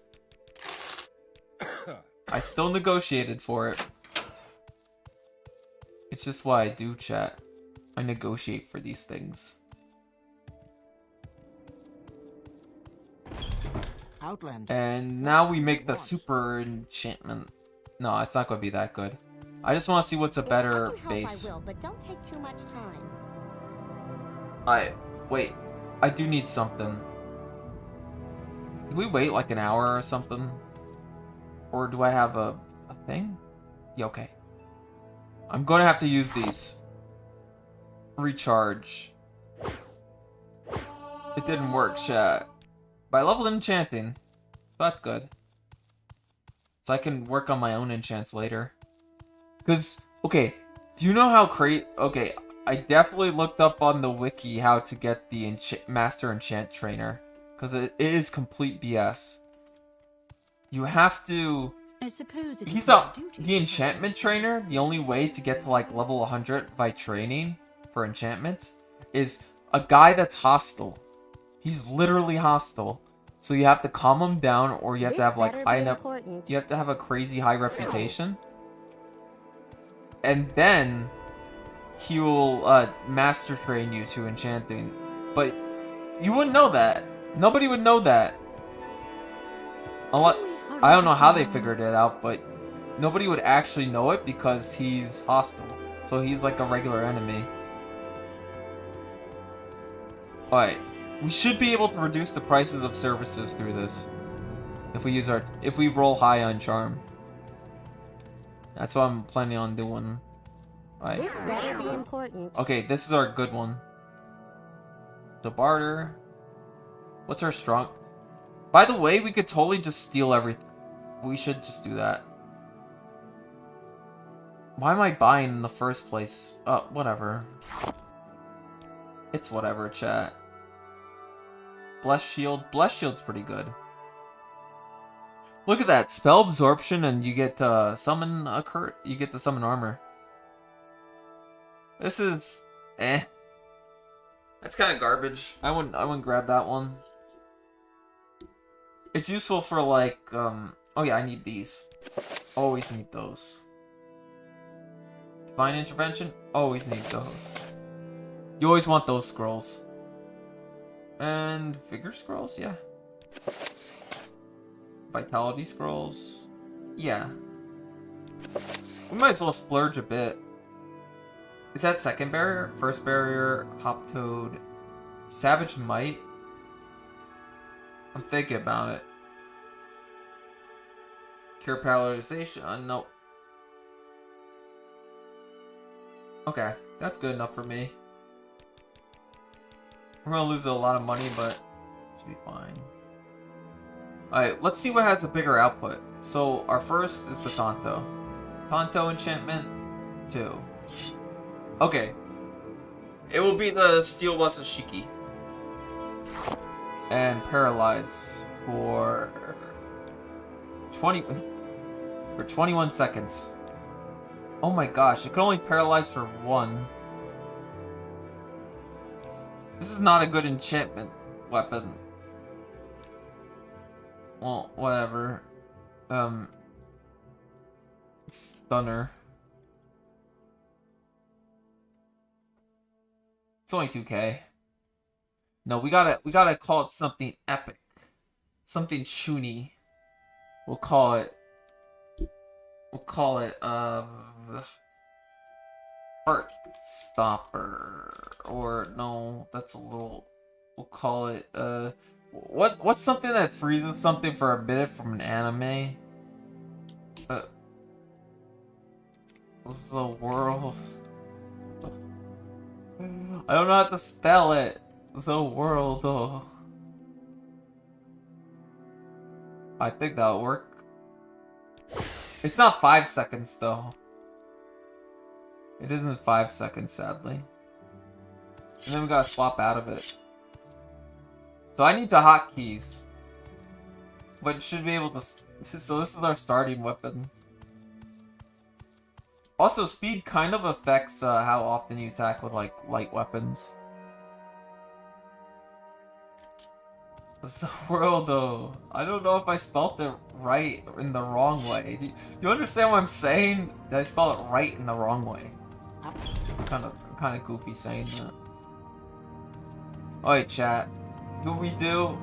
I still negotiated for it. It's just what I do, chat. I negotiate for these things. Outlander. And now we make the super enchantment. No, it's not going to be that good. I just want to see what's a better base. I will, but don't take too much time. Wait. I do need something. Do we wait like an hour or something? Or do I have a thing? Yeah, okay. I'm going to have to use these. Recharge. It didn't work, chat. But I leveled enchanting. So that's good. So I can work on my own enchants later. Because, okay, do you know how okay, I definitely looked up on the wiki how to get the Master Enchant Trainer. Because it is complete BS. You have to... I suppose it He's is my duty the to enchantment trainer. The only way to get to like level 100 by training for enchantments is a guy that's hostile. He's literally hostile. So you have to calm him down, or you have to have like high enough. You have to have a crazy high reputation, and then he will master train you to enchanting. But you wouldn't know that. Nobody would know that. I don't know how they figured it out, but nobody would actually know it because he's hostile. So he's like a regular enemy. Alright. We should be able to reduce the prices of services through this. If we roll high on charm. That's what I'm planning on doing. Alright. This better be important. Okay, this is our good one. The barter. What's our strong? By the way, we could totally just steal everything. We should just do that. Why am I buying in the first place? Whatever. It's whatever, chat. Bless Shield. Bless Shield's pretty good. Look at that. Spell absorption and you get to summon you get to summon armor. This is That's kind of garbage. I wouldn't grab that one. It's useful for like oh yeah, I need these. Always need those. Divine Intervention? Always need those. You always want those scrolls. And Vigor Scrolls? Yeah. Vitality Scrolls? Yeah. We might as well splurge a bit. Is that second barrier? First barrier, Hop Toad, Savage Might? I'm thinking about it. Cure Paralyzation? Nope. Okay, that's good enough for me. We're gonna lose a lot of money, but it should be fine. Alright, let's see what has a bigger output. So, our first is the Tanto. Tanto enchantment, 2. Okay. It will be the Steel Wasashiki. And Paralyze for 21 seconds. Oh my gosh, it can only paralyze for 1. This is not a good enchantment weapon. Well, whatever. Stunner. It's only 2K. No, we gotta call it something epic. Something chuny. We'll call it Heart Stopper. Or no, that's a little, we'll call it what's something that freezes something for a minute from an anime? The world. I don't know how to spell it. The world, though. I think that'll work. It's not 5 seconds, though. It isn't 5 seconds, sadly. And then we gotta swap out of it. So I need the hotkeys. But it should be able to... So this is our starting weapon. Also, speed kind of affects how often you attack with, like, light weapons. The world, though. I don't know if I spelt it right or in the wrong way. Do you understand what I'm saying? Did I spell it right in the wrong way? I'm kind of goofy saying that. Alright, chat. What we do?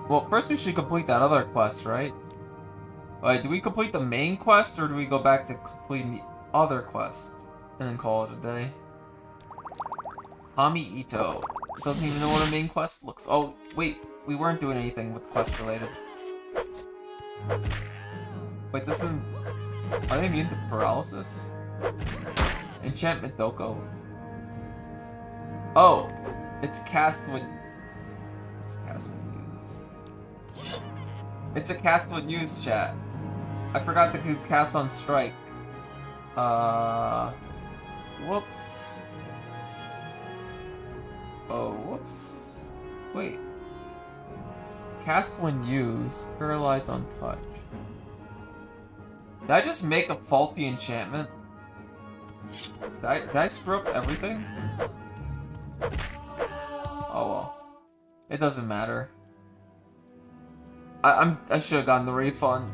Well, first we should complete that other quest, right? Alright, do we complete the main quest, or do we go back to completing the other quest and then call it a day? Tommy Ito doesn't even know what a main quest looks. Oh, wait, we weren't doing anything with quest related. Wait, this isn't... Are they immune to paralysis? Enchantment Doko. Oh, it's cast when... It's cast when used. It's a cast when used, chat. I forgot to cast on strike. Whoops. Oh, whoops. Wait. Cast when used. Paralyze on touch. Did I just make a faulty enchantment? Did I screw up everything? Oh well. It doesn't matter. I should have gotten the refund.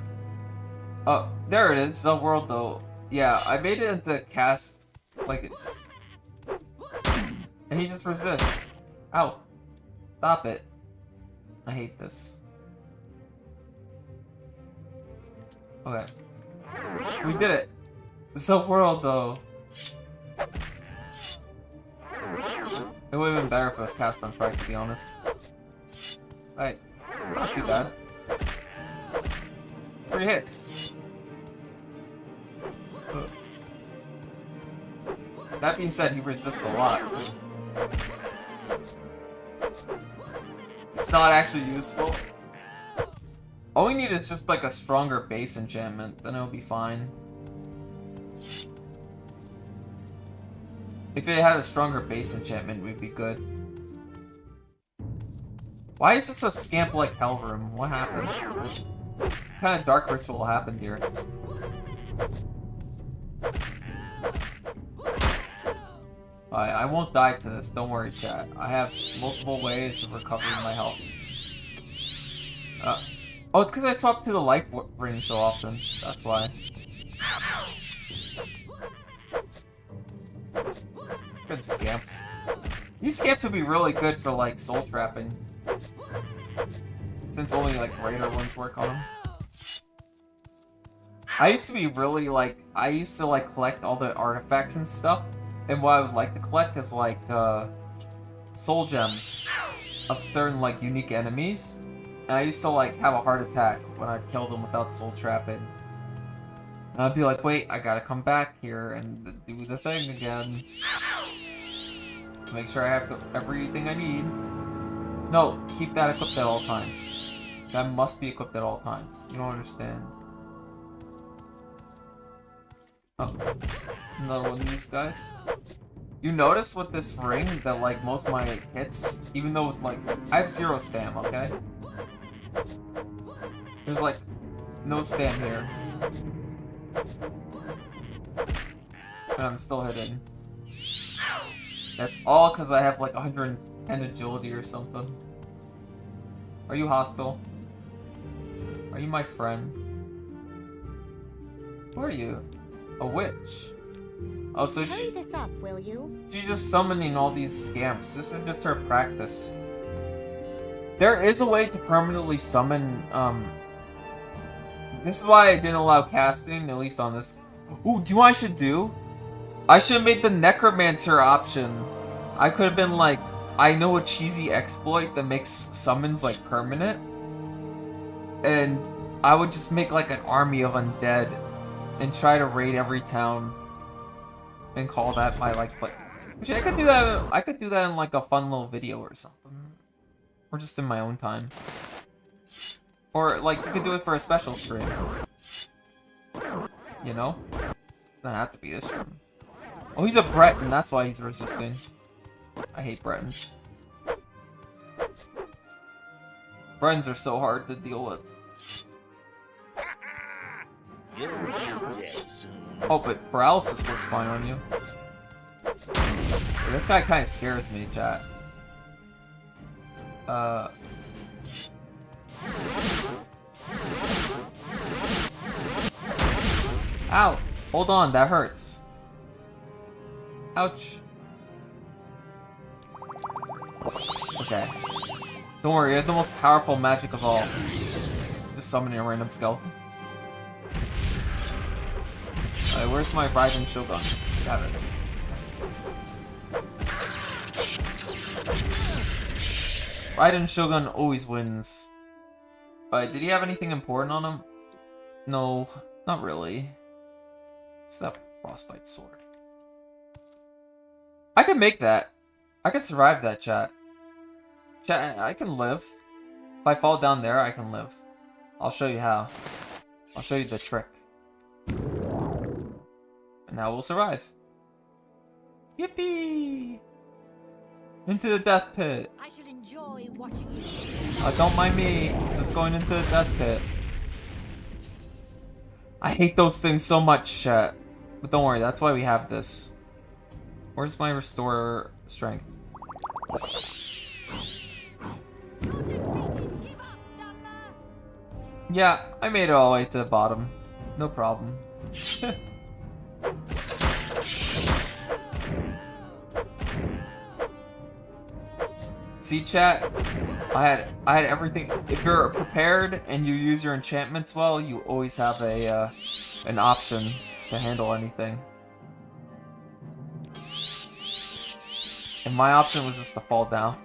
Oh, there it is. The world, though. Yeah, I made it into cast like it's... And he just resists. Ow. Stop it. I hate this. Okay. We did it. It's a world, though. It would have been better if it was cast on strike, to be honest. Alright. Not too bad. 3 hits. That being said, he resists a lot. It's not actually useful. All we need is just like a stronger base enchantment, then it'll be fine. If it had a stronger base enchantment, we'd be good. Why is this a scamp-like hell room? What happened? What kind of dark ritual happened here? I won't die to this, don't worry, chat. I have multiple ways of recovering my health. Oh, it's because I swap to the life ring so often. That's why. Good scamps. These scamps would be really good for, like, soul trapping. Since only, like, raider ones work on them. I used to be really, like, collect all the artifacts and stuff. And what I would like to collect is, like, soul gems of certain, like, unique enemies. And I used to, like, have a heart attack when I'd kill them without soul trapping. And I'd be like, wait, I gotta come back here and do the thing again. Make sure I have everything I need. No, keep that equipped at all times. That must be equipped at all times. You don't understand. Oh, another one of these guys. You notice with this ring that, like, most of my hits, even though with, like, I have 0 stam, okay? There's, like, no stam here. And I'm still hitting. That's all because I have, like, 110 agility or something. Are you hostile? Are you my friend? Who are you? A witch. Oh, so Hurry this up, will you? she's just summoning all these scamps. This is just her practice. There is a way to permanently summon, this is why I didn't allow casting, at least on this. Ooh, do you know what I should do? I should have made the Necromancer option. I could have been like, I know a cheesy exploit that makes summons like permanent. And I would just make like an army of undead and try to raid every town and call that my like play. Actually, I could do that in like a fun little video or something. Or just in my own time. Or like you could do it for a special stream. You know? Doesn't have to be this stream. Oh, he's a Breton, that's why he's resisting. I hate Bretons. Bretons are so hard to deal with. You'll be dead soon. Oh, but paralysis works fine on you. Yeah, this guy kind of scares me, chat. Ow! Hold on, that hurts. Ouch. Okay. Don't worry, I have the most powerful magic of all. Just summoning a random skeleton. Alright, where's my Raiden Shogun? Got it. Raiden Shogun always wins. Did he have anything important on him? No, not really. Just that frostbite sword. I can make that. I can survive that, chat. Chat, I can live. If I fall down there, I can live. I'll show you how. I'll show you the trick. And now we'll survive. Yippee! Into the death pit. I should enjoy watching you. Don't mind me. Just going into the death pit. I hate those things so much, chat. But don't worry, that's why we have this. Where's my restore strength? Yeah, I made it all the way to the bottom. No problem. See, chat? I had everything. If you're prepared and you use your enchantments well, you always have a an option to handle anything. And my option was just to fall down.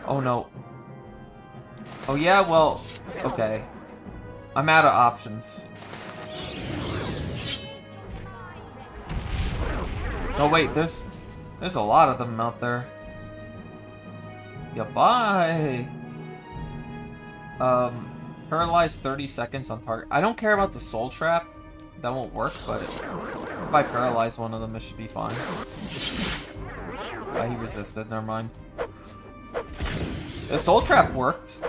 Oh no. Oh yeah, well, okay. I'm out of options. No wait, there's a lot of them out there. Yeah, bye. Paralyze 30 seconds on target. I don't care about the soul trap. That won't work, but if I paralyze one of them, it should be fine. He resisted, never mind. The soul trap worked.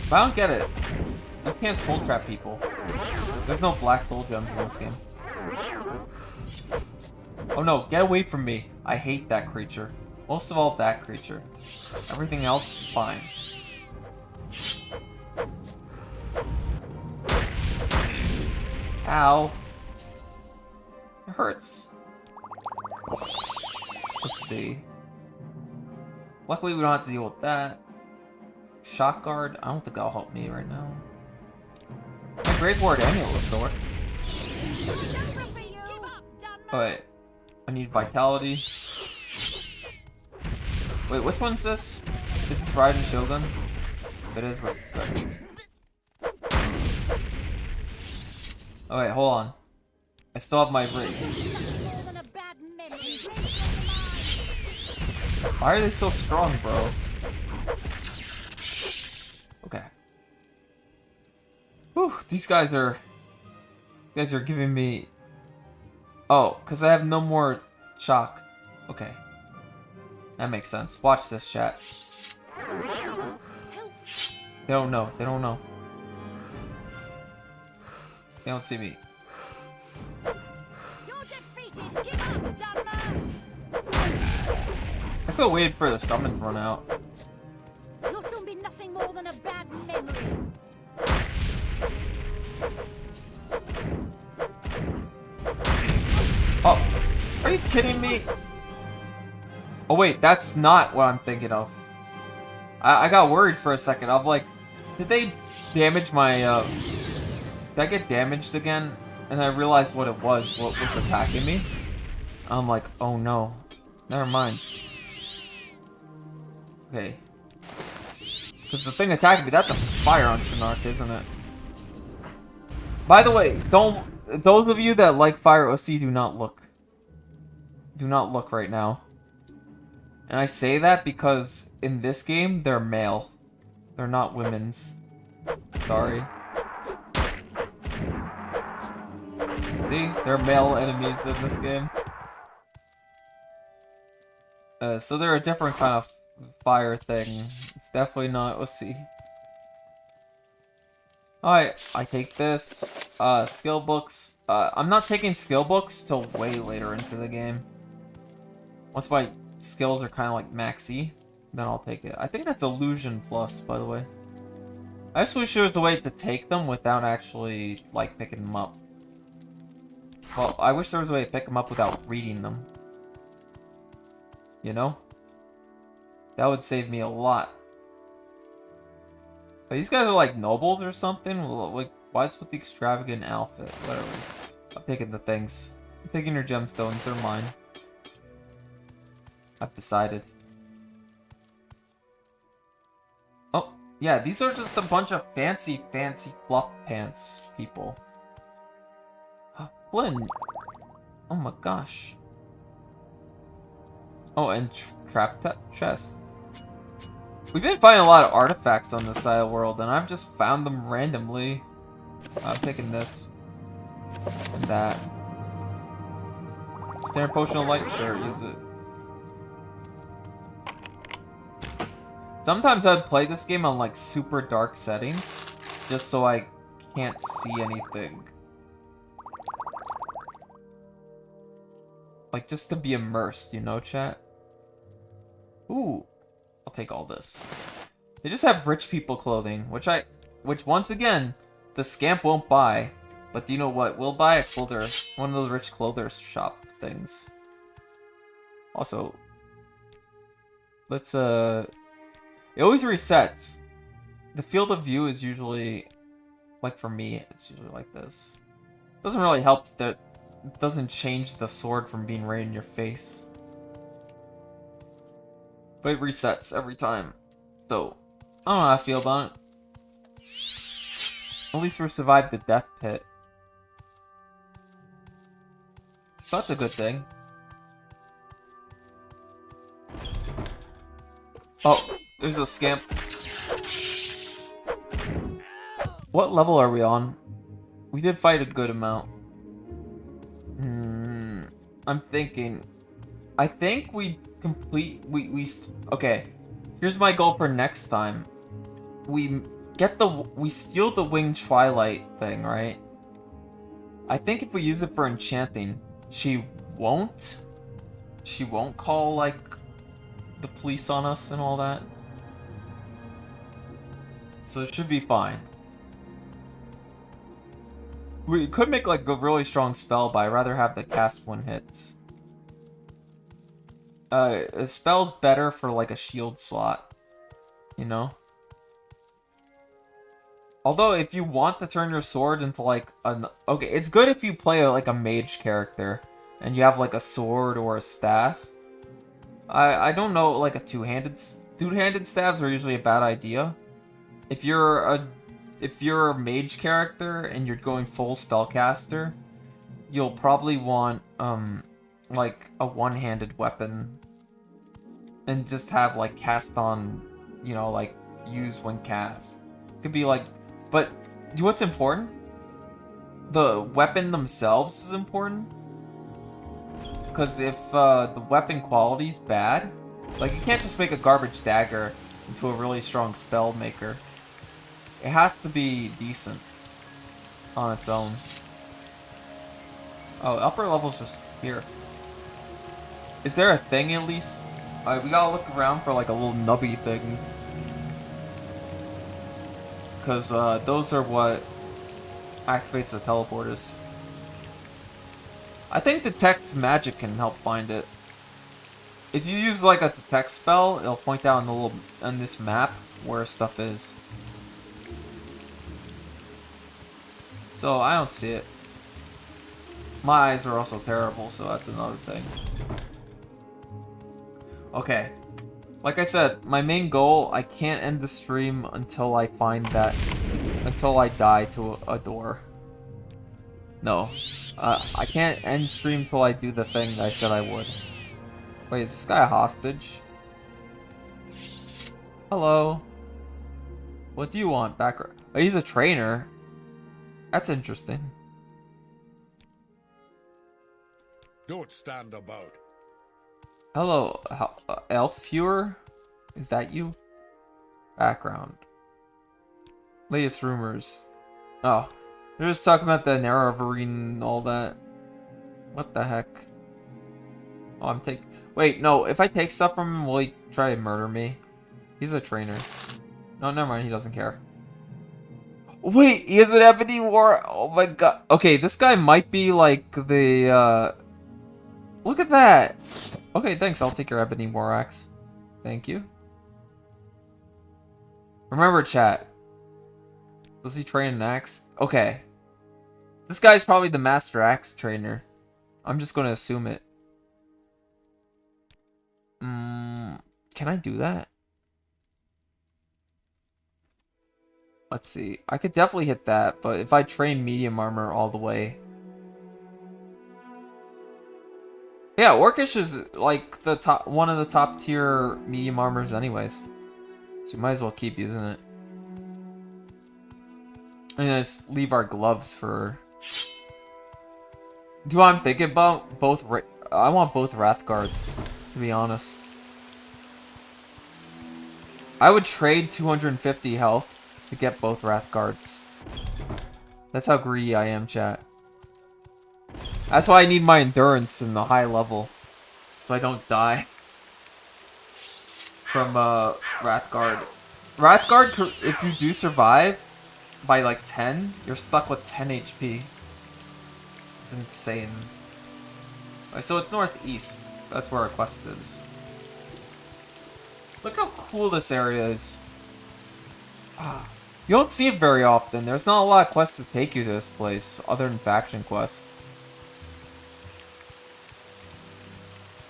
But I don't get it. You can't soul trap people. There's no black soul gems in this game. Oh no, get away from me. I hate that creature. Most of all, that creature. Everything else, fine. Ow. It hurts. Let's see. Luckily, we don't have to deal with that. Shock guard? I don't think that'll help me right now. My Grave Ward Annual will still work. Oh, wait. I need Vitality. Wait, which one's this? This is Raiden Shogun? It is. Good. Oh wait, hold on. I still have my rig. Why are they so strong, bro? Okay. Whew, these guys are giving me... Oh, because I have no more shock. Okay. That makes sense. Watch this, chat. They don't know. They don't know. They don't see me. You're defeated. Give up, Dunmer. I could have waited for the summon to run out. You'll soon be nothing more than a bad memory. kidding me? Oh wait, that's not what I'm thinking of. I got worried for a second. I'm like, did they damage my, did I get damaged again? And I realized what it was, what was attacking me. I'm like, oh no. Never mind. Okay. Because the thing attacking me, that's a fire on Shinnok, isn't it? By the way, those of you that like Fire OC, do not look. Do not look right now. And I say that because in this game, they're male. They're not women's. Sorry. See? They're male enemies in this game. So they're a different kind of fire thing. It's definitely not OC. Alright, I take this. Skill books. I'm not taking skill books till way later into the game. Once my skills are kind of like maxi, then I'll take it. I think that's Illusion Plus, by the way. I just wish there was a way to take them without actually, like, picking them up. Well, I wish there was a way to pick them up without reading them. You know? That would save me a lot. But these guys are like nobles or something? Like, what's with the extravagant outfit? Whatever. I'm taking the things. I'm taking your gemstones, they're mine. I've decided. Oh, yeah, these are just a bunch of fancy fluff pants people. Flynn. Oh my gosh. Oh, and trap chest. We've been finding a lot of artifacts on this side of the world, and I've just found them randomly. I'm taking this. And that. Standard potion of light, sure, use it. Sometimes I'd play this game on like super dark settings, just so I can't see anything. Like, just to be immersed, you know, chat? Ooh. I'll take all this. They just have rich people clothing, which once again, the scamp won't buy. But do you know what? We'll buy a clother, one of those rich clother shop things. Also, let's, it always resets. The field of view is usually, like for me, it's usually like this. Doesn't really help that it doesn't change the sword from being right in your face. But it resets every time. So, I don't know how I feel about it. At least we survived the death pit. So that's a good thing. Oh, there's a scamp. What level are we on? We did fight a good amount. I'm thinking. I think we complete. Okay. Here's my goal for next time. We steal the Winged Twilight thing, right? I think if we use it for enchanting, she won't call like the police on us and all that. So it should be fine. We could make like a really strong spell, but I'd rather have the cast one hit. A spell's better for like a shield slot, you know? Although if you want to turn your sword into like an... Okay, it's good if you play like a mage character and you have like a sword or a staff. I don't know, like a two-handed staves are usually a bad idea. If you're a mage character and you're going full spellcaster, you'll probably want like a one-handed weapon and just have like cast on, you know, like use when cast. Could be like, but what's important? The weapon themselves is important. Because if the weapon quality's bad, like you can't just make a garbage dagger into a really strong spell maker. It has to be decent on its own. Oh, upper level's just here. Is there a thing at least? We gotta look around for like a little nubby thing. Because those are what activates the teleporters. I think detect magic can help find it. If you use like a detect spell, it'll point out on this map where stuff is. So I don't see it. My eyes are also terrible, so that's another thing. Okay. Like I said, my main goal, I can't end the stream until I find that... Until I die to a door. No. I can't end stream until I do the thing I said I would. Wait, is this guy a hostage? Hello. What do you want? Oh, he's a trainer. That's interesting. Don't stand about. Hello, Elf Viewer? Is that you? Background. Latest rumors. Oh, they're just talking about the Nerevarine and all that. What the heck? Oh, I'm taking... Wait, no, if I take stuff from him, will he try to murder me? He's a trainer. No, never mind, he doesn't care. Wait, he has an Ebony War. Oh my god. Okay, this guy might be like the, Look at that! Okay, thanks, I'll take your Ebony War Axe. Thank you. Remember, chat. Does he train an axe? Okay. This guy's probably the Master Axe trainer. I'm just gonna assume it. Can I do that? Let's see. I could definitely hit that, but if I train medium armor all the way... Yeah, Orcish is like the one of the top tier medium armors anyways. So you might as well keep using it. And just leave our gloves for... Do I'm thinking about both... I want both Wrath Guards, to be honest. I would trade 250 health to get both Wrath Guards. That's how greedy I am, chat. That's why I need my endurance in the high level. So I don't die. From, Wrath Guard. Wrath Guard, if you do survive by like 10, you're stuck with 10 HP. It's insane. Right, so it's northeast. That's where our quest is. Look how cool this area is. You don't see it very often. There's not a lot of quests to take you to this place, other than faction quests.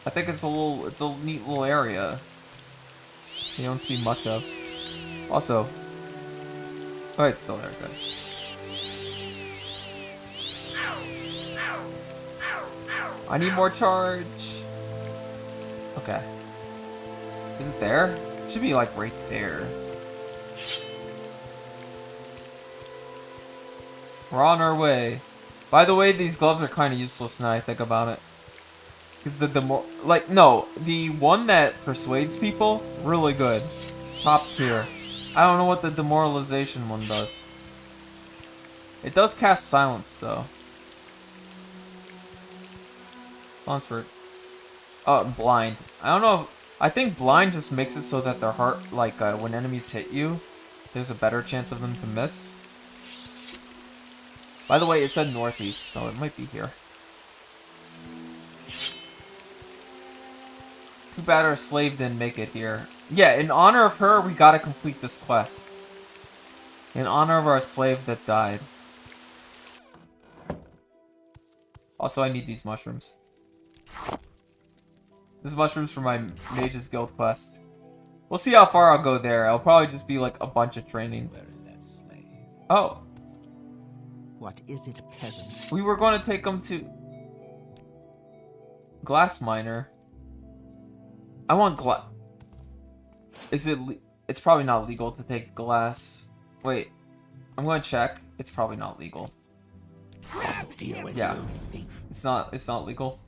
I think it's a neat little area. You don't see much of. Also, oh, it's still there, good. I need more charge. Okay. Is it there? It should be like right there. We're on our way. By the way, these gloves are kind of useless now I think about it. Because the one that persuades people, really good. Top tier. I don't know what the demoralization one does. It does cast silence though. Silence for blind. I don't know if, I think blind just makes it so that their heart, like when enemies hit you, there's a better chance of them to miss. By the way, it said northeast, so it might be here. Too bad our slave didn't make it here. Yeah, in honor of her, we gotta complete this quest. In honor of our slave that died. Also, I need these mushrooms. This is mushrooms for my Mage's Guild quest. We'll see how far I'll go there. I'll probably just be like a bunch of training. Where is that slave? Oh. What is it, peasant? We were going to take them to... Glass Miner. I want glass... Is it... It's probably not legal to take glass. Wait. I'm going to check. It's probably not legal. Deal with Yeah. you, thief. It's not legal.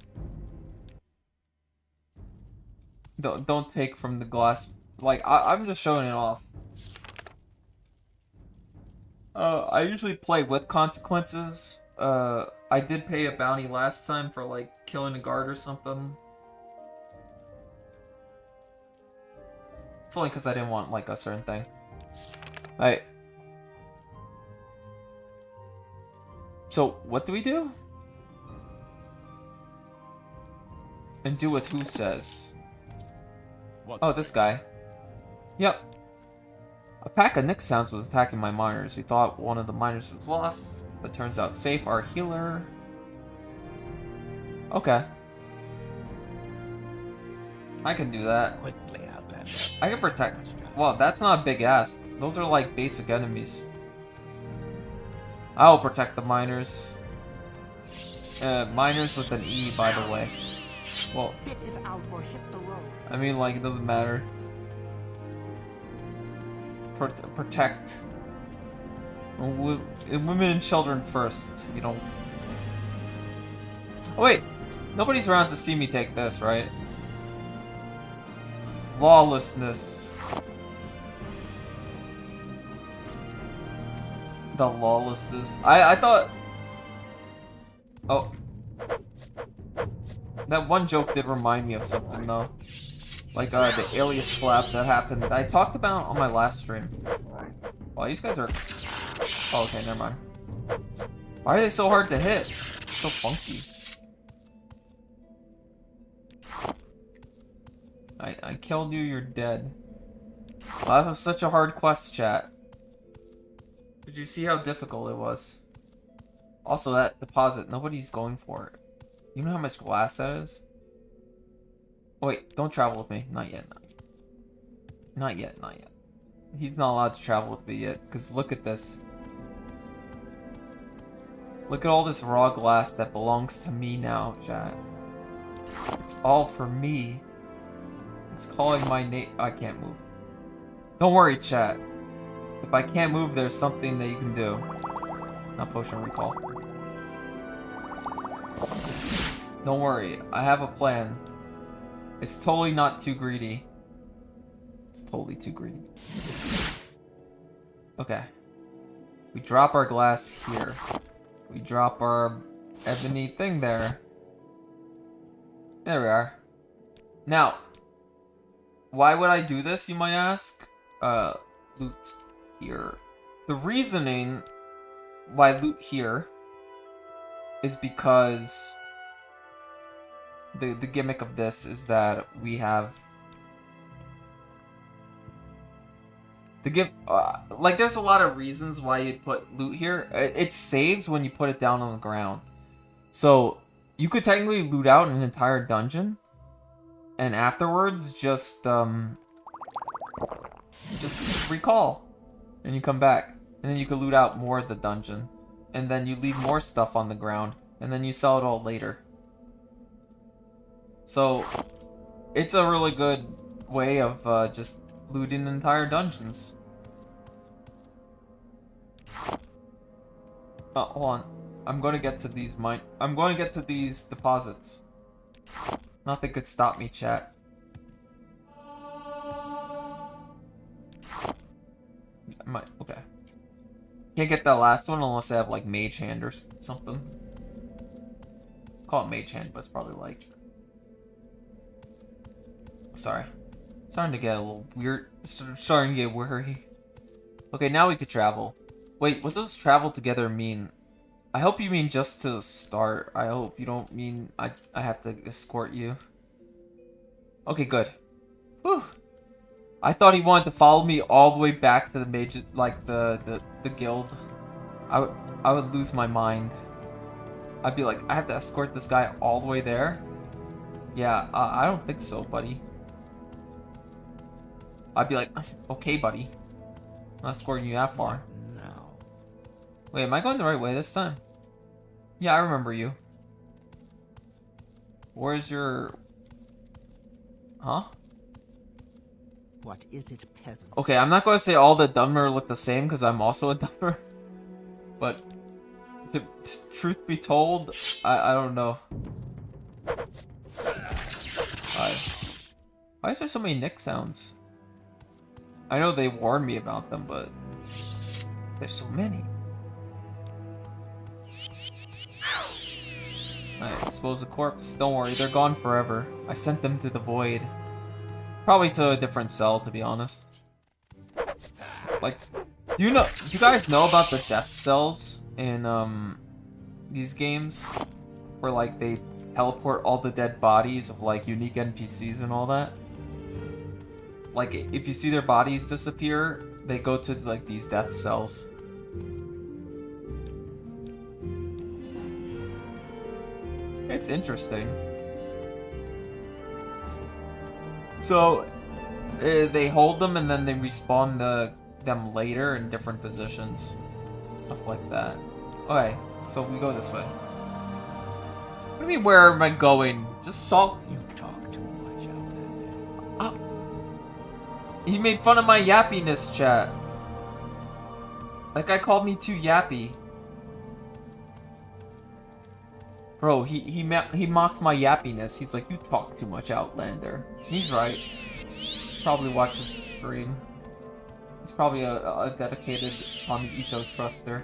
Don't take from the glass. Like, I'm just showing it off. I usually play with consequences. I did pay a bounty last time for, like, killing a guard or something. It's only because I didn't want, like, a certain thing. Alright. So, what do we do? And do what who says. What's Oh, this guy. Yep. A pack of Nick Sounds was attacking my miners. We thought one of the miners was lost, but turns out safe. Our healer. Okay. I can do that. Quickly, Outlander. I can protect. Well, that's not a big ask. Those are like basic enemies. I will protect the miners. Miners with an E, by the way. Well, Bit is out or hit the road. I mean, like, it doesn't matter. Protect. Women and children first, you know. Oh, wait. Nobody's around to see me take this, right? Lawlessness. The lawlessness. I thought... Oh. That one joke did remind me of something, though. Like, the alias collab that happened. I talked about on my last stream. Wow, these guys are... Oh, okay, never mind. Why are they so hard to hit? So funky. I killed you, you're dead. Wow, that was such a hard quest, chat. Did you see how difficult it was? Also, that deposit, nobody's going for it. You know how much glass that is? Oh, wait, don't travel with me. Not yet, not yet. Not yet, not yet. He's not allowed to travel with me yet, because look at this. Look at all this raw glass that belongs to me now, chat. It's all for me. It's calling my name. I can't move. Don't worry, chat. If I can't move, there's something that you can do. Not potion recall. Don't worry, I have a plan. It's totally not too greedy. It's totally too greedy. Okay. We drop our glass here. We drop our ebony thing there. There we are. Now, why would I do this, you might ask? Loot here. The reasoning why loot here is because the gimmick of this is that we have like there's a lot of reasons why you'd put loot here. It saves when you put it down on the ground. So you could technically loot out an entire dungeon and afterwards just recall and you come back and then you could loot out more of the dungeon and then you leave more stuff on the ground and then you sell it all later. So it's a really good way of just looting entire dungeons. Hold on. I'm going to get to these I'm going to get to these deposits. Nothing could stop me, chat. Okay. Can't get that last one unless I have like Mage Hand or something. Call it Mage Hand, but it's probably like... Sorry. It's starting to get a little weird. Starting to get worry. Okay, now we could travel. Wait, what does travel together mean? I hope you mean just to start. I hope you don't mean I have to escort you. Okay, good. Whew. I thought he wanted to follow me all the way back to the mage, like the guild. I would lose my mind. I'd be like, I have to escort this guy all the way there? Yeah, I don't think so, buddy. I'd be like, okay, buddy. I'm not escorting you that far. No. Wait, am I going the right way this time? Yeah, I remember you. Where's your... Huh? What is it, peasant? Okay, I'm not going to say all the Dunmer look the same, because I'm also a Dunmer. But, truth be told, I don't know. Why is there so many Nick sounds? I know they warned me about them, but there's so many. Alright, dispose of corpse. Don't worry, they're gone forever. I sent them to the void. Probably to a different cell, to be honest. Like, do you guys know about the death cells in these games? Where like they teleport all the dead bodies of like unique NPCs and all that. Like if you see their bodies disappear, they go to like these death cells. It's interesting. So they hold them and then they respawn them later in different positions. Stuff like that. Okay, so we go this way. What do you mean, where am I going? Just salt. You talk too much, Outlander. He made fun of my yappiness, chat. That guy called me too yappy. Bro, he mocked my yappiness. He's like, you talk too much, Outlander. He's right. Probably watches the stream. He's probably a dedicated Tommy Ito truster.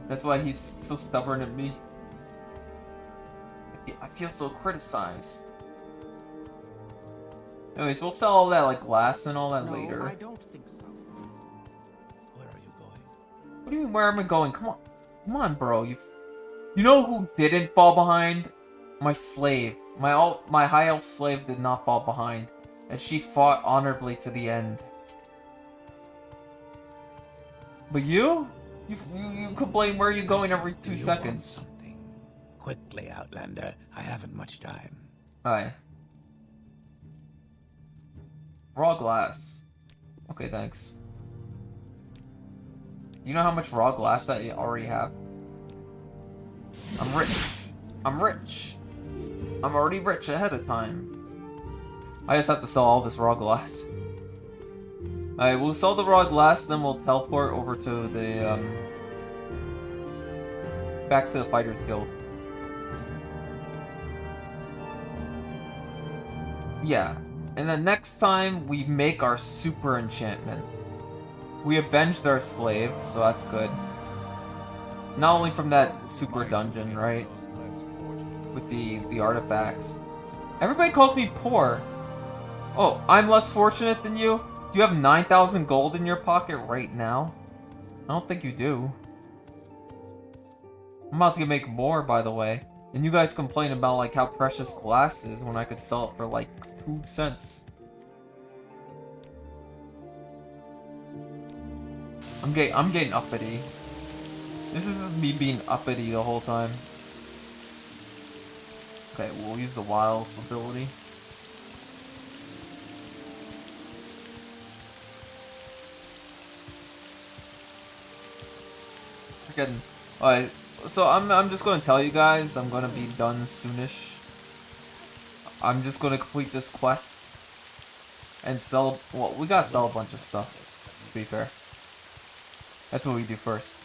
That's why he's so stubborn at me. I feel so criticized. Anyways, we'll sell all that like glass and all that later. No, I don't think so. Where are you going? What do you mean, where am I going? Come on, bro. You know who didn't fall behind? My slave. My high elf slave did not fall behind, and she fought honorably to the end. But you complain where are you going every 2 Do you seconds. want something? Quickly, Outlander. I haven't much time. Alright. Raw glass. Okay, thanks. You know how much raw glass I already have? I'm rich. I'm rich. I'm already rich ahead of time. I just have to sell all this raw glass. Alright, we'll sell the raw glass, then we'll teleport over to the, back to the Fighters Guild. Yeah. And then next time, we make our super enchantment. We avenged our slave, so that's good. Not only from that super dungeon, right? With the artifacts. Everybody calls me poor. Oh, I'm less fortunate than you? Do you have 9,000 gold in your pocket right now? I don't think you do. I'm about to make more, by the way. And you guys complain about like how precious glass is when I could sell it for like 2 cents. I'm getting uppity. This is me being uppity the whole time. Okay, we'll use the Wiles ability. Alright, so I'm just gonna tell you guys I'm gonna be done soonish. I'm just gonna complete this quest and sell. Well, we gotta sell a bunch of stuff, to be fair. That's what we do first.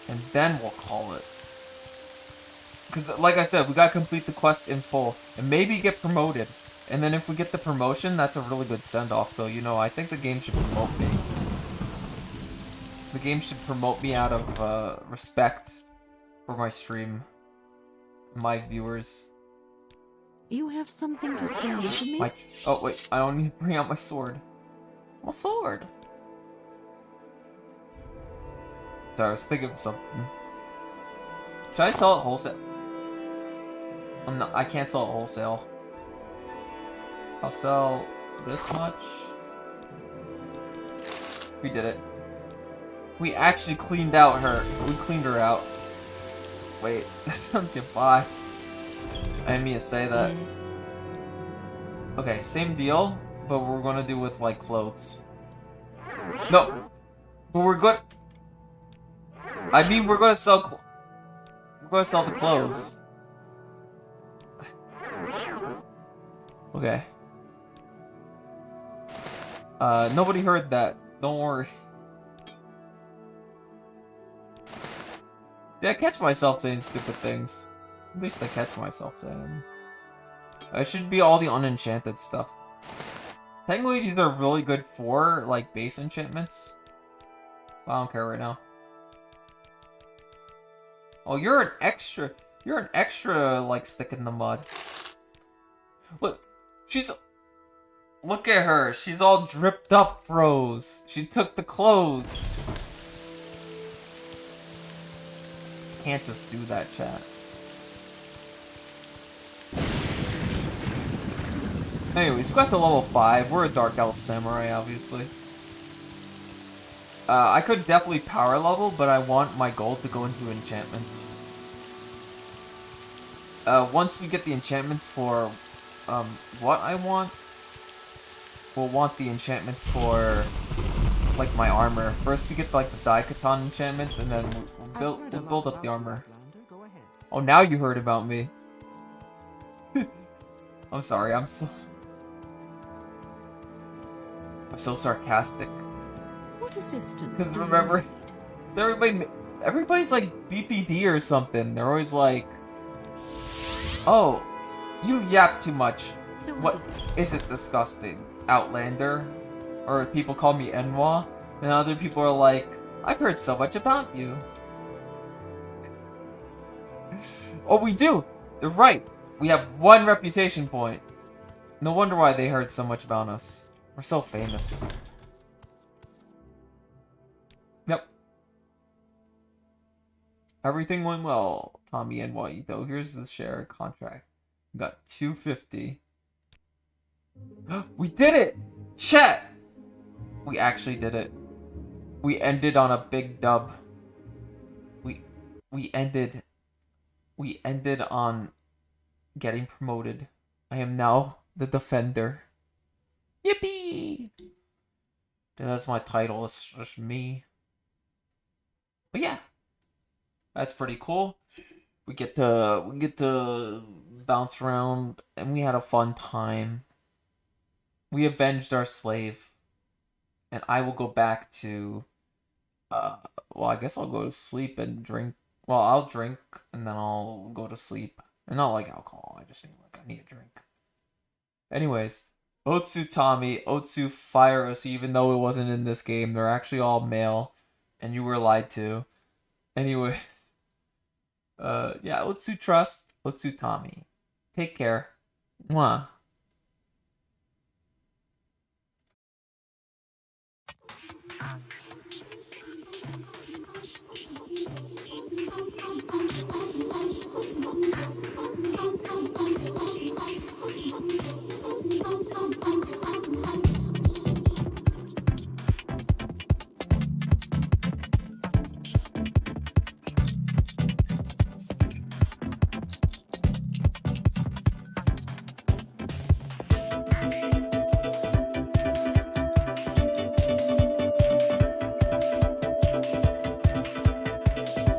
And then we'll call it. Because, like I said, we gotta complete the quest in full. And maybe get promoted. And then if we get the promotion, that's a really good send-off. So, you know, I think the game should promote me. The game should promote me out of respect for my stream. My viewers. You have something to say to me? Oh, wait. I don't need to bring out my sword. My sword! Sorry, I was thinking of something. Should I sell it wholesale? I can't sell it wholesale. I'll sell this much. We did it. We actually cleaned out her. We cleaned her out. Wait, that sounds goodbye. I didn't mean to say that. Yes. Okay, same deal, but we're gonna do with like clothes. No, but we're good. I mean, we're gonna sell. We're gonna sell the clothes. Okay. Nobody heard that. Don't worry. Yeah, I catch myself saying stupid things. At least I catch myself saying them. It should be all the unenchanted stuff. Technically, these are really good for, like, base enchantments. But I don't care right now. Oh, you're an extra, like, stick in the mud. Look, look at her. She's all dripped up, bros. She took the clothes. can't just do that, chat. Anyways, we got to level 5. We're a Dark Elf Samurai, obviously. I could definitely power level, but I want my gold to go into enchantments. Once we get the enchantments for what I want, we'll want the enchantments for like my armor. First we get like the Dagoth enchantments, and then we'll build up the armor. Oh, now you heard about me. I'm sorry, I'm so sarcastic. What assistance? Because remember, everybody's like BPD or something. They're always like, "Oh, you yap too much. So What is it disgusting, Outlander?" Or people call me Enwa, and other people are like, "I've heard so much about you." Oh, we do. They're right. We have 1 reputation point. No wonder why they heard so much about us. We're so famous. Yep. Everything went well, Tommy and White, though. Here's the share contract. We got 250. We did it! Chat! We actually did it. We ended on a big dub. We ended on getting promoted. I am now the Defender. Yippee! That's my title. It's just me. But yeah, that's pretty cool. We get to bounce around, and we had a fun time. We avenged our slave, and I will go back to. Well, I guess I'll go to sleep and drink. Well, I'll drink and then I'll go to sleep. And not like alcohol. I just mean like I need a drink. Anyways. Otsu Tommy, Otsu fire us even though it wasn't in this game. They're actually all male. And you were lied to. Anyways. Yeah, Otsu trust, Otsu Tommy. Take care. Mwah.